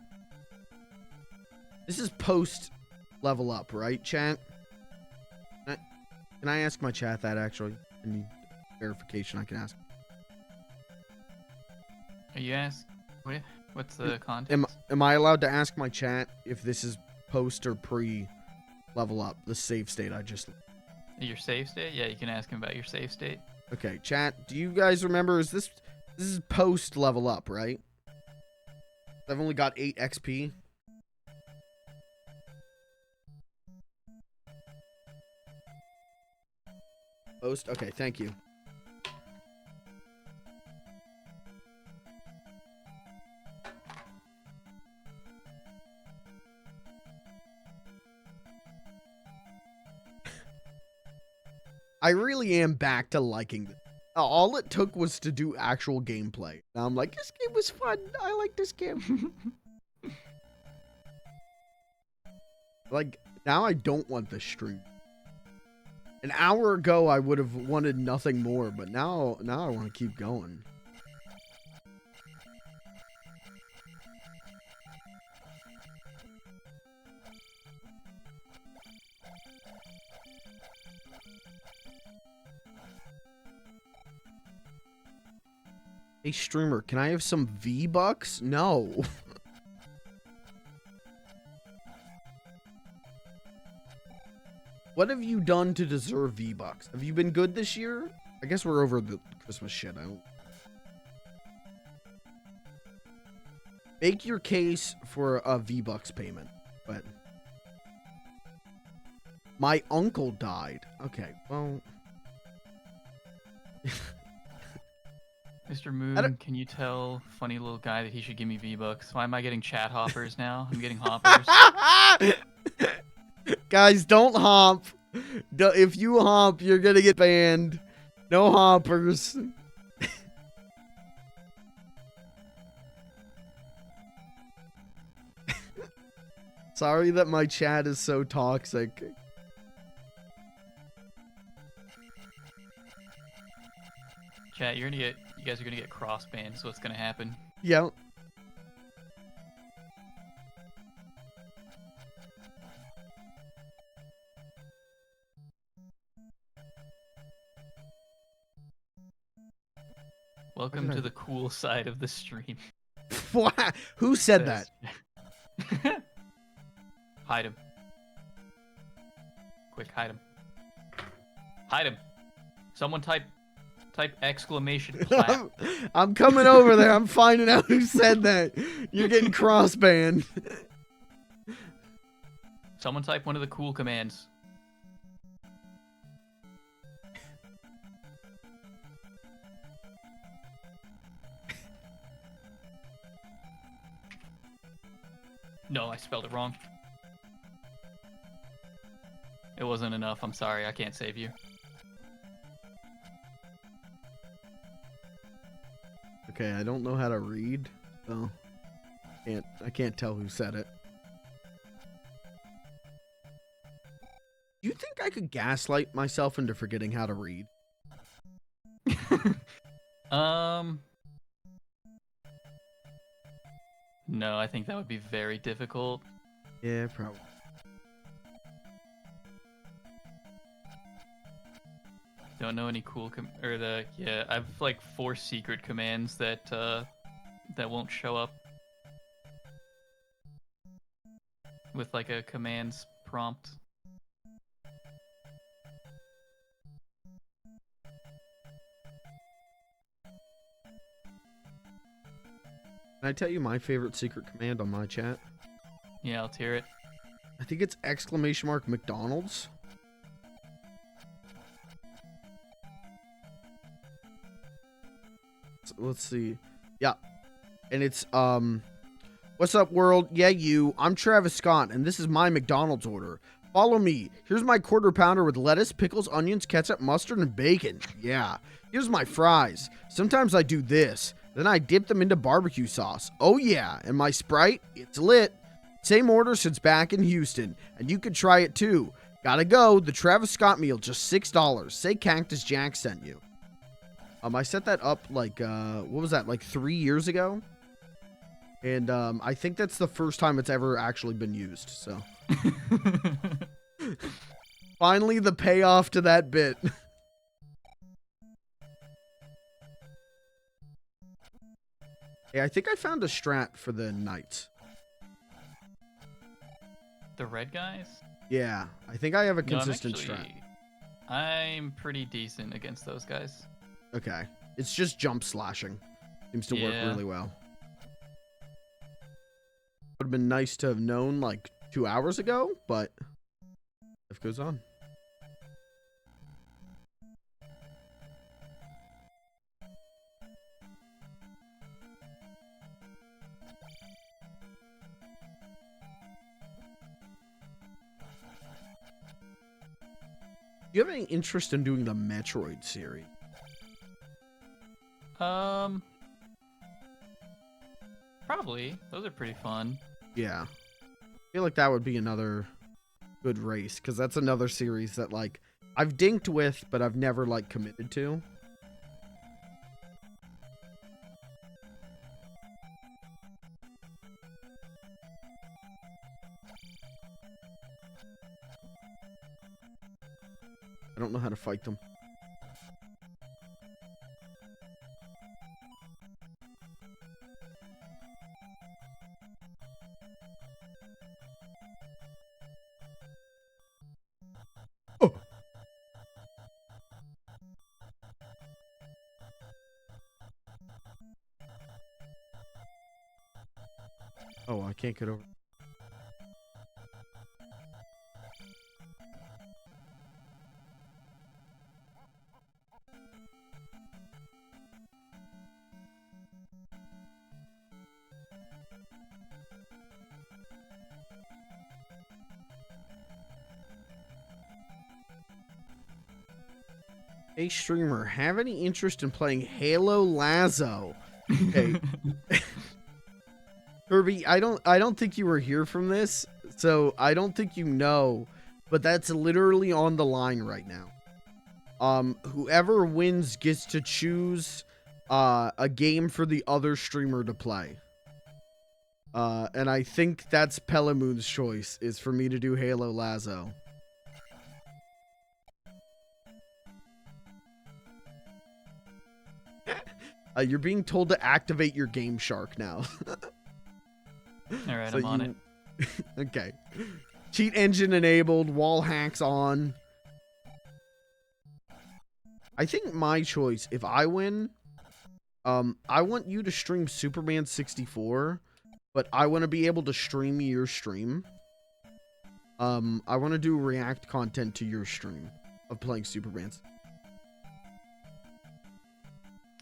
This is post level up, right, chat? Can I ask my chat that, actually? I need verification I can ask. Are you ask? What's the context? Am I allowed to ask my chat if this is post or pre level up. The save state I just... Your save state? Yeah, you can ask him about your save state. Okay, chat, do you guys remember, this is post level up, right? I've only got 8 XP. Post? Okay, thank you. I really am back to liking this. All it took was to do actual gameplay. Now I'm like, this game was fun. I like this game. Like, now I don't want this stream. An hour ago, I would have wanted nothing more, but now I want to keep going. Hey, streamer, can I have some V-Bucks? No. What have you done to deserve V-Bucks? Have you been good this year? I guess we're over the Christmas shit. I don't... Make your case for a V-Bucks payment, but... My uncle died. Okay, well... Mr. Moon, can you tell funny little guy that he should give me V-Bucks? Why am I getting chat hoppers now? I'm getting hoppers. Guys, don't hop. If you hop, you're gonna get banned. No hoppers. Sorry that my chat is so toxic. Chat, you guys are gonna get cross banned, so what's gonna happen? Yeah. Welcome to the cool side of the stream. What? Who said that? Hide him. Quick, hide him. Hide him. Someone type exclamation clap. I'm coming over there. I'm finding out who said that. You're getting cross banned. Someone type one of the cool commands. No, I spelled it wrong. It wasn't enough. I'm sorry. I can't save you. Okay, I don't know how to read, so I can't tell who said it. Do you think I could gaslight myself into forgetting how to read? No, I think that would be very difficult. Yeah, probably. Don't know any cool yeah, I've like 4 secret commands that that won't show up with like a commands prompt. Can I tell you my favorite secret command on my chat? Yeah, let's hear it. I think it's exclamation mark McDonald's. So let's see. Yeah. And it's, what's up, world? Yeah, you. I'm Travis Scott, and this is my McDonald's order. Follow me. Here's my quarter pounder with lettuce, pickles, onions, ketchup, mustard, and bacon. Yeah. Here's my fries. Sometimes I do this. Then I dip them into barbecue sauce. Oh yeah, and my Sprite, it's lit. Same order since back in Houston, and you could try it too. Gotta go, the Travis Scott meal, just $6. Say Cactus Jack sent you. I set that up like, what was that, like 3 years ago? And I think that's the first time it's ever actually been used, so. Finally, the payoff to that bit. Hey, I think I found a strat for the knights. The red guys? Yeah, I think I have a No, consistent strat. I'm pretty decent against those guys. Okay. It's just jump slashing. Seems to work really well. Would have been nice to have known like 2 hours ago, but life goes on. Do you have any interest in doing the Metroid series? Probably. Those are pretty fun. Yeah. I feel like that would be another good race, because that's another series that, like, I've dinked with, but I've never, like, committed to. I don't know how to fight them. Oh. Oh, I can't get over. Hey, streamer, have any interest in playing Halo Lazo? Okay. Kirby, I don't think you were here from this, so I don't think you know, but that's literally on the line right now. Whoever wins gets to choose a game for the other streamer to play. And I think that's Pelimoon's choice, is for me to do Halo Lazo. You're being told to activate your Game Shark now. All right, so I'm on it. Okay. Cheat engine enabled, wall hacks on. I think my choice, if I win, I want you to stream Superman 64, but I want to be able to stream your stream. I want to do react content to your stream of playing Superman.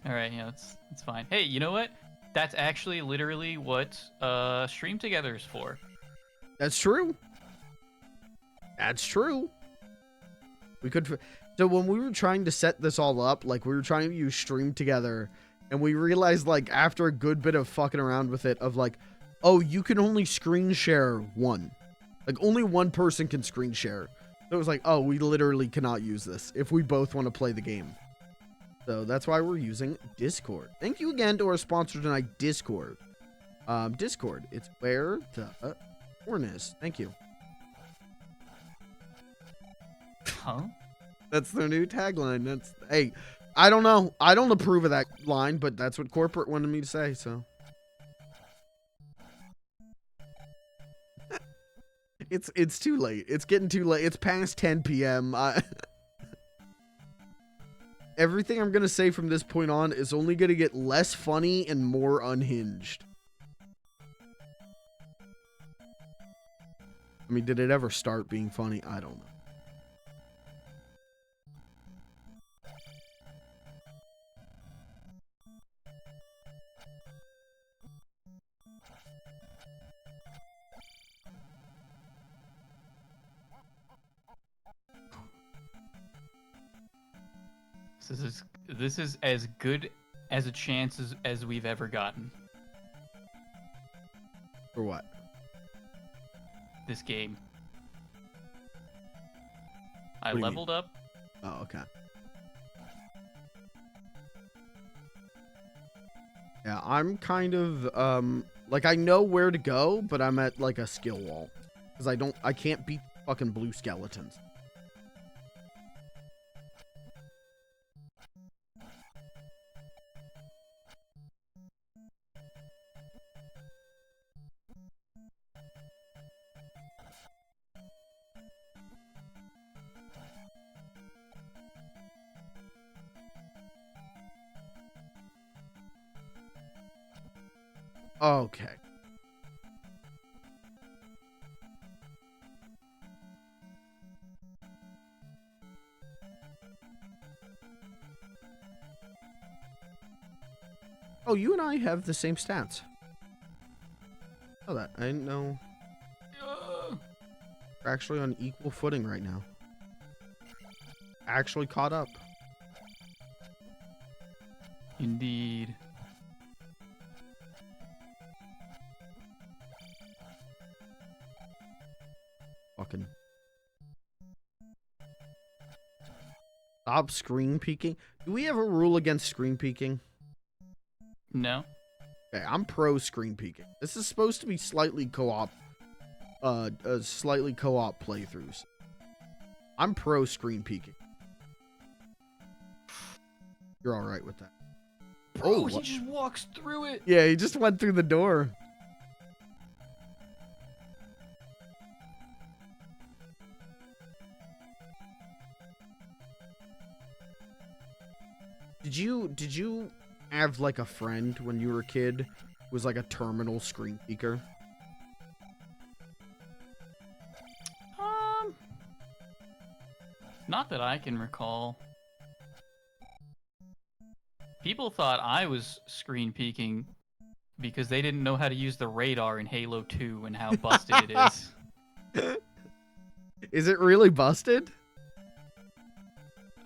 All right, yeah, it's fine. Hey, you know what? That's actually literally what Stream Together is for. That's true. That's true. We could. So when we were trying to set this all up, like we were trying to use Stream Together, and we realized like after a good bit of fucking around with it, of like, oh, you can only screen share one. Like only one person can screen share. So it was like, oh, we literally cannot use this if we both want to play the game. So that's why we're using Discord. Thank you again to our sponsor tonight, Discord. Discord, it's where the porn is. Thank you. Huh? That's their new tagline. That's, hey, I don't know. I don't approve of that line, but that's what corporate wanted me to say, so. It's too late. It's getting too late. It's past 10 p.m. Everything I'm going to say from this point on is only going to get less funny and more unhinged. I mean, did it ever start being funny? I don't know. This is as good as a chance as we've ever gotten. For what? This game. I leveled up. Oh, okay. Yeah, I'm kind of like I know where to go, but I'm at like a skill wall because I can't beat fucking blue skeletons. Okay. Oh, you and I have the same stats. Oh, that I didn't know. We're actually on equal footing right now. Actually caught up. Indeed. Fucking. Stop screen peeking. Do we have a rule against screen peeking? No. Okay, I'm pro screen peeking. This is supposed to be slightly co-op. Slightly co-op playthroughs. I'm pro screen peeking. You're all right with that? Bro, he just walks through it. Yeah, he just went through the door. Did you have like a friend when you were a kid who was like a terminal screen peeker? Not that I can recall. People thought I was screen peeking because they didn't know how to use the radar in Halo 2 and how busted it is. Is it really busted?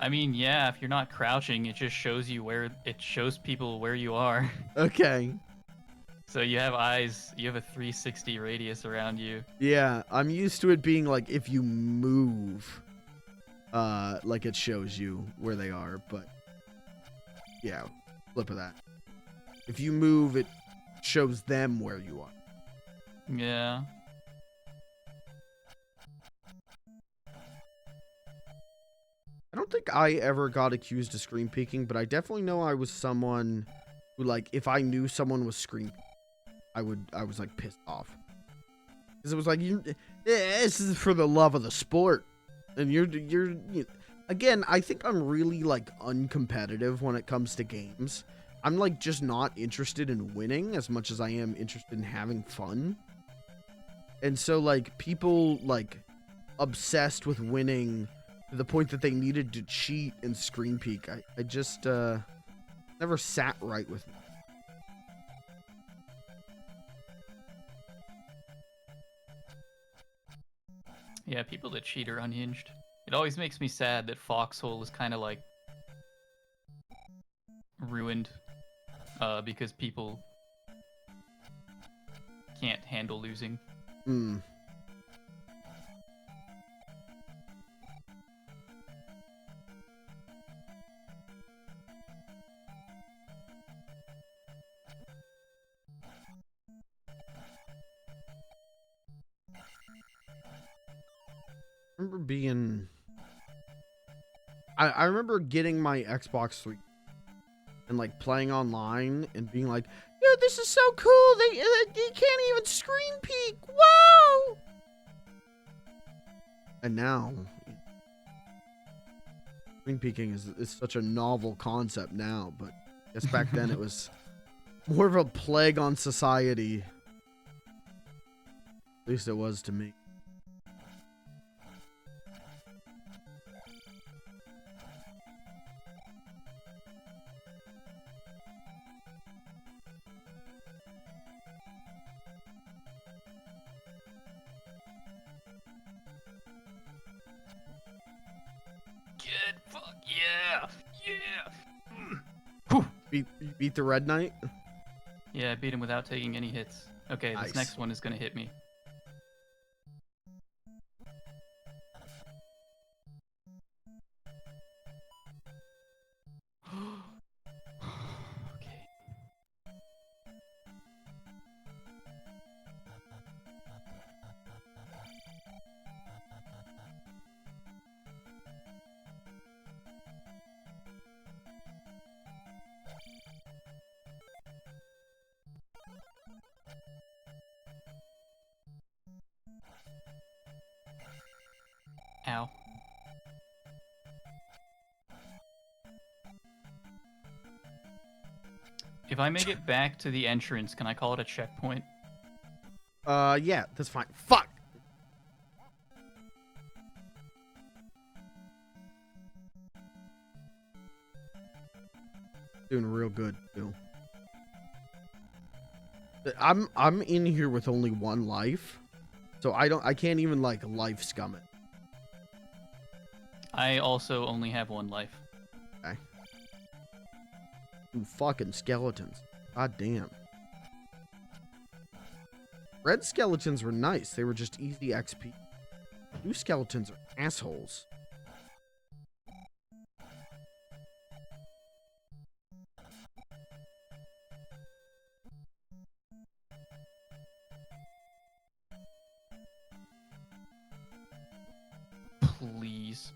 I mean, yeah, if you're not crouching, it just shows you it shows people where you are. Okay. So you have eyes, you have a 360 radius around you. Yeah, I'm used to it being like if you move, like it shows you where they are, but yeah, flip of that. If you move, it shows them where you are. Yeah. I don't think I ever got accused of screen peeking, but I definitely know I was someone who, like, if I knew someone was screen, I was like pissed off. Because it was like, this is for the love of the sport. And again, I think I'm really like uncompetitive when it comes to games. I'm like just not interested in winning as much as I am interested in having fun. And so like people like obsessed with winning to the point that they needed to cheat and screen peek. I just never sat right with me. Yeah, people that cheat are unhinged. It always makes me sad that Foxhole is kind of like ruined because people can't handle losing. Hmm. I remember being... I remember getting my Xbox 3 and like playing online and being like, "Yo, this is so cool! They can't even screen peek! Whoa!" And now, screen peeking is such a novel concept now, but I guess back then it was more of a plague on society. At least it was to me. Good, fuck yeah, yeah. Beat the Red Knight? Yeah, I beat him without taking any hits. Okay, Nice. this next one is gonna hit me. Okay. Ow. If I make it back to the entrance, can I call it a checkpoint? Yeah, that's fine. Fuck! Doing real good, too. I'm in here with only 1 life, so I can't even like life scum it. I also only have 1 life. Okay. Ooh, fucking skeletons. God damn. Red skeletons were nice. They were just easy XP. Blue skeletons are assholes. Please.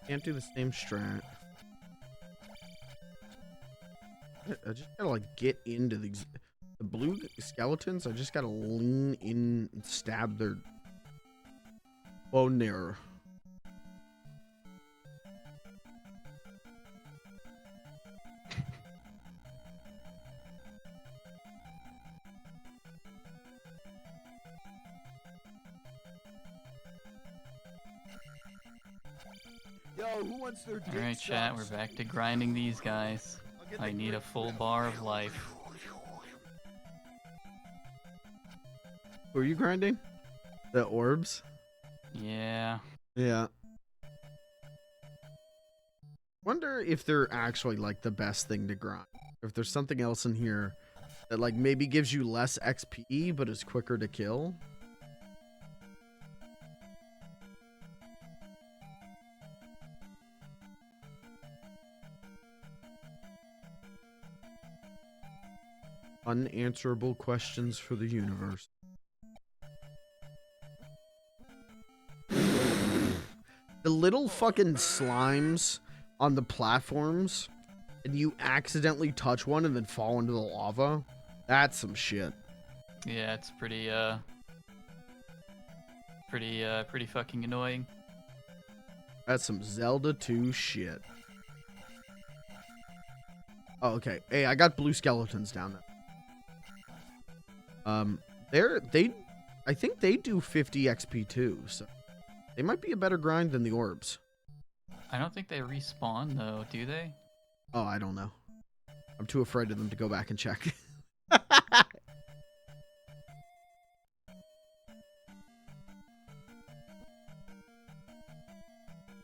Can't do the same strat. I just gotta like get into the blue skeletons. I just gotta lean in and stab their bone there. Yo, who wants their dick Alright, chat, we're sucked? back to grinding these guys. I need a full bar of life. Who are you grinding? The orbs? Yeah. Yeah. Wonder if they're actually like the best thing to grind. If there's something else in here that like maybe gives you less XP but is quicker to kill. Unanswerable questions for the universe. The little fucking slimes on the platforms, and you accidentally touch one and then fall into the lava. That's some shit. Yeah, it's pretty fucking annoying. That's some Zelda 2 shit. Oh, okay. Hey, I got blue skeletons down there. I think they do 50 XP too, so they might be a better grind than the orbs. I don't think they respawn though, do they? Oh, I don't know. I'm too afraid of them to go back and check.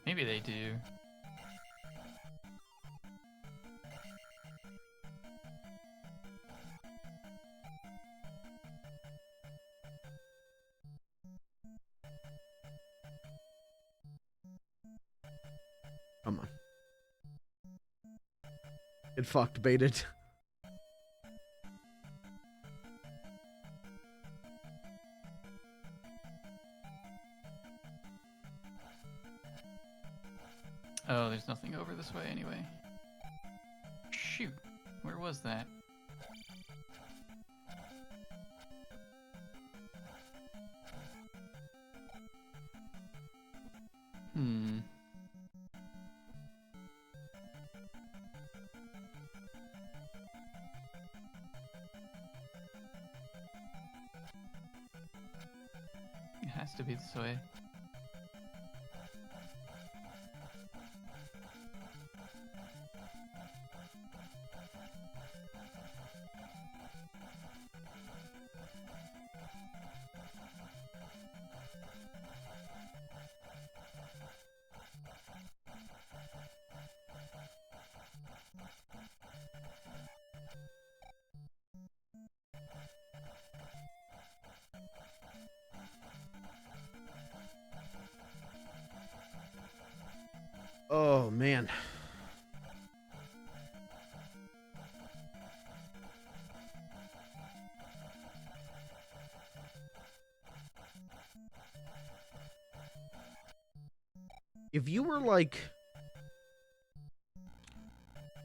Maybe they do. Come on. Get fucked, baited. Oh, there's nothing over this way anyway. Shoot. Where was that? Hmm. It has to be this way. Oh, man. if you were like,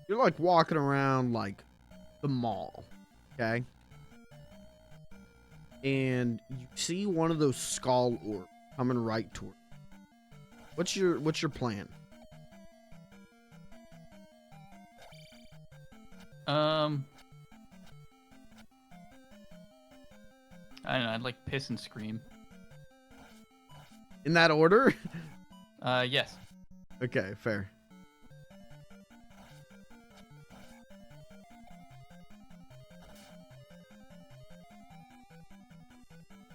you're like walking around like the mall, okay? And you see one of those skull orbs coming right toward you. What's your plan? I don't know, I'd like piss and scream. In that order? Yes. Okay, fair.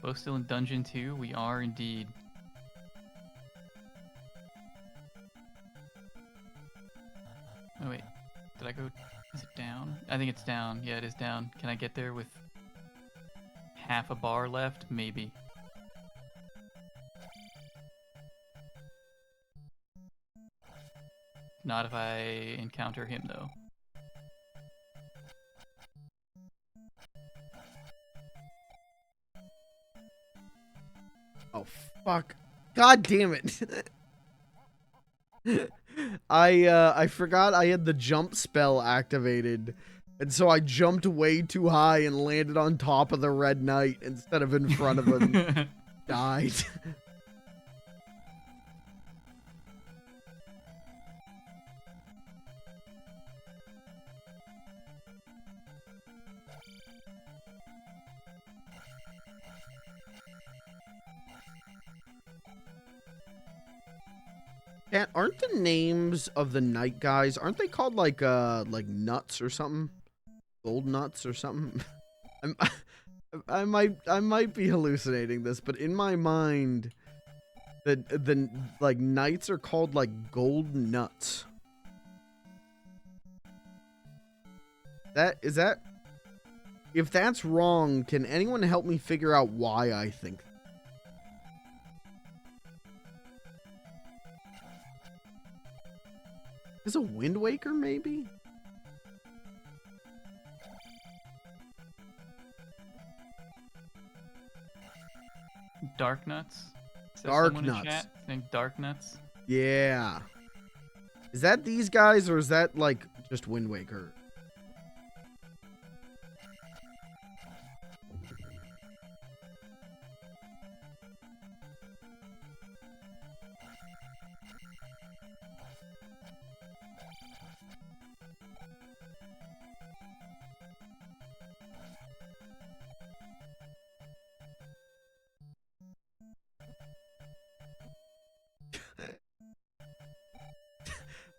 Both still in Dungeon 2? We are indeed. Oh wait, did I go, is it down? I think it's down. Yeah, it is down. Can I get there with half a bar left? Maybe. Not if I encounter him, though. Oh, fuck. God damn it. I forgot I had the jump spell activated. And so I jumped way too high and landed on top of the Red Knight instead of in front of him. Died. And aren't the names of the night guys, aren't they called like nuts or something? Gold nuts or something? I might be hallucinating this, but in my mind the like knights are called like gold nuts. Is that if that's wrong, can anyone help me figure out why I think? Is a Wind Waker, maybe? Dark Nuts? Dark Nuts. I think Dark Nuts. Yeah. Is that these guys, or is that, like, just Wind Waker?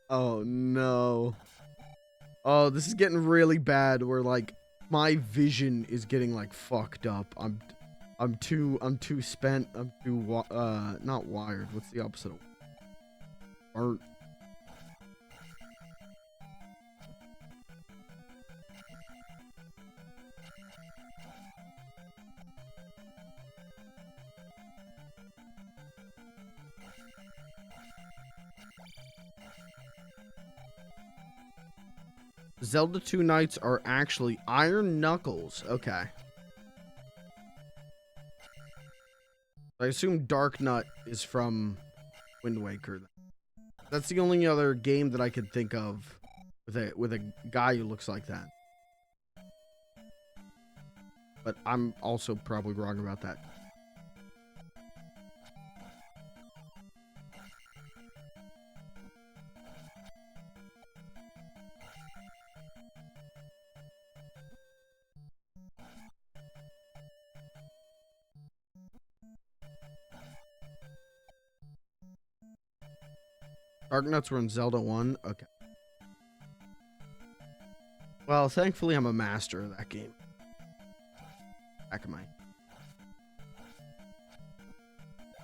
Oh no. Oh, this is getting really bad where like my vision is getting like fucked up. I'm too spent. I'm too not wired. What's the opposite of burnt? Zelda 2 Knights are actually Iron Knuckles. Okay. I assume Dark Nut is from Wind Waker. That's the only other game that I could think of with a guy who looks like that. But I'm also probably wrong about that. Dark Nuts were in Zelda 1? Okay. Well, thankfully I'm a master of that game. Back of my...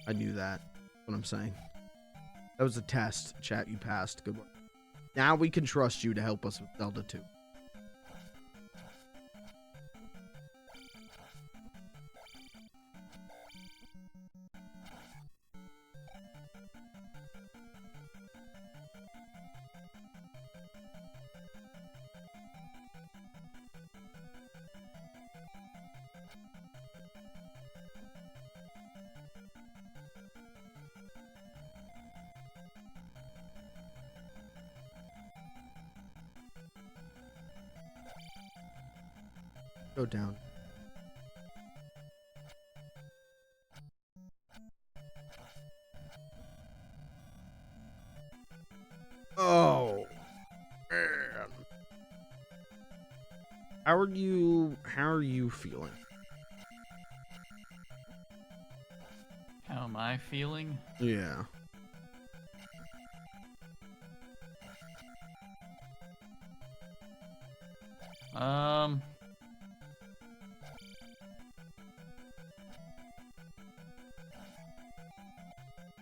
I knew that. That's what I'm saying. That was a test. Chat, you passed. Good work. Now we can trust you to help us with Zelda 2. Go down. Oh, man. How are you feeling? How am I feeling? Yeah.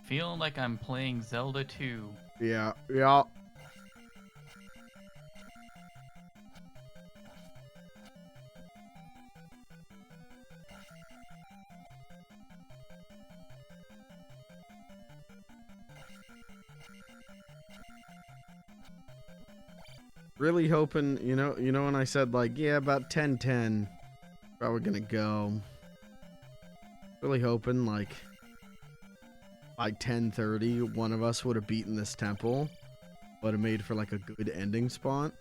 Feeling like I'm playing Zelda 2. Yeah. Really hoping, you know when I said like, yeah, about 10:10, probably gonna go. Really hoping like by 10:30, one of us would have beaten this temple, would have made for like a good ending spot.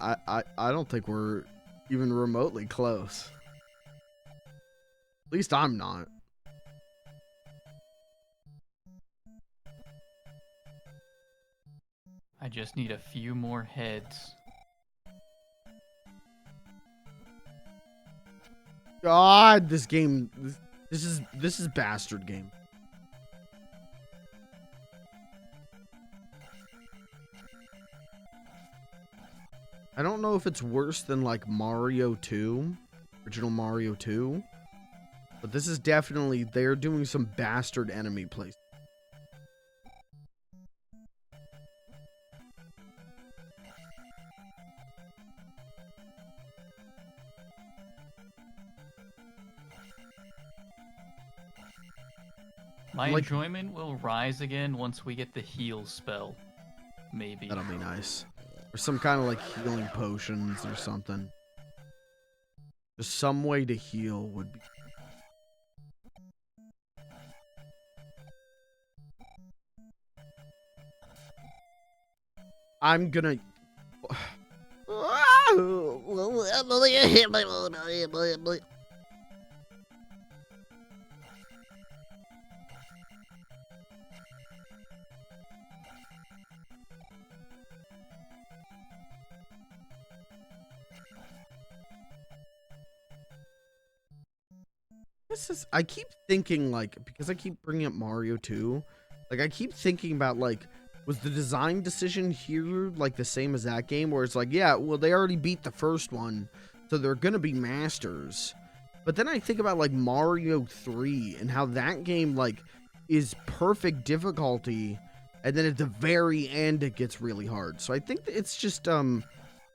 I don't think we're even remotely close. At least I'm not. I just need a few more heads. God, this game, this is bastard game. I don't know if it's worse than like Mario 2, original Mario 2, but this is definitely, they're doing some bastard enemy place. My enjoyment will rise again once we get the heal spell. Maybe. That'll be nice. Or some kind of like healing potions or something. Just some way to heal would be. I'm gonna. I keep thinking like, because I keep bringing up Mario 2, like I keep thinking about like, was the design decision here like the same as that game, where it's like, yeah, well they already beat the first one, so they're gonna be masters. But then I think about like Mario 3 and how that game like is perfect difficulty, and then at the very end it gets really hard. So I think that it's just I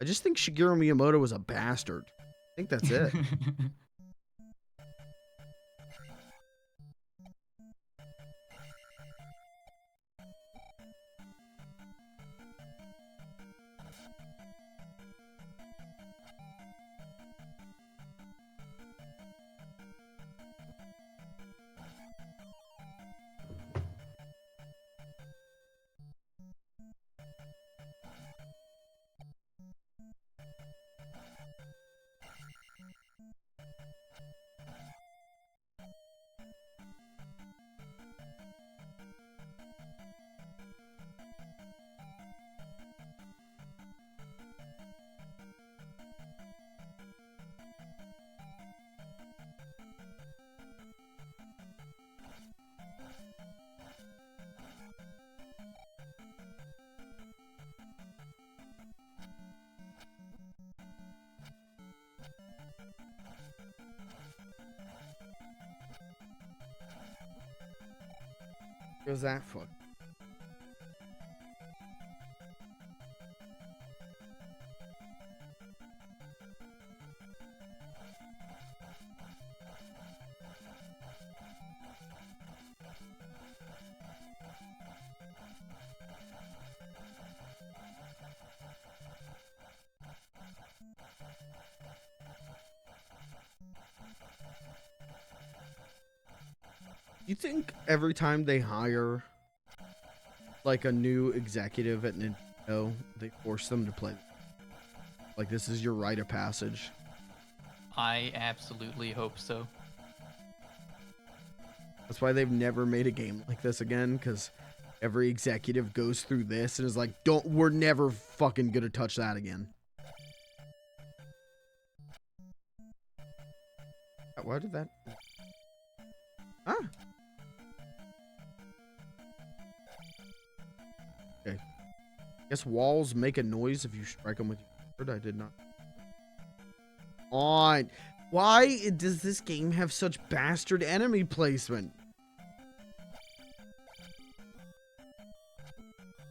just think Shigeru Miyamoto was a bastard. I think that's it. Goes that fuck. You think every time they hire like a new executive at Nintendo, they force them to play like this is your rite of passage? I absolutely hope so. That's why they've never made a game like this again, because every executive goes through this and is like, we're never fucking gonna touch that again. Why did that? Ah. Okay. Guess walls make a noise if you strike them with your sword. I did not. On. Why does this game have such bastard enemy placement?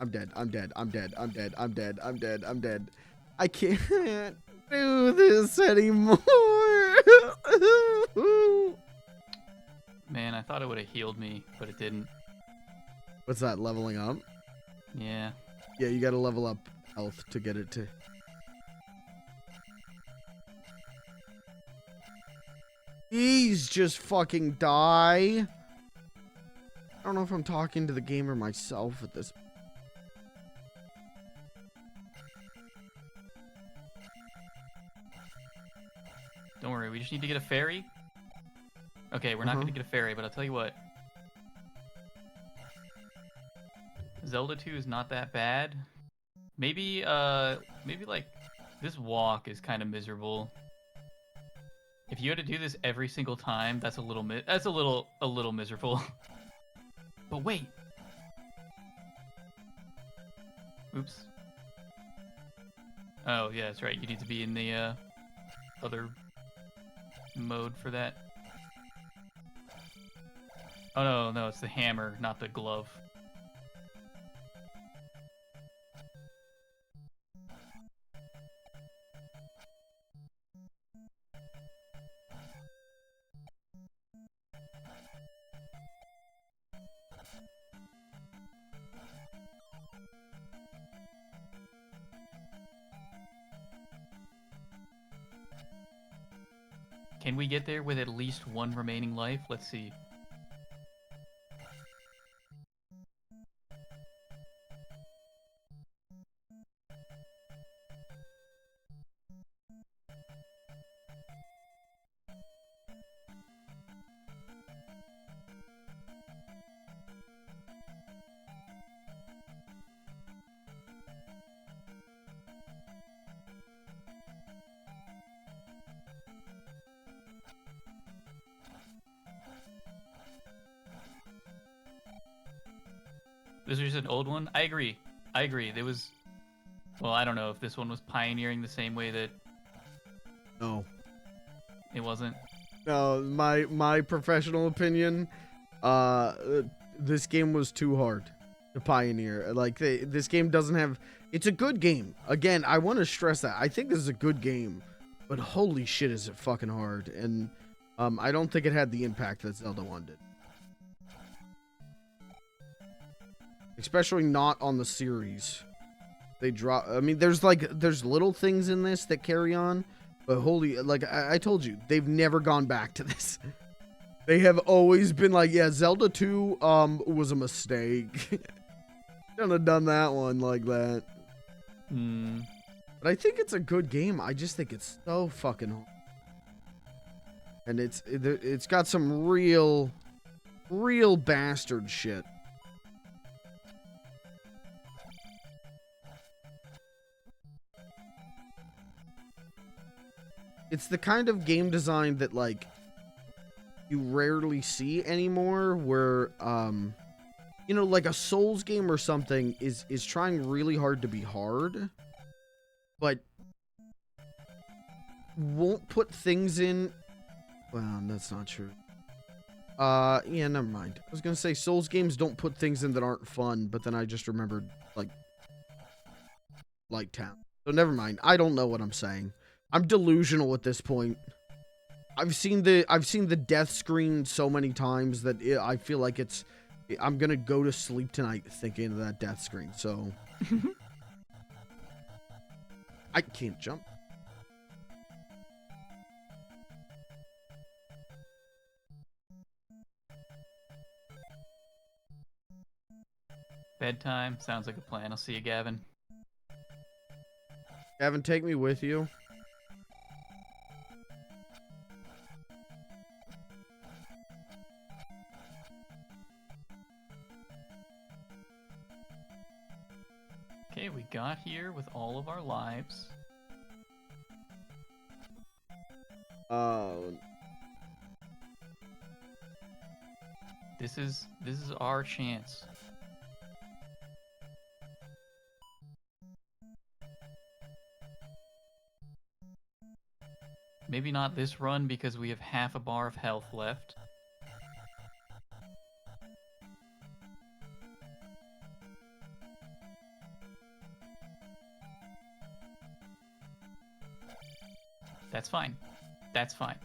I'm dead. I'm dead. I'm dead. I'm dead. I'm dead. I'm dead. I'm dead. I can't do this anymore. Man, I thought it would have healed me, but it didn't. What's that, leveling up? Yeah. Yeah, you gotta level up health to get it to... Please just fucking die. I don't know if I'm talking to the game or myself at this. Don't worry, we just need to get a fairy. Okay, we're not going to get a fairy, but I'll tell you what. Zelda 2 is not that bad. Maybe like this walk is kind of miserable. If you had to do this every single time, that's a little miserable. But wait. Oops. Oh, yeah, that's right. You need to be in the other mode for that. Oh no, it's the hammer, not the glove. Can we get there with at least one remaining life? Let's see. This was just an old one? I agree. There was... Well, I don't know if this one was pioneering the same way that... No. It wasn't? No, my professional opinion, this game was too hard to pioneer. Like, this game doesn't have... It's a good game. Again, I want to stress that. I think this is a good game, but holy shit is it fucking hard. And I don't think it had the impact that Zelda 1 did. Especially not on the series. They drop... I mean, there's little things in this that carry on, but holy... Like, I told you, they've never gone back to this. They have always been like, yeah, Zelda 2 was a mistake. Shouldn't have done that one like that. But I think it's a good game. I just think it's so fucking hard. And it's got some real bastard shit. It's the kind of game design that, like, you rarely see anymore, where, you know, like a Souls game or something is trying really hard to be hard, but won't put things in... Well, that's not true. Yeah, never mind. I was gonna say Souls games don't put things in that aren't fun, but then I just remembered, like Town. So never mind. I don't know what I'm saying. I'm delusional at this point. I've seen the death screen so many times that I feel like I'm gonna go to sleep tonight thinking of that death screen. So I can't jump. Bedtime sounds like a plan. I'll see you, Gavin. Gavin, take me with you. Okay, we got here with all of our lives. Oh. This is our chance. Maybe not this run because we have half a bar of health left. That's fine. That's fine.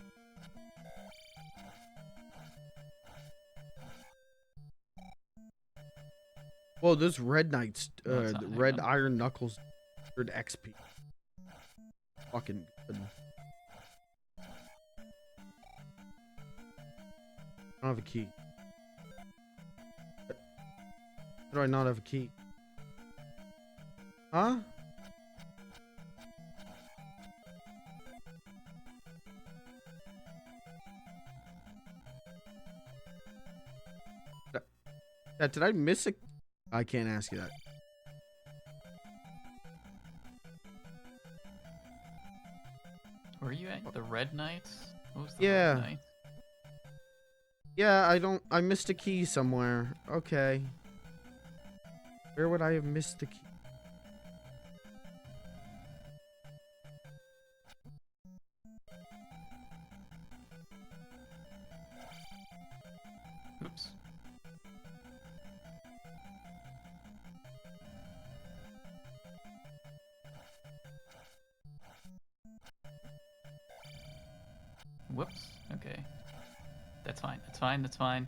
Whoa, those red knights, No, it's not. Hang red on. iron knuckles, red XP. Fucking good. I don't have a key. How do I not have a key? Huh? Did I miss a... I can't ask you that. Where are you at? The Red Knights? What was the Yeah. Red Knights? Yeah, I missed a key somewhere. Okay. Where would I have missed the key? Oops. Whoops. Okay. That's fine. That's fine. That's fine.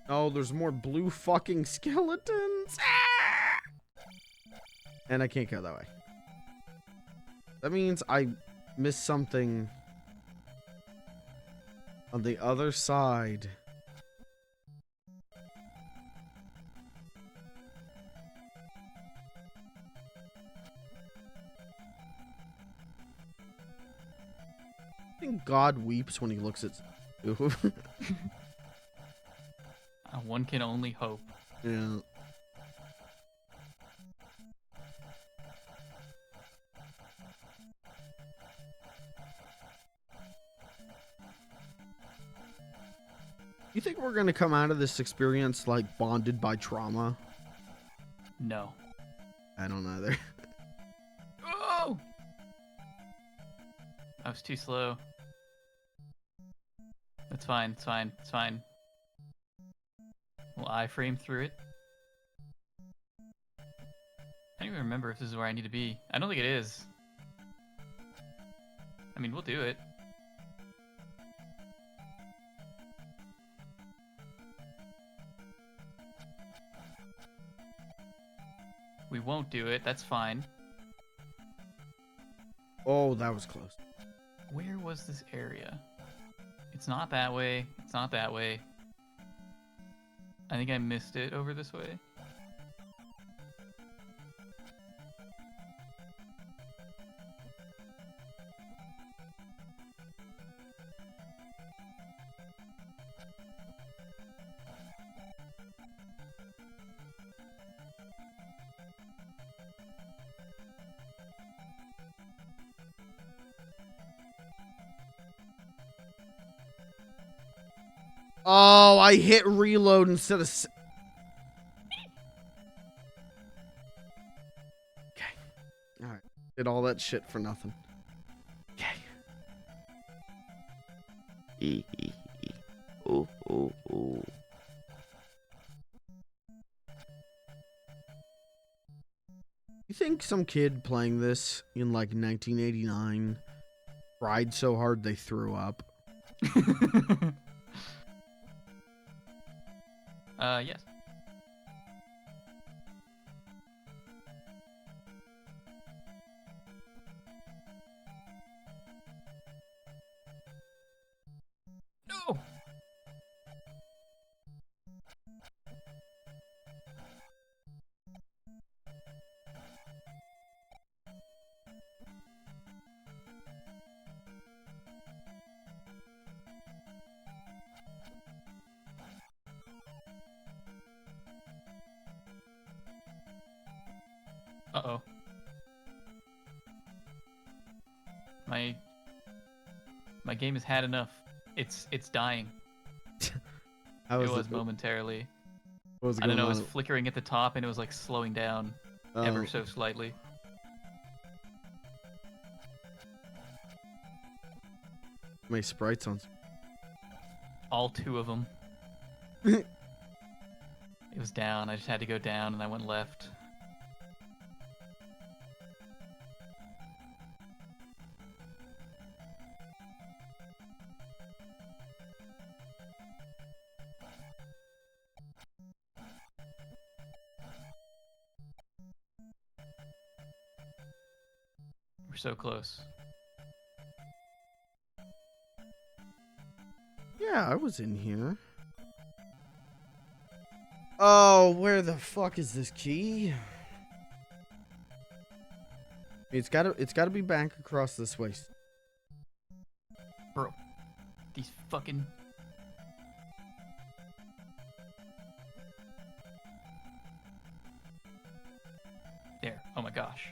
Oh, there's more blue fucking skeletons. Ah! And I can't go that way. That means I missed something on the other side. I think God weeps when he looks at... One can only hope. Yeah. You think we're gonna come out of this experience like bonded by trauma? No. I don't either. Oh! I was too slow. That's fine. It's fine. It's fine. Will I frame through it? I don't even remember if this is where I need to be. I don't think it is. I mean, we'll do it. We won't do it. That's fine. Oh, that was close. Where was this area? It's not that way. It's not that way. I think I missed it over this way. Oh, I hit reload instead of... Okay. Alright. Did all that shit for nothing. Okay. Ooh, ooh, ooh. You think some kid playing this in like 1989 cried so hard they threw up? Yes. No! Uh-oh. My game has had enough. It's dying. How It is was momentarily. What was I don't going know, it was on? flickering at the top and it was like slowing down ever so slightly. My sprites on. All 2 of them. It was down. I just had to go down and I went left. We're so close. Yeah, I was in here. Oh, where the fuck is this key? It's gotta be back across this way. Bro. These fucking... There. Oh my gosh.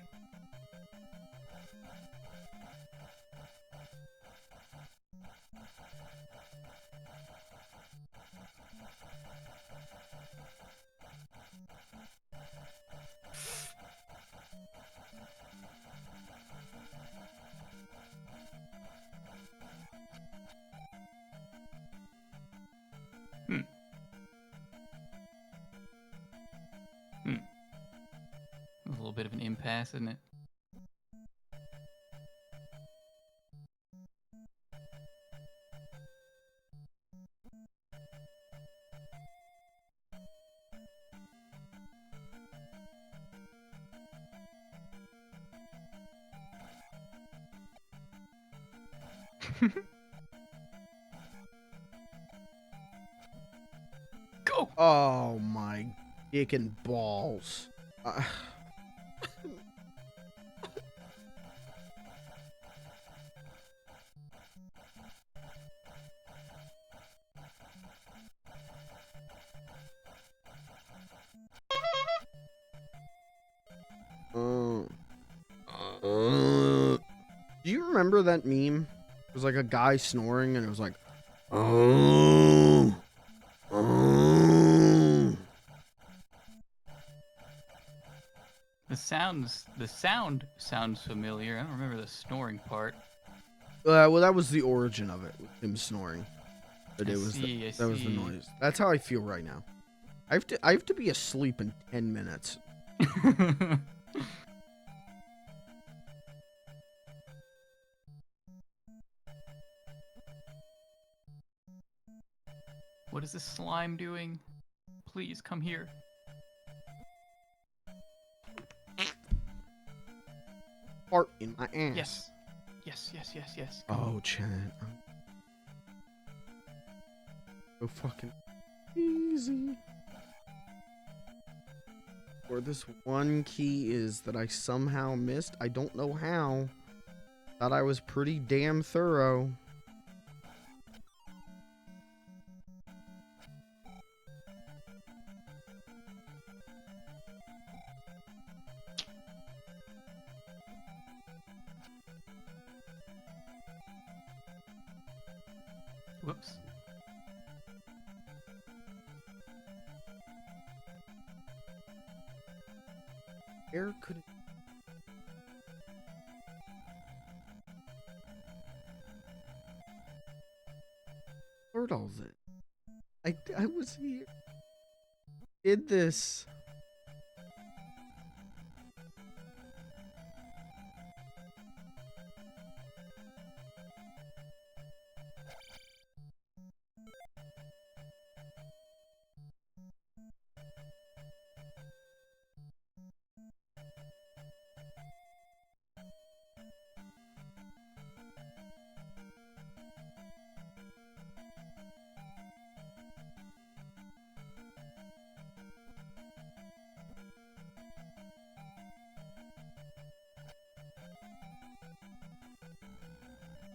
A little bit of an impasse, isn't it? Go! Oh my dick and balls. Do you remember that meme? It was like a guy snoring and it was like, oh, oh. The sound sounds familiar. I don't remember the snoring part. Well, that was the origin of it, him snoring. But I it was see, that was the noise. That's how I feel right now. I have to be asleep in 10 minutes. What is this slime doing? Please come here. Fart in my ass. Yes. Yes, yes, yes, yes. Oh, Chad. So fucking easy. Where this one key is that I somehow missed. I don't know how. Thought I was pretty damn thorough. Whoops. Where could it... Turtles it. I was here. Did this.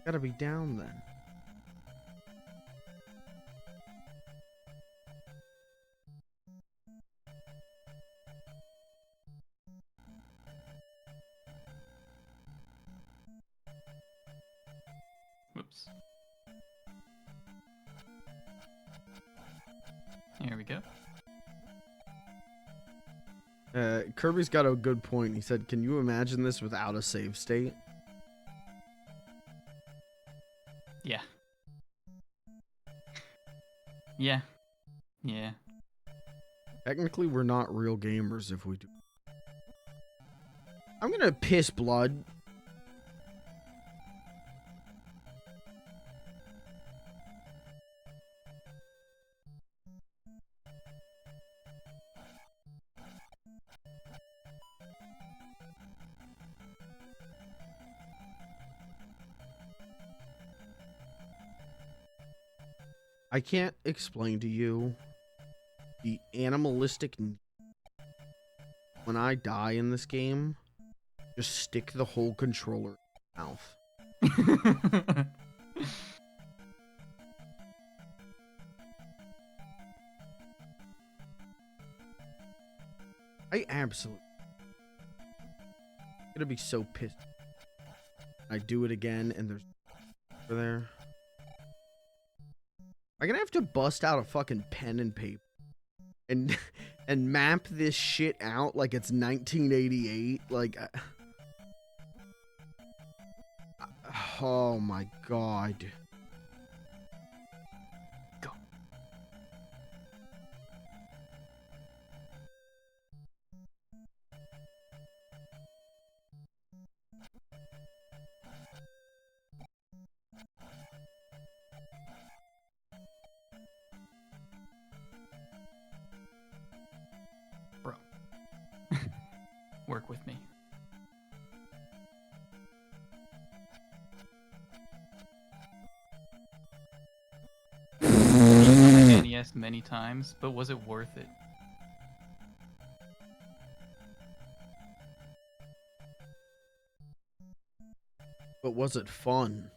Gotta be down then. Here we go. Kirby's got a good point. He said, can you imagine this without a save state? Yeah. Yeah. Yeah. Technically, we're not real gamers if we do. I'm gonna piss blood. I can't explain to you the animalistic. When I die in this game, just stick the whole controller in my mouth. I absolutely gonna be so pissed. I do it again and there's over there. I'm gonna have to bust out a fucking pen and paper and map this shit out like it's 1988. Like, oh my god. Go. Bro. Work with me. NES many times, but was it worth it? But was it fun?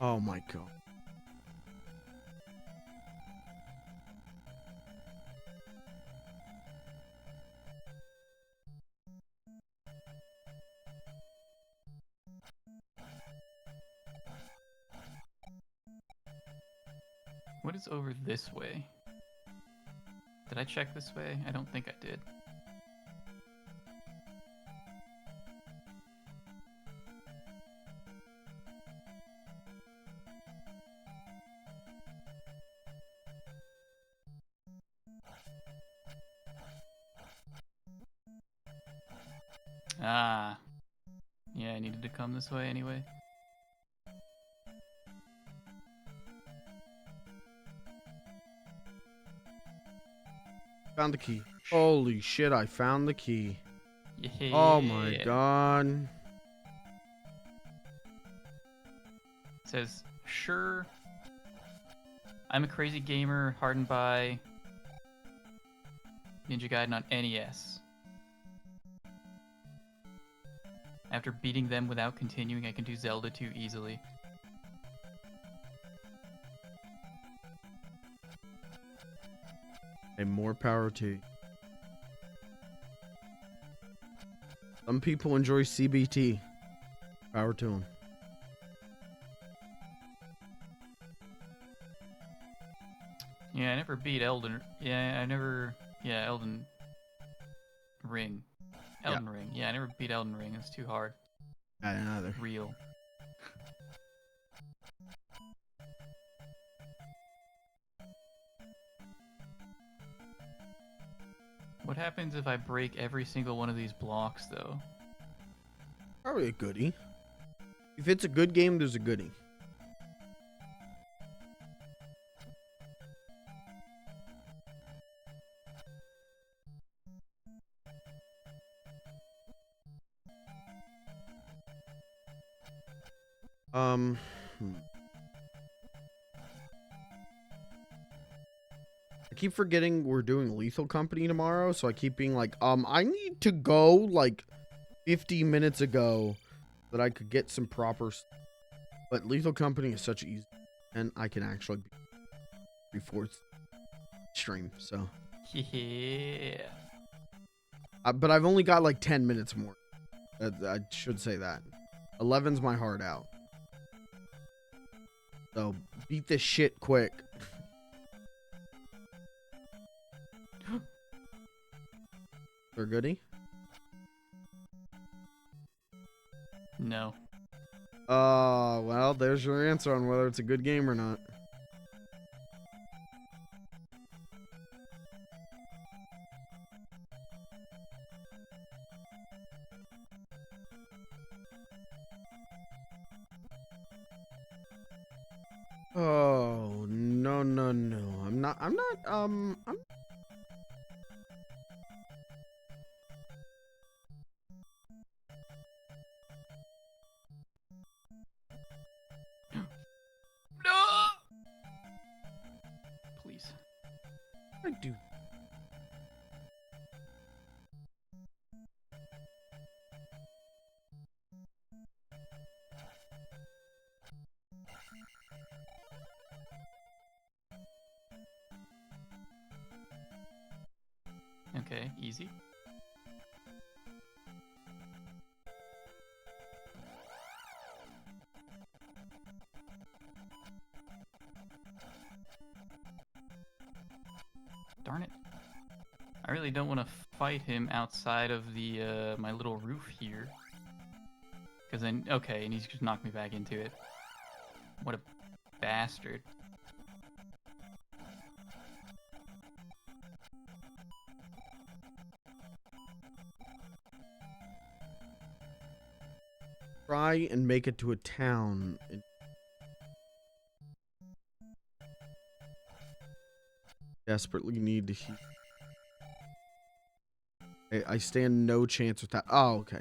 Oh my god. What is over this way? Did I check this way? I don't think I did. Ah. Yeah, I needed to come this way anyway. Found the key. Holy shit, I found the key. Yeah. Oh my god. It says, sure. I'm a crazy gamer, hardened by Ninja Gaiden on NES. After beating them without continuing, I can do Zelda 2 easily. And more power to you. Some people enjoy CBT. Power to them. Yeah, I never beat Elden. Yeah, I never. Yeah, Elden Ring. Elden Ring. Yeah, I never beat Elden Ring. It's too hard. I don't either. Real. What happens if I break every single one of these blocks, though? Probably a goodie. If it's a good game, there's a goodie. I keep forgetting we're doing Lethal Company tomorrow, so I keep being like, I need to go like 50 minutes ago that I could get some proper but Lethal Company is such easy and I can actually be before stream, so Yeah. but I've only got like 10 minutes more. I should say that 11's my hard out. So beat this shit quick. They're goody? No. Well, there's your answer on whether it's a good game or not. Oh, no, no, no. I'm not, I'm... No! Please. I do. Okay, easy. Darn it. I really don't want to fight him outside of the my little roof here. Because then, okay, and he's just knocked me back into it. What a bastard. Try and make it to a town. Desperately need to heal. I stand no chance with that. Oh, okay.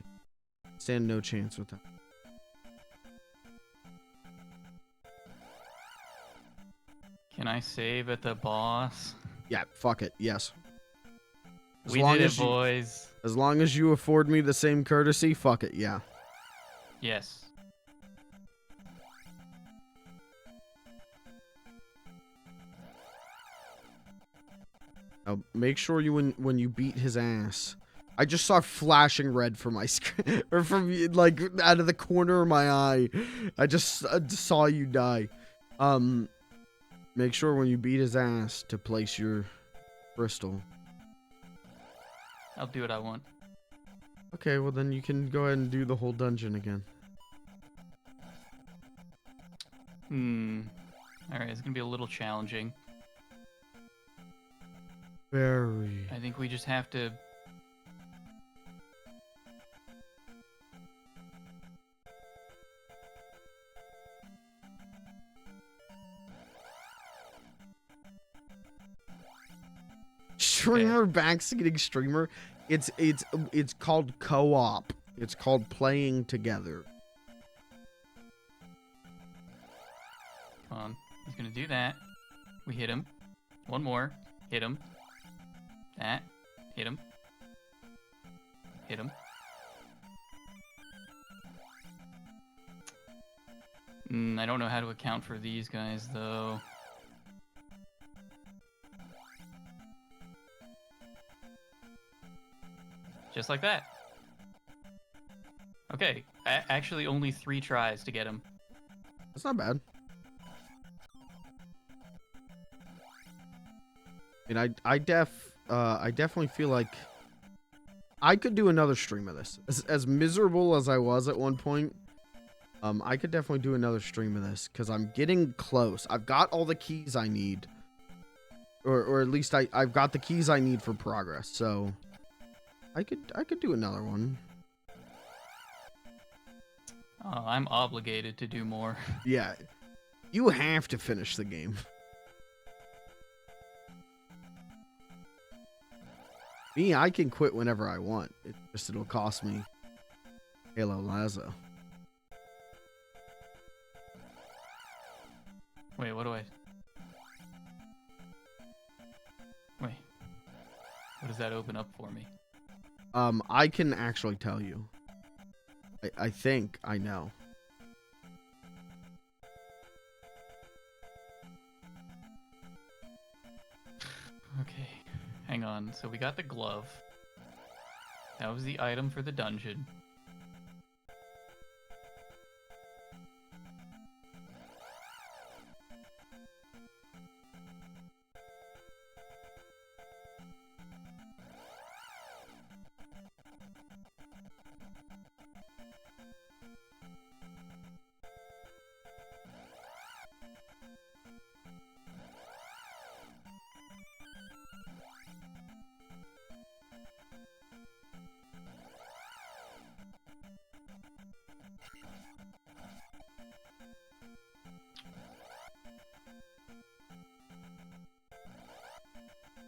Stand no chance with that. Can I save at the boss? Yeah, fuck it. Yes. As We long did as it, you, boys. as long as you afford me the same courtesy, fuck it. Yeah. Yes. Now, make sure you when you beat his ass. I just saw flashing red from my screen, or from like out of the corner of my eye. I just saw you die. Make sure when you beat his ass to place your crystal. I'll do what I want. Okay, well then you can go ahead and do the whole dungeon again. Alright, it's gonna be a little challenging. Very. I think we just have to... Streamer backseating streamer. It's called co-op. It's called playing together. Come on. He's gonna do that. We hit him. One more. Hit him. That. Hit him. Hit him. I don't know how to account for these guys, though. Just like that. Okay, actually only 3 tries to get him. That's not bad. And I definitely feel like I could do another stream of this. As miserable as I was at one point, I could definitely do another stream of this because I'm getting close. I've got all the keys I need, or at least I've got the keys I need for progress. So I could do another one. Oh, I'm obligated to do more. Yeah, you have to finish the game. Me, I can quit whenever I want. It'll cost me Halo Lazo. Wait, what do I... Wait. What does that open up for me? I can actually tell you. I think I know. Okay, hang on. So we got the glove. That was the item for the dungeon.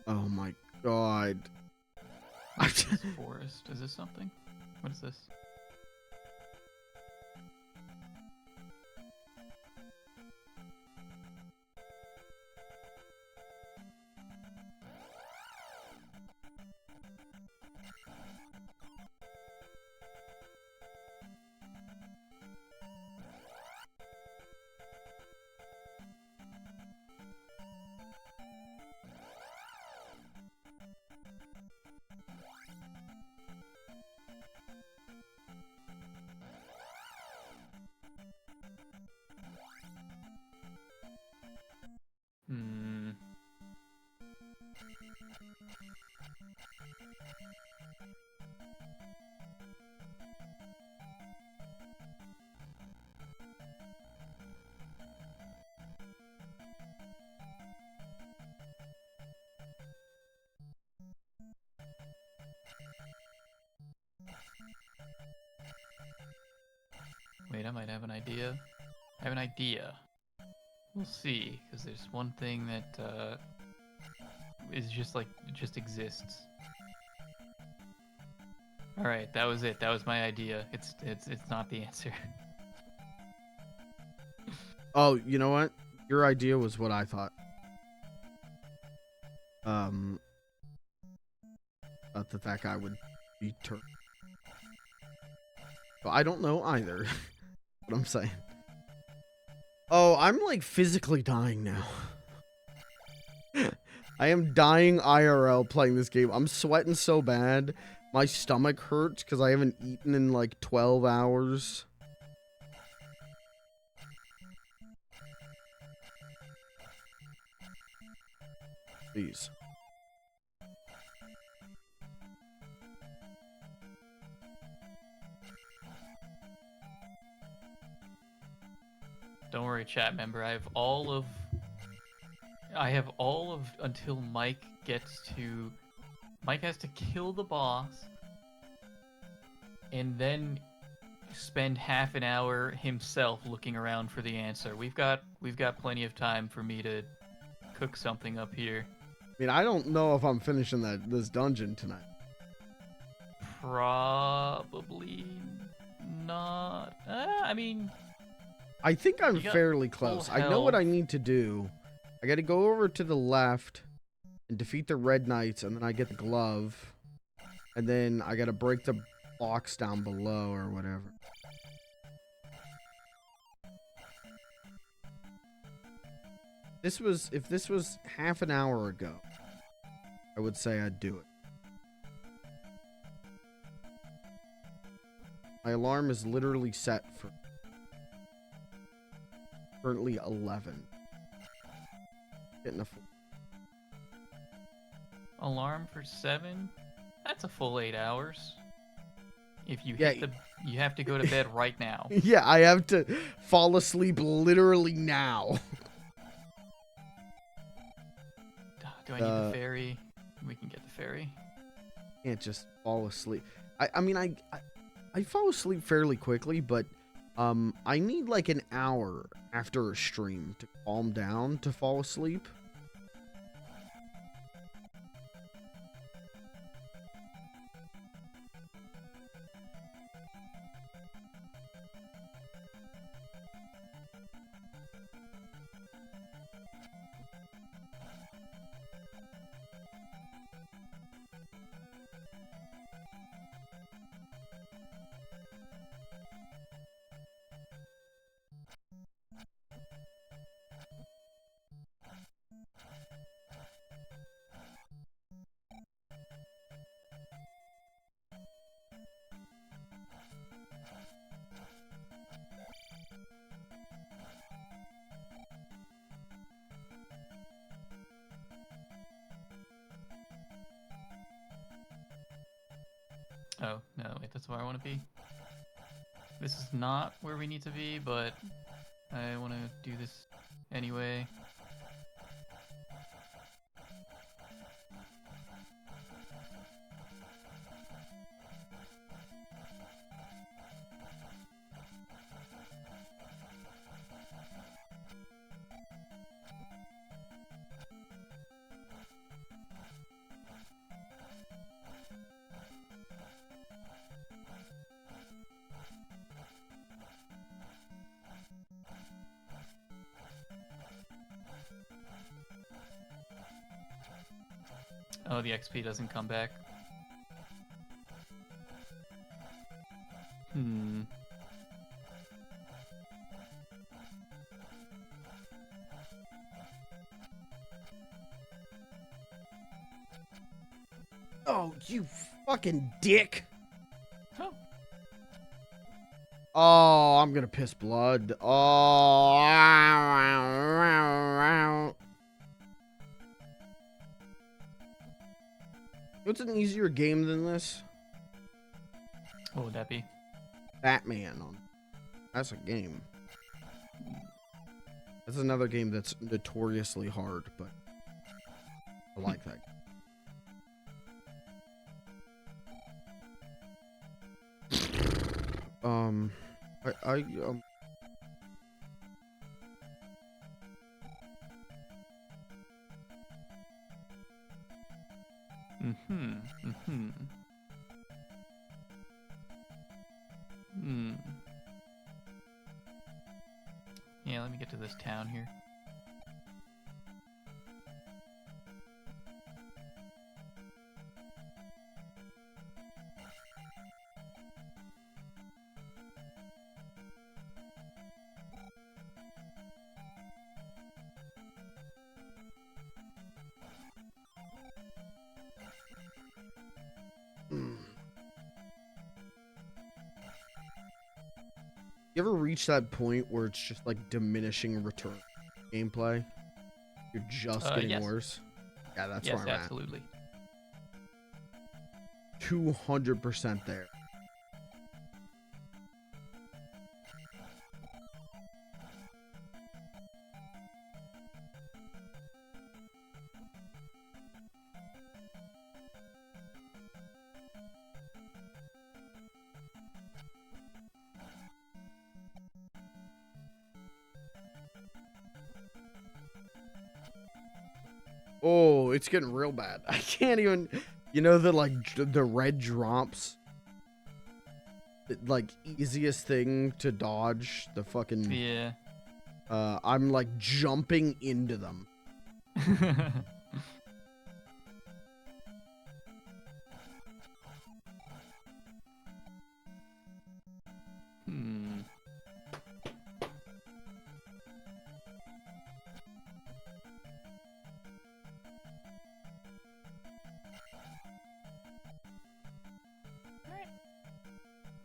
Oh my god. This forest. Is this something? What is this? Hmm. Wait, I might have an idea. I have an idea. We'll see, because there's one thing that is just like, it just exists. All right, that was it. That was my idea. It's not the answer. Oh, you know what? Your idea was what I thought. That guy would be turned. But I don't know either. What I'm saying. Oh, I'm like physically dying now. I am dying IRL playing this game. I'm sweating so bad. My stomach hurts because I haven't eaten in like 12 hours. Please. Don't worry, chat member. I have all of until Mike gets to. Mike has to kill the boss, and then spend half an hour himself looking around for the answer. We've got plenty of time for me to cook something up here. I mean, I don't know if I'm finishing this dungeon tonight. Probably not. I mean, I think I'm fairly close. I know what I need to do. I got to go over to the left and defeat the Red Knights, and then I get the glove. And then I got to break the box down below or whatever. If this was half an hour ago, I would say I'd do it. My alarm is literally set for currently 11. Getting a alarm for 7? That's a full 8 hours. If you hit you have to go to bed right now. Yeah, I have to fall asleep literally now. Do I need the ferry? We can get the ferry. Can't just fall asleep. I mean, I fall asleep fairly quickly, but I need like an hour after a stream to calm down to fall asleep. Oh, no, wait, that's where I want to be. This is not where we need to be, but I want to do this anyway. Oh, the XP doesn't come back. Oh, you fucking dick. Oh. Oh, I'm gonna piss blood. Oh. What's an easier game than this? What would that be? Batman. That's a game. That's another game that's notoriously hard, but I like that. Yeah, let me get to this town here. You ever reach that point where it's just like diminishing return gameplay? You're just getting yes. worse. Yeah, that's yes, where I'm absolutely. at. 200% there. Oh, it's getting real bad. I can't even, you know, the red drops, like easiest thing to dodge, the fucking, Yeah. I'm like jumping into them.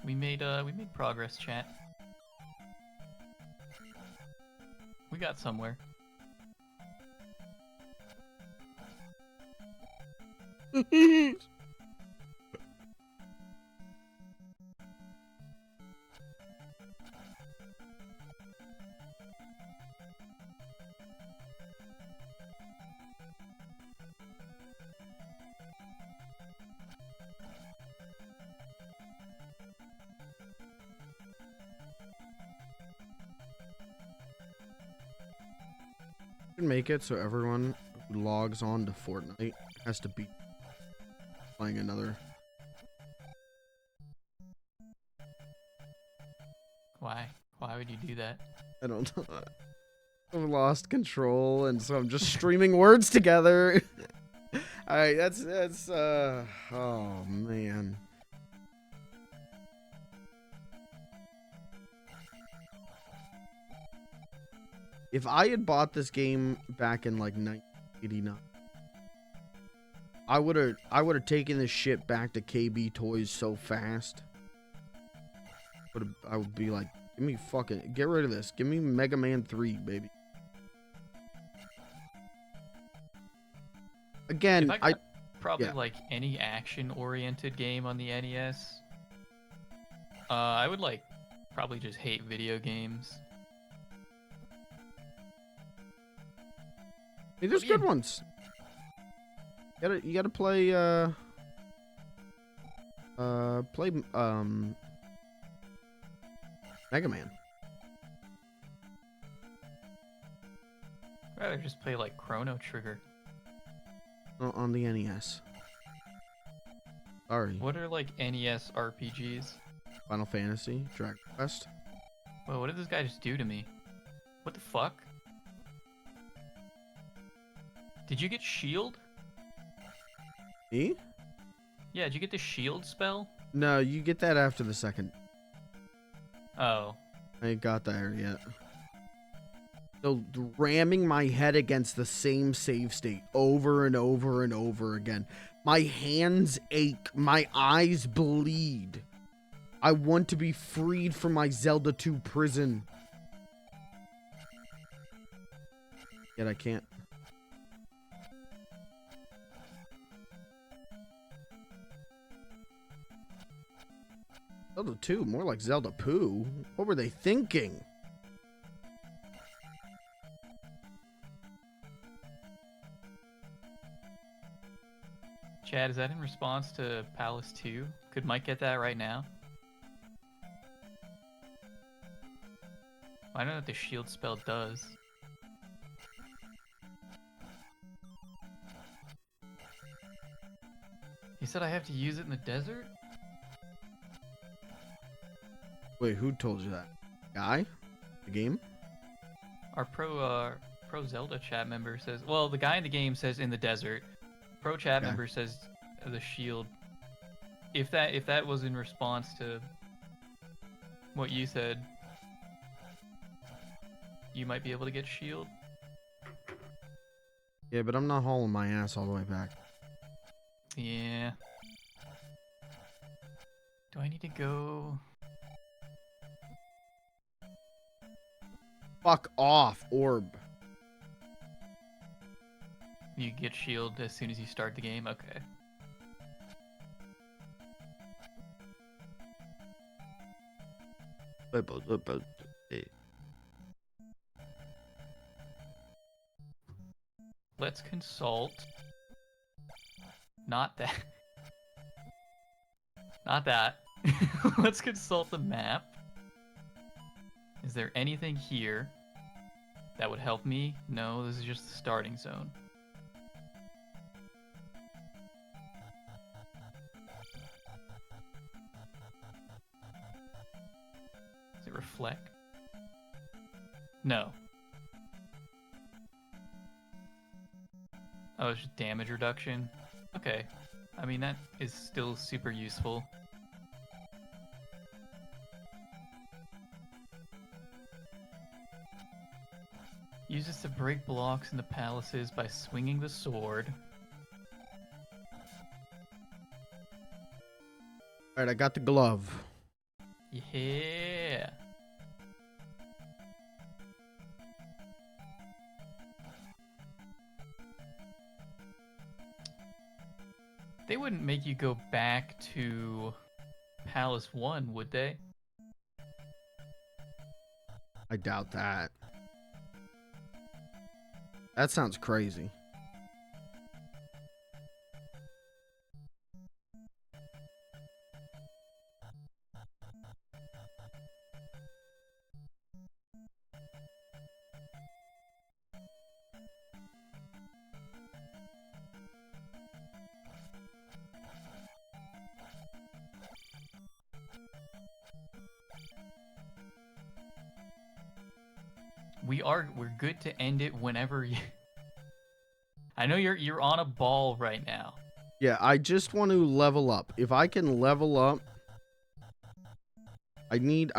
We made progress, chat. We got somewhere. Make it so everyone who logs on to Fortnite has to be playing another. Why? Why would you do that? I don't know. I've lost control, and so I'm just streaming words together. All right, that's oh man. If I had bought this game back in like 1989, I would have taken this shit back to KB Toys so fast. I would be like, give me fucking, get rid of this. Give me Mega Man 3, baby. Again, if I got probably yeah. like any action-oriented game on the NES, I would like probably just hate video games. Hey, there's good ones. You gotta play Mega Man. I'd rather just play like Chrono Trigger. On the NES. Sorry. What are like NES RPGs? Final Fantasy, Dragon Quest. Whoa, what did this guy just do to me? What the fuck? Did you get shield? Me? Yeah, did you get the shield spell? No, you get that after the second. Oh. I ain't got there yet. So ramming my head against the same save state over and over and over again. My hands ache. My eyes bleed. I want to be freed from my Zelda 2 prison. Yet I can't. Zelda 2? More like Zelda poo. What were they thinking? Chad, is that in response to Palace 2? Could Mike get that right now? I don't know what the shield spell does. He said I have to use it in the desert? Wait, who told you that? Guy? The game? Our pro Zelda chat member says, well, the guy in the game says in the desert. Pro chat member says the shield. If that was in response to what you said, you might be able to get shield. Yeah, but I'm not hauling my ass all the way back. Yeah. Do I need to go? Fuck off, orb. You get shield as soon as you start the game? Okay. Let's consult. Not that. Not that. Let's consult the map. Is there anything here that would help me? No, this is just the starting zone. Does it reflect? No. Oh, it's just damage reduction. Okay. I mean, that is still super useful. Use this to break blocks in the palaces by swinging the sword. Alright, I got the glove. Yeah. They wouldn't make you go back to Palace 1, would they? I doubt that. That sounds crazy. We're good to end it whenever you... I know you're on a ball right now. Yeah, I just want to level up. If I can level up, I need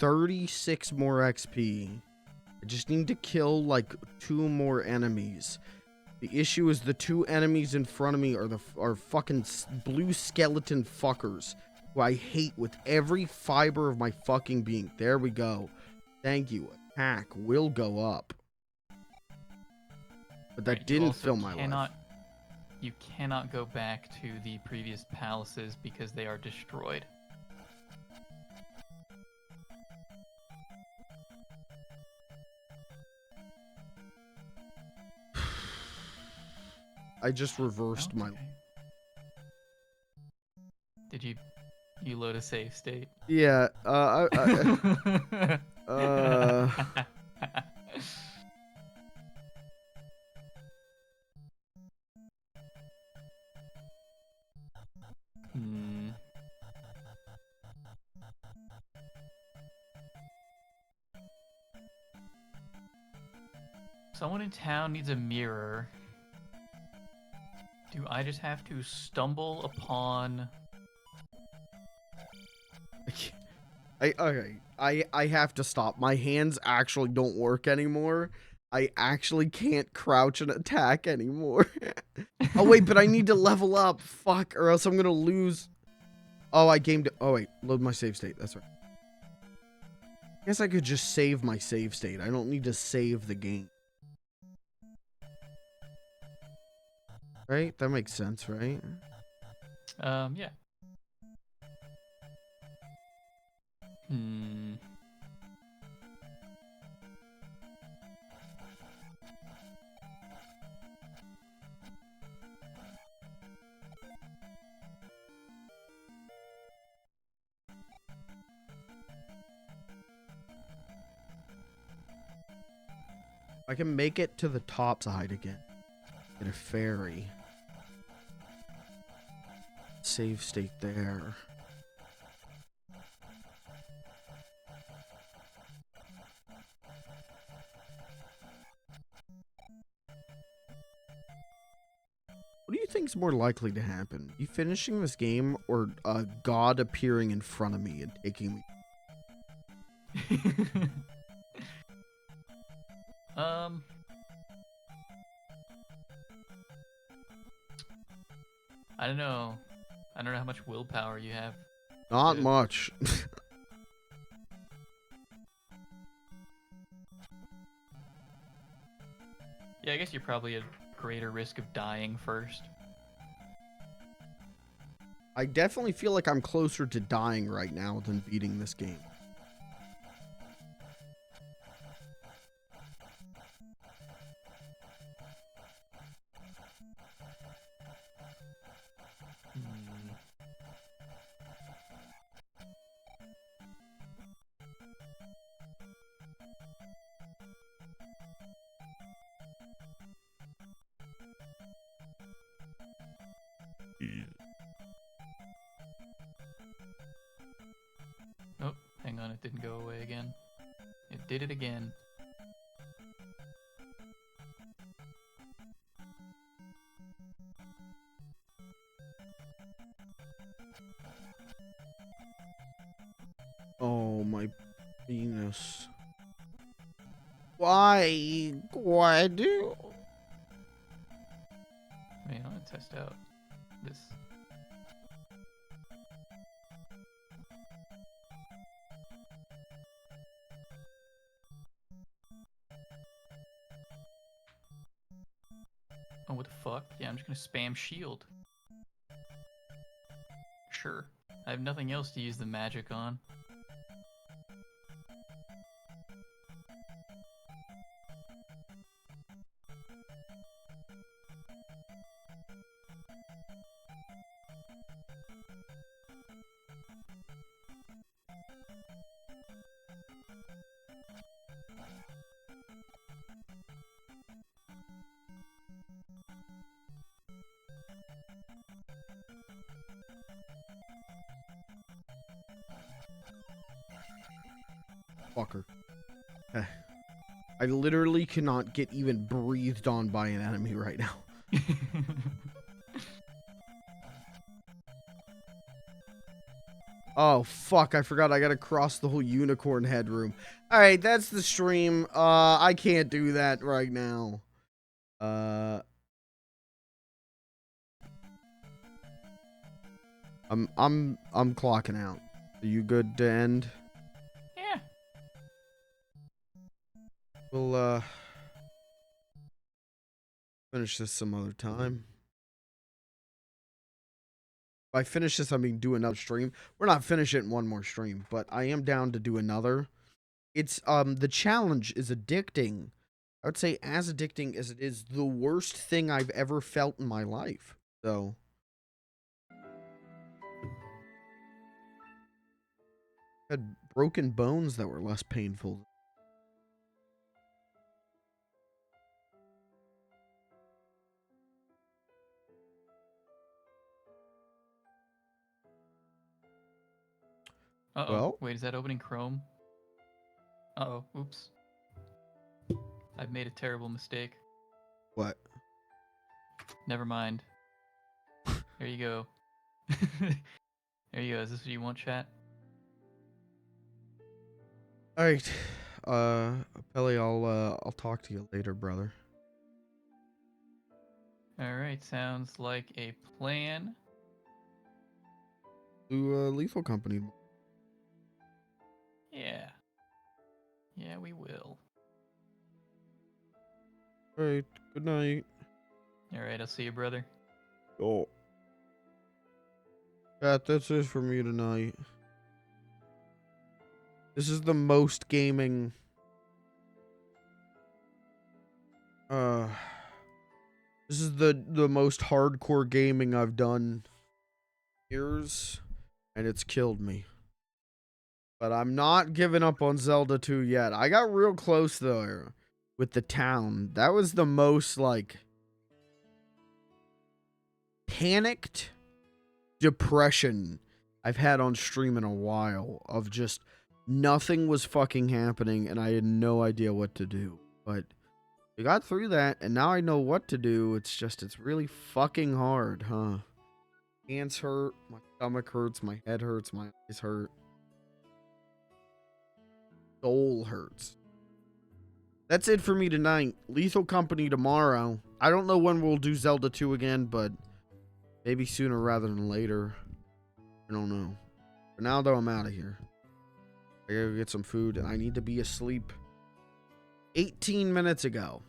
36 more XP. I just need to kill like 2 more enemies. The issue is the 2 enemies in front of me are fucking blue skeleton fuckers who I hate with every fiber of my fucking being. There we go. Thank you. Attack will go up. But that didn't fill my life. You cannot go back to the previous palaces because they are destroyed. I just reversed my... Okay. Did you load a save state? Yeah, Someone in town needs a mirror. Do I just have to stumble upon... I have to stop. My hands actually don't work anymore. I actually can't crouch and attack anymore. Oh wait, but I need to level up. Fuck, or else I'm gonna lose. Oh, I gamed. Oh wait, load my save state. That's right. I guess I could just save my save state. I don't need to save the game. Right? That makes sense, right? Yeah. Hmm. I can make it to the top side again. Get a ferry. Save state there. What do you think's more likely to happen? You finishing this game or a god appearing in front of me and taking me? I don't know. I don't know how much willpower you have. Not much. Yeah, I guess you're probably at greater risk of dying first. I definitely feel like I'm closer to dying right now than beating this game. Oh, hang on, it didn't go away again. It did it again. Oh, my penis. Why? Why do? Wait, I want to test out this. Oh, what the fuck? Yeah, I'm just gonna spam shield. Sure. I have nothing else to use the magic on. Fucker. I literally cannot get even breathed on by an enemy right now. Oh, fuck. I forgot I gotta cross the whole unicorn head room. Alright, that's the stream. I can't do that right now. I'm clocking out. Are you good to end? Yeah. We'll, finish this some other time. If I finish this, I mean do another stream. We're not finishing it in one more stream, but I am down to do another. It's, the challenge is addicting. I would say as addicting as it is the worst thing I've ever felt in my life. So... had broken bones that were less painful. Uh-oh. Well, wait, is that opening Chrome? Uh-oh. Oops. I've made a terrible mistake. what? Never mind. There you go. There you go. Is this what you want, chat? All right, Pelly, I'll talk to you later, brother. All right. Sounds like a plan. To Lethal Company. Yeah. Yeah, we will. All right, good night. All right. I'll see you, brother. Oh, that's it for me tonight. This is the most gaming. This is the most hardcore gaming I've done years, and it's killed me. But I'm not giving up on Zelda 2 yet. I got real close though with the town. That was the most like panicked depression I've had on stream in a while, of just nothing was fucking happening and I had no idea what to do. But we got through that and now I know what to do. It's really fucking hard, huh? Hands hurt, my stomach hurts, my head hurts, my eyes hurt. Soul hurts. That's it for me tonight. Lethal Company tomorrow. I don't know when we'll do Zelda 2 again, but maybe sooner rather than later. I don't know. For now, though, I'm out of here. I gotta go get some food, and I need to be asleep 18 minutes ago.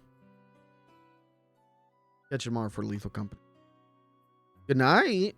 Catch you tomorrow for Lethal Company. Good night.